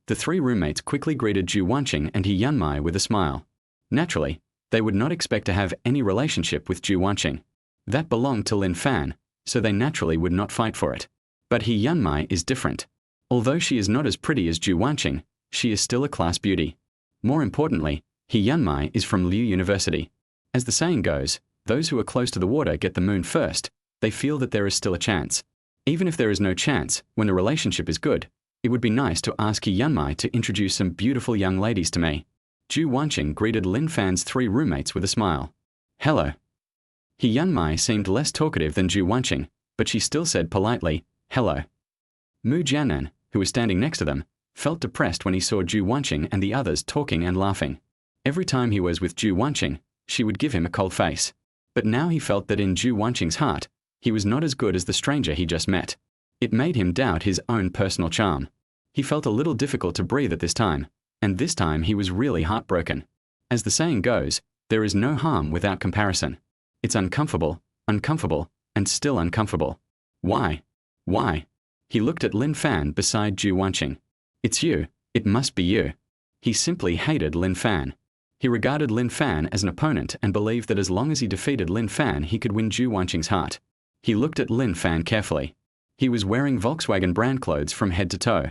The three roommates quickly greeted Zhu Wanqing and He Yanmai with a smile. Naturally, they would not expect to have any relationship with Zhu Wanqing. That belonged to Lin Fan, so they naturally would not fight for it. But He Yanmai is different. Although she is not as pretty as Zhu Wanqing, she is still a class beauty. More importantly, He Yanmai is from Liu University. As the saying goes, those who are close to the water get the moon first. They feel that there is still a chance. Even if there is no chance, when the relationship is good, it would be nice to ask He Yanmai to introduce some beautiful young ladies to me. Zhu Wanqing greeted Lin Fan's three roommates with a smile. Hello. He Yanmai seemed less talkative than Zhu Wanqing, but she still said politely, hello. Mu Jiannan, who was standing next to them, felt depressed when he saw Zhu Wanqing and the others talking and laughing. Every time he was with Zhu Wanqing, she would give him a cold face. But now he felt that in Zhu Wanqing's heart, he was not as good as the stranger he just met. It made him doubt his own personal charm. He felt a little difficult to breathe at this time, and this time he was really heartbroken. As the saying goes, there is no harm without comparison. It's uncomfortable, and still uncomfortable. Why? Why? He looked at Lin Fan beside Zhu Wanqing. It's you, it must be you. He simply hated Lin Fan. He regarded Lin Fan as an opponent and believed that as long as he defeated Lin Fan he could win Zhu Wanqing's heart. He looked at Lin Fan carefully. He was wearing Volkswagen brand clothes from head to toe.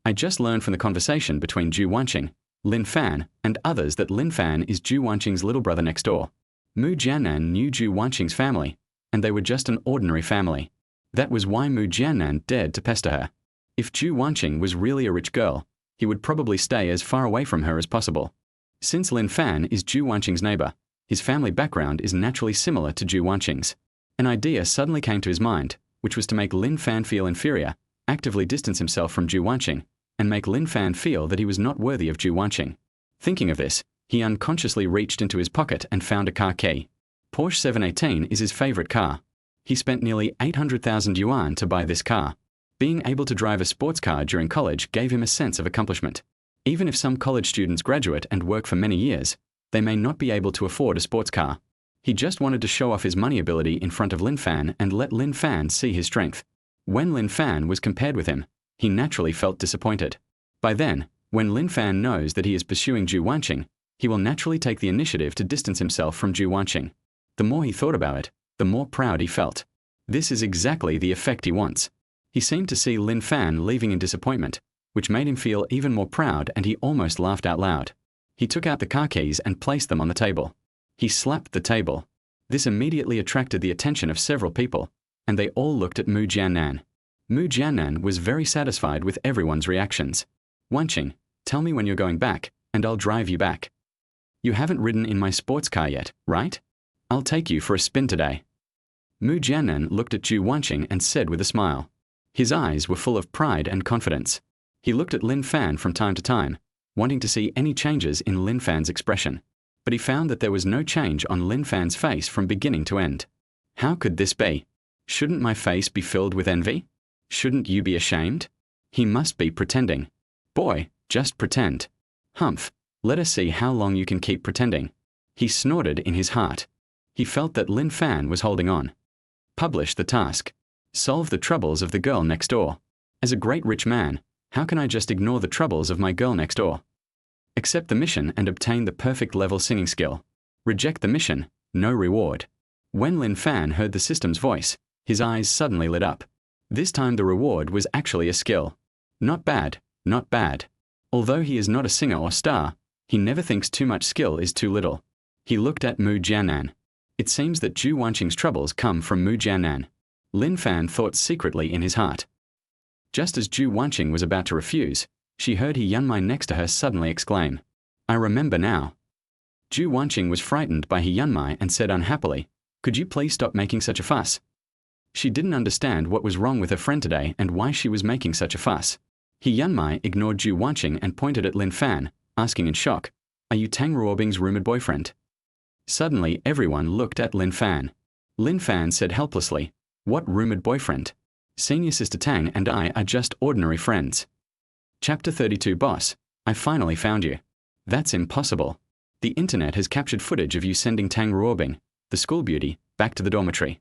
I just learned from the conversation between Zhu Wanqing, Lin Fan, and others that Lin Fan is Zhu Wanqing's little brother next door. Mu Jiannan knew Zhu Wanqing's family, and they were just an ordinary family. That was why Mu Jiannan dared to pester her. If Zhu Wanqing was really a rich girl, he would probably stay as far away from her as possible. Since Lin Fan is Zhu Wanqing's neighbor, his family background is naturally similar to Zhu Wanqing's. An idea suddenly came to his mind, which was to make Lin Fan feel inferior, actively distance himself from Zhu Wanqing, and make Lin Fan feel that he was not worthy of Zhu Wanqing. Thinking of this, he unconsciously reached into his pocket and found a car key. Porsche 718 is his favorite car. He spent nearly 800,000 yuan to buy this car. Being able to drive a sports car during college gave him a sense of accomplishment. Even if some college students graduate and work for many years, they may not be able to afford a sports car. He just wanted to show off his money ability in front of Lin Fan and let Lin Fan see his strength. When Lin Fan was compared with him, he naturally felt disappointed. By then, when Lin Fan knows that he is pursuing Zhu Wanqing, he will naturally take the initiative to distance himself from Zhu Wanqing. The more he thought about it, the more proud he felt. This is exactly the effect he wants. He seemed to see Lin Fan leaving in disappointment, which made him feel even more proud, and he almost laughed out loud. He took out the car keys and placed them on the table. He slapped the table. This immediately attracted the attention of several people, and they all looked at Mu Jiannan. Mu Jiannan was very satisfied with everyone's reactions. Wanqing, tell me when you're going back, and I'll drive you back. You haven't ridden in my sports car yet, right? I'll take you for a spin today. Mu Jiannan looked at Zhu Wanqing and said with a smile. His eyes were full of pride and confidence. He looked at Lin Fan from time to time, wanting to see any changes in Lin Fan's expression. But he found that there was no change on Lin Fan's face from beginning to end. How could this be? Shouldn't my face be filled with envy? Shouldn't you be ashamed? He must be pretending. Boy, just pretend. Humph, let us see how long you can keep pretending. He snorted in his heart. He felt that Lin Fan was holding on. Publish the task. Solve the troubles of the girl next door. As a great rich man, how can I just ignore the troubles of my girl next door? Accept the mission and obtain the perfect level singing skill. Reject the mission, no reward. When Lin Fan heard the system's voice, his eyes suddenly lit up. This time the reward was actually a skill. Not bad, not bad. Although he is not a singer or star, he never thinks too much skill is too little. He looked at Mu Jiannan. It seems that Zhu Wanqing's troubles come from Mu Jiannan. Lin Fan thought secretly in his heart. Just as Zhu Wanqing was about to refuse, she heard He Yanmai next to her suddenly exclaim, I remember now. Zhu Wanqing was frightened by He Yanmai and said unhappily, could you please stop making such a fuss? She didn't understand what was wrong with her friend today and why she was making such a fuss. He Yanmai ignored Zhu Wanqing and pointed at Lin Fan, asking in shock, are you Tang Ruobing's rumored boyfriend? Suddenly everyone looked at Lin Fan. Lin Fan said helplessly, what rumored boyfriend? Senior Sister Tang and I are just ordinary friends. Chapter 32 Boss, I finally found you. That's impossible. The internet has captured footage of you sending Tang Ruobing, the school beauty, back to the dormitory.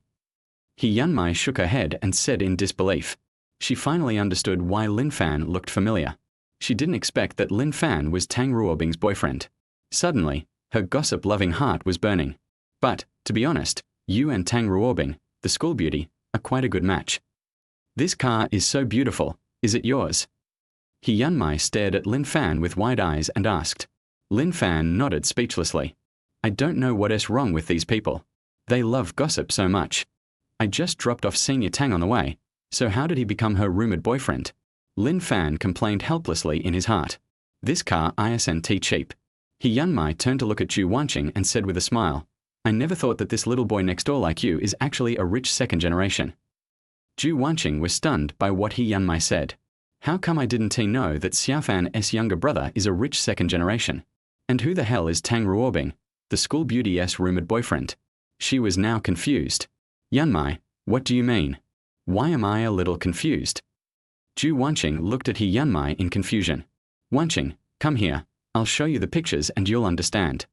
He Yanmai shook her head and said in disbelief. She finally understood why Lin Fan looked familiar. She didn't expect that Lin Fan was Tang Ruobing's boyfriend. Suddenly, her gossip-loving heart was burning. But, to be honest, you and Tang Ruobing, the school beauty, are quite a good match. This car is so beautiful, is it yours? He Yanmai stared at Lin Fan with wide eyes and asked. Lin Fan nodded speechlessly. I don't know what is wrong with these people. They love gossip so much. I just dropped off Senior Tang on the way, so how did he become her rumored boyfriend? Lin Fan complained helplessly in his heart. This car isn't cheap. He Yanmai turned to look at Zhu Wanqing and said with a smile, I never thought that this little boy next door like you is actually a rich second generation. Zhu Wanqing was stunned by what He Yanmai said. How come I didn't know that Xiaofan's younger brother is a rich second generation? And who the hell is Tang Ruobing, the school beauty's rumored boyfriend? She was now confused. Yanmai, what do you mean? Why am I a little confused? Zhu Wanqing looked at He Yanmai in confusion. Wanqing, come here, I'll show you the pictures and you'll understand.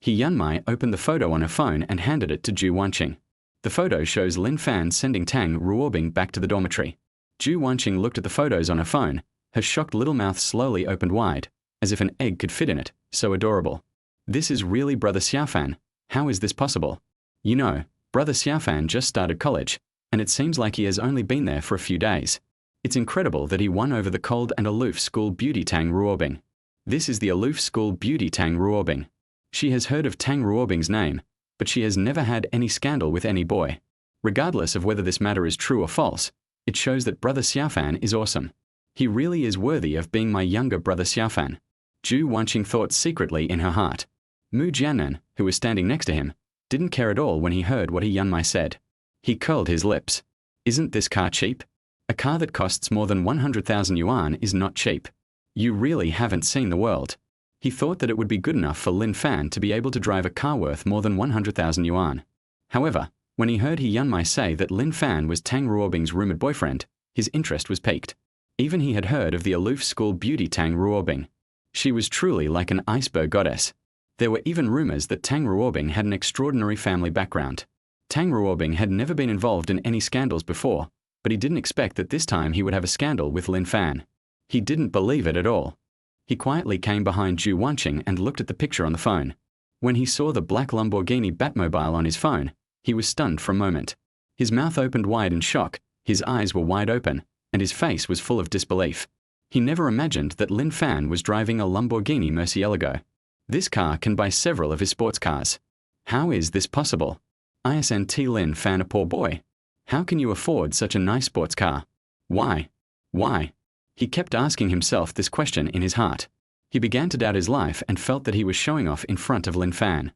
He Yanmai opened the photo on her phone and handed it to Zhu Wanqing. The photo shows Lin Fan sending Tang Ruobing back to the dormitory. Zhu Wanqing looked at the photos on her phone. Her shocked little mouth slowly opened wide, as if an egg could fit in it, so adorable. This is really Brother Xiaofan. How is this possible? You know, Brother Xiaofan just started college, and it seems like he has only been there for a few days. It's incredible that he won over the cold and aloof school beauty Tang Ruobing. This is the aloof school beauty Tang Ruobing. She has heard of Tang Ruobing's name, but she has never had any scandal with any boy. Regardless of whether this matter is true or false, it shows that Brother Xiaofan is awesome. He really is worthy of being my younger brother Xiaofan. Zhu Wanqing thought secretly in her heart. Mu Jiannan, who was standing next to him, didn't care at all when he heard what He Yanmai said. He curled his lips. Isn't this car cheap? A car that costs more than 100,000 yuan is not cheap. You really haven't seen the world. He thought that it would be good enough for Lin Fan to be able to drive a car worth more than 100,000 yuan. However, when he heard He Yunmai say that Lin Fan was Tang Ruobing's rumored boyfriend, his interest was piqued. Even he had heard of the aloof school beauty Tang Ruobing. She was truly like an iceberg goddess. There were even rumors that Tang Ruobing had an extraordinary family background. Tang Ruobing had never been involved in any scandals before, but he didn't expect that this time he would have a scandal with Lin Fan. He didn't believe it at all. He quietly came behind Zhu Wanqing and looked at the picture on the phone. When he saw the black Lamborghini Batmobile on his phone, he was stunned for a moment. His mouth opened wide in shock, his eyes were wide open, and his face was full of disbelief. He never imagined that Lin Fan was driving a Lamborghini Murcielago. This car can buy several of his sports cars. How is this possible? Isn't Lin Fan a poor boy? How can you afford such a nice sports car? Why? Why? He kept asking himself this question in his heart. He began to doubt his life and felt that he was showing off in front of Lin Fan.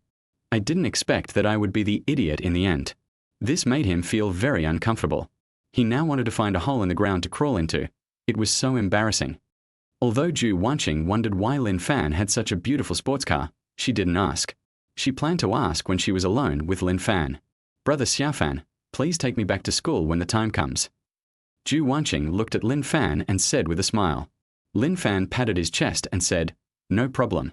I didn't expect that I would be the idiot in the end. This made him feel very uncomfortable. He now wanted to find a hole in the ground to crawl into. It was so embarrassing. Although Zhu Wanqing wondered why Lin Fan had such a beautiful sports car, she didn't ask. She planned to ask when she was alone with Lin Fan. Brother Xiaofan, please take me back to school when the time comes. Zhu Wanqing looked at Lin Fan and said with a smile. Lin Fan patted his chest and said, no problem.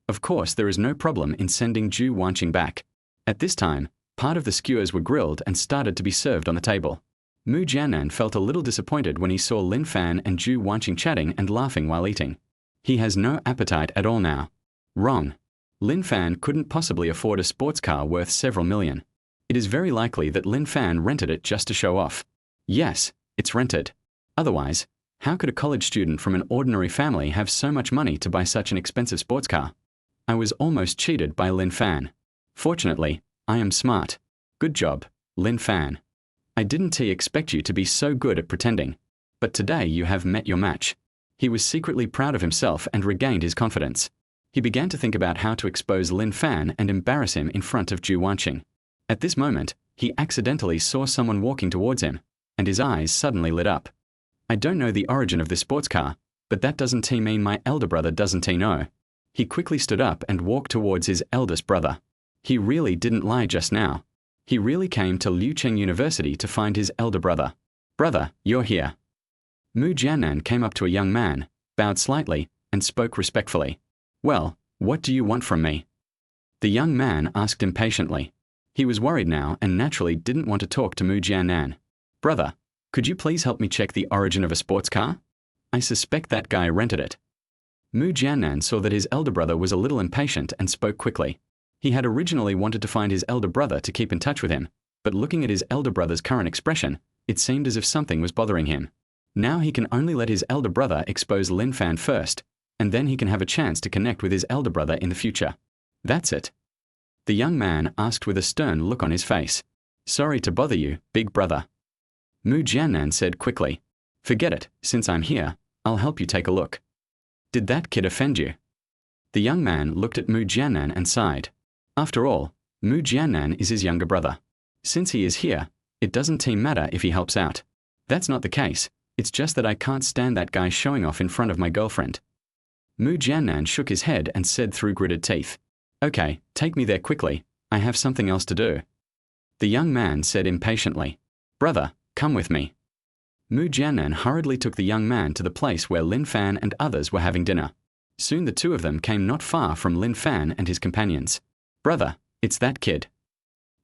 Of course, there is no problem in sending Zhu Wanqing back. At this time, part of the skewers were grilled and started to be served on the table. Mu Jianan felt a little disappointed when he saw Lin Fan and Zhu Wanqing chatting and laughing while eating. He has no appetite at all now. Wrong. Lin Fan couldn't possibly afford a sports car worth several million. It is very likely that Lin Fan rented it just to show off. Yes, it's rented. Otherwise, how could a college student from an ordinary family have so much money to buy such an expensive sports car? I was almost cheated by Lin Fan. Fortunately, I am smart. Good job, Lin Fan. I didn't expect you to be so good at pretending. But today you have met your match. He was secretly proud of himself and regained his confidence. He began to think about how to expose Lin Fan and embarrass him in front of Zhu Wanqing. At this moment, he accidentally saw someone walking towards him, and his eyes suddenly lit up. I don't know the origin of this sports car, but that doesn't mean my elder brother doesn't know. He quickly stood up and walked towards his eldest brother. He really didn't lie just now. He really came to Liucheng University to find his elder brother. Brother, you're here. Mu Jianan came up to a young man, bowed slightly, and spoke respectfully. Well, what do you want from me? The young man asked impatiently. He was worried now and naturally didn't want to talk to Mu Jianan. Brother, could you please help me check the origin of a sports car? I suspect that guy rented it. Mu Jianan saw that his elder brother was a little impatient and spoke quickly. He had originally wanted to find his elder brother to keep in touch with him, but looking at his elder brother's current expression, it seemed as if something was bothering him. Now he can only let his elder brother expose Lin Fan first, and then he can have a chance to connect with his elder brother in the future. That's it. The young man asked with a stern look on his face. Sorry to bother you, big brother. Mu Jianan said quickly. Forget it, since I'm here, I'll help you take a look. Did that kid offend you? The young man looked at Mu Jianan and sighed. After all, Mu Jianan is his younger brother. Since he is here, it doesn't matter if he helps out. That's not the case, it's just that I can't stand that guy showing off in front of my girlfriend. Mu Jianan shook his head and said through gritted teeth. Okay, take me there quickly, I have something else to do. The young man said impatiently. Brother, come with me. Mu Jianan hurriedly took the young man to the place where Lin Fan and others were having dinner. Soon the two of them came not far from Lin Fan and his companions. Brother, it's that kid.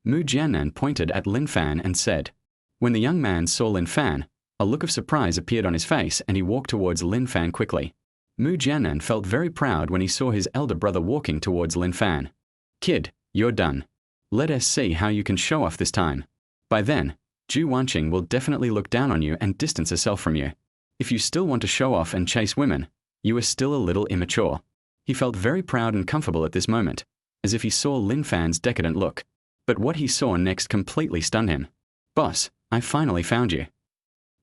Mu Jianan pointed at Lin Fan and said. When the young man saw Lin Fan, a look of surprise appeared on his face and he walked towards Lin Fan quickly. Mu Jianan felt very proud when he saw his elder brother walking towards Lin Fan. Kid, you're done. Let us see how you can show off this time. By then, Zhu Wanqing will definitely look down on you and distance herself from you. If you still want to show off and chase women, you are still a little immature. He felt very proud and comfortable at this moment, as if he saw Lin Fan's decadent look. But what he saw next completely stunned him. Boss, I finally found you.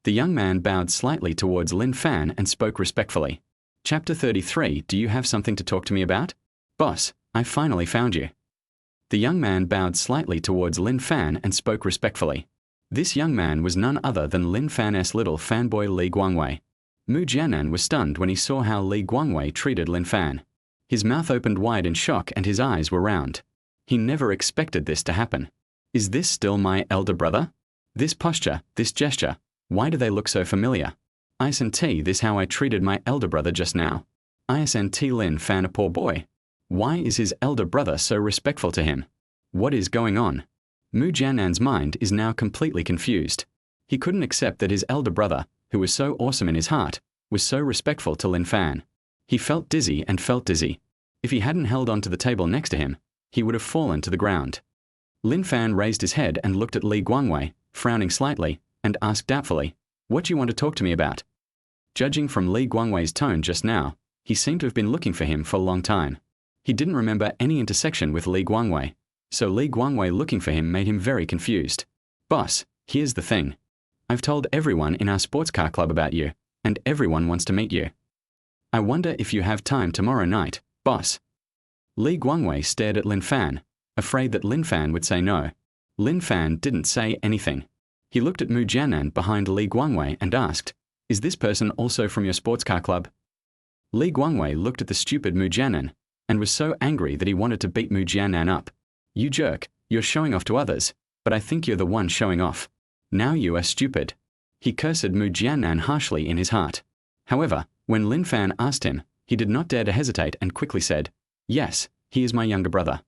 The young man bowed slightly towards Lin Fan and spoke respectfully. Chapter 33. Do you have something to talk to me about? Boss, I finally found you. The young man bowed slightly towards Lin Fan and spoke respectfully. This young man was none other than Lin Fan's little fanboy Li Guangwei. Mu Jianan was stunned when he saw how Li Guangwei treated Lin Fan. His mouth opened wide in shock and his eyes were round. He never expected this to happen. Is this still my elder brother? This posture, this gesture, why do they look so familiar? Isn't this how I treated my elder brother just now? Isn't Lin Fan a poor boy? Why is his elder brother so respectful to him? What is going on? Mu Jianan's mind is now completely confused. He couldn't accept that his elder brother, who was so awesome in his heart, was so respectful to Lin Fan. He felt dizzy and felt dizzy. If he hadn't held on to the table next to him, he would have fallen to the ground. Lin Fan raised his head and looked at Li Guangwei, frowning slightly, and asked doubtfully, "What do you want to talk to me about?" Judging from Li Guangwei's tone just now, he seemed to have been looking for him for a long time. He didn't remember any intersection with Li Guangwei, so Li Guangwei looking for him made him very confused. "Boss, here's the thing. I've told everyone in our sports car club about you, and everyone wants to meet you. I wonder if you have time tomorrow night, boss." Li Guangwei stared at Lin Fan, afraid that Lin Fan would say no. Lin Fan didn't say anything. He looked at Mu Jianan behind Li Guangwei and asked, "Is this person also from your sports car club?" Li Guangwei looked at the stupid Mu Jianan and was so angry that he wanted to beat Mu Jianan up. "You jerk, you're showing off to others, but I think you're the one showing off. Now you are stupid." He cursed Mu Jianan harshly in his heart. However, when Lin Fan asked him, he did not dare to hesitate and quickly said, "Yes, he is my younger brother.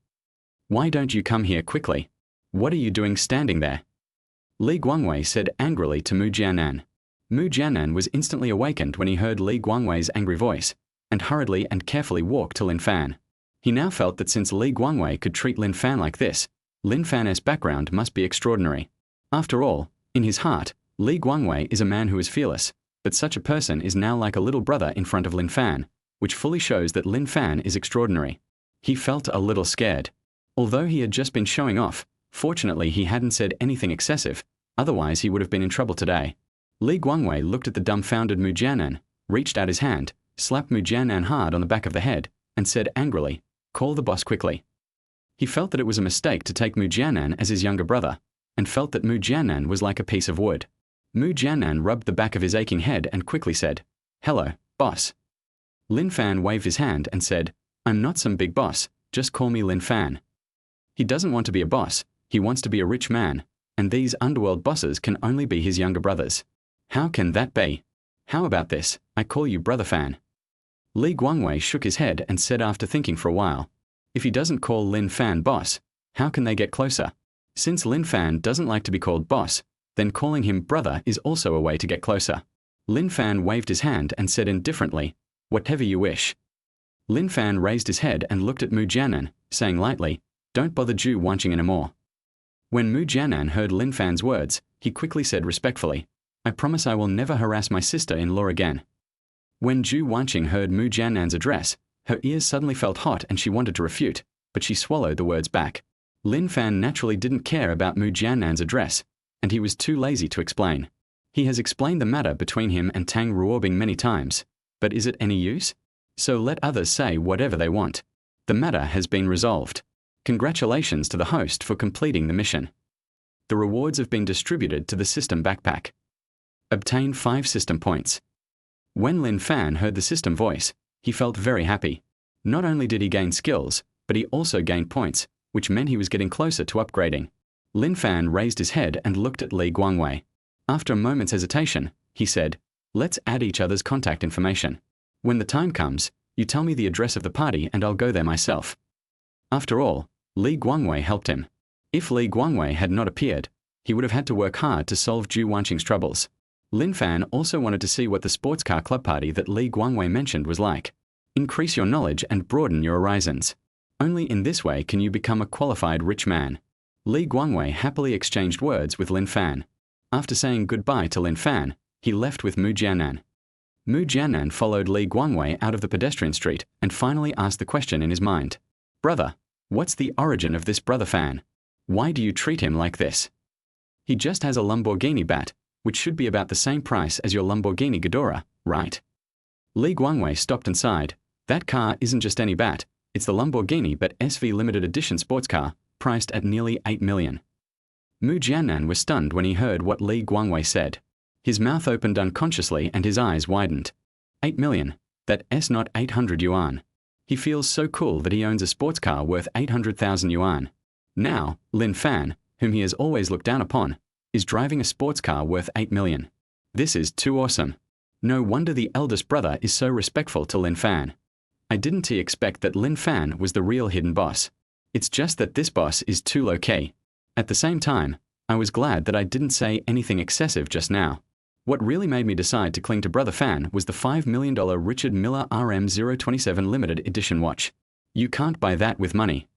Why don't you come here quickly? What are you doing standing there?" Li Guangwei said angrily to Mu Jianan. Mu Jianan was instantly awakened when he heard Li Guangwei's angry voice, and hurriedly and carefully walked to Lin Fan. He now felt that since Li Guangwei could treat Lin Fan like this, Lin Fan's background must be extraordinary. After all, in his heart, Li Guangwei is a man who is fearless, but such a person is now like a little brother in front of Lin Fan, which fully shows that Lin Fan is extraordinary. He felt a little scared. Although he had just been showing off, fortunately he hadn't said anything excessive, otherwise he would have been in trouble today. Li Guangwei looked at the dumbfounded Mu Jianan, reached out his hand, slapped Mu Jianan hard on the back of the head, and said angrily, "Call the boss quickly." He felt that it was a mistake to take Mu Jianan as his younger brother, and felt that Mu Jianan was like a piece of wood. Mu Jianan rubbed the back of his aching head and quickly said, "Hello, boss." Lin Fan waved his hand and said, "I'm not some big boss, just call me Lin Fan." He doesn't want to be a boss, he wants to be a rich man, and these underworld bosses can only be his younger brothers. How can that be? How about this, I call you Brother Fan? Li Guangwei shook his head and said after thinking for a while, if he doesn't call Lin Fan boss, how can they get closer? Since Lin Fan doesn't like to be called boss, then calling him brother is also a way to get closer. Lin Fan waved his hand and said indifferently, "Whatever you wish." Lin Fan raised his head and looked at Mu Jianan, saying lightly, "Don't bother Zhu Wanqing anymore." When Mu Jianan heard Lin Fan's words, he quickly said respectfully, "I promise I will never harass my sister-in-law again." When Zhu Wanqing heard Mu Jianan's address, her ears suddenly felt hot and she wanted to refute, but she swallowed the words back. Lin Fan naturally didn't care about Mu Jianan's address, and he was too lazy to explain. He has explained the matter between him and Tang Ruobing many times, but is it any use? So let others say whatever they want. The matter has been resolved. Congratulations to the host for completing the mission. The rewards have been distributed to the system backpack. Obtain 5 system points. When Lin Fan heard the system voice, he felt very happy. Not only did he gain skills, but he also gained points, which meant he was getting closer to upgrading. Lin Fan raised his head and looked at Li Guangwei. After a moment's hesitation, he said, "Let's add each other's contact information. When the time comes, you tell me the address of the party and I'll go there myself." After all, Li Guangwei helped him. If Li Guangwei had not appeared, he would have had to work hard to solve Zhu Wanqing's troubles. Lin Fan also wanted to see what the sports car club party that Li Guangwei mentioned was like. Increase your knowledge and broaden your horizons. Only in this way can you become a qualified rich man. Li Guangwei happily exchanged words with Lin Fan. After saying goodbye to Lin Fan, he left with Mu Jianan. Mu Jianan followed Li Guangwei out of the pedestrian street and finally asked the question in his mind. "Brother, what's the origin of this Brother Fan? Why do you treat him like this? He just has a Lamborghini bat, which should be about the same price as your Lamborghini Ghidorah, right?" Li Guangwei stopped and sighed. "That car isn't just any bat, it's the Lamborghini but SV limited edition sports car, priced at nearly 8 million. Mu Jiannan was stunned when he heard what Li Guangwei said. His mouth opened unconsciously and his eyes widened. 8 million. That's not 800 yuan. He feels so cool that he owns a sports car worth 800,000 yuan. Now, Lin Fan, whom he has always looked down upon, is driving a sports car worth 8 million. This is too awesome. No wonder the eldest brother is so respectful to Lin Fan. I didn't expect that Lin Fan was the real hidden boss. It's just that this boss is too low-key. At the same time, I was glad that I didn't say anything excessive just now. What really made me decide to cling to Brother Fan was the $5 million Richard Miller RM027 limited edition watch. You can't buy that with money.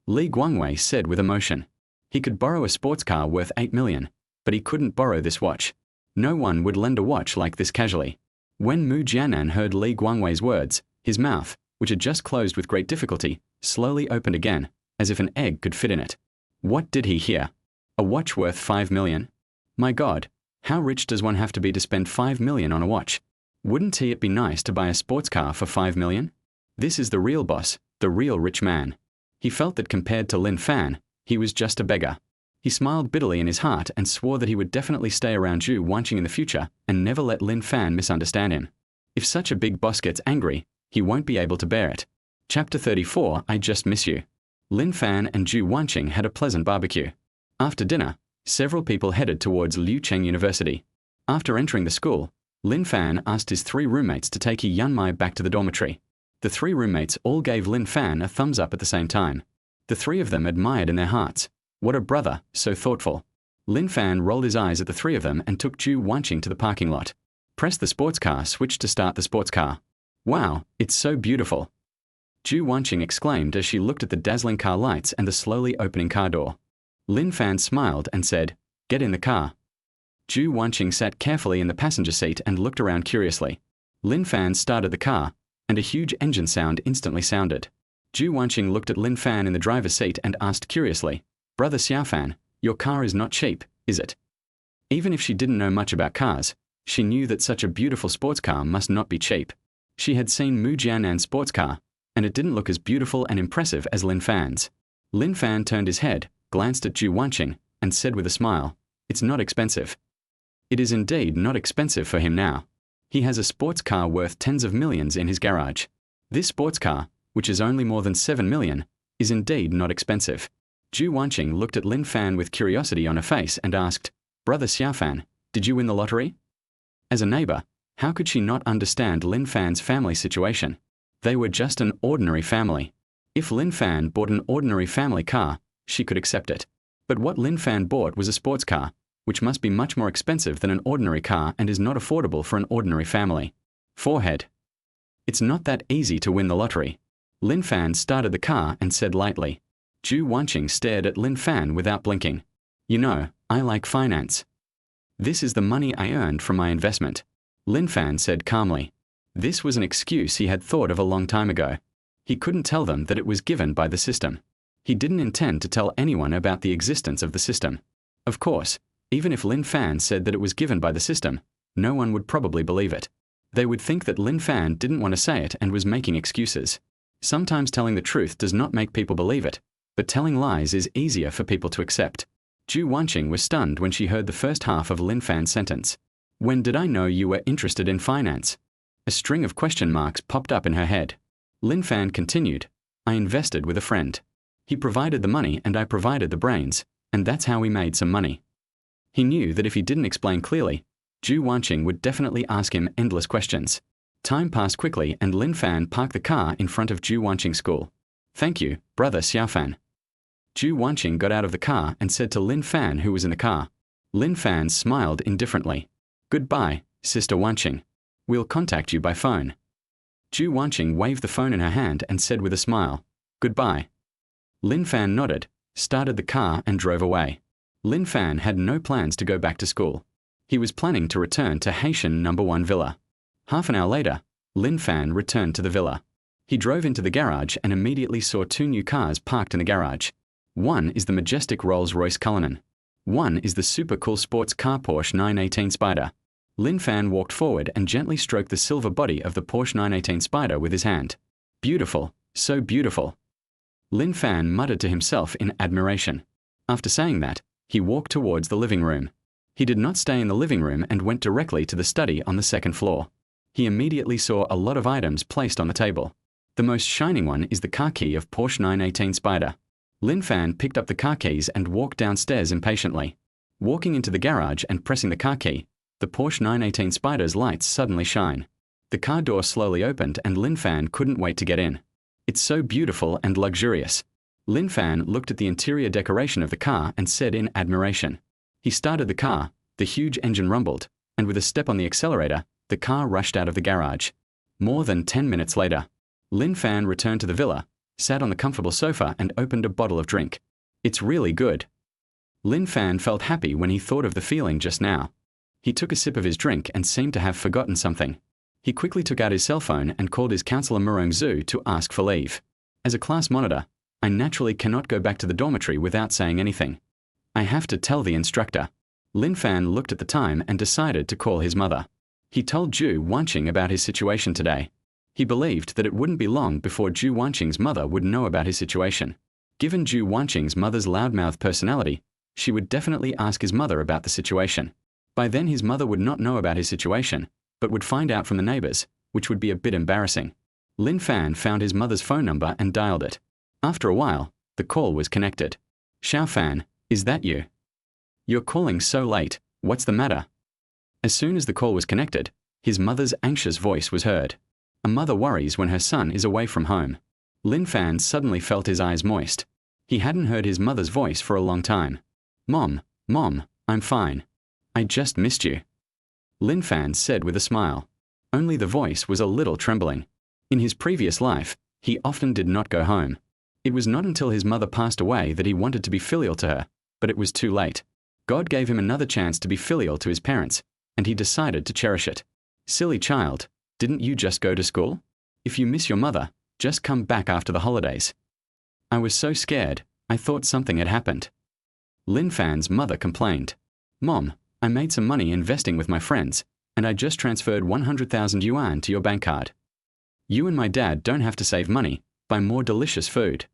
Li Guangwei said with emotion. He could borrow a sports car worth 8 million, but he couldn't borrow this watch. No one would lend a watch like this casually. When Mu Jiannan heard Li Guangwei's words, his mouth, which had just closed with great difficulty, slowly opened again, as if an egg could fit in it. What did he hear? A watch worth 5 million? My God, how rich does one have to be to spend 5 million on a watch? Wouldn't it be nice to buy a sports car for 5 million? This is the real boss, the real rich man. He felt that compared to Lin Fan, he was just a beggar. He smiled bitterly in his heart and swore that he would definitely stay around Zhu Wanqing in the future and never let Lin Fan misunderstand him. If such a big boss gets angry, he won't be able to bear it. Chapter 34, I Just Miss You. Lin Fan and Zhu Wanqing had a pleasant barbecue. After dinner, several people headed towards Liucheng University. After entering the school, Lin Fan asked his 3 roommates to take Yanmai back to the dormitory. The 3 roommates all gave Lin Fan a thumbs up at the same time. The 3 of them admired in their hearts. What a brother, so thoughtful. Lin Fan rolled his eyes at the 3 of them and took Zhu Wanqing to the parking lot. Press the sports car switch to start the sports car. Wow, it's so beautiful. Zhu Wanqing exclaimed as she looked at the dazzling car lights and the slowly opening car door. Lin Fan smiled and said, "Get in the car." Zhu Wanqing sat carefully in the passenger seat and looked around curiously. Lin Fan started the car, and a huge engine sound instantly sounded. Zhu Wanqing looked at Lin Fan in the driver's seat and asked curiously, "Brother Xiaofan, your car is not cheap, is it?" Even if she didn't know much about cars, she knew that such a beautiful sports car must not be cheap. She had seen Mu Jiannan's sports car, and it didn't look as beautiful and impressive as Lin Fan's. Lin Fan turned his head, glanced at Zhu Wanqing, and said with a smile, "It's not expensive." It is indeed not expensive for him now. He has a sports car worth tens of millions in his garage. This sports car, which is only more than 7 million, is indeed not expensive. Zhu Wanqing looked at Lin Fan with curiosity on her face and asked, "Brother Xiaofan, did you win the lottery?" As a neighbor, how could she not understand Lin Fan's family situation? They were just an ordinary family. If Lin Fan bought an ordinary family car, she could accept it. But what Lin Fan bought was a sports car, which must be much more expensive than an ordinary car and is not affordable for an ordinary family. Forehead. It's not that easy to win the lottery. Lin Fan started the car and said lightly. Zhu Wanqing stared at Lin Fan without blinking. "You know, I like finance. This is the money I earned from my investment," Lin Fan said calmly. This was an excuse he had thought of a long time ago. He couldn't tell them that it was given by the system. He didn't intend to tell anyone about the existence of the system. Of course, even if Lin Fan said that it was given by the system, no one would probably believe it. They would think that Lin Fan didn't want to say it and was making excuses. Sometimes telling the truth does not make people believe it, but telling lies is easier for people to accept. Zhu Wanqing was stunned when she heard the first half of Lin Fan's sentence. "When did I know you were interested in finance?" A string of question marks popped up in her head. Lin Fan continued, "I invested with a friend. He provided the money and I provided the brains, and that's how we made some money." He knew that if he didn't explain clearly, Zhu Wanqing would definitely ask him endless questions. Time passed quickly and Lin Fan parked the car in front of Zhu Wanqing's school. "Thank you, Brother Xiaofan." Zhu Wanqing got out of the car and said to Lin Fan, who was in the car. Lin Fan smiled indifferently. "Goodbye, Sister Wanqing. We'll contact you by phone." Zhu Wanqing waved the phone in her hand and said with a smile, "Goodbye." Lin Fan nodded, started the car and drove away. Lin Fan had no plans to go back to school. He was planning to return to Haitian No. 1 Villa. Half an hour later, Lin Fan returned to the villa. He drove into the garage and immediately saw 2 new cars parked in the garage. One is the majestic Rolls-Royce Cullinan. One is the super cool sports car Porsche 918 Spider. Lin Fan walked forward and gently stroked the silver body of the Porsche 918 Spider with his hand. "Beautiful, so beautiful." Lin Fan muttered to himself in admiration. After saying that, He walked towards the living room. He did not stay in the living room and went directly to the study on the second floor. He immediately saw a lot of items placed on the table. The most shining one is the car key of Porsche 918 Spider. Lin Fan picked up the car keys and walked downstairs impatiently. Walking into the garage and pressing the car key, the Porsche 918 Spider's lights suddenly shine. The car door slowly opened and Lin Fan couldn't wait to get in. It's so beautiful and luxurious. Lin Fan looked at the interior decoration of the car and said in admiration. He started the car, the huge engine rumbled, and with a step on the accelerator, the car rushed out of the garage. More than 10 minutes later, Lin Fan returned to the villa, sat on the comfortable sofa and opened a bottle of drink. It's really good. Lin Fan felt happy when he thought of the feeling just now. He took a sip of his drink and seemed to have forgotten something. He quickly took out his cell phone and called his counselor Murong Zhu to ask for leave. As a class monitor, I naturally cannot go back to the dormitory without saying anything. I have to tell the instructor. Lin Fan looked at the time and decided to call his mother. He told Zhu Wanqing about his situation today. He believed that it wouldn't be long before Zhu Wanqing's mother would know about his situation. Given Zhu Wanqing's mother's loudmouth personality, she would definitely ask his mother about the situation. By then his mother would not know about his situation, but would find out from the neighbors, which would be a bit embarrassing. Lin Fan found his mother's phone number and dialed it. After a while, the call was connected. Xiao Fan, is that you? You're calling so late, what's the matter? As soon as the call was connected, his mother's anxious voice was heard. A mother worries when her son is away from home. Lin Fan suddenly felt his eyes moist. He hadn't heard his mother's voice for a long time. Mom, I'm fine. I just missed you. Lin Fan said with a smile. Only the voice was a little trembling. In his previous life, he often did not go home. It was not until his mother passed away that he wanted to be filial to her, but it was too late. God gave him another chance to be filial to his parents, and he decided to cherish it. Silly child, didn't you just go to school? If you miss your mother, just come back after the holidays. I was so scared, I thought something had happened. Lin Fan's mother complained. Mom, I made some money investing with my friends, and I just transferred 100,000 yuan to your bank card. You and my dad don't have to save money, buy more delicious food.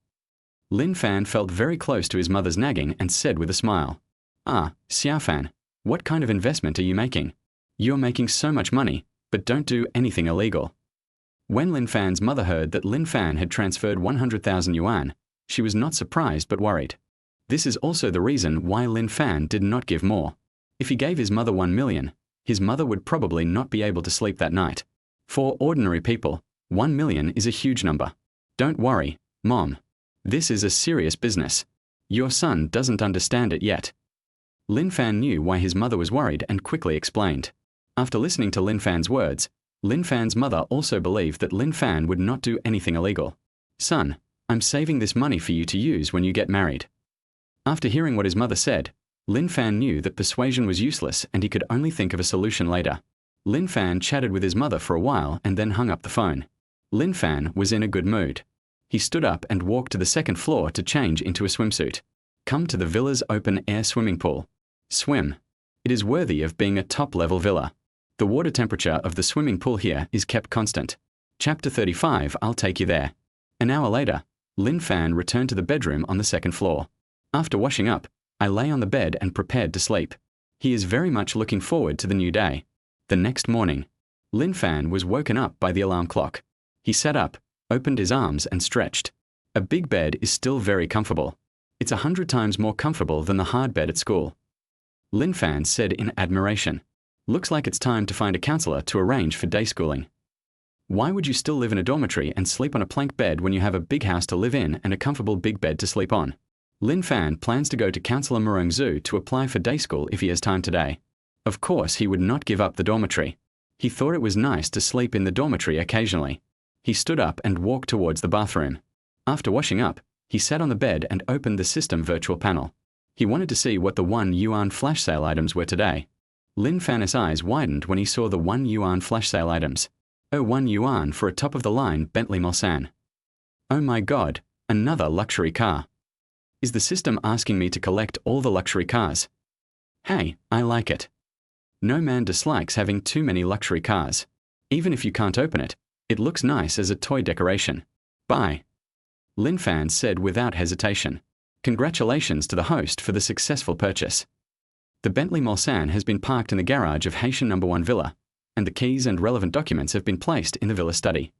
Lin Fan felt very close to his mother's nagging and said with a smile. Ah, Xiao Fan, what kind of investment are you making? You're making so much money, but don't do anything illegal. When Lin Fan's mother heard that Lin Fan had transferred 100,000 yuan, she was not surprised but worried. This is also the reason why Lin Fan did not give more. If he gave his mother 1 million, his mother would probably not be able to sleep that night. For ordinary people, 1 million is a huge number. Don't worry, Mom. This is a serious business. Your son doesn't understand it yet. Lin Fan knew why his mother was worried and quickly explained. After listening to Lin Fan's words, Lin Fan's mother also believed that Lin Fan would not do anything illegal. Son, I'm saving this money for you to use when you get married. After hearing what his mother said, Lin Fan knew that persuasion was useless and he could only think of a solution later. Lin Fan chatted with his mother for a while and then hung up the phone. Lin Fan was in a good mood. He stood up and walked to the second floor to change into a swimsuit. Come to the villa's open-air swimming pool. Swim. It is worthy of being a top-level villa. The water temperature of the swimming pool here is kept constant. Chapter 35, I'll take you there. An hour later, Lin Fan returned to the bedroom on the second floor. After washing up, I lay on the bed and prepared to sleep. He is very much looking forward to the new day. The next morning, Lin Fan was woken up by the alarm clock. He sat up, opened his arms and stretched. A big bed is still very comfortable. It's 100 times more comfortable than the hard bed at school. Lin Fan said in admiration. Looks like it's time to find a counselor to arrange for day schooling. Why would you still live in a dormitory and sleep on a plank bed when you have a big house to live in and a comfortable big bed to sleep on? Lin Fan plans to go to Counselor Murong Zhu to apply for day school if he has time today. Of course, he would not give up the dormitory. He thought it was nice to sleep in the dormitory occasionally. He stood up and walked towards the bathroom. After washing up, he sat on the bed and opened the system virtual panel. He wanted to see what the 1 yuan flash sale items were today. Lin Fan's eyes widened when he saw the 1 yuan flash sale items. Oh, 1 yuan for a top-of-the-line Bentley Mulsanne. Oh my God, another luxury car. Is the system asking me to collect all the luxury cars? Hey, I like it. No man dislikes having too many luxury cars. Even if you can't open it, it looks nice as a toy decoration. Buy. Lin Fan said without hesitation. Congratulations to the host for the successful purchase. The Bentley Mulsanne has been parked in the garage of Haitian No. 1 Villa, and the keys and relevant documents have been placed in the villa study.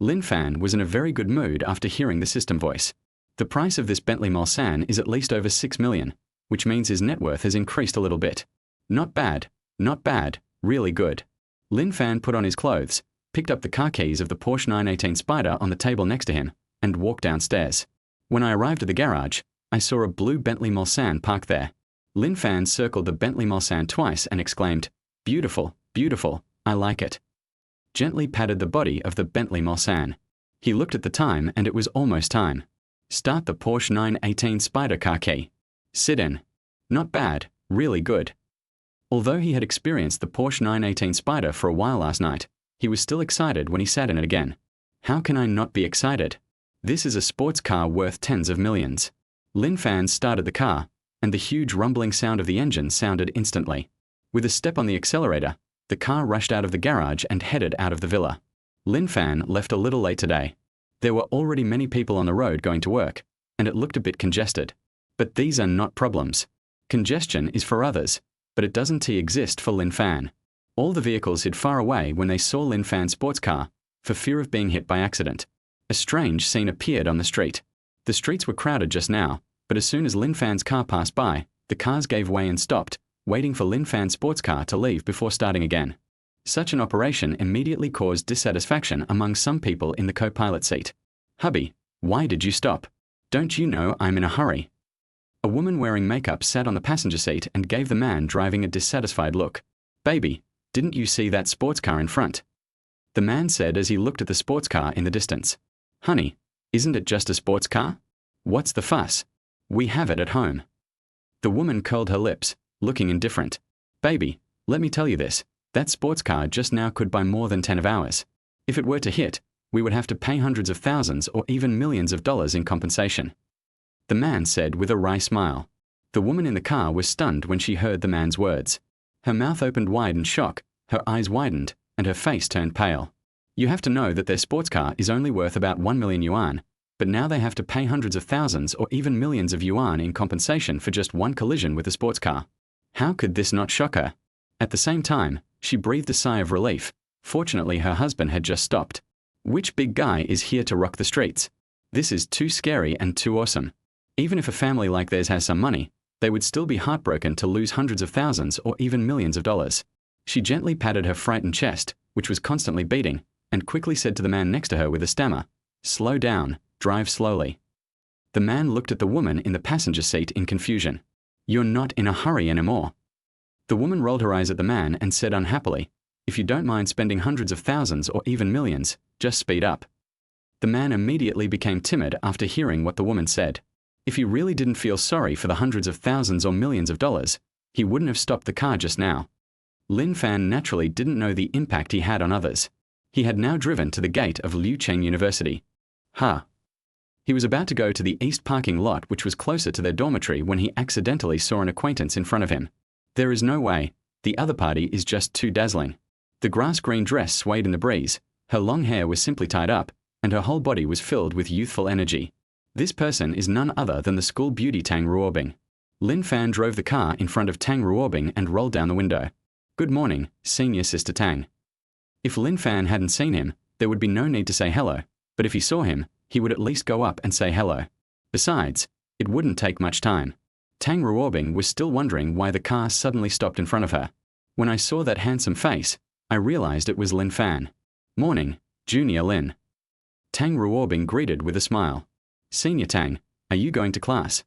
Lin Fan was in a very good mood after hearing the system voice. The price of this Bentley Mulsanne is at least over $6 million, which means his net worth has increased a little bit. Not bad, really good. Lin Fan put on his clothes, picked up the car keys of the Porsche 918 Spider on the table next to him, and walked downstairs. When I arrived at the garage, I saw a blue Bentley Mulsanne parked there. Lin Fan circled the Bentley Mulsanne twice and exclaimed, "Beautiful, beautiful, I like it." Gently patted the body of the Bentley Mulsanne. He looked at the time and it was almost time. Start the Porsche 918 Spider car key. Sit in. Not bad, really good. Although he had experienced the Porsche 918 Spider for a while last night, he was still excited when he sat in it again. How can I not be excited? This is a sports car worth tens of millions. Lin Fan started the car, and the huge rumbling sound of the engine sounded instantly. With a step on the accelerator, the car rushed out of the garage and headed out of the villa. Lin Fan left a little late today. There were already many people on the road going to work, and it looked a bit congested. But these are not problems. Congestion is for others, but it doesn't exist for Lin Fan. All the vehicles hid far away when they saw Lin Fan's sports car, for fear of being hit by accident. A strange scene appeared on the street. The streets were crowded just now, but as soon as Lin Fan's car passed by, the cars gave way and stopped, waiting for Lin Fan's sports car to leave before starting again. Such an operation immediately caused dissatisfaction among some people in the co-pilot seat. "Hubby, why did you stop? Don't you know I'm in a hurry?" A woman wearing makeup sat on the passenger seat and gave the man driving a dissatisfied look. "Baby, didn't you see that sports car in front?" The man said as he looked at the sports car in the distance. "Honey, isn't it just a sports car? What's the fuss? We have it at home." The woman curled her lips, looking indifferent. "Baby, let me tell you this. That sports car just now could buy more than 10 of ours. If it were to hit, we would have to pay hundreds of thousands or even millions of dollars in compensation." The man said with a wry smile. The woman in the car was stunned when she heard the man's words. Her mouth opened wide in shock, her eyes widened, and her face turned pale. You have to know that their sports car is only worth about 1 million yuan, but now they have to pay hundreds of thousands or even millions of yuan in compensation for just one collision with a sports car. How could this not shock her? At the same time, she breathed a sigh of relief. Fortunately, her husband had just stopped. Which big guy is here to rock the streets? This is too scary and too awesome. Even if a family like theirs has some money, they would still be heartbroken to lose hundreds of thousands or even millions of dollars. She gently patted her frightened chest, which was constantly beating, and quickly said to the man next to her with a stammer, "Slow down, drive slowly." The man looked at the woman in the passenger seat in confusion. "You're not in a hurry anymore." The woman rolled her eyes at the man and said unhappily, "If you don't mind spending hundreds of thousands or even millions, just speed up." The man immediately became timid after hearing what the woman said. If he really didn't feel sorry for the hundreds of thousands or millions of dollars, he wouldn't have stopped the car just now. Lin Fan naturally didn't know the impact he had on others. He had now driven to the gate of Liucheng University. He was about to go to the east parking lot, which was closer to their dormitory, when he accidentally saw an acquaintance in front of him. There is no way. The other party is just too dazzling. The grass-green dress swayed in the breeze, her long hair was simply tied up, and her whole body was filled with youthful energy. This person is none other than the school beauty Tang Ruobing. Lin Fan drove the car in front of Tang Ruobing and rolled down the window. "Good morning, Senior Sister Tang." If Lin Fan hadn't seen him, there would be no need to say hello, but if he saw him, he would at least go up and say hello. Besides, it wouldn't take much time. Tang Ruobing was still wondering why the car suddenly stopped in front of her. When I saw that handsome face, I realized it was Lin Fan. "Morning, Junior Lin." Tang Ruobing greeted with a smile. "Senior Tang, are you going to class?"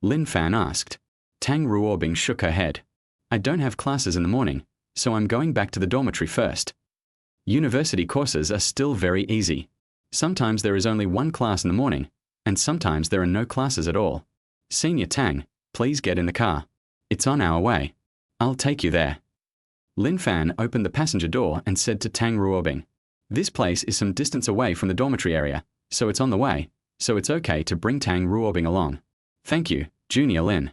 Lin Fan asked. Tang Ruobing shook her head. "I don't have classes in the morning, so I'm going back to the dormitory first. University courses are still very easy. Sometimes there is only one class in the morning, and sometimes there are no classes at all. Senior Tang, please get in the car. It's on our way. I'll take you there." Lin Fan opened the passenger door and said to Tang Ruobing, "This place is some distance away from the dormitory area, so it's on the way, so it's okay to bring Tang Ruobing along." "Thank you, Junior Lin."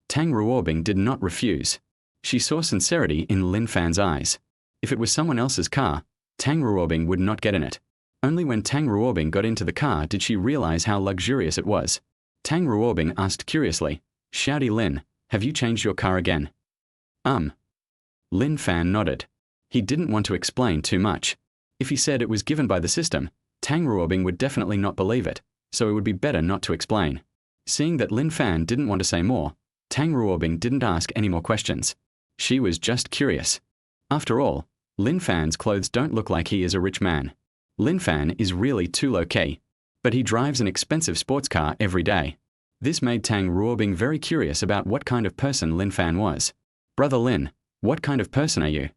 Tang Ruobing did not refuse. She saw sincerity in Lin Fan's eyes. If it was someone else's car, Tang Ruobing would not get in it. Only when Tang Ruobing got into the car did she realize how luxurious it was. Tang Ruobing asked curiously, "Shouty Lin, have you changed your car again?" Lin Fan nodded. He didn't want to explain too much. If he said it was given by the system, Tang Ruobing would definitely not believe it, so it would be better not to explain. Seeing that Lin Fan didn't want to say more, Tang Ruobing didn't ask any more questions. She was just curious. After all, Lin Fan's clothes don't look like he is a rich man. Lin Fan is really too low-key, but he drives an expensive sports car every day. This made Tang Ruobing very curious about what kind of person Lin Fan was. "Brother Lin, what kind of person are you?"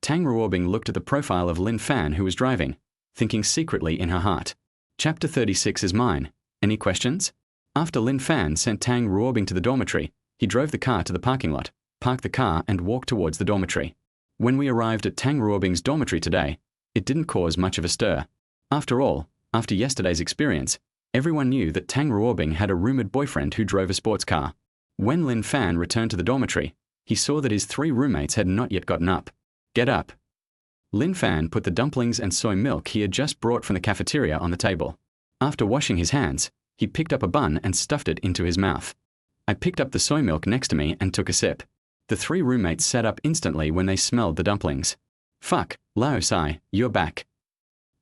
Tang Ruobing looked at the profile of Lin Fan who was driving, thinking secretly in her heart. Chapter 36 is mine. Any questions? After Lin Fan sent Tang Ruobing to the dormitory, he drove the car to the parking lot, parked the car and walked towards the dormitory. When we arrived at Tang Ruobing's dormitory today, it didn't cause much of a stir. After all, after yesterday's experience, everyone knew that Tang Ruobing had a rumored boyfriend who drove a sports car. When Lin Fan returned to the dormitory, he saw that his 3 roommates had not yet gotten up. "Get up." Lin Fan put the dumplings and soy milk he had just brought from the cafeteria on the table. After washing his hands, he picked up a bun and stuffed it into his mouth. I picked up the soy milk next to me and took a sip. The 3 roommates sat up instantly when they smelled the dumplings. "Fuck, Lao Sai, you're back."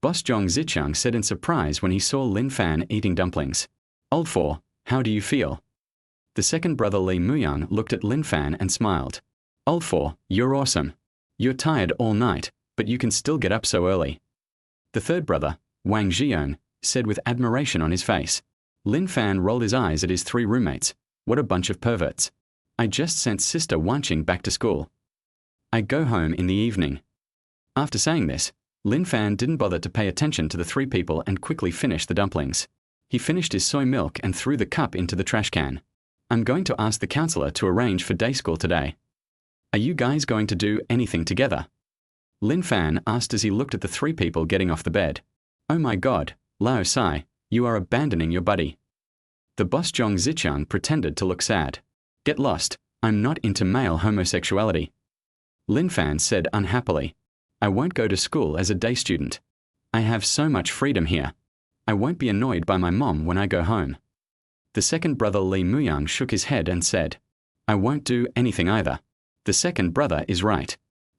Boss Zhong Zicheng said in surprise when he saw Lin Fan eating dumplings. "Old Four, how do you feel?" The second brother Li Muyang looked at Lin Fan and smiled. "Old Four, you're awesome. You're tired all night, but you can still get up so early." The third brother, Wang Zhiyong, said with admiration on his face. Lin Fan rolled his eyes at his 3 roommates. What a bunch of perverts. "I just sent Sister Wanqing back to school. I go home in the evening." After saying this, Lin Fan didn't bother to pay attention to the 3 people and quickly finished the dumplings. He finished his soy milk and threw the cup into the trash can. "I'm going to ask the counselor to arrange for day school today. Are you guys going to do anything together?" Lin Fan asked as he looked at the 3 people getting off the bed. "Oh my god, Lao Sai, you are abandoning your buddy." The boss Zhong Zicheng pretended to look sad. "Get lost, I'm not into male homosexuality." Lin Fan said unhappily, "I won't go to school as a day student. I have so much freedom here. I won't be annoyed by my mom when I go home." The second brother Li Muyang shook his head and said, "I won't do anything either. The second brother is right.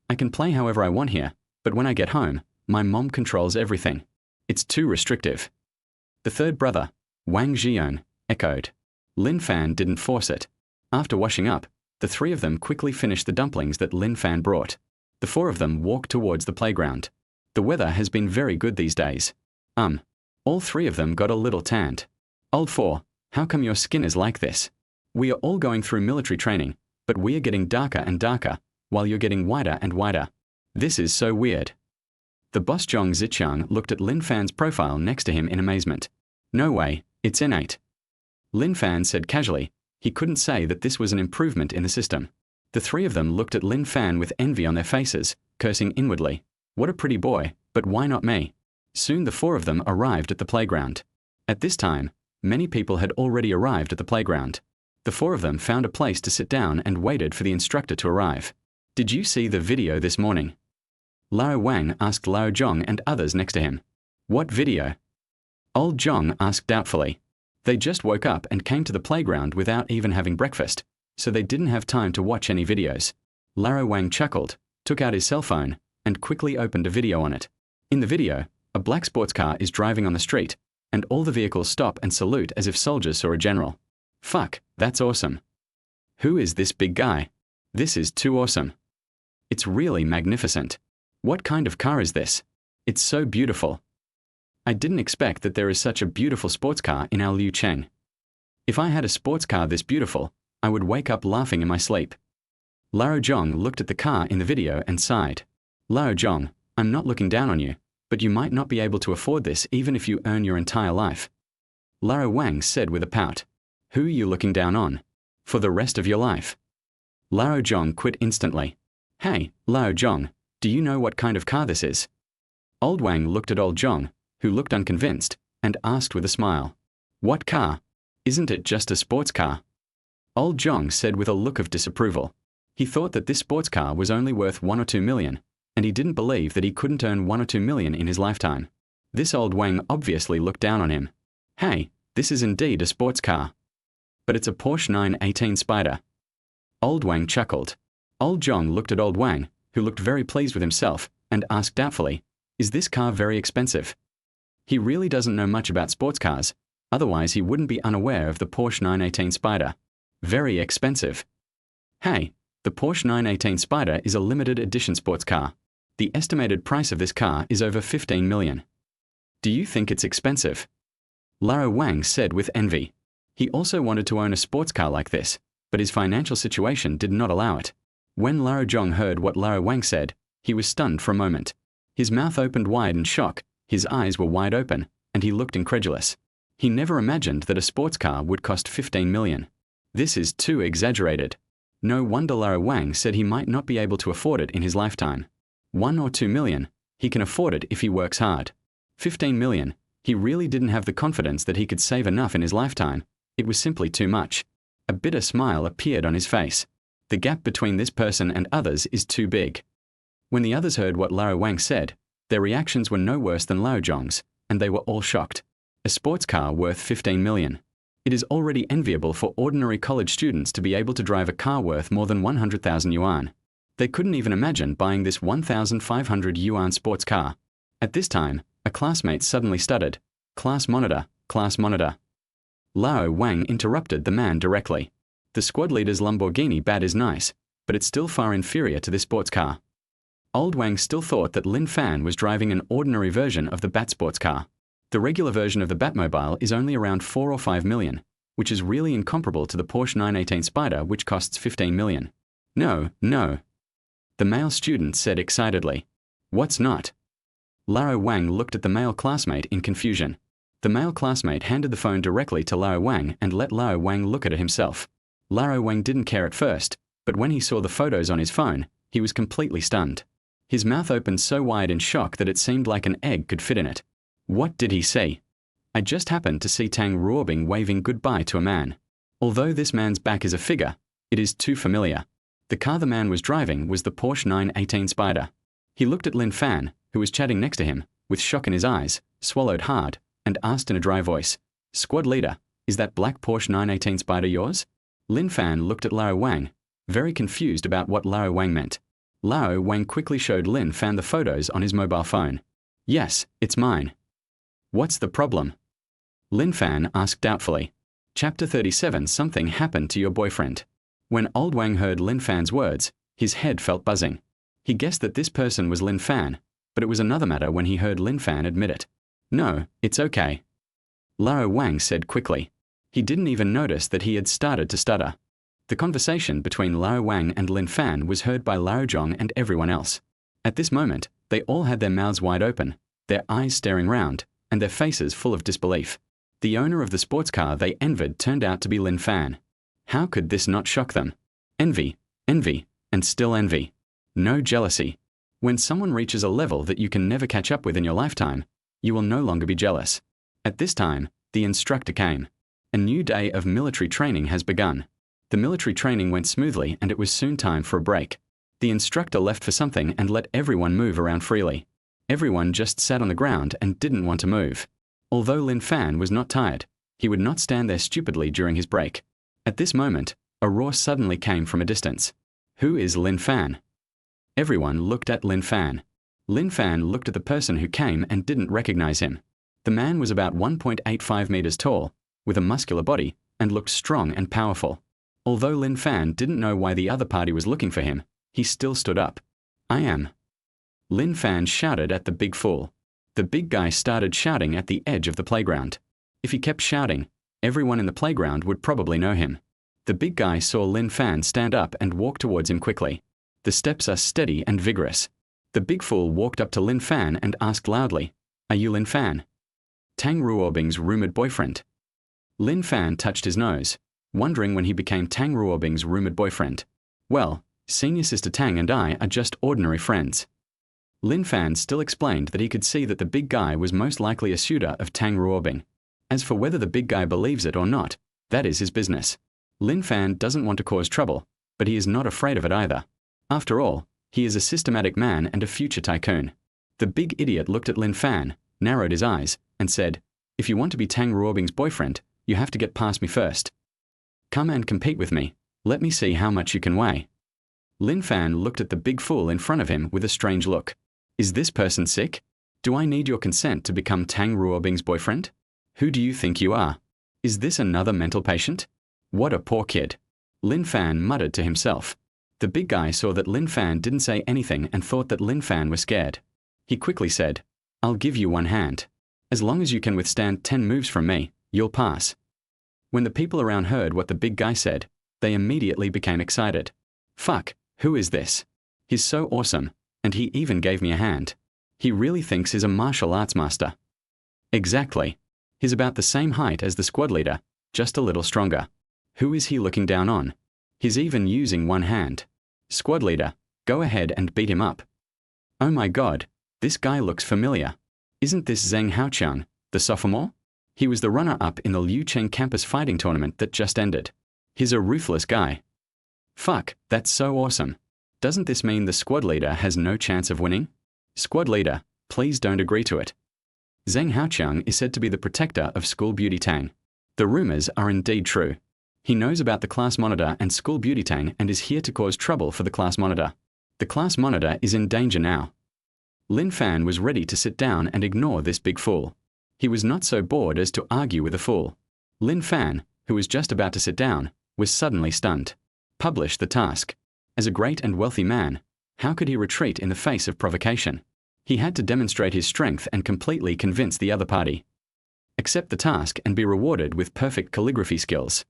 I can play however I want here, but when I get home, my mom controls everything. It's too restrictive." The third brother, Wang Zhiyong, echoed. Lin Fan didn't force it. After washing up, the 3 of them quickly finished the dumplings that Lin Fan brought. The 4 of them walked towards the playground. The weather has been very good these days. All 3 of them got a little tanned. "Old Four, how come your skin is like this? We are all going through military training, but we are getting darker and darker, while you're getting whiter and whiter. This is so weird." The boss Zhong Zicheng looked at Lin Fan's profile next to him in amazement. "No way, it's innate." Lin Fan said casually, he couldn't say that this was an improvement in the system. The 3 of them looked at Lin Fan with envy on their faces, cursing inwardly. "What a pretty boy, but why not me?" Soon the 4 of them arrived at the playground. At this time, many people had already arrived at the playground. The 4 of them found a place to sit down and waited for the instructor to arrive. "Did you see the video this morning?" Lao Wang asked Lao Zhong and others next to him. "What video?" Old Zhong asked doubtfully. They just woke up and came to the playground without even having breakfast, so they didn't have time to watch any videos. Lao Wang chuckled, took out his cell phone, and quickly opened a video on it. In the video, a black sports car is driving on the street, and all the vehicles stop and salute as if soldiers saw a general. "Fuck, that's awesome. Who is this big guy? This is too awesome. It's really magnificent. What kind of car is this? It's so beautiful. I didn't expect that there is such a beautiful sports car in our Liucheng. If I had a sports car this beautiful, I would wake up laughing in my sleep." Lao Zhong looked at the car in the video and sighed. "Lao Zhong, I'm not looking down on you, but you might not be able to afford this even if you earn your entire life." Lao Wang said with a pout. "Who are you looking down on? For the rest of your life?" Lao Zhong quit instantly. "Hey, Lao Zhong, do you know what kind of car this is?" Old Wang looked at Old Zhong, who looked unconvinced, and asked with a smile. "What car? Isn't it just a sports car?" Old Zhong said with a look of disapproval. He thought that this sports car was only worth 1 or 2 million, and he didn't believe that he couldn't earn 1 or 2 million in his lifetime. This Old Wang obviously looked down on him. "Hey, This is indeed a sports car. But it's a Porsche 918 Spider. Old Wang chuckled. Old Zhong looked at Old Wang, who looked very pleased with himself, and asked doubtfully, "Is this car very expensive?" He really doesn't know much about sports cars, otherwise he wouldn't be unaware of the Porsche 918 Spider. Very expensive. Hey, the Porsche 918 Spider is a limited edition sports car. The estimated price of this car is over 15 million. Do you think it's expensive? Liu Wang said with envy. He also wanted to own a sports car like this, but his financial situation did not allow it. When Liu Zhong heard what Liu Wang said, he was stunned for a moment. His mouth opened wide in shock, his eyes were wide open, and he looked incredulous. He never imagined that a sports car would cost 15 million. This is too exaggerated. No wonder Liu Wang said he might not be able to afford it in his lifetime. 1 or 2 million, he can afford it if he works hard. 15 million, he really didn't have the confidence that he could save enough in his lifetime. It was simply too much. A bitter smile appeared on his face. The gap between this person and others is too big. When the others heard what Liu Wang said, their reactions were no worse than Liu Zhong's, and they were all shocked. A sports car worth 15 million. It is already enviable for ordinary college students to be able to drive a car worth more than 100,000 yuan. They couldn't even imagine buying this 1,500 yuan sports car. At this time, a classmate suddenly stuttered, "Class monitor, class monitor." Liu Wang interrupted the man directly. The squad leader's Lamborghini bat is nice, but it's still far inferior to this sports car. Old Wang still thought that Lin Fan was driving an ordinary version of the Bat sports car. The regular version of the Batmobile is only around 4 or 5 million, which is really incomparable to the Porsche 918 Spider, which costs 15 million. No, no. The male student said excitedly. What's not? Liu Wang looked at the male classmate in confusion. The male classmate handed the phone directly to Liu Wang and let Liu Wang look at it himself. Liu Wang didn't care at first, but when he saw the photos on his phone, he was completely stunned. His mouth opened so wide in shock that it seemed like an egg could fit in it. What did he see? I just happened to see Tang Ruobing waving goodbye to a man. Although this man's back is a figure, it is too familiar. The car the man was driving was the Porsche 918 Spider. He looked at Lin Fan, who was chatting next to him, with shock in his eyes, swallowed hard, and asked in a dry voice, "Squad leader, is that black Porsche 918 Spider yours?" Lin Fan looked at Liu Wang, very confused about what Liu Wang meant. Liu Wang quickly showed Lin Fan the photos on his mobile phone. "Yes, it's mine." "What's the problem?" Lin Fan asked doubtfully. Chapter 37. Something happened to your boyfriend. When Old Wang heard Lin Fan's words, his head felt buzzing. He guessed that this person was Lin Fan, but it was another matter when he heard Lin Fan admit it. "No, it's okay," Liu Wang said quickly. He didn't even notice that he had started to stutter. The conversation between Liu Wang and Lin Fan was heard by Liu Zhong and everyone else. At this moment, they all had their mouths wide open, their eyes staring round, and their faces full of disbelief. The owner of the sports car they envied turned out to be Lin Fan. How could this not shock them? Envy, envy, and still envy. No jealousy. When someone reaches a level that you can never catch up with in your lifetime, you will no longer be jealous. At this time, the instructor came. A new day of military training has begun. The military training went smoothly and it was soon time for a break. The instructor left for something and let everyone move around freely. Everyone just sat on the ground and didn't want to move. Although Lin Fan was not tired, he would not stand there stupidly during his break. At this moment, a roar suddenly came from a distance. Who is Lin Fan? Everyone looked at Lin Fan. Lin Fan looked at the person who came and didn't recognize him. The man was about 1.85 meters tall, with a muscular body, and looked strong and powerful. Although Lin Fan didn't know why the other party was looking for him, he still stood up. "I am." Lin Fan shouted at the big fool. The big guy started shouting at the edge of the playground. If he kept shouting, everyone in the playground would probably know him. The big guy saw Lin Fan stand up and walk towards him quickly. The steps are steady and vigorous. The big fool walked up to Lin Fan and asked loudly, "Are you Lin Fan?" Tang Ruobing's rumored boyfriend. Lin Fan touched his nose, wondering when he became Tang Ruobing's rumored boyfriend. Well, senior sister Tang and I are just ordinary friends. Lin Fan still explained that he could see that the big guy was most likely a suitor of Tang Ruobing. As for whether the big guy believes it or not, that is his business. Lin Fan doesn't want to cause trouble, but he is not afraid of it either. After all, he is a systematic man and a future tycoon. The big idiot looked at Lin Fan, narrowed his eyes, and said, If you want to be Tang Ruobing's boyfriend, you have to get past me first. Come and compete with me. Let me see how much you can weigh. Lin Fan looked at the big fool in front of him with a strange look. Is this person sick? Do I need your consent to become Tang Ruobing's boyfriend? Who do you think you are? Is this another mental patient? What a poor kid. Lin Fan muttered to himself. The big guy saw that Lin Fan didn't say anything and thought that Lin Fan was scared. He quickly said, I'll give you one hand. As long as you can withstand 10 moves from me, you'll pass. When the people around heard what the big guy said, they immediately became excited. Fuck, who is this? He's so awesome, and he even gave me a hand. He really thinks he's a martial arts master. Exactly. He's about the same height as the squad leader, just a little stronger. Who is he looking down on? He's even using one hand. Squad leader, go ahead and beat him up. Oh my god, this guy looks familiar. Isn't this Zheng Haoqiang, the sophomore? He was the runner-up in the Liucheng campus fighting tournament that just ended. He's a ruthless guy. Fuck, that's so awesome. Doesn't this mean the squad leader has no chance of winning? Squad leader, please don't agree to it. Zheng Haoqiang is said to be the protector of School Beauty Tang. The rumors are indeed true. He knows about the class monitor and School Beauty Tang and is here to cause trouble for the class monitor. The class monitor is in danger now. Lin Fan was ready to sit down and ignore this big fool. He was not so bored as to argue with a fool. Lin Fan, who was just about to sit down, was suddenly stunned. Publish the task. As a great and wealthy man, how could he retreat in the face of provocation? He had to demonstrate his strength and completely convince the other party. Accept the task and be rewarded with perfect calligraphy skills.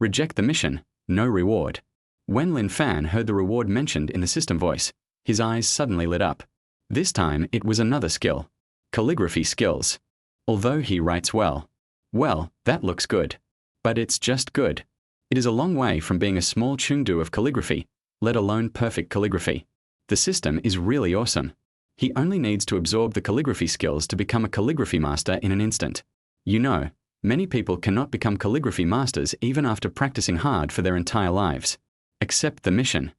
Reject the mission, no reward. When Lin Fan heard the reward mentioned in the system voice, his eyes suddenly lit up. This time it was another skill. Calligraphy skills. Although he writes well. Well, that looks good. But it's just good. It is a long way from being a small chengdu of calligraphy, let alone perfect calligraphy. The system is really awesome. He only needs to absorb the calligraphy skills to become a calligraphy master in an instant. You know, many people cannot become calligraphy masters even after practicing hard for their entire lives. Accept the mission.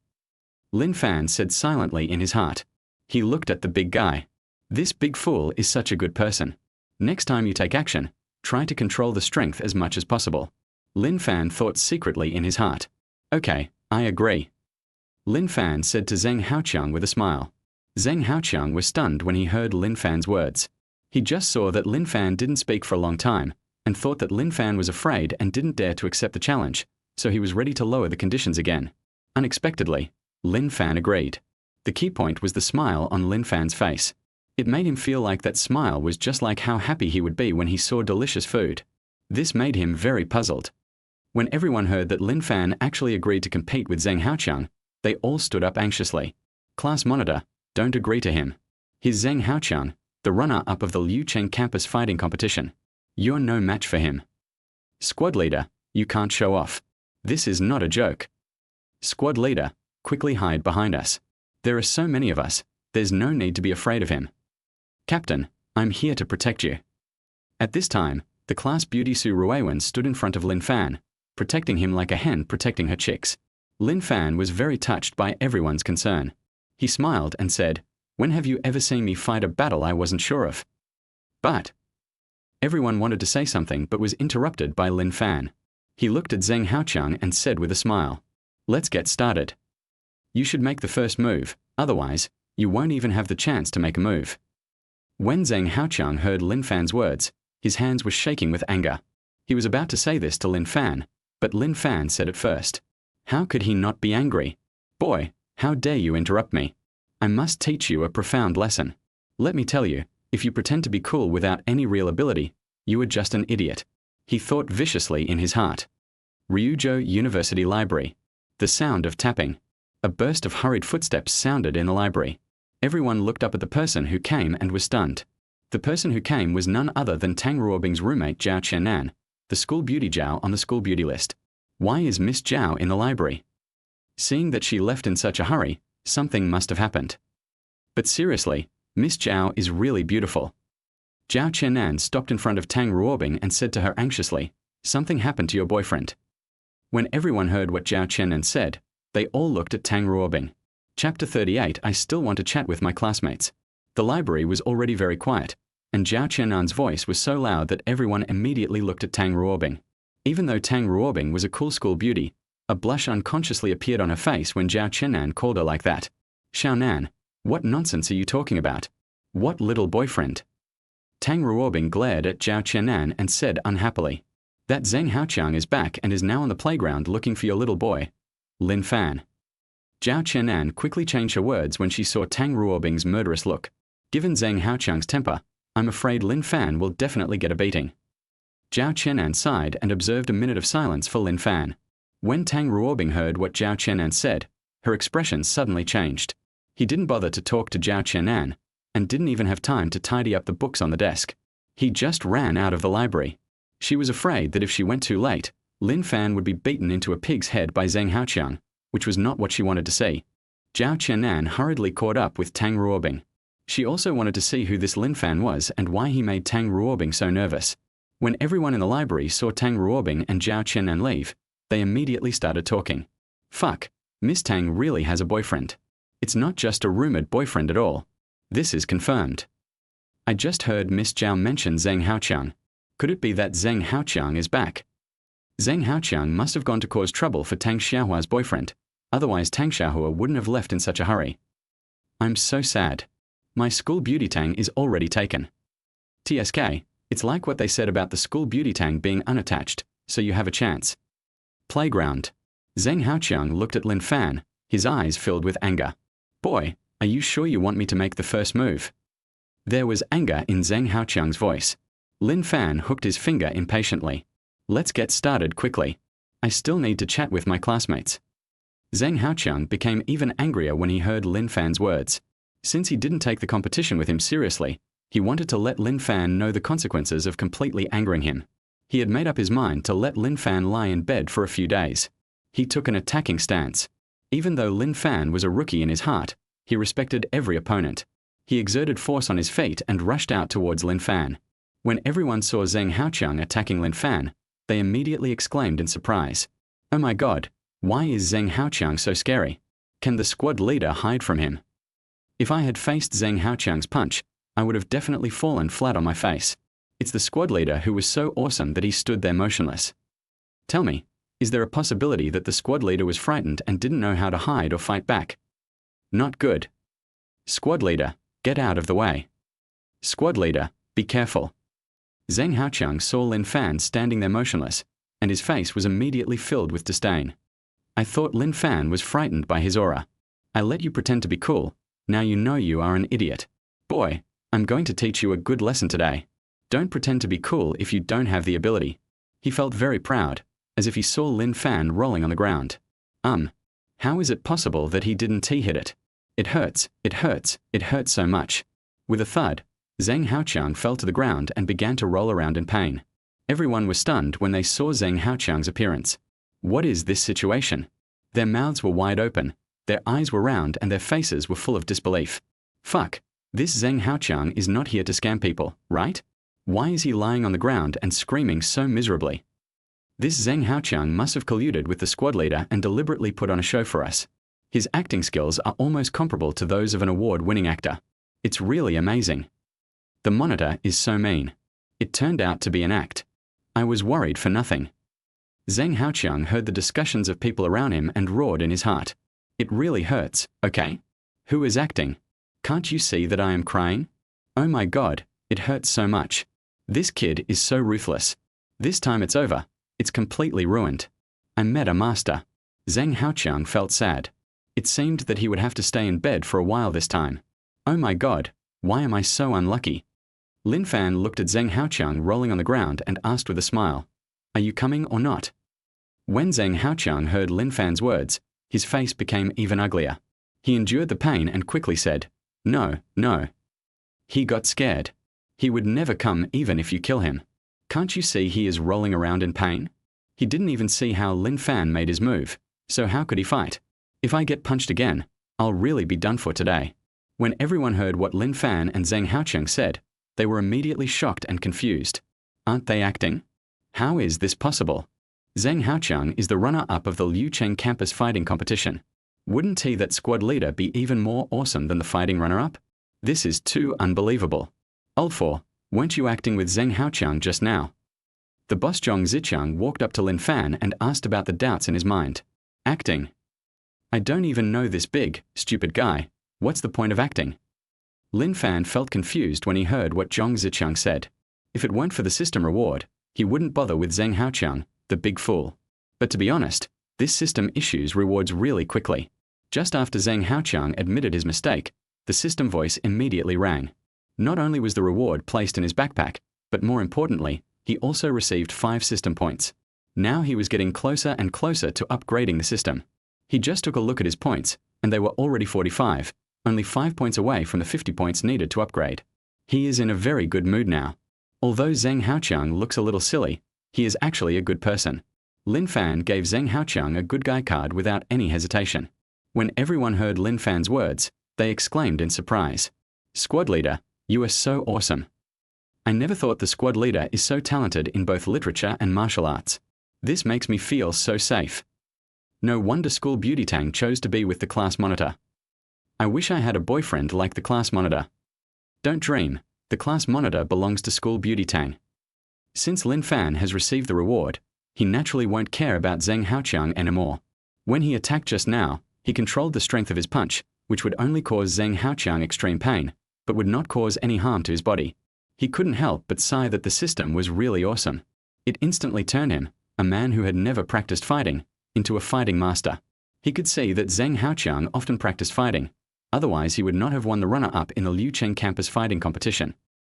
Lin Fan said silently in his heart. He looked at the big guy. This big fool is such a good person. Next time you take action, try to control the strength as much as possible. Lin Fan thought secretly in his heart. Okay, I agree. Lin Fan said to Zheng Haoqiang with a smile. Zheng Haoqiang was stunned when he heard Lin Fan's words. He just saw that Lin Fan didn't speak for a long time, and thought that Lin Fan was afraid and didn't dare to accept the challenge, so he was ready to lower the conditions again. Unexpectedly, Lin Fan agreed. The key point was the smile on Lin Fan's face. It made him feel like that smile was just like how happy he would be when he saw delicious food. This made him very puzzled. When everyone heard that Lin Fan actually agreed to compete with Zheng Haoqiang, they all stood up anxiously. Class monitor, don't agree to him. He's Zheng Haoqiang, the runner-up of the Liucheng campus fighting competition. You're no match for him. Squad leader, you can't show off. This is not a joke. Squad leader, quickly hide behind us. There are so many of us, there's no need to be afraid of him. Captain, I'm here to protect you. At this time, the class beauty Su Ruiwen stood in front of Lin Fan, protecting him like a hen protecting her chicks. Lin Fan was very touched by everyone's concern. He smiled and said, when have you ever seen me fight a battle I wasn't sure of? But everyone wanted to say something but was interrupted by Lin Fan. He looked at Zheng Haoqiang and said with a smile, let's get started. You should make the first move, otherwise, you won't even have the chance to make a move. When Zheng Haoqiang heard Lin Fan's words, his hands were shaking with anger. He was about to say this to Lin Fan, but Lin Fan said it first. How could he not be angry? Boy, how dare you interrupt me? I must teach you a profound lesson. Let me tell you, if you pretend to be cool without any real ability, you are just an idiot. He thought viciously in his heart. Liucheng University Library. The sound of tapping. A burst of hurried footsteps sounded in the library. Everyone looked up at the person who came and was stunned. The person who came was none other than Tang Ruobing's roommate Zhao Qiannan, the school beauty Zhao on the school beauty list. Why is Miss Zhao in the library? Seeing that she left in such a hurry, something must have happened. But seriously, Miss Zhao is really beautiful. Zhao Qiannan stopped in front of Tang Ruobing and said to her anxiously, something happened to your boyfriend. When everyone heard what Zhao Qiannan said, they all looked at Tang Ruobing. Chapter 38. I still want to chat with my classmates. The library was already very quiet, and Zhao Qiannan's voice was so loud that everyone immediately looked at Tang Ruobing. Even though Tang Ruobing was a cool school beauty, a blush unconsciously appeared on her face when Zhao Qiannan called her like that. "Xiaonan, what nonsense are you talking about? What little boyfriend?" Tang Ruobing glared at Zhao Qiannan and said unhappily, "That Zheng Haoqiang is back and is now on the playground looking for your little boy, Lin Fan." Zhao Qiannan quickly changed her words when she saw Tang Ruobing's murderous look. Given Zheng Haoqiang's temper, I'm afraid Lin Fan will definitely get a beating. Zhao Qiannan sighed and observed a minute of silence for Lin Fan. When Tang Ruobing heard what Zhao Qiannan said, her expression suddenly changed. He didn't bother to talk to Zhao Qiannan, and didn't even have time to tidy up the books on the desk. He just ran out of the library. She was afraid that if she went too late, Lin Fan would be beaten into a pig's head by Zheng Haoqiang, which was not what she wanted to see. Zhao Qiannan hurriedly caught up with Tang Ruobing. She also wanted to see who this Lin Fan was and why he made Tang Ruobing so nervous. When everyone in the library saw Tang Ruobing and Zhao Qiannan leave, they immediately started talking. Fuck, Miss Tang really has a boyfriend. It's not just a rumored boyfriend at all. This is confirmed. I just heard Miss Zhao mention Zheng Haoqiang. Could it be that Zheng Haoqiang is back? Zheng Haoqiang must have gone to cause trouble for Tang Xiaohua's boyfriend, otherwise Tang Xiaohua wouldn't have left in such a hurry. I'm so sad. My school beauty Tang is already taken. TSK, it's like what they said about the school beauty Tang being unattached, so you have a chance. Playground. Zheng Haoqiang looked at Lin Fan, his eyes filled with anger. Boy, are you sure you want me to make the first move? There was anger in Zheng Haoqiang's voice. Lin Fan hooked his finger impatiently. Let's get started quickly. I still need to chat with my classmates. Zheng Haoqiang became even angrier when he heard Lin Fan's words. Since he didn't take the competition with him seriously, he wanted to let Lin Fan know the consequences of completely angering him. He had made up his mind to let Lin Fan lie in bed for a few days. He took an attacking stance. Even though Lin Fan was a rookie in his heart, he respected every opponent. He exerted force on his feet and rushed out towards Lin Fan. When everyone saw Zheng Haoqiang attacking Lin Fan, they immediately exclaimed in surprise. Oh my god, why is Zheng Haoqiang so scary? Can the squad leader hide from him? If I had faced Zheng Haoqiang's punch, I would have definitely fallen flat on my face. It's the squad leader who was so awesome that he stood there motionless. Tell me, is there a possibility that the squad leader was frightened and didn't know how to hide or fight back? Not good. Squad leader, get out of the way. Squad leader, be careful. Zheng Haoqiang saw Lin Fan standing there motionless, and his face was immediately filled with disdain. I thought Lin Fan was frightened by his aura. I let you pretend to be cool, now you know you are an idiot. Boy, I'm going to teach you a good lesson today. Don't pretend to be cool if you don't have the ability. He felt very proud, as if he saw Lin Fan rolling on the ground. How is it possible that he didn't T-hit it? It hurts, it hurts, it hurts so much. With a thud, Zheng Haoqiang fell to the ground and began to roll around in pain. Everyone was stunned when they saw Zheng Haoqiang's appearance. What is this situation? Their mouths were wide open, their eyes were round and their faces were full of disbelief. Fuck, this Zheng Haoqiang is not here to scam people, right? Why is he lying on the ground and screaming so miserably? This Zheng Haoqiang must have colluded with the squad leader and deliberately put on a show for us. His acting skills are almost comparable to those of an award-winning actor. It's really amazing. The monitor is so mean. It turned out to be an act. I was worried for nothing. Zheng Haoqiang heard the discussions of people around him and roared in his heart. It really hurts, okay? Who is acting? Can't you see that I am crying? Oh my god, it hurts so much. This kid is so ruthless. This time it's over. It's completely ruined. I met a master. Zheng Haoqiang felt sad. It seemed that he would have to stay in bed for a while this time. Oh my god, why am I so unlucky? Lin Fan looked at Zheng Haoqiang rolling on the ground and asked with a smile, Are you coming or not? When Zheng Haoqiang heard Lin Fan's words, his face became even uglier. He endured the pain and quickly said, No, no. He got scared. He would never come even if you kill him. Can't you see he is rolling around in pain? He didn't even see how Lin Fan made his move, so how could he fight? If I get punched again, I'll really be done for today. When everyone heard what Lin Fan and Zheng Haoqiang said, they were immediately shocked and confused. Aren't they acting? How is this possible? Zheng Haoqiang is the runner-up of the Liucheng campus fighting competition. Wouldn't he, that squad leader, be even more awesome than the fighting runner-up? This is too unbelievable. Old 4, Weren't you acting with Zheng Haoqiang just now? The boss Zhong Zicheng walked up to Lin Fan and asked about the doubts in his mind. Acting? I don't even know this big, stupid guy. What's the point of acting? Lin Fan felt confused when he heard what Zhong Zicheng said. If it weren't for the system reward, he wouldn't bother with Zheng Haoqiang, the big fool. But to be honest, this system issues rewards really quickly. Just after Zheng Haoqiang admitted his mistake, the system voice immediately rang. Not only was the reward placed in his backpack, but more importantly, he also received 5 system points. Now he was getting closer and closer to upgrading the system. He just took a look at his points, and they were already 45, only 5 points away from the 50 points needed to upgrade. He is in a very good mood now. Although Zheng Haoqiang looks a little silly, he is actually a good person. Lin Fan gave Zheng Haoqiang a good guy card without any hesitation. When everyone heard Lin Fan's words, they exclaimed in surprise. Squad leader, you are so awesome. I never thought the squad leader is so talented in both literature and martial arts. This makes me feel so safe. No wonder School Beauty Tang chose to be with the class monitor. I wish I had a boyfriend like the class monitor. Don't dream, the class monitor belongs to School Beauty Tang. Since Lin Fan has received the reward, he naturally won't care about Zheng Haoqiang anymore. When he attacked just now, he controlled the strength of his punch, which would only cause Zheng Haoqiang extreme pain, but would not cause any harm to his body. He couldn't help but sigh that the system was really awesome. It instantly turned him, a man who had never practiced fighting, into a fighting master. He could see that Zheng Haoqiang often practiced fighting, otherwise he would not have won the runner-up in the Liucheng campus fighting competition.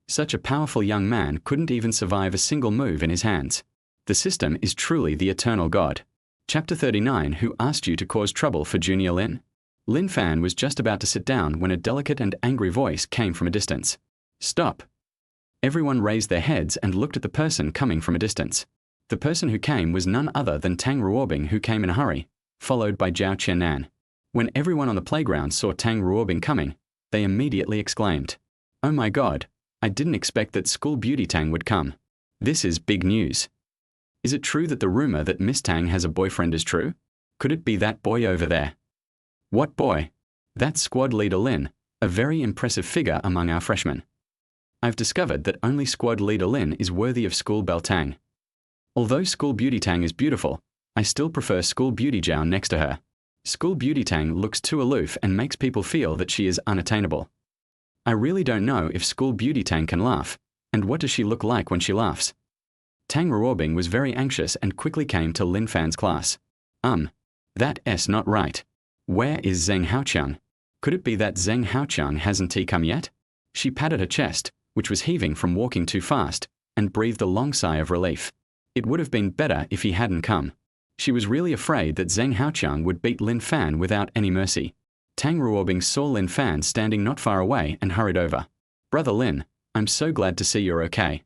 Such a powerful young man couldn't even survive a single move in his hands. The system is truly the eternal god. Chapter 39. Who asked you to cause trouble for Junior Lin? Lin Fan was just about to sit down when a delicate and angry voice came from a distance. Stop! Everyone raised their heads and looked at the person coming from a distance. The person who came was none other than Tang Ruobing, who came in a hurry, followed by Zhao Qianan. When everyone on the playground saw Tang Ruobing coming, they immediately exclaimed, "Oh my God, I didn't expect that School Beauty Tang would come. This is big news. Is it true that the rumor that Miss Tang has a boyfriend is true? Could it be that boy over there?" "What boy?" "That's squad leader Lin, a very impressive figure among our freshmen. I've discovered that only squad leader Lin is worthy of School Belle Tang. Although School Beauty Tang is beautiful, I still prefer School Beauty Zhao next to her. School Beauty Tang looks too aloof and makes people feel that she is unattainable. I really don't know if School Beauty Tang can laugh, and what does she look like when she laughs?" Tang Ruobing was very anxious and quickly came to Lin Fan's class. That's not right. Where is Zheng Haoqiang? Could it be that Zheng Haoqiang hasn't come yet?" She patted her chest, which was heaving from walking too fast, and breathed a long sigh of relief. It would have been better if he hadn't come. She was really afraid that Zheng Haoqiang would beat Lin Fan without any mercy. Tang Ruobing saw Lin Fan standing not far away and hurried over. "Brother Lin, I'm so glad to see you're okay."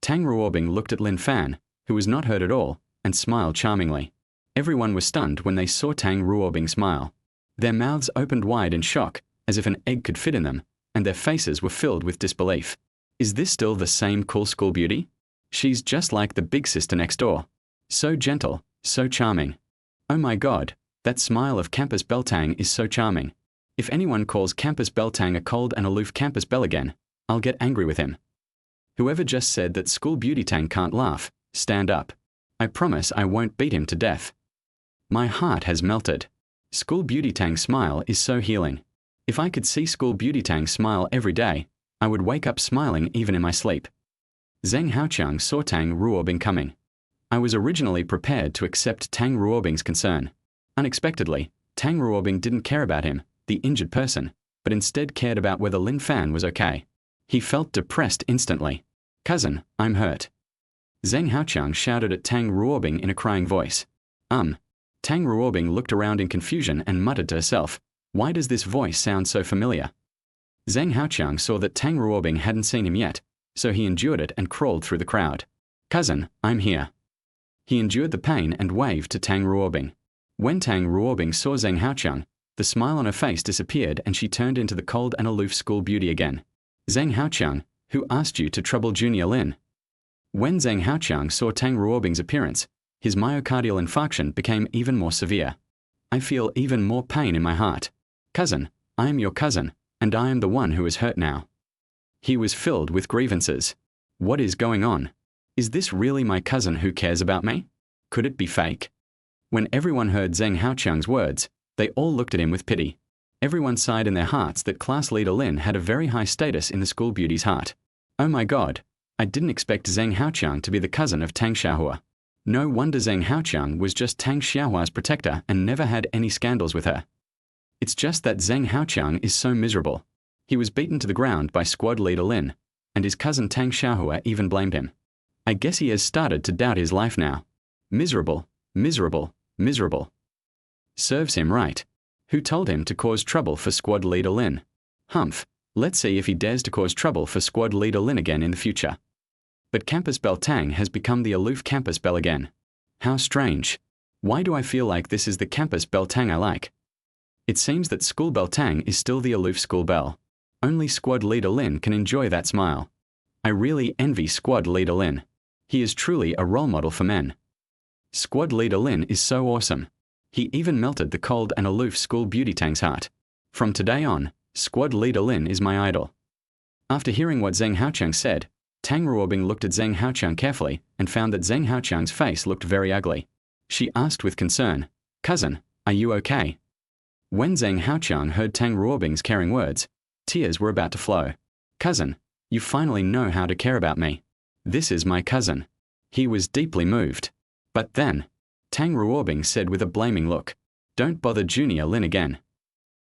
Tang Ruobing looked at Lin Fan, who was not hurt at all, and smiled charmingly. Everyone was stunned when they saw Tang Ruobing smile. Their mouths opened wide in shock, as if an egg could fit in them, and their faces were filled with disbelief. Is this still the same cool school beauty? She's just like the big sister next door. So gentle, so charming. Oh my God, that smile of Campus Belle Tang is so charming. If anyone calls Campus Belle Tang a cold and aloof Campus Belle again, I'll get angry with him. Whoever just said that School Beauty Tang can't laugh, stand up. I promise I won't beat him to death. My heart has melted. School Beauty Tang's smile is so healing. If I could see School Beauty Tang smile every day, I would wake up smiling even in my sleep. Zheng Haoqiang saw Tang Ruobing coming. I was originally prepared to accept Tang Ruobing's concern. Unexpectedly, Tang Ruobing didn't care about him, the injured person, but instead cared about whether Lin Fan was okay. He felt depressed instantly. "Cousin, I'm hurt." Zheng Haoqiang shouted at Tang Ruobing in a crying voice. Tang Ruobing looked around in confusion and muttered to herself, "Why does this voice sound so familiar?" Zheng Haoqiang saw that Tang Ruobing hadn't seen him yet, so he endured it and crawled through the crowd. "Cousin, I'm here." He endured the pain and waved to Tang Ruobing. When Tang Ruobing saw Zheng Haoqiang, the smile on her face disappeared and she turned into the cold and aloof school beauty again. "Zheng Haoqiang, who asked you to trouble Junior Lin?" When Zheng Haoqiang saw Tang Ruobing's appearance, his myocardial infarction became even more severe. "I feel even more pain in my heart. Cousin, I am your cousin, and I am the one who is hurt now." He was filled with grievances. What is going on? Is this really my cousin who cares about me? Could it be fake? When everyone heard Zheng Haoqiang's words, they all looked at him with pity. Everyone sighed in their hearts that class leader Lin had a very high status in the school beauty's heart. Oh my God, I didn't expect Zheng Haoqiang to be the cousin of Tang Xiahua. No wonder Zheng Haoqiang was just Tang Xiahua's protector and never had any scandals with her. It's just that Zheng Haoqiang is so miserable. He was beaten to the ground by squad leader Lin, and his cousin Tang Xiahua even blamed him. I guess he has started to doubt his life now. Miserable, miserable, miserable. Serves him right. Who told him to cause trouble for squad leader Lin? Humph, let's see if he dares to cause trouble for squad leader Lin again in the future. But Campus Belle Tang has become the aloof Campus Belle again. How strange. Why do I feel like this is the Campus Belle Tang I like? It seems that School Belle Tang is still the aloof School Belle. Only squad leader Lin can enjoy that smile. I really envy squad leader Lin. He is truly a role model for men. Squad leader Lin is so awesome. He even melted the cold and aloof school beauty Tang's heart. From today on, squad leader Lin is my idol. After hearing what Zheng Haoqiang said, Tang Ruobing looked at Zheng Haoqiang carefully and found that Zheng Haoqiang's face looked very ugly. She asked with concern, "Cousin, are you okay?" When Zheng Haoqiang heard Tang Ruobing's caring words, tears were about to flow. "Cousin, you finally know how to care about me. This is my cousin." He was deeply moved. But then, Tang Ruobing said with a blaming look, "Don't bother Junior Lin again."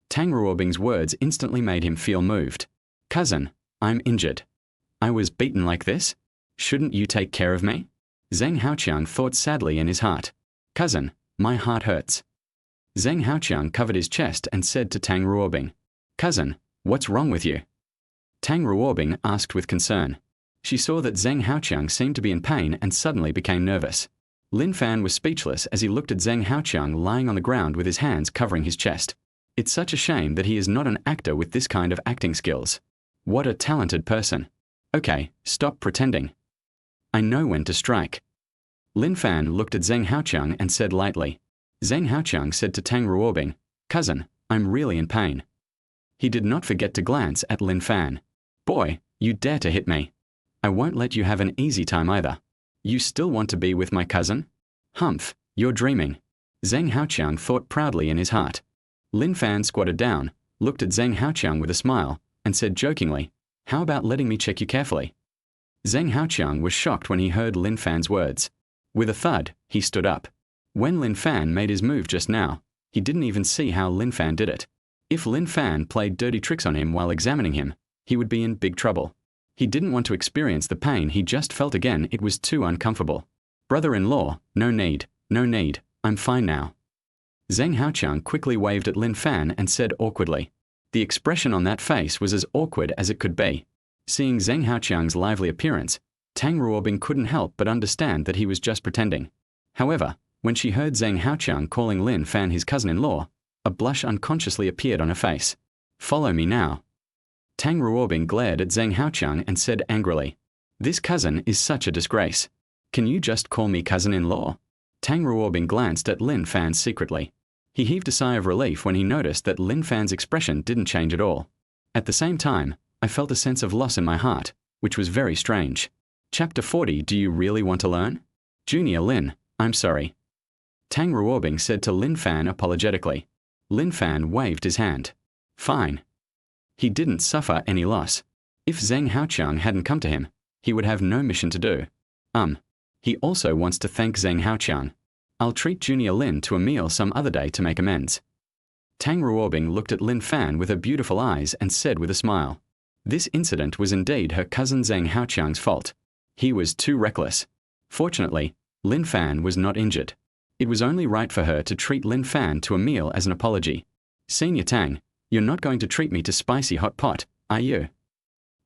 Tang Ruobing's words instantly made him feel moved. "Cousin, I'm injured. I was beaten like this? Shouldn't you take care of me?" Zheng Haoqiang thought sadly in his heart. "Cousin, my heart hurts." Zheng Haoqiang covered his chest and said to Tang Ruobing, "Cousin, what's wrong with you?" Tang Ruobing asked with concern. She saw that Zheng Haoqiang seemed to be in pain and suddenly became nervous. Lin Fan was speechless as he looked at Zheng Haoqiang lying on the ground with his hands covering his chest. It's such a shame that he is not an actor with this kind of acting skills. What a talented person. Okay, stop pretending. I know when to strike. Lin Fan looked at Zheng Haoqiang and said lightly. Zheng Haoqiang said to Tang Ruobing, "Cousin, I'm really in pain." He did not forget to glance at Lin Fan. "Boy, you dare to hit me. I won't let you have an easy time either. You still want to be with my cousin? Humph, you're dreaming." Zheng Haoqiang thought proudly in his heart. Lin Fan squatted down, looked at Zheng Haoqiang with a smile, and said jokingly, "How about letting me check you carefully?" Zheng Haoqiang was shocked when he heard Lin Fan's words. With a thud, he stood up. When Lin Fan made his move just now, he didn't even see how Lin Fan did it. If Lin Fan played dirty tricks on him while examining him, he would be in big trouble. He didn't want to experience the pain he just felt again. It was too uncomfortable. "Brother-in-law, no need, no need, I'm fine now." Zheng Haoqiang quickly waved at Lin Fan and said awkwardly. The expression on that face was as awkward as it could be. Seeing Zheng Haoqiang's lively appearance, Tang Ruobing couldn't help but understand that he was just pretending. However, when she heard Zheng Haoqiang calling Lin Fan his cousin-in-law, a blush unconsciously appeared on her face. "Follow me now." Tang Ruobing glared at Zheng Haoqiang and said angrily, "This cousin is such a disgrace. Can you just call me cousin-in-law?" Tang Ruobing glanced at Lin Fan secretly. He heaved a sigh of relief when he noticed that Lin Fan's expression didn't change at all. At the same time, I felt a sense of loss in my heart, which was very strange. Chapter 40. Do you really want to learn? Junior Lin, I'm sorry. Tang Ruobing said to Lin Fan apologetically. Lin Fan waved his hand. Fine. He didn't suffer any loss. If Zheng Haoqiang hadn't come to him, he would have no mission to do. He also wants to thank Zheng Haoqiang. I'll treat Junior Lin to a meal some other day to make amends. Tang Ruobing looked at Lin Fan with her beautiful eyes and said with a smile. This incident was indeed her cousin Zheng Haoqiang's fault. He was too reckless. Fortunately, Lin Fan was not injured. It was only right for her to treat Lin Fan to a meal as an apology. Senior Tang, you're not going to treat me to spicy hot pot, are you?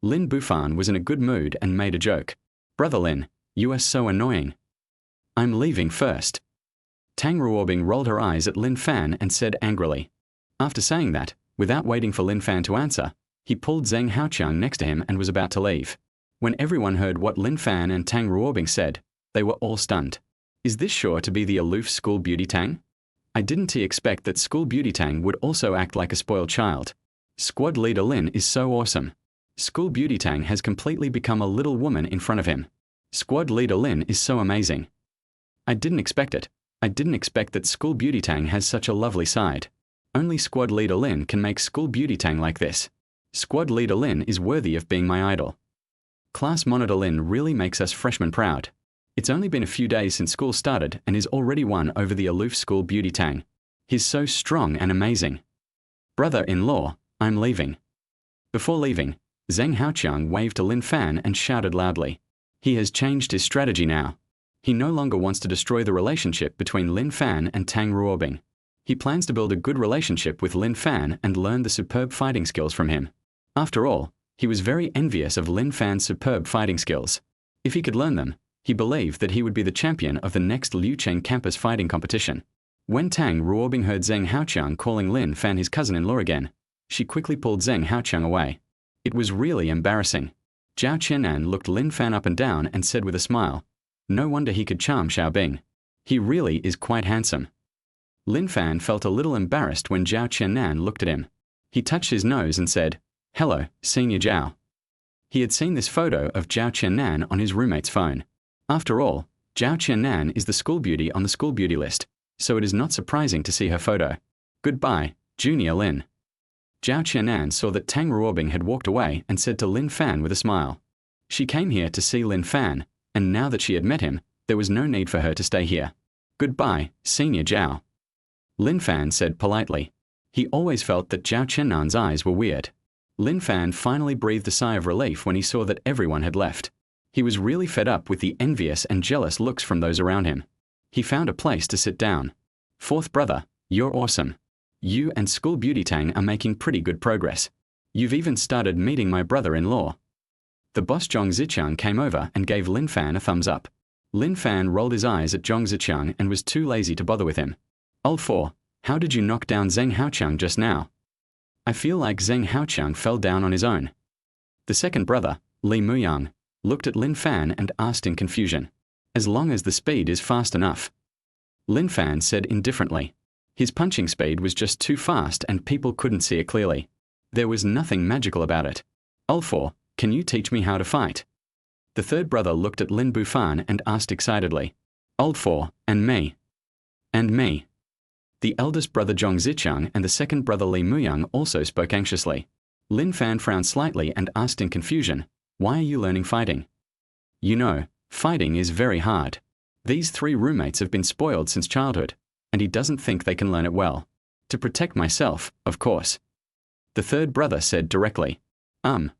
Lin Bufan was in a good mood and made a joke. Brother Lin, you are so annoying. I'm leaving first. Tang Ruobing rolled her eyes at Lin Fan and said angrily. After saying that, without waiting for Lin Fan to answer, he pulled Zheng Haoqiang next to him and was about to leave. When everyone heard what Lin Fan and Tang Ruobing said, they were all stunned. Is this sure to be the aloof school beauty Tang? I didn't expect that school beauty Tang would also act like a spoiled child. Squad leader Lin is so awesome. School beauty Tang has completely become a little woman in front of him. Squad leader Lin is so amazing. I didn't expect it. I didn't expect that School beauty Tang has such a lovely side. Only squad leader Lin can make School beauty Tang like this. Squad leader Lin is worthy of being my idol. Class monitor Lin really makes us freshmen proud. It's only been a few days since school started and is already won over the aloof School beauty Tang. He's so strong and amazing. Brother-in-law, I'm leaving. Before leaving, Zheng Haoqiang waved to Lin Fan and shouted loudly. He has changed his strategy now. He no longer wants to destroy the relationship between Lin Fan and Tang Ruobing. He plans to build a good relationship with Lin Fan and learn the superb fighting skills from him. After all, he was very envious of Lin Fan's superb fighting skills. If he could learn them, he believed that he would be the champion of the next Liucheng campus fighting competition. When Tang Ruobing heard Zheng Haoqiang calling Lin Fan his cousin-in-law again, she quickly pulled Zheng Haoqiang away. It was really embarrassing. Zhao Qianan looked Lin Fan up and down and said with a smile, "No wonder he could charm Xiaobing. He really is quite handsome." Lin Fan felt a little embarrassed when Zhao Qianan looked at him. He touched his nose and said, "Hello, Senior Zhao." He had seen this photo of Zhao Qianan on his roommate's phone. After all, Zhao Qianan is the school beauty on the school beauty list, so it is not surprising to see her photo. "Goodbye, Junior Lin." Zhao Qianan saw that Tang Ruobing had walked away and said to Lin Fan with a smile, "She came here to see Lin Fan, and now that she had met him, there was no need for her to stay here. Goodbye, Senior Zhao." Lin Fan said politely. He always felt that Zhao Qianan's eyes were weird. Lin Fan finally breathed a sigh of relief when he saw that everyone had left. He was really fed up with the envious and jealous looks from those around him. He found a place to sit down. "Fourth brother, you're awesome. You and School beauty Tang are making pretty good progress. You've even started meeting my brother-in-law." The boss Zhong Ziqiang came over and gave Lin Fan a thumbs up. Lin Fan rolled his eyes at Zhong Ziqiang and was too lazy to bother with him. "Old four, how did you knock down Zheng Haoqiang just now?" "I feel like Zheng Haoqiang fell down on his own." The second brother, Li Muyang, looked at Lin Fan and asked in confusion, "As long as the speed is fast enough." Lin Fan said indifferently. His punching speed was just too fast and people couldn't see it clearly. There was nothing magical about it. "Old four, can you teach me how to fight?" The third brother looked at Lin Bufan and asked excitedly, "Old four, and me?" "And me." The eldest brother Zhong Ziqiang and the second brother Li Muyang also spoke anxiously. Lin Fan frowned slightly and asked in confusion, "Why are you learning fighting?" "You know, fighting is very hard. These three roommates have been spoiled since childhood, and he doesn't think they can learn it well. To protect myself, of course." The third brother said directly, The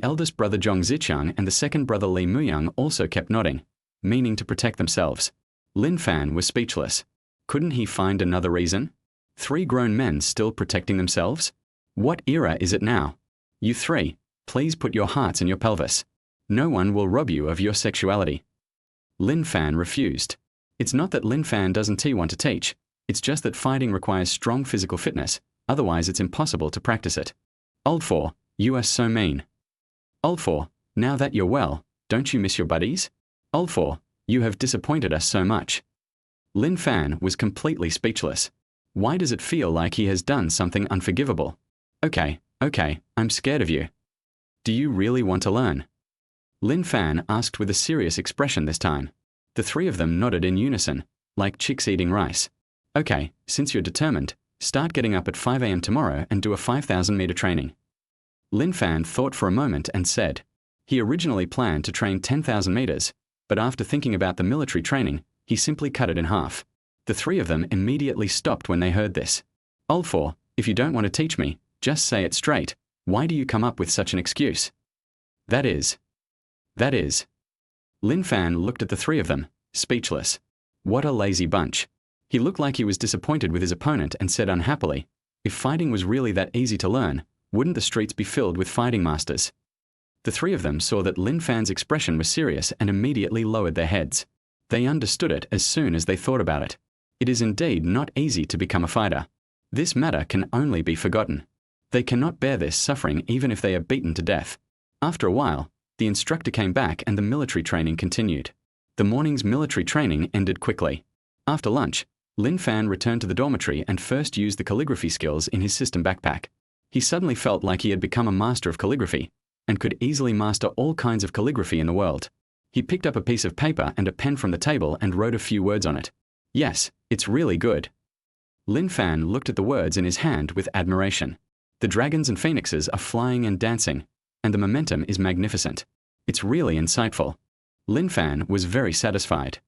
eldest brother Zhong Ziqiang and the second brother Li Muyang also kept nodding, meaning to protect themselves. Lin Fan was speechless. Couldn't he find another reason? Three grown men still protecting themselves? What era is it now? "You three, please put your hearts in your pelvis. No one will rob you of your sexuality." Lin Fan refused. It's not that Lin Fan doesn't want to teach, it's just that fighting requires strong physical fitness, otherwise it's impossible to practice it. "Old four, you are so mean." "Old four, now that you're well, don't you miss your buddies?" "Old four, you have disappointed us so much." Lin Fan was completely speechless. Why does it feel like he has done something unforgivable? Okay, I'm scared of you. "Do you really want to learn?" Lin Fan asked with a serious expression this time. The three of them nodded in unison, like chicks eating rice. "Okay, since you're determined, start getting up at 5 a.m. tomorrow and do a 5,000-meter training." Lin Fan thought for a moment and said, he originally planned to train 10,000 meters, but after thinking about the military training, he simply cut it in half. The three of them immediately stopped when they heard this. "Old four, if you don't want to teach me, just say it straight. Why do you come up with such an excuse?" That is. Lin Fan looked at the three of them, speechless. What a lazy bunch. He looked like he was disappointed with his opponent and said unhappily, "If fighting was really that easy to learn, wouldn't the streets be filled with fighting masters?" The three of them saw that Lin Fan's expression was serious and immediately lowered their heads. They understood it as soon as they thought about it. It is indeed not easy to become a fighter. This matter can only be forgotten. They cannot bear this suffering even if they are beaten to death. After a while, the instructor came back and the military training continued. The morning's military training ended quickly. After lunch, Lin Fan returned to the dormitory and first used the calligraphy skills in his system backpack. He suddenly felt like he had become a master of calligraphy, and could easily master all kinds of calligraphy in the world. He picked up a piece of paper and a pen from the table and wrote a few words on it. Yes, it's really good. Lin Fan looked at the words in his hand with admiration. The dragons and phoenixes are flying and dancing, and the momentum is magnificent. It's really insightful. Lin Fan was very satisfied.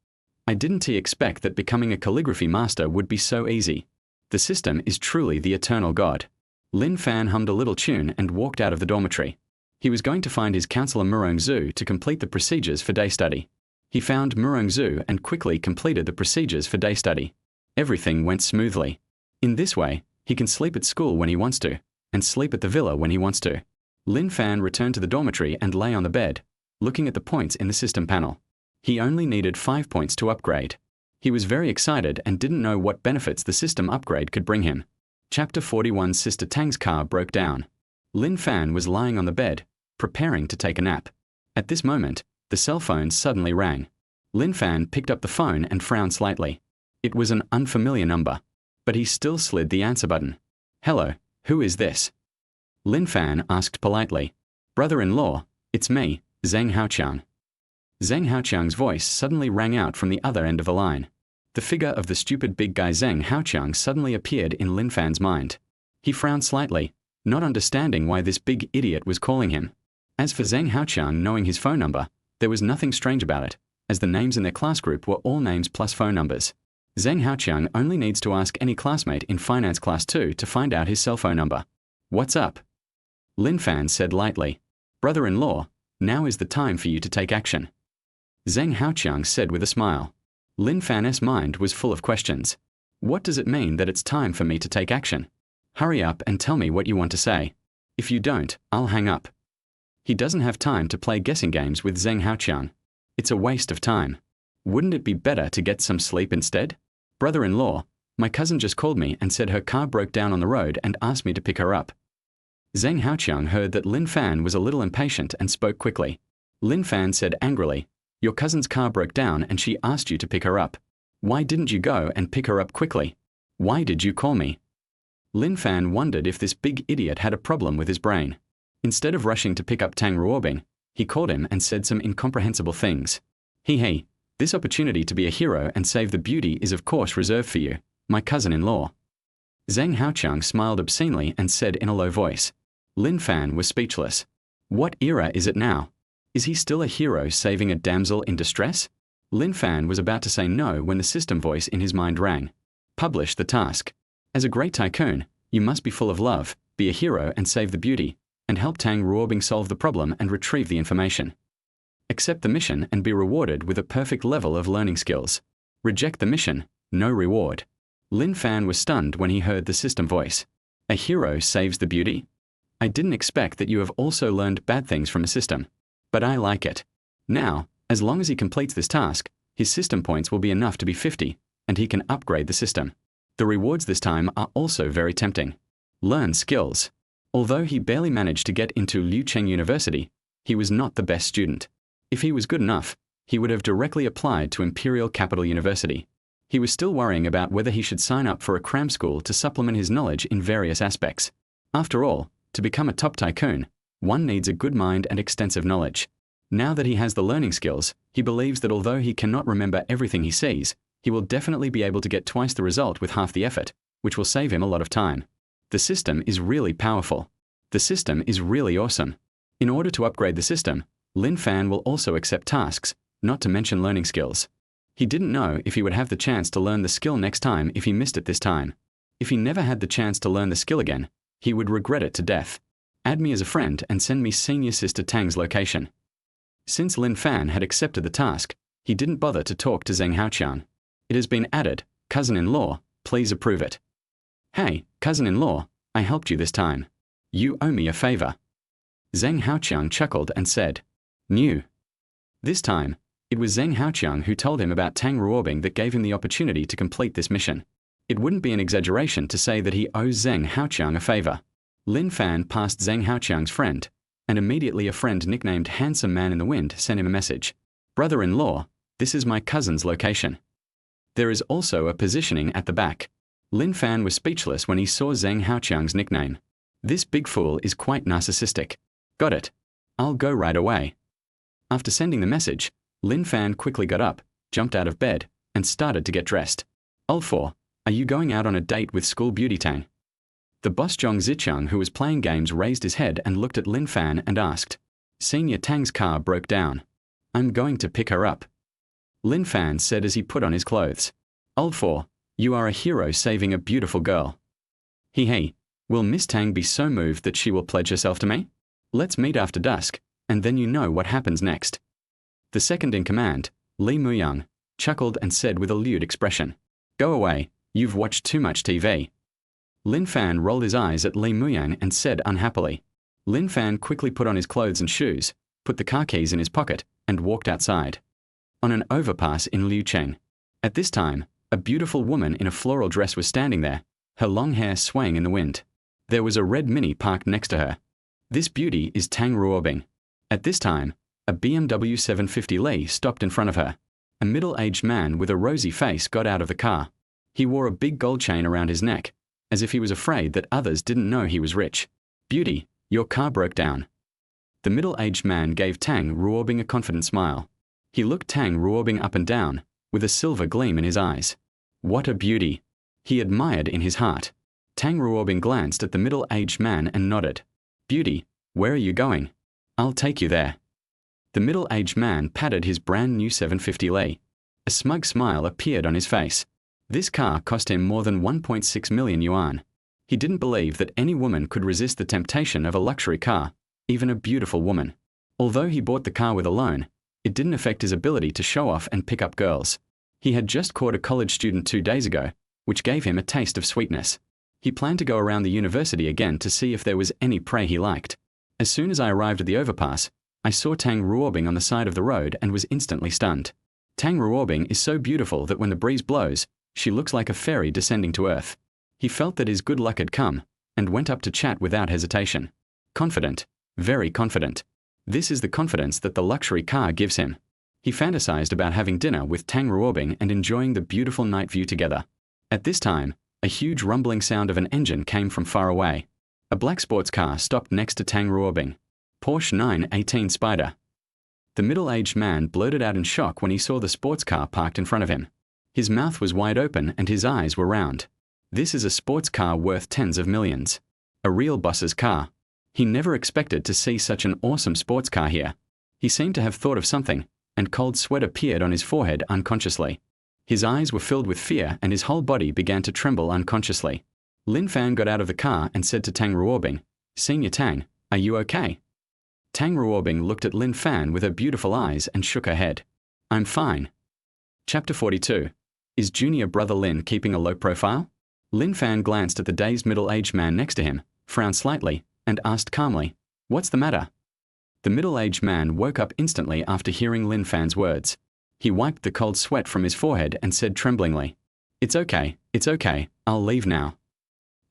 I didn't expect that becoming a calligraphy master would be so easy. The system is truly the eternal God. Lin Fan hummed a little tune and walked out of the dormitory. He was going to find his counselor Murongzu to complete the procedures for day study. He found Murongzu and quickly completed the procedures for day study. Everything went smoothly. In this way, he can sleep at school when he wants to, and sleep at the villa when he wants to. Lin Fan returned to the dormitory and lay on the bed, looking at the points in the system panel. He only needed 5 points to upgrade. He was very excited and didn't know what benefits the system upgrade could bring him. Chapter 41. Sister Tang's car broke down. Lin Fan was lying on the bed, preparing to take a nap. At this moment, the cell phone suddenly rang. Lin Fan picked up the phone and frowned slightly. It was an unfamiliar number, but he still slid the answer button. Hello, who is this? Lin Fan asked politely. Brother-in-law, it's me, Zheng Haoqiang. Zheng Haoqiang's voice suddenly rang out from the other end of the line. The figure of the stupid big guy Zheng Haoqiang suddenly appeared in Lin Fan's mind. He frowned slightly, not understanding why this big idiot was calling him. As for Zheng Haoqiang knowing his phone number, there was nothing strange about it, as the names in their class group were all names plus phone numbers. Zheng Haoqiang only needs to ask any classmate in Finance Class 2 to find out his cell phone number. What's up? Lin Fan said lightly. Brother-in-law, now is the time for you to take action. Zheng Haoqiang said with a smile. Lin Fan's mind was full of questions. What does it mean that it's time for me to take action? Hurry up and tell me what you want to say. If you don't, I'll hang up. He doesn't have time to play guessing games with Zheng Haoqiang. It's a waste of time. Wouldn't it be better to get some sleep instead? Brother-in-law, my cousin just called me and said her car broke down on the road and asked me to pick her up. Zheng Haoqiang heard that Lin Fan was a little impatient and spoke quickly. Lin Fan said angrily, your cousin's car broke down and she asked you to pick her up. Why didn't you go and pick her up quickly? Why did you call me? Lin Fan wondered if this big idiot had a problem with his brain. Instead of rushing to pick up Tang Ruobing, he called him and said some incomprehensible things. Hey, this opportunity to be a hero and save the beauty is of course reserved for you, my cousin-in-law. Zheng Haoqiang smiled obscenely and said in a low voice. Lin Fan was speechless. What era is it now? Is he still a hero saving a damsel in distress? Lin Fan was about to say no when the system voice in his mind rang. Publish the task. As a great tycoon, you must be full of love, be a hero and save the beauty, and help Tang Ruobing solve the problem and retrieve the information. Accept the mission and be rewarded with a perfect level of learning skills. Reject the mission, no reward. Lin Fan was stunned when he heard the system voice. A hero saves the beauty? I didn't expect that you have also learned bad things from a system. But I like it. Now, as long as he completes this task, his system points will be enough to be 50, and he can upgrade the system. The rewards this time are also very tempting. Learn skills. Although he barely managed to get into Liucheng University, he was not the best student. If he was good enough, he would have directly applied to Imperial Capital University. He was still worrying about whether he should sign up for a cram school to supplement his knowledge in various aspects. After all, to become a top tycoon, one needs a good mind and extensive knowledge. Now that he has the learning skills, he believes that although he cannot remember everything he sees, he will definitely be able to get twice the result with half the effort, which will save him a lot of time. The system is really powerful. The system is really awesome. In order to upgrade the system, Lin Fan will also accept tasks, not to mention learning skills. He didn't know if he would have the chance to learn the skill next time if he missed it this time. If he never had the chance to learn the skill again, he would regret it to death. Add me as a friend and send me Senior Sister Tang's location. Since Lin Fan had accepted the task, he didn't bother to talk to Zheng Haoqiang. It has been added, cousin-in-law, please approve it. Hey, cousin-in-law, I helped you this time. You owe me a favor. Zheng Haoqiang chuckled and said, New. This time, it was Zheng Haoqiang who told him about Tang Ruobing that gave him the opportunity to complete this mission. It wouldn't be an exaggeration to say that he owes Zheng Haoqiang a favor. Lin Fan passed Zheng Haoqiang's friend, and immediately a friend nicknamed Handsome Man in the Wind sent him a message. Brother-in-law, this is my cousin's location. There is also a positioning at the back. Lin Fan was speechless when he saw Zheng Haoqiang's nickname. This big fool is quite narcissistic. Got it. I'll go right away. After sending the message, Lin Fan quickly got up, jumped out of bed, and started to get dressed. Old four, are you going out on a date with school beauty Tang? The boss Zhong Zicheng, who was playing games, raised his head and looked at Lin Fan and asked. Senior Tang's car broke down. I'm going to pick her up. Lin Fan said as he put on his clothes. Old four, you are a hero saving a beautiful girl. He, will Miss Tang be so moved that she will pledge herself to me? Let's meet after dusk, and then you know what happens next. The second in command, Li Muyang, chuckled and said with a lewd expression. Go away, you've watched too much TV. Lin Fan rolled his eyes at Li Muyang and said unhappily. Lin Fan quickly put on his clothes and shoes, put the car keys in his pocket, and walked outside. On an overpass in Liucheng. At this time, a beautiful woman in a floral dress was standing there, her long hair swaying in the wind. There was a red Mini parked next to her. This beauty is Tang Ruobing. At this time, a BMW 750 Li stopped in front of her. A middle-aged man with a rosy face got out of the car. He wore a big gold chain around his neck, as if he was afraid that others didn't know he was rich. Beauty, your car broke down. The middle-aged man gave Tang Ruobing a confident smile. He looked Tang Ruobing up and down, with a silver gleam in his eyes. What a beauty! He admired in his heart. Tang Ruobing glanced at the middle-aged man and nodded. Beauty, where are you going? I'll take you there. The middle-aged man patted his brand new 750 Li. A smug smile appeared on his face. This car cost him more than 1.6 million yuan. He didn't believe that any woman could resist the temptation of a luxury car, even a beautiful woman. Although he bought the car with a loan, it didn't affect his ability to show off and pick up girls. He had just caught a college student 2 days ago, which gave him a taste of sweetness. He planned to go around the university again to see if there was any prey he liked. As soon as I arrived at the overpass, I saw Tang Ruobing on the side of the road and was instantly stunned. Tang Ruobing is so beautiful that when the breeze blows, she looks like a fairy descending to earth. He felt that his good luck had come, and went up to chat without hesitation. Confident, very confident. This is the confidence that the luxury car gives him. He fantasized about having dinner with Tang Ruobing and enjoying the beautiful night view together. At this time, a huge rumbling sound of an engine came from far away. A black sports car stopped next to Tang Ruobing. Porsche 918 Spider. The middle-aged man blurted out in shock when he saw the sports car parked in front of him. His mouth was wide open and his eyes were round. This is a sports car worth tens of millions. A real boss's car. He never expected to see such an awesome sports car here. He seemed to have thought of something, and cold sweat appeared on his forehead unconsciously. His eyes were filled with fear and his whole body began to tremble unconsciously. Lin Fan got out of the car and said to Tang Ruobing, Senior Tang, are you okay? Tang Ruobing looked at Lin Fan with her beautiful eyes and shook her head. I'm fine. Chapter 42. Is junior brother Lin keeping a low profile? Lin Fan glanced at the dazed middle-aged man next to him, frowned slightly, and asked calmly, What's the matter? The middle-aged man woke up instantly after hearing Lin Fan's words. He wiped the cold sweat from his forehead and said tremblingly, it's okay, I'll leave now.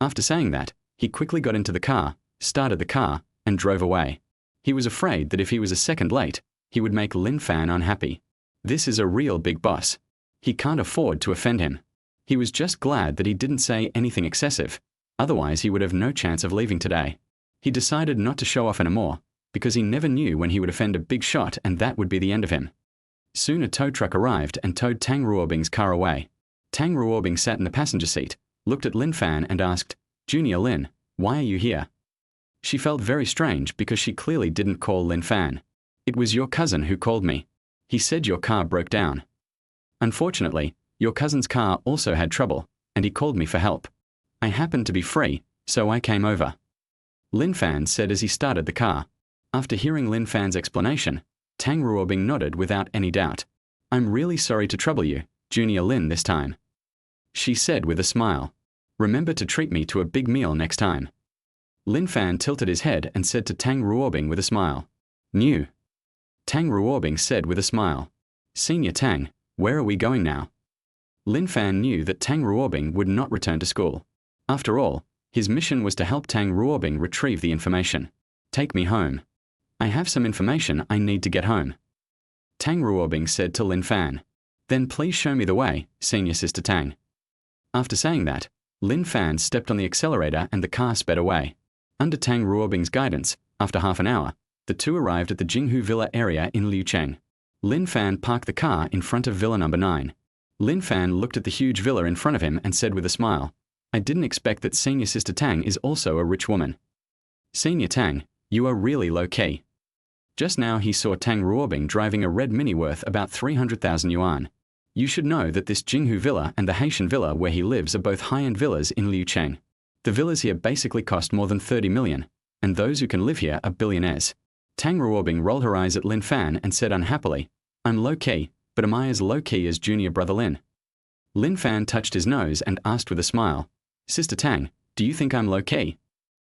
After saying that, he quickly got into the car, started the car, and drove away. He was afraid that if he was a second late, he would make Lin Fan unhappy. This is a real big boss. He can't afford to offend him. He was just glad that he didn't say anything excessive, otherwise he would have no chance of leaving today. He decided not to show off anymore, because he never knew when he would offend a big shot and that would be the end of him. Soon a tow truck arrived and towed Tang Ruobing's car away. Tang Ruobing sat in the passenger seat, looked at Lin Fan and asked, Junior Lin, why are you here? She felt very strange because she clearly didn't call Lin Fan. It was your cousin who called me. He said your car broke down. Unfortunately, your cousin's car also had trouble, and he called me for help. I happened to be free, so I came over. Lin Fan said as he started the car. After hearing Lin Fan's explanation, Tang Ruobing nodded without any doubt. I'm really sorry to trouble you, Junior Lin, this time. She said with a smile. Remember to treat me to a big meal next time. Lin Fan tilted his head and said to Tang Ruobing with a smile. New. Tang Ruobing said with a smile. Senior Tang, where are we going now? Lin Fan knew that Tang Ruobing would not return to school. After all, his mission was to help Tang Ruobing retrieve the information. Take me home. I have some information I need to get home. Tang Ruobing said to Lin Fan. Then please show me the way, Senior Sister Tang. After saying that, Lin Fan stepped on the accelerator and the car sped away. Under Tang Ruobing's guidance, after half an hour, the two arrived at the Jinghu Villa area in Liucheng. Lin Fan parked the car in front of Villa number 9. Lin Fan looked at the huge villa in front of him and said with a smile, "I didn't expect that Senior Sister Tang is also a rich woman." "Senior Tang, you are really low-key." Just now he saw Tang Ruobing driving a red Mini worth about 300,000 yuan. You should know that this Jinghu Villa and the Haitian Villa where he lives are both high-end villas in Liucheng. The villas here basically cost more than 30 million, and those who can live here are billionaires. Tang Ruobing rolled her eyes at Lin Fan and said unhappily, "I'm low-key, but am I as low-key as junior brother Lin?" Lin Fan touched his nose and asked with a smile, "Sister Tang, do you think I'm low-key?"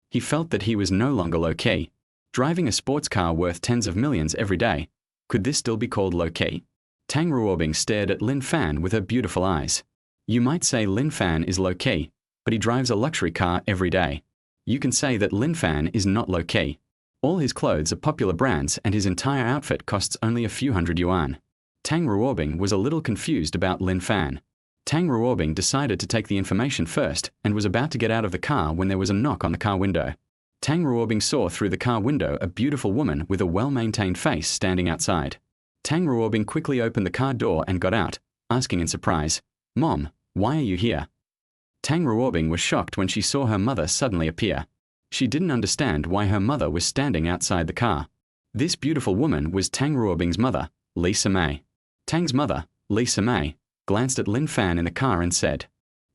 He felt that he was no longer low-key. Driving a sports car worth tens of millions every day, could this still be called low-key? Tang Ruobing stared at Lin Fan with her beautiful eyes. You might say Lin Fan is low-key, but he drives a luxury car every day. You can say that Lin Fan is not low-key. All his clothes are popular brands and his entire outfit costs only a few hundred yuan. Tang Ruobing was a little confused about Lin Fan. Tang Ruobing decided to take the information first and was about to get out of the car when there was a knock on the car window. Tang Ruobing saw through the car window a beautiful woman with a well-maintained face standing outside. Tang Ruobing quickly opened the car door and got out, asking in surprise, "Mom, why are you here?" Tang Ruobing was shocked when she saw her mother suddenly appear. She didn't understand why her mother was standing outside the car. This beautiful woman was Tang Ruobing's mother, Lisa May. Tang's mother, Lisa May, glanced at Lin Fan in the car and said,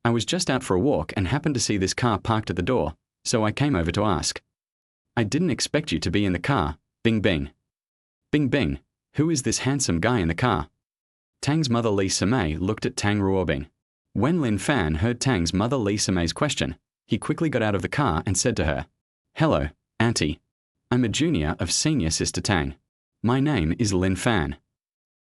"I was just out for a walk and happened to see this car parked at the door, so I came over to ask." "I didn't expect you to be in the car, Bing Bing." "Bing Bing, who is this handsome guy in the car?" Tang's mother Lisa May looked at Tang Ruobing. When Lin Fan heard Tang's mother Lisa May's question, he quickly got out of the car and said to her, "Hello, Auntie. I'm a junior of Senior Sister Tang. My name is Lin Fan."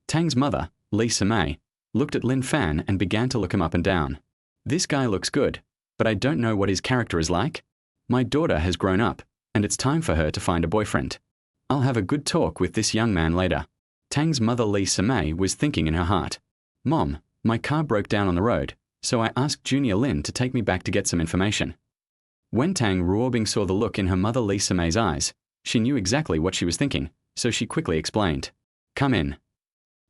Tang's mother, Lisa May, looked at Lin Fan and began to look him up and down. "This guy looks good, but I don't know what his character is like. My daughter has grown up, and it's time for her to find a boyfriend. I'll have a good talk with this young man later." Tang's mother Lisa May was thinking in her heart, "Mom, my car broke down on the road, so I asked Junior Lin to take me back to get some information." When Tang Ruobing saw the look in her mother Lisa May's eyes, she knew exactly what she was thinking, so she quickly explained, "Come in."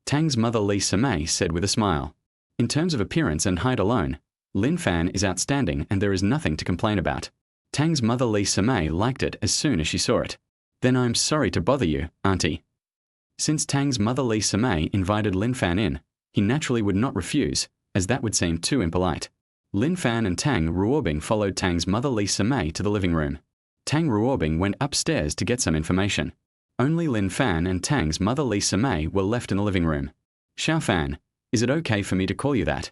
Tang's mother Lisa May said with a smile, "In terms of appearance and height alone, Lin Fan is outstanding and there is nothing to complain about." Tang's mother Lisa May liked it as soon as she saw it. "Then I'm sorry to bother you, Auntie." Since Tang's mother Lisa May invited Lin Fan in, he naturally would not refuse, as that would seem too impolite. Lin Fan and Tang Ruobing followed Tang's mother Lisa May to the living room. Tang Ruobing went upstairs to get some information. Only Lin Fan and Tang's mother Lisa May were left in the living room. "Xiao Fan, is it okay for me to call you that?"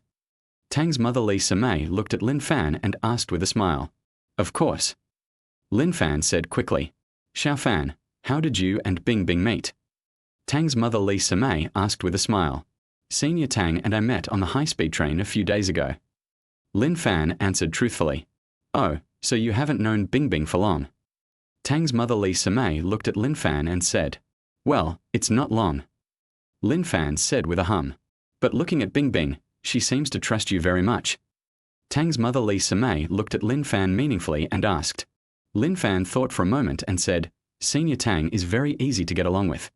Tang's mother Lisa May looked at Lin Fan and asked with a smile. "Of course." Lin Fan said quickly, "Xiao Fan, how did you and Bing Bing meet?" Tang's mother Lisa May asked with a smile. "Senior Tang and I met on the high-speed train a few days ago." Lin Fan answered truthfully, "Oh, so you haven't known Bing Bing for long?" Tang's mother Lisa May looked at Lin Fan and said, "Well, it's not long." Lin Fan said with a hum, "But looking at Bing Bing, she seems to trust you very much." Tang's mother Lisa May looked at Lin Fan meaningfully and asked. Lin Fan thought for a moment and said, "Senior Tang is very easy to get along with."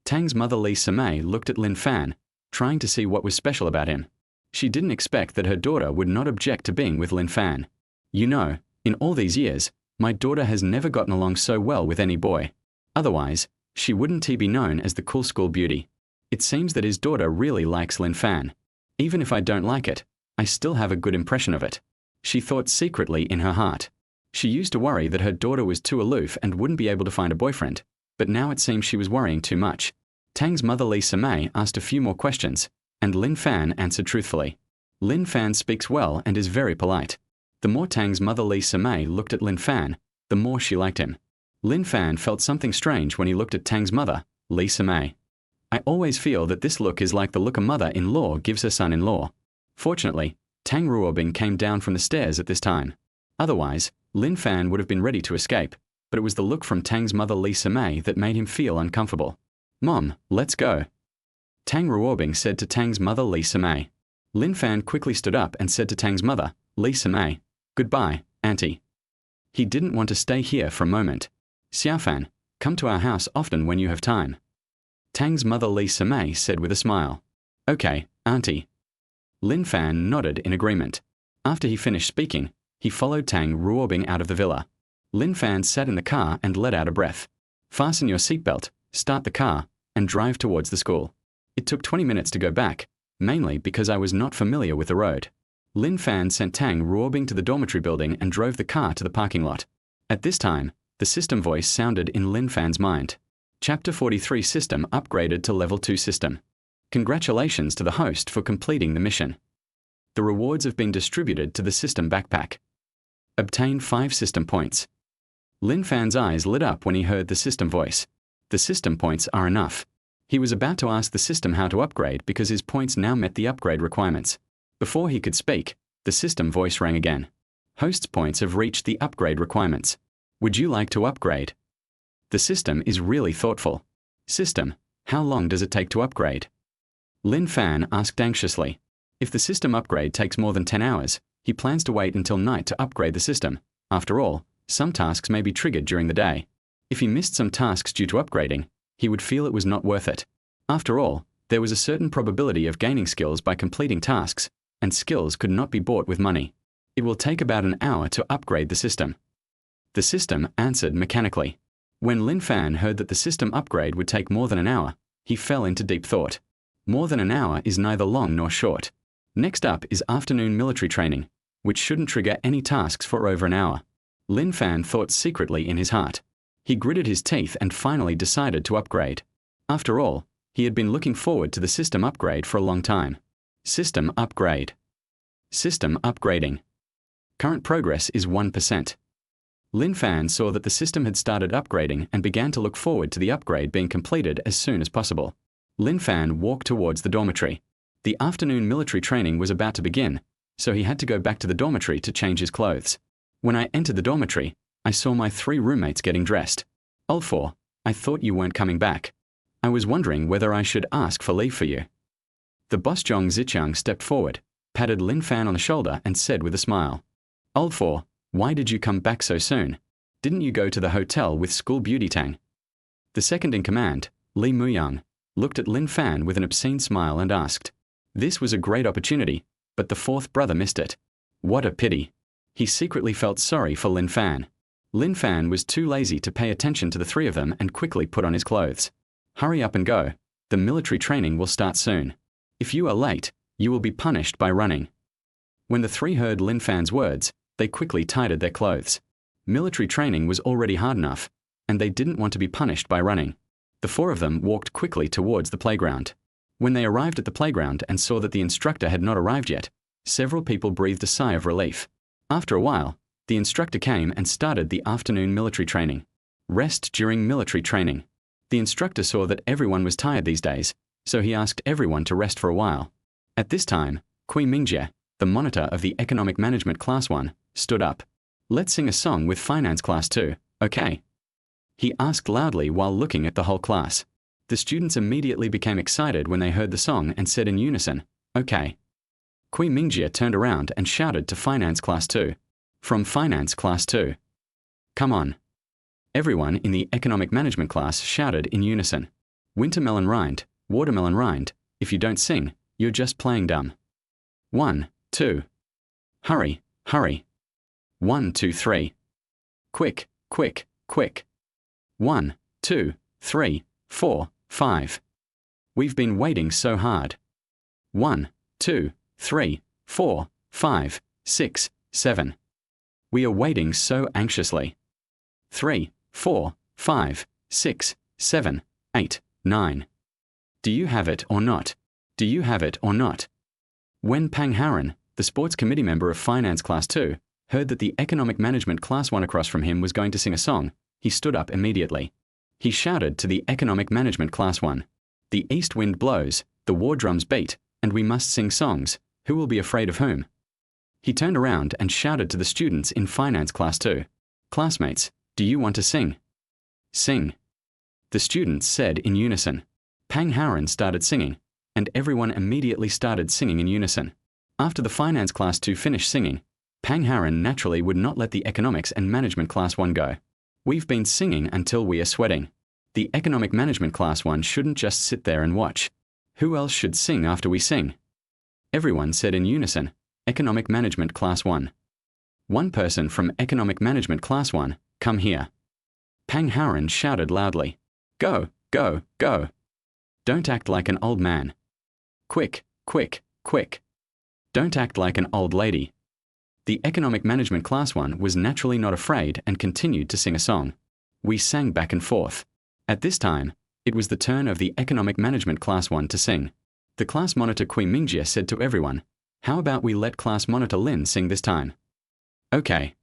Tang's mother Lisa May looked at Lin Fan, trying to see what was special about him. She didn't expect that her daughter would not object to being with Lin Fan. "You know, in all these years, my daughter has never gotten along so well with any boy. Otherwise, she wouldn't be known as the cool school beauty. It seems that his daughter really likes Lin Fan. Even if I don't like it, I still have a good impression of it," she thought secretly in her heart. She used to worry that her daughter was too aloof and wouldn't be able to find a boyfriend, but now it seems she was worrying too much. Tang's mother Lisa May asked a few more questions, and Lin Fan answered truthfully. Lin Fan speaks well and is very polite. The more Tang's mother Lisa May looked at Lin Fan, the more she liked him. Lin Fan felt something strange when he looked at Tang's mother, Lisa May. "I always feel that this look is like the look a mother-in-law gives her son-in-law." Fortunately, Tang Ruobing came down from the stairs at this time. Otherwise, Lin Fan would have been ready to escape, but it was the look from Tang's mother Lisa May that made him feel uncomfortable. "Mom, let's go," Tang Ruobing said to Tang's mother Lisa May. Lin Fan quickly stood up and said to Tang's mother, Lisa May, "Goodbye, Auntie." He didn't want to stay here for a moment. Xiaofan, come to our house often when you have time. Tang's mother Li Simei said with a smile. Okay, auntie. Lin Fan nodded in agreement. After he finished speaking, he followed Tang roaring out of the villa. Lin Fan sat in the car and let out a breath. Fasten your seatbelt, start the car, and drive towards the school. It took 20 minutes to go back, mainly because I was not familiar with the road. Lin Fan sent Tang roaring to the dormitory building and drove the car to the parking lot. At this time, the system voice sounded in Lin Fan's mind. Chapter 43 System upgraded to Level 2 System. Congratulations to the host for completing the mission. The rewards have been distributed to the system backpack. Obtain 5 system points. Lin Fan's eyes lit up when he heard the system voice. The system points are enough. He was about to ask the system how to upgrade because his points now met the upgrade requirements. Before he could speak, the system voice rang again. Host's points have reached the upgrade requirements. Would you like to upgrade? The system is really thoughtful. System, how long does it take to upgrade? Lin Fan asked anxiously. If the system upgrade takes more than 10 hours, he plans to wait until night to upgrade the system. After all, some tasks may be triggered during the day. If he missed some tasks due to upgrading, he would feel it was not worth it. After all, there was a certain probability of gaining skills by completing tasks, and skills could not be bought with money. It will take about an hour to upgrade the system. The system answered mechanically. When Lin Fan heard that the system upgrade would take more than an hour, he fell into deep thought. More than an hour is neither long nor short. Next up is afternoon military training, which shouldn't trigger any tasks for over an hour. Lin Fan thought secretly in his heart. He gritted his teeth and finally decided to upgrade. After all, he had been looking forward to the system upgrade for a long time. System upgrade. System upgrading. Current progress is 1%. Lin Fan saw that the system had started upgrading and began to look forward to the upgrade being completed as soon as possible. Lin Fan walked towards the dormitory. The afternoon military training was about to begin, so he had to go back to the dormitory to change his clothes. When I entered the dormitory, I saw my 3 roommates getting dressed. Old 4, I thought you weren't coming back. I was wondering whether I should ask for leave for you. The boss Zhong Zicheng stepped forward, patted Lin Fan on the shoulder and said with a smile. Old 4, why did you come back so soon? Didn't you go to the hotel with school beauty Tang? The second in command, Li Muyang, looked at Lin Fan with an obscene smile and asked. This was a great opportunity, but the 4th brother missed it. What a pity. He secretly felt sorry for Lin Fan. Lin Fan was too lazy to pay attention to the 3 of them and quickly put on his clothes. Hurry up and go. The military training will start soon. If you are late, you will be punished by running. When the 3 heard Lin Fan's words, they quickly tidied their clothes. Military training was already hard enough, and they didn't want to be punished by running. The 4 of them walked quickly towards the playground. When they arrived at the playground and saw that the instructor had not arrived yet, several people breathed a sigh of relief. After a while, the instructor came and started the afternoon military training. Rest during military training. The instructor saw that everyone was tired these days, so he asked everyone to rest for a while. At this time, Kui Mingjie, the monitor of the Economic Management Class 1, stood up. Let's sing a song with Finance Class 2, okay? He asked loudly while looking at the whole class. The students immediately became excited when they heard the song and said in unison, okay. Kui Mingjie turned around and shouted to Finance Class 2. From Finance Class 2. Come on. Everyone in the Economic Management class shouted in unison. Wintermelon rind, watermelon rind, if you don't sing, you're just playing dumb. 1, 2. Hurry, hurry. 1, 2, 3. Quick, quick, quick. 1, 2, 3, 4, 5. We've been waiting so hard. 1, 2, 3, 4, 5, 6, 7. We are waiting so anxiously. 3, 4, 5, 6, 7, 8, 9. Do you have it or not? Do you have it or not? When Pang Haran, the sports committee member of Finance Class 2, heard that the Economic Management Class 1 across from him was going to sing a song, he stood up immediately. He shouted to the Economic Management Class 1, "The east wind blows, the war drums beat, and we must sing songs. Who will be afraid of whom?" He turned around and shouted to the students in Finance Class 2, "Classmates, do you want to sing?" Sing. The students said in unison. Pang Haran started singing, and everyone immediately started singing in unison. After the Finance Class 2 finished singing, Pang Haran naturally would not let the Economics and Management Class 1 go. We've been singing until we are sweating. The Economic Management Class 1 shouldn't just sit there and watch. Who else should sing after we sing? Everyone said in unison, Economic Management Class 1. One person from Economic Management Class 1, come here. Pang Haran shouted loudly. Go, go, go. Don't act like an old man. Quick, quick, quick. Don't act like an old lady. The Economic Management Class 1 was naturally not afraid and continued to sing a song. We sang back and forth. At this time, it was the turn of the Economic Management Class 1 to sing. The class monitor Kui Mingjie said to everyone, how about we let class monitor Lin sing this time? Okay.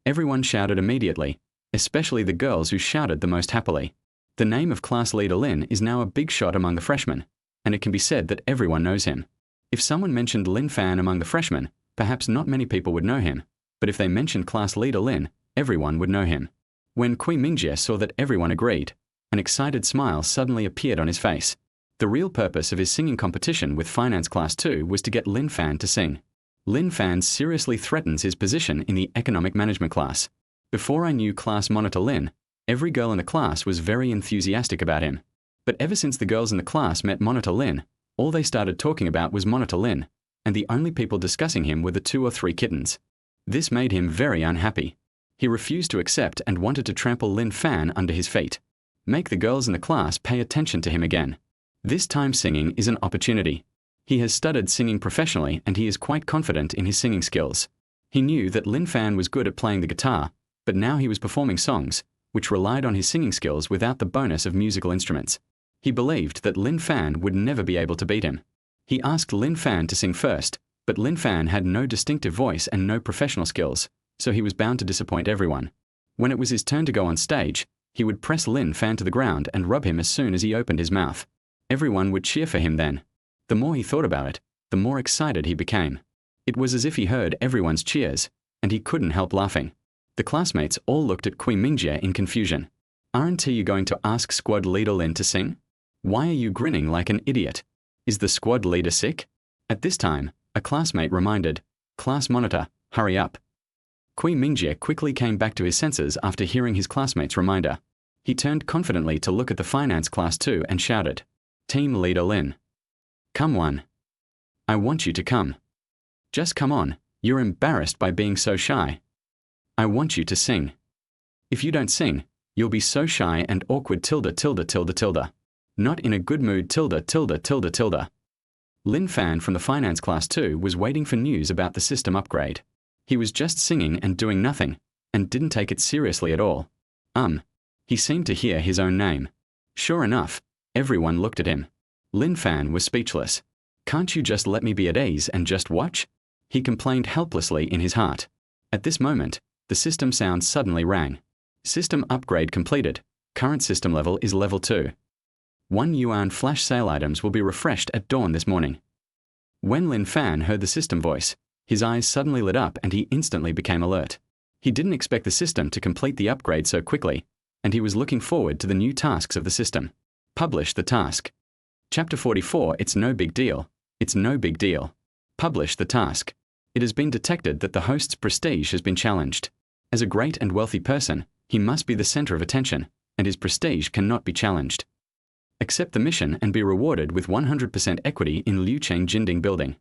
Everyone shouted immediately, especially the girls who shouted the most happily. The name of class leader Lin is now a big shot among the freshmen, and it can be said that everyone knows him. If someone mentioned Lin Fan among the freshmen, perhaps not many people would know him, but if they mentioned class leader Lin, everyone would know him. When Kui Mingjie saw that everyone agreed, an excited smile suddenly appeared on his face. The real purpose of his singing competition with Finance Class 2 was to get Lin Fan to sing. Lin Fan seriously threatens his position in the Economic Management class. Before I knew class monitor Lin, every girl in the class was very enthusiastic about him. But ever since the girls in the class met Monitor Lin, all they started talking about was Monitor Lin, and the only people discussing him were the 2 or 3 kittens. This made him very unhappy. He refused to accept and wanted to trample Lin Fan under his feet. Make the girls in the class pay attention to him again. This time singing is an opportunity. He has studied singing professionally and he is quite confident in his singing skills. He knew that Lin Fan was good at playing the guitar, but now he was performing songs, which relied on his singing skills without the bonus of musical instruments. He believed that Lin Fan would never be able to beat him. He asked Lin Fan to sing first, but Lin Fan had no distinctive voice and no professional skills, so he was bound to disappoint everyone. When it was his turn to go on stage, he would press Lin Fan to the ground and rub him as soon as he opened his mouth. Everyone would cheer for him then. The more he thought about it, the more excited he became. It was as if he heard everyone's cheers, and he couldn't help laughing. The classmates all looked at Kui Mingjie in confusion. Aren't you going to ask squad leader Lin to sing? Why are you grinning like an idiot? Is the squad leader sick? At this time, a classmate reminded, class monitor, hurry up. Kui Mingjie quickly came back to his senses after hearing his classmate's reminder. He turned confidently to look at the Finance Class 2 and shouted, Team Leader Lin. Come on. I want you to come. Just come on, you're embarrassed by being so shy. I want you to sing. If you don't sing, you'll be so shy and awkward tilde tilde tilde tilde. Not in a good mood tilde tilde tilde tilde. Lin Fan from the Finance Class 2 was waiting for news about the system upgrade. He was just singing and doing nothing, and didn't take it seriously at all. He seemed to hear his own name. Sure enough, everyone looked at him. Lin Fan was speechless. Can't you just let me be at ease and just watch? He complained helplessly in his heart. At this moment, the system sound suddenly rang. System upgrade completed. Current system level is level 2. 1 yuan flash sale items will be refreshed at dawn this morning. When Lin Fan heard the system voice, his eyes suddenly lit up and he instantly became alert. He didn't expect the system to complete the upgrade so quickly, and he was looking forward to the new tasks of the system. Publish the task. Chapter 44, It's no big deal. It's no big deal. Publish the task. It has been detected that the host's prestige has been challenged. As a great and wealthy person, he must be the center of attention, and his prestige cannot be challenged. Accept the mission and be rewarded with 100% equity in Liucheng Jinding building.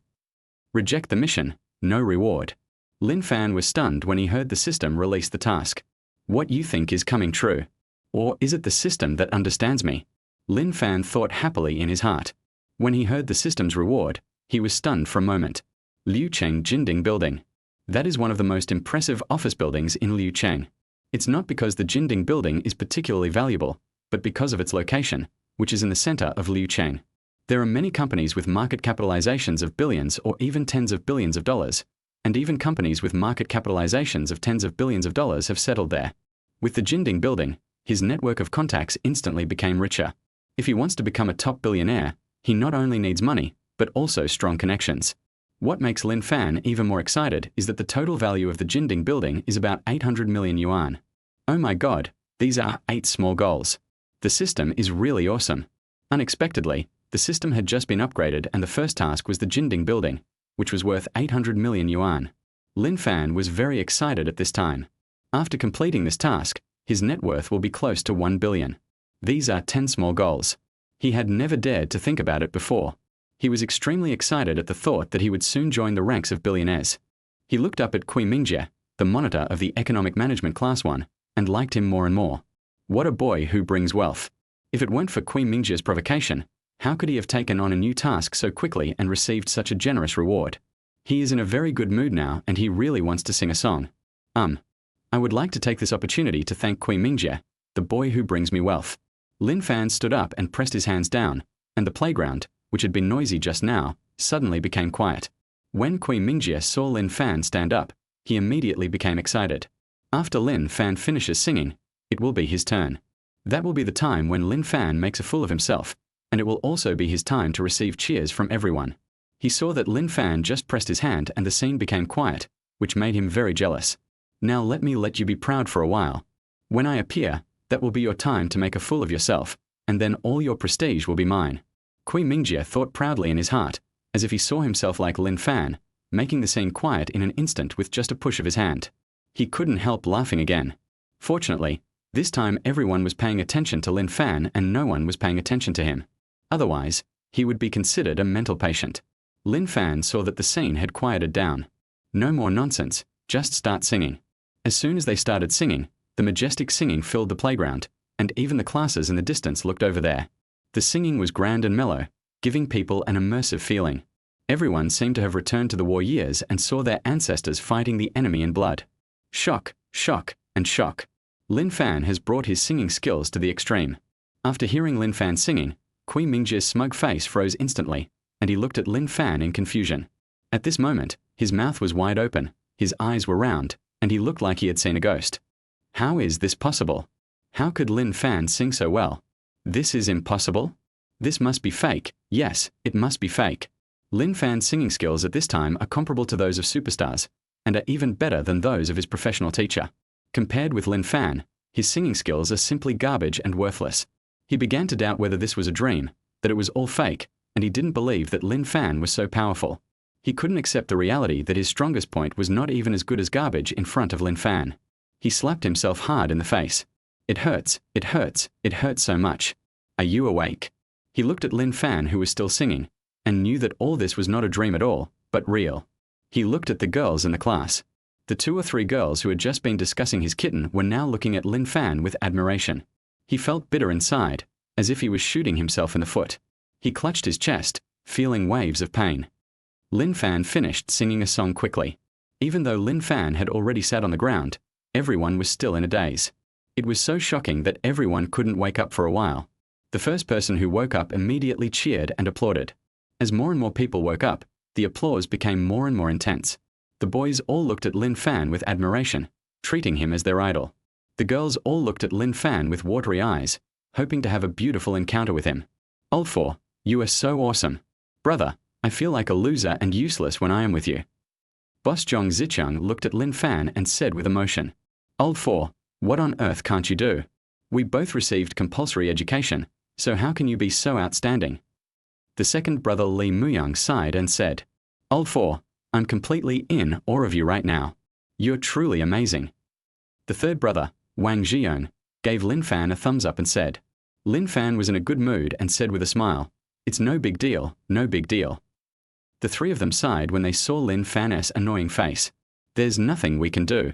Reject the mission, no reward. Lin Fan was stunned when he heard the system release the task. What you think is coming true? Or is it the system that understands me? Lin Fan thought happily in his heart. When he heard the system's reward, he was stunned for a moment. Liucheng Jinding building. That is one of the most impressive office buildings in Liucheng. It's not because the Jinding building is particularly valuable, but because of its location, which is in the center of Liucheng. There are many companies with market capitalizations of billions or even tens of billions of dollars, and even companies with market capitalizations of tens of billions of dollars have settled there. With the Jinding building, his network of contacts instantly became richer. If he wants to become a top billionaire, he not only needs money, but also strong connections. What makes Lin Fan even more excited is that the total value of the Jinding building is about 800 million yuan. Oh my god, these are 8 small goals. The system is really awesome. Unexpectedly, the system had just been upgraded and the first task was the Jinding building, which was worth 800 million yuan. Lin Fan was very excited at this time. After completing this task, his net worth will be close to 1 billion. These are 10 small goals. He had never dared to think about it before. He was extremely excited at the thought that he would soon join the ranks of billionaires. He looked up at Kui Mingjie, the monitor of the Economic Management Class 1, and liked him more and more. What a boy who brings wealth. If it weren't for Kui Mingjie's provocation, how could he have taken on a new task so quickly and received such a generous reward? He is in a very good mood now and he really wants to sing a song. I would like to take this opportunity to thank Kui Mingjie, the boy who brings me wealth. Lin Fan stood up and pressed his hands down, and the playground, which had been noisy just now, suddenly became quiet. When Kui Mingjie saw Lin Fan stand up, he immediately became excited. After Lin Fan finishes singing, it will be his turn. That will be the time when Lin Fan makes a fool of himself, and it will also be his time to receive cheers from everyone. He saw that Lin Fan just pressed his hand and the scene became quiet, which made him very jealous. Now let you be proud for a while. When I appear, that will be your time to make a fool of yourself, and then all your prestige will be mine. Kui Mingjie thought proudly in his heart, as if he saw himself like Lin Fan, making the scene quiet in an instant with just a push of his hand. He couldn't help laughing again. Fortunately, this time everyone was paying attention to Lin Fan and no one was paying attention to him. Otherwise, he would be considered a mental patient. Lin Fan saw that the scene had quieted down. No more nonsense, just start singing. As soon as they started singing, the majestic singing filled the playground, and even the classes in the distance looked over there. The singing was grand and mellow, giving people an immersive feeling. Everyone seemed to have returned to the war years and saw their ancestors fighting the enemy in blood. Shock, shock, and shock. Lin Fan has brought his singing skills to the extreme. After hearing Lin Fan singing, Kui Mingjie's smug face froze instantly, and he looked at Lin Fan in confusion. At this moment, his mouth was wide open, his eyes were round, and he looked like he had seen a ghost. How is this possible? How could Lin Fan sing so well? This is impossible? This must be fake. Yes, it must be fake. Lin Fan's singing skills at this time are comparable to those of superstars, and are even better than those of his professional teacher. Compared with Lin Fan, his singing skills are simply garbage and worthless. He began to doubt whether this was a dream, that it was all fake, and he didn't believe that Lin Fan was so powerful. He couldn't accept the reality that his strongest point was not even as good as garbage in front of Lin Fan. He slapped himself hard in the face. It hurts, it hurts, it hurts so much. Are you awake? He looked at Lin Fan who was still singing, and knew that all this was not a dream at all, but real. He looked at the girls in the class. The 2 or 3 girls who had just been discussing his kitten were now looking at Lin Fan with admiration. He felt bitter inside, as if he was shooting himself in the foot. He clutched his chest, feeling waves of pain. Lin Fan finished singing a song quickly. Even though Lin Fan had already sat on the ground, everyone was still in a daze. It was so shocking that everyone couldn't wake up for a while. The first person who woke up immediately cheered and applauded. As more and more people woke up, the applause became more and more intense. The boys all looked at Lin Fan with admiration, treating him as their idol. The girls all looked at Lin Fan with watery eyes, hoping to have a beautiful encounter with him. Old Four, you are so awesome. Brother, I feel like a loser and useless when I am with you. Boss Zhong Zicheng looked at Lin Fan and said with emotion, Old Four, what on earth can't you do? We both received compulsory education, so how can you be so outstanding? The second brother Li Muyang sighed and said, Old Four, I'm completely in awe of you right now. You're truly amazing. The third brother, Wang Zhiyon, gave Lin Fan a thumbs up and said. Lin Fan was in a good mood and said with a smile, It's no big deal, no big deal. The 3 of them sighed when they saw Lin Fan's annoying face. There's nothing we can do.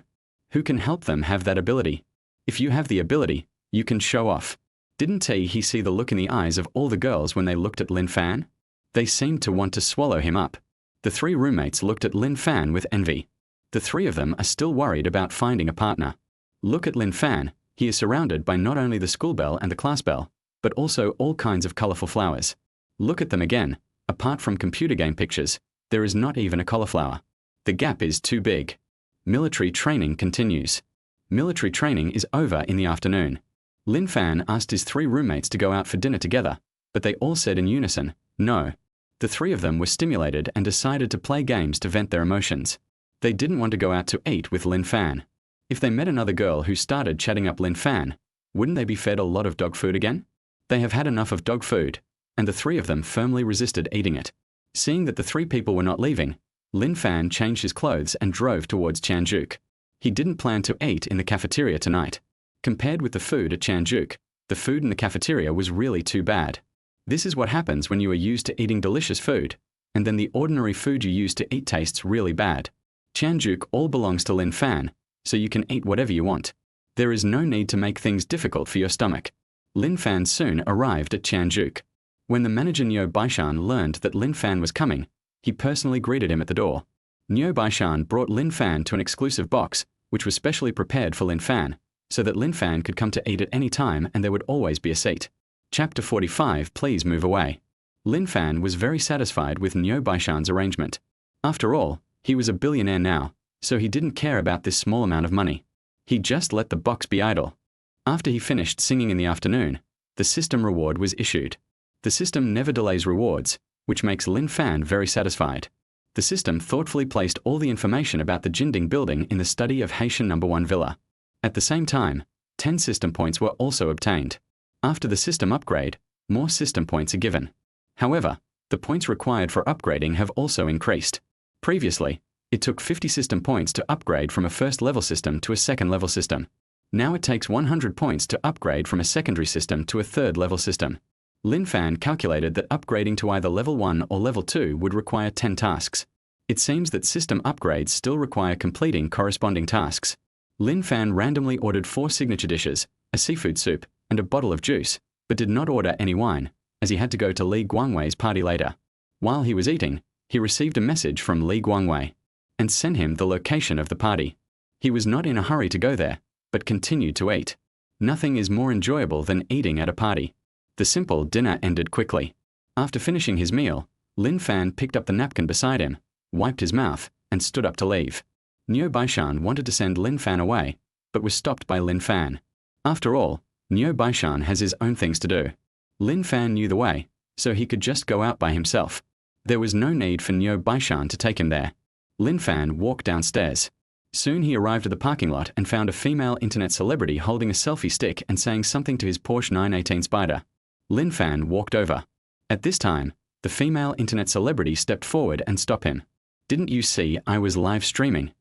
Who can help them have that ability? If you have the ability, you can show off. Didn't he see the look in the eyes of all the girls when they looked at Lin Fan? They seemed to want to swallow him up. The 3 roommates looked at Lin Fan with envy. The 3 of them are still worried about finding a partner. Look at Lin Fan, he is surrounded by not only the school bell and the class bell, but also all kinds of colorful flowers. Look at them again. Apart from computer game pictures, there is not even a cauliflower. The gap is too big. Military training continues. Military training is over in the afternoon. Lin Fan asked his 3 roommates to go out for dinner together, but they all said in unison, no. The 3 of them were stimulated and decided to play games to vent their emotions. They didn't want to go out to eat with Lin Fan. If they met another girl who started chatting up Lin Fan, wouldn't they be fed a lot of dog food again? They have had enough of dog food, and the 3 of them firmly resisted eating it. Seeing that the 3 people were not leaving, Lin Fan changed his clothes and drove towards Chanjuk. He didn't plan to eat in the cafeteria tonight. Compared with the food at Chanjuk, the food in the cafeteria was really too bad. This is what happens when you are used to eating delicious food, and then the ordinary food you used to eat tastes really bad. Chanjuk all belongs to Lin Fan, so you can eat whatever you want. There is no need to make things difficult for your stomach. Lin Fan soon arrived at Chanjuk. When the manager Niu Baishan learned that Lin Fan was coming, he personally greeted him at the door. Niu Baishan brought Lin Fan to an exclusive box, which was specially prepared for Lin Fan, so that Lin Fan could come to eat at any time and there would always be a seat. Chapter 45. Please move away. Lin Fan was very satisfied with Niu Baishan's arrangement. After all, he was a billionaire now, so he didn't care about this small amount of money. He just let the box be idle. After he finished singing in the afternoon, the system reward was issued. The system never delays rewards, which makes Lin Fan very satisfied. The system thoughtfully placed all the information about the Jinding building in the study of Haitian No. 1 villa. At the same time, 10 system points were also obtained. After the system upgrade, more system points are given. However, the points required for upgrading have also increased. Previously, it took 50 system points to upgrade from a first-level system to a second-level system. Now it takes 100 points to upgrade from a secondary system to a third-level system. Lin Fan calculated that upgrading to either level 1 or level 2 would require 10 tasks. It seems that system upgrades still require completing corresponding tasks. Lin Fan randomly ordered 4 signature dishes, a seafood soup, and a bottle of juice, but did not order any wine, as he had to go to Li Guangwei's party later. While he was eating, he received a message from Li Guangwei and sent him the location of the party. He was not in a hurry to go there, but continued to eat. Nothing is more enjoyable than eating at a party. The simple dinner ended quickly. After finishing his meal, Lin Fan picked up the napkin beside him, wiped his mouth, and stood up to leave. Niu Baishan wanted to send Lin Fan away, but was stopped by Lin Fan. After all, Niu Baishan has his own things to do. Lin Fan knew the way, so he could just go out by himself. There was no need for Niu Baishan to take him there. Lin Fan walked downstairs. Soon he arrived at the parking lot and found a female internet celebrity holding a selfie stick and saying something to his Porsche 918 Spider. Lin Fan walked over. At this time, the female internet celebrity stepped forward and stopped him. "Didn't you see I was live streaming?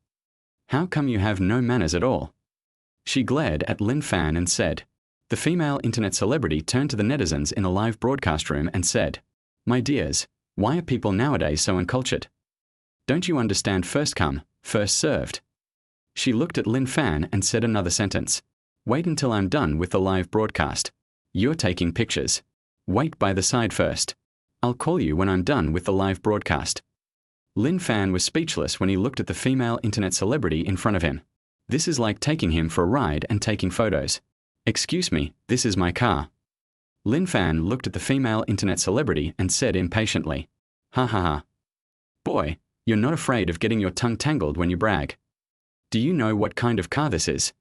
How come you have no manners at all?" She glared at Lin Fan and said. The female internet celebrity turned to the netizens in a live broadcast room and said, "My dears, why are people nowadays so uncultured? Don't you understand first come, first served?" She looked at Lin Fan and said another sentence. "Wait until I'm done with the live broadcast. You're taking pictures. Wait by the side first. I'll call you when I'm done with the live broadcast." Lin Fan was speechless when he looked at the female internet celebrity in front of him. This is like taking him for a ride and taking photos. "Excuse me, this is my car." Lin Fan looked at the female internet celebrity and said impatiently, "Ha ha ha. Boy, you're not afraid of getting your tongue tangled when you brag. Do you know what kind of car this is?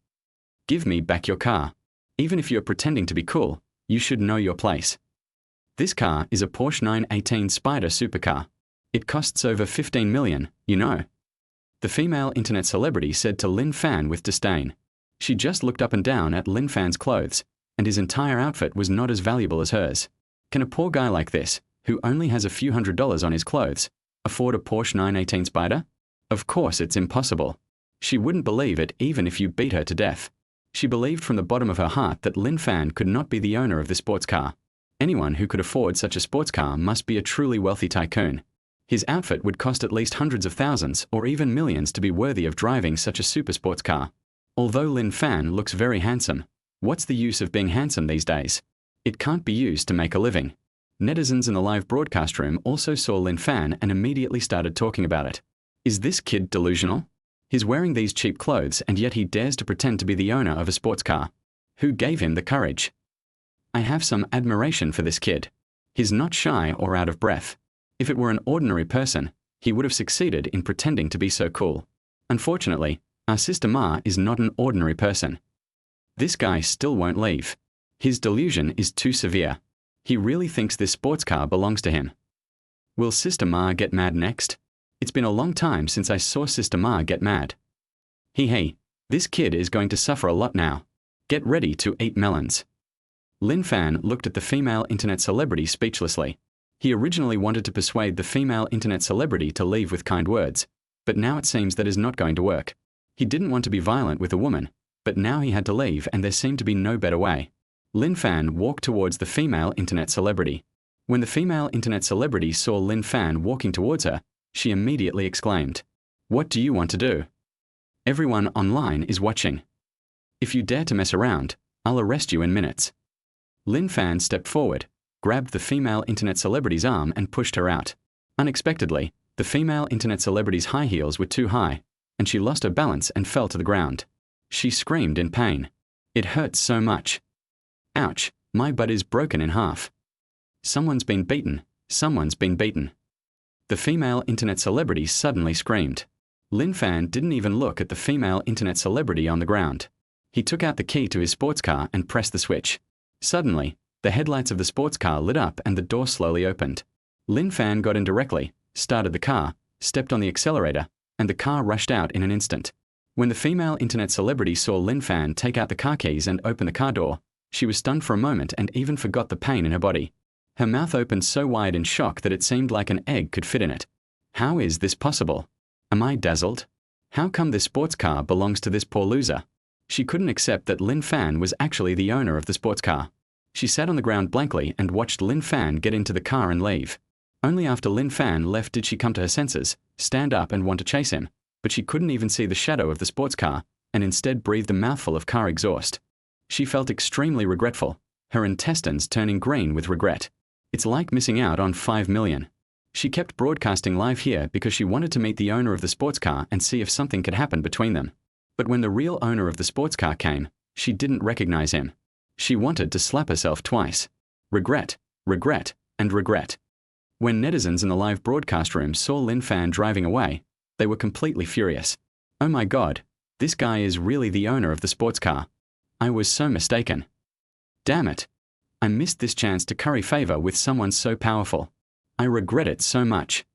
Give me back your car. Even if you're pretending to be cool, you should know your place. This car is a Porsche 918 Spider supercar. It costs over 15 million, you know." The female internet celebrity said to Lin Fan with disdain. She just looked up and down at Lin Fan's clothes, and his entire outfit was not as valuable as hers. Can a poor guy like this, who only has a few $100s on his clothes, afford a Porsche 918 Spider? Of course it's impossible. She wouldn't believe it even if you beat her to death. She believed from the bottom of her heart that Lin Fan could not be the owner of the sports car. Anyone who could afford such a sports car must be a truly wealthy tycoon. His outfit would cost at least hundreds of thousands or even millions to be worthy of driving such a super sports car. Although Lin Fan looks very handsome, what's the use of being handsome these days? It can't be used to make a living. Netizens in the live broadcast room also saw Lin Fan and immediately started talking about it. Is this kid delusional? He's wearing these cheap clothes and yet he dares to pretend to be the owner of a sports car. Who gave him the courage? I have some admiration for this kid. He's not shy or out of breath. If it were an ordinary person, he would have succeeded in pretending to be so cool. Unfortunately, our sister Ma is not an ordinary person. This guy still won't leave. His delusion is too severe. He really thinks this sports car belongs to him. Will Sister Ma get mad next? It's been a long time since I saw Sister Ma get mad. Hey, this kid is going to suffer a lot now. Get ready to eat melons. Lin Fan looked at the female internet celebrity speechlessly. He originally wanted to persuade the female internet celebrity to leave with kind words, but now it seems that is not going to work. He didn't want to be violent with a woman, but now he had to leave and there seemed to be no better way. Lin Fan walked towards the female internet celebrity. When the female internet celebrity saw Lin Fan walking towards her, she immediately exclaimed, "What do you want to do? Everyone online is watching. If you dare to mess around, I'll arrest you in minutes." Lin Fan stepped forward, grabbed the female internet celebrity's arm and pushed her out. Unexpectedly, the female internet celebrity's high heels were too high, and she lost her balance and fell to the ground. She screamed in pain. "It hurts so much. Ouch, my butt is broken in half. Someone's been beaten, someone's been beaten." The female internet celebrity suddenly screamed. Lin Fan didn't even look at the female internet celebrity on the ground. He took out the key to his sports car and pressed the switch. Suddenly, the headlights of the sports car lit up and the door slowly opened. Lin Fan got in directly, started the car, stepped on the accelerator, and the car rushed out in an instant. When the female internet celebrity saw Lin Fan take out the car keys and open the car door, she was stunned for a moment and even forgot the pain in her body. Her mouth opened so wide in shock that it seemed like an egg could fit in it. How is this possible? Am I dazzled? How come this sports car belongs to this poor loser? She couldn't accept that Lin Fan was actually the owner of the sports car. She sat on the ground blankly and watched Lin Fan get into the car and leave. Only after Lin Fan left did she come to her senses, stand up and want to chase him, but she couldn't even see the shadow of the sports car, and instead breathed a mouthful of car exhaust. She felt extremely regretful, her intestines turning green with regret. It's like missing out on 5 million. She kept broadcasting live here because she wanted to meet the owner of the sports car and see if something could happen between them. But when the real owner of the sports car came, she didn't recognize him. She wanted to slap herself twice. Regret, regret, and regret. When netizens in the live broadcast room saw Lin Fan driving away, they were completely furious. "Oh my God, this guy is really the owner of the sports car. I was so mistaken. Damn it. I missed this chance to curry favor with someone so powerful. I regret it so much.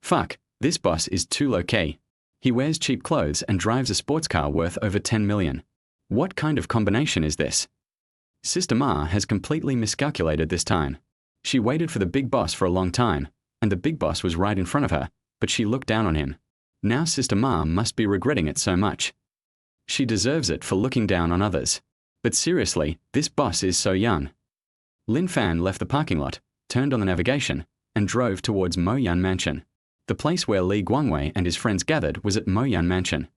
Fuck, this boss is too low-key. He wears cheap clothes and drives a sports car worth over 10 million. What kind of combination is this?" Sister Ma has completely miscalculated this time. She waited for the big boss for a long time, and the big boss was right in front of her, but she looked down on him. Now Sister Ma must be regretting it so much. She deserves it for looking down on others. But seriously, this boss is so young. Lin Fan left the parking lot, turned on the navigation, and drove towards Moyan Mansion. The place where Li Guangwei and his friends gathered was at Moyan Mansion.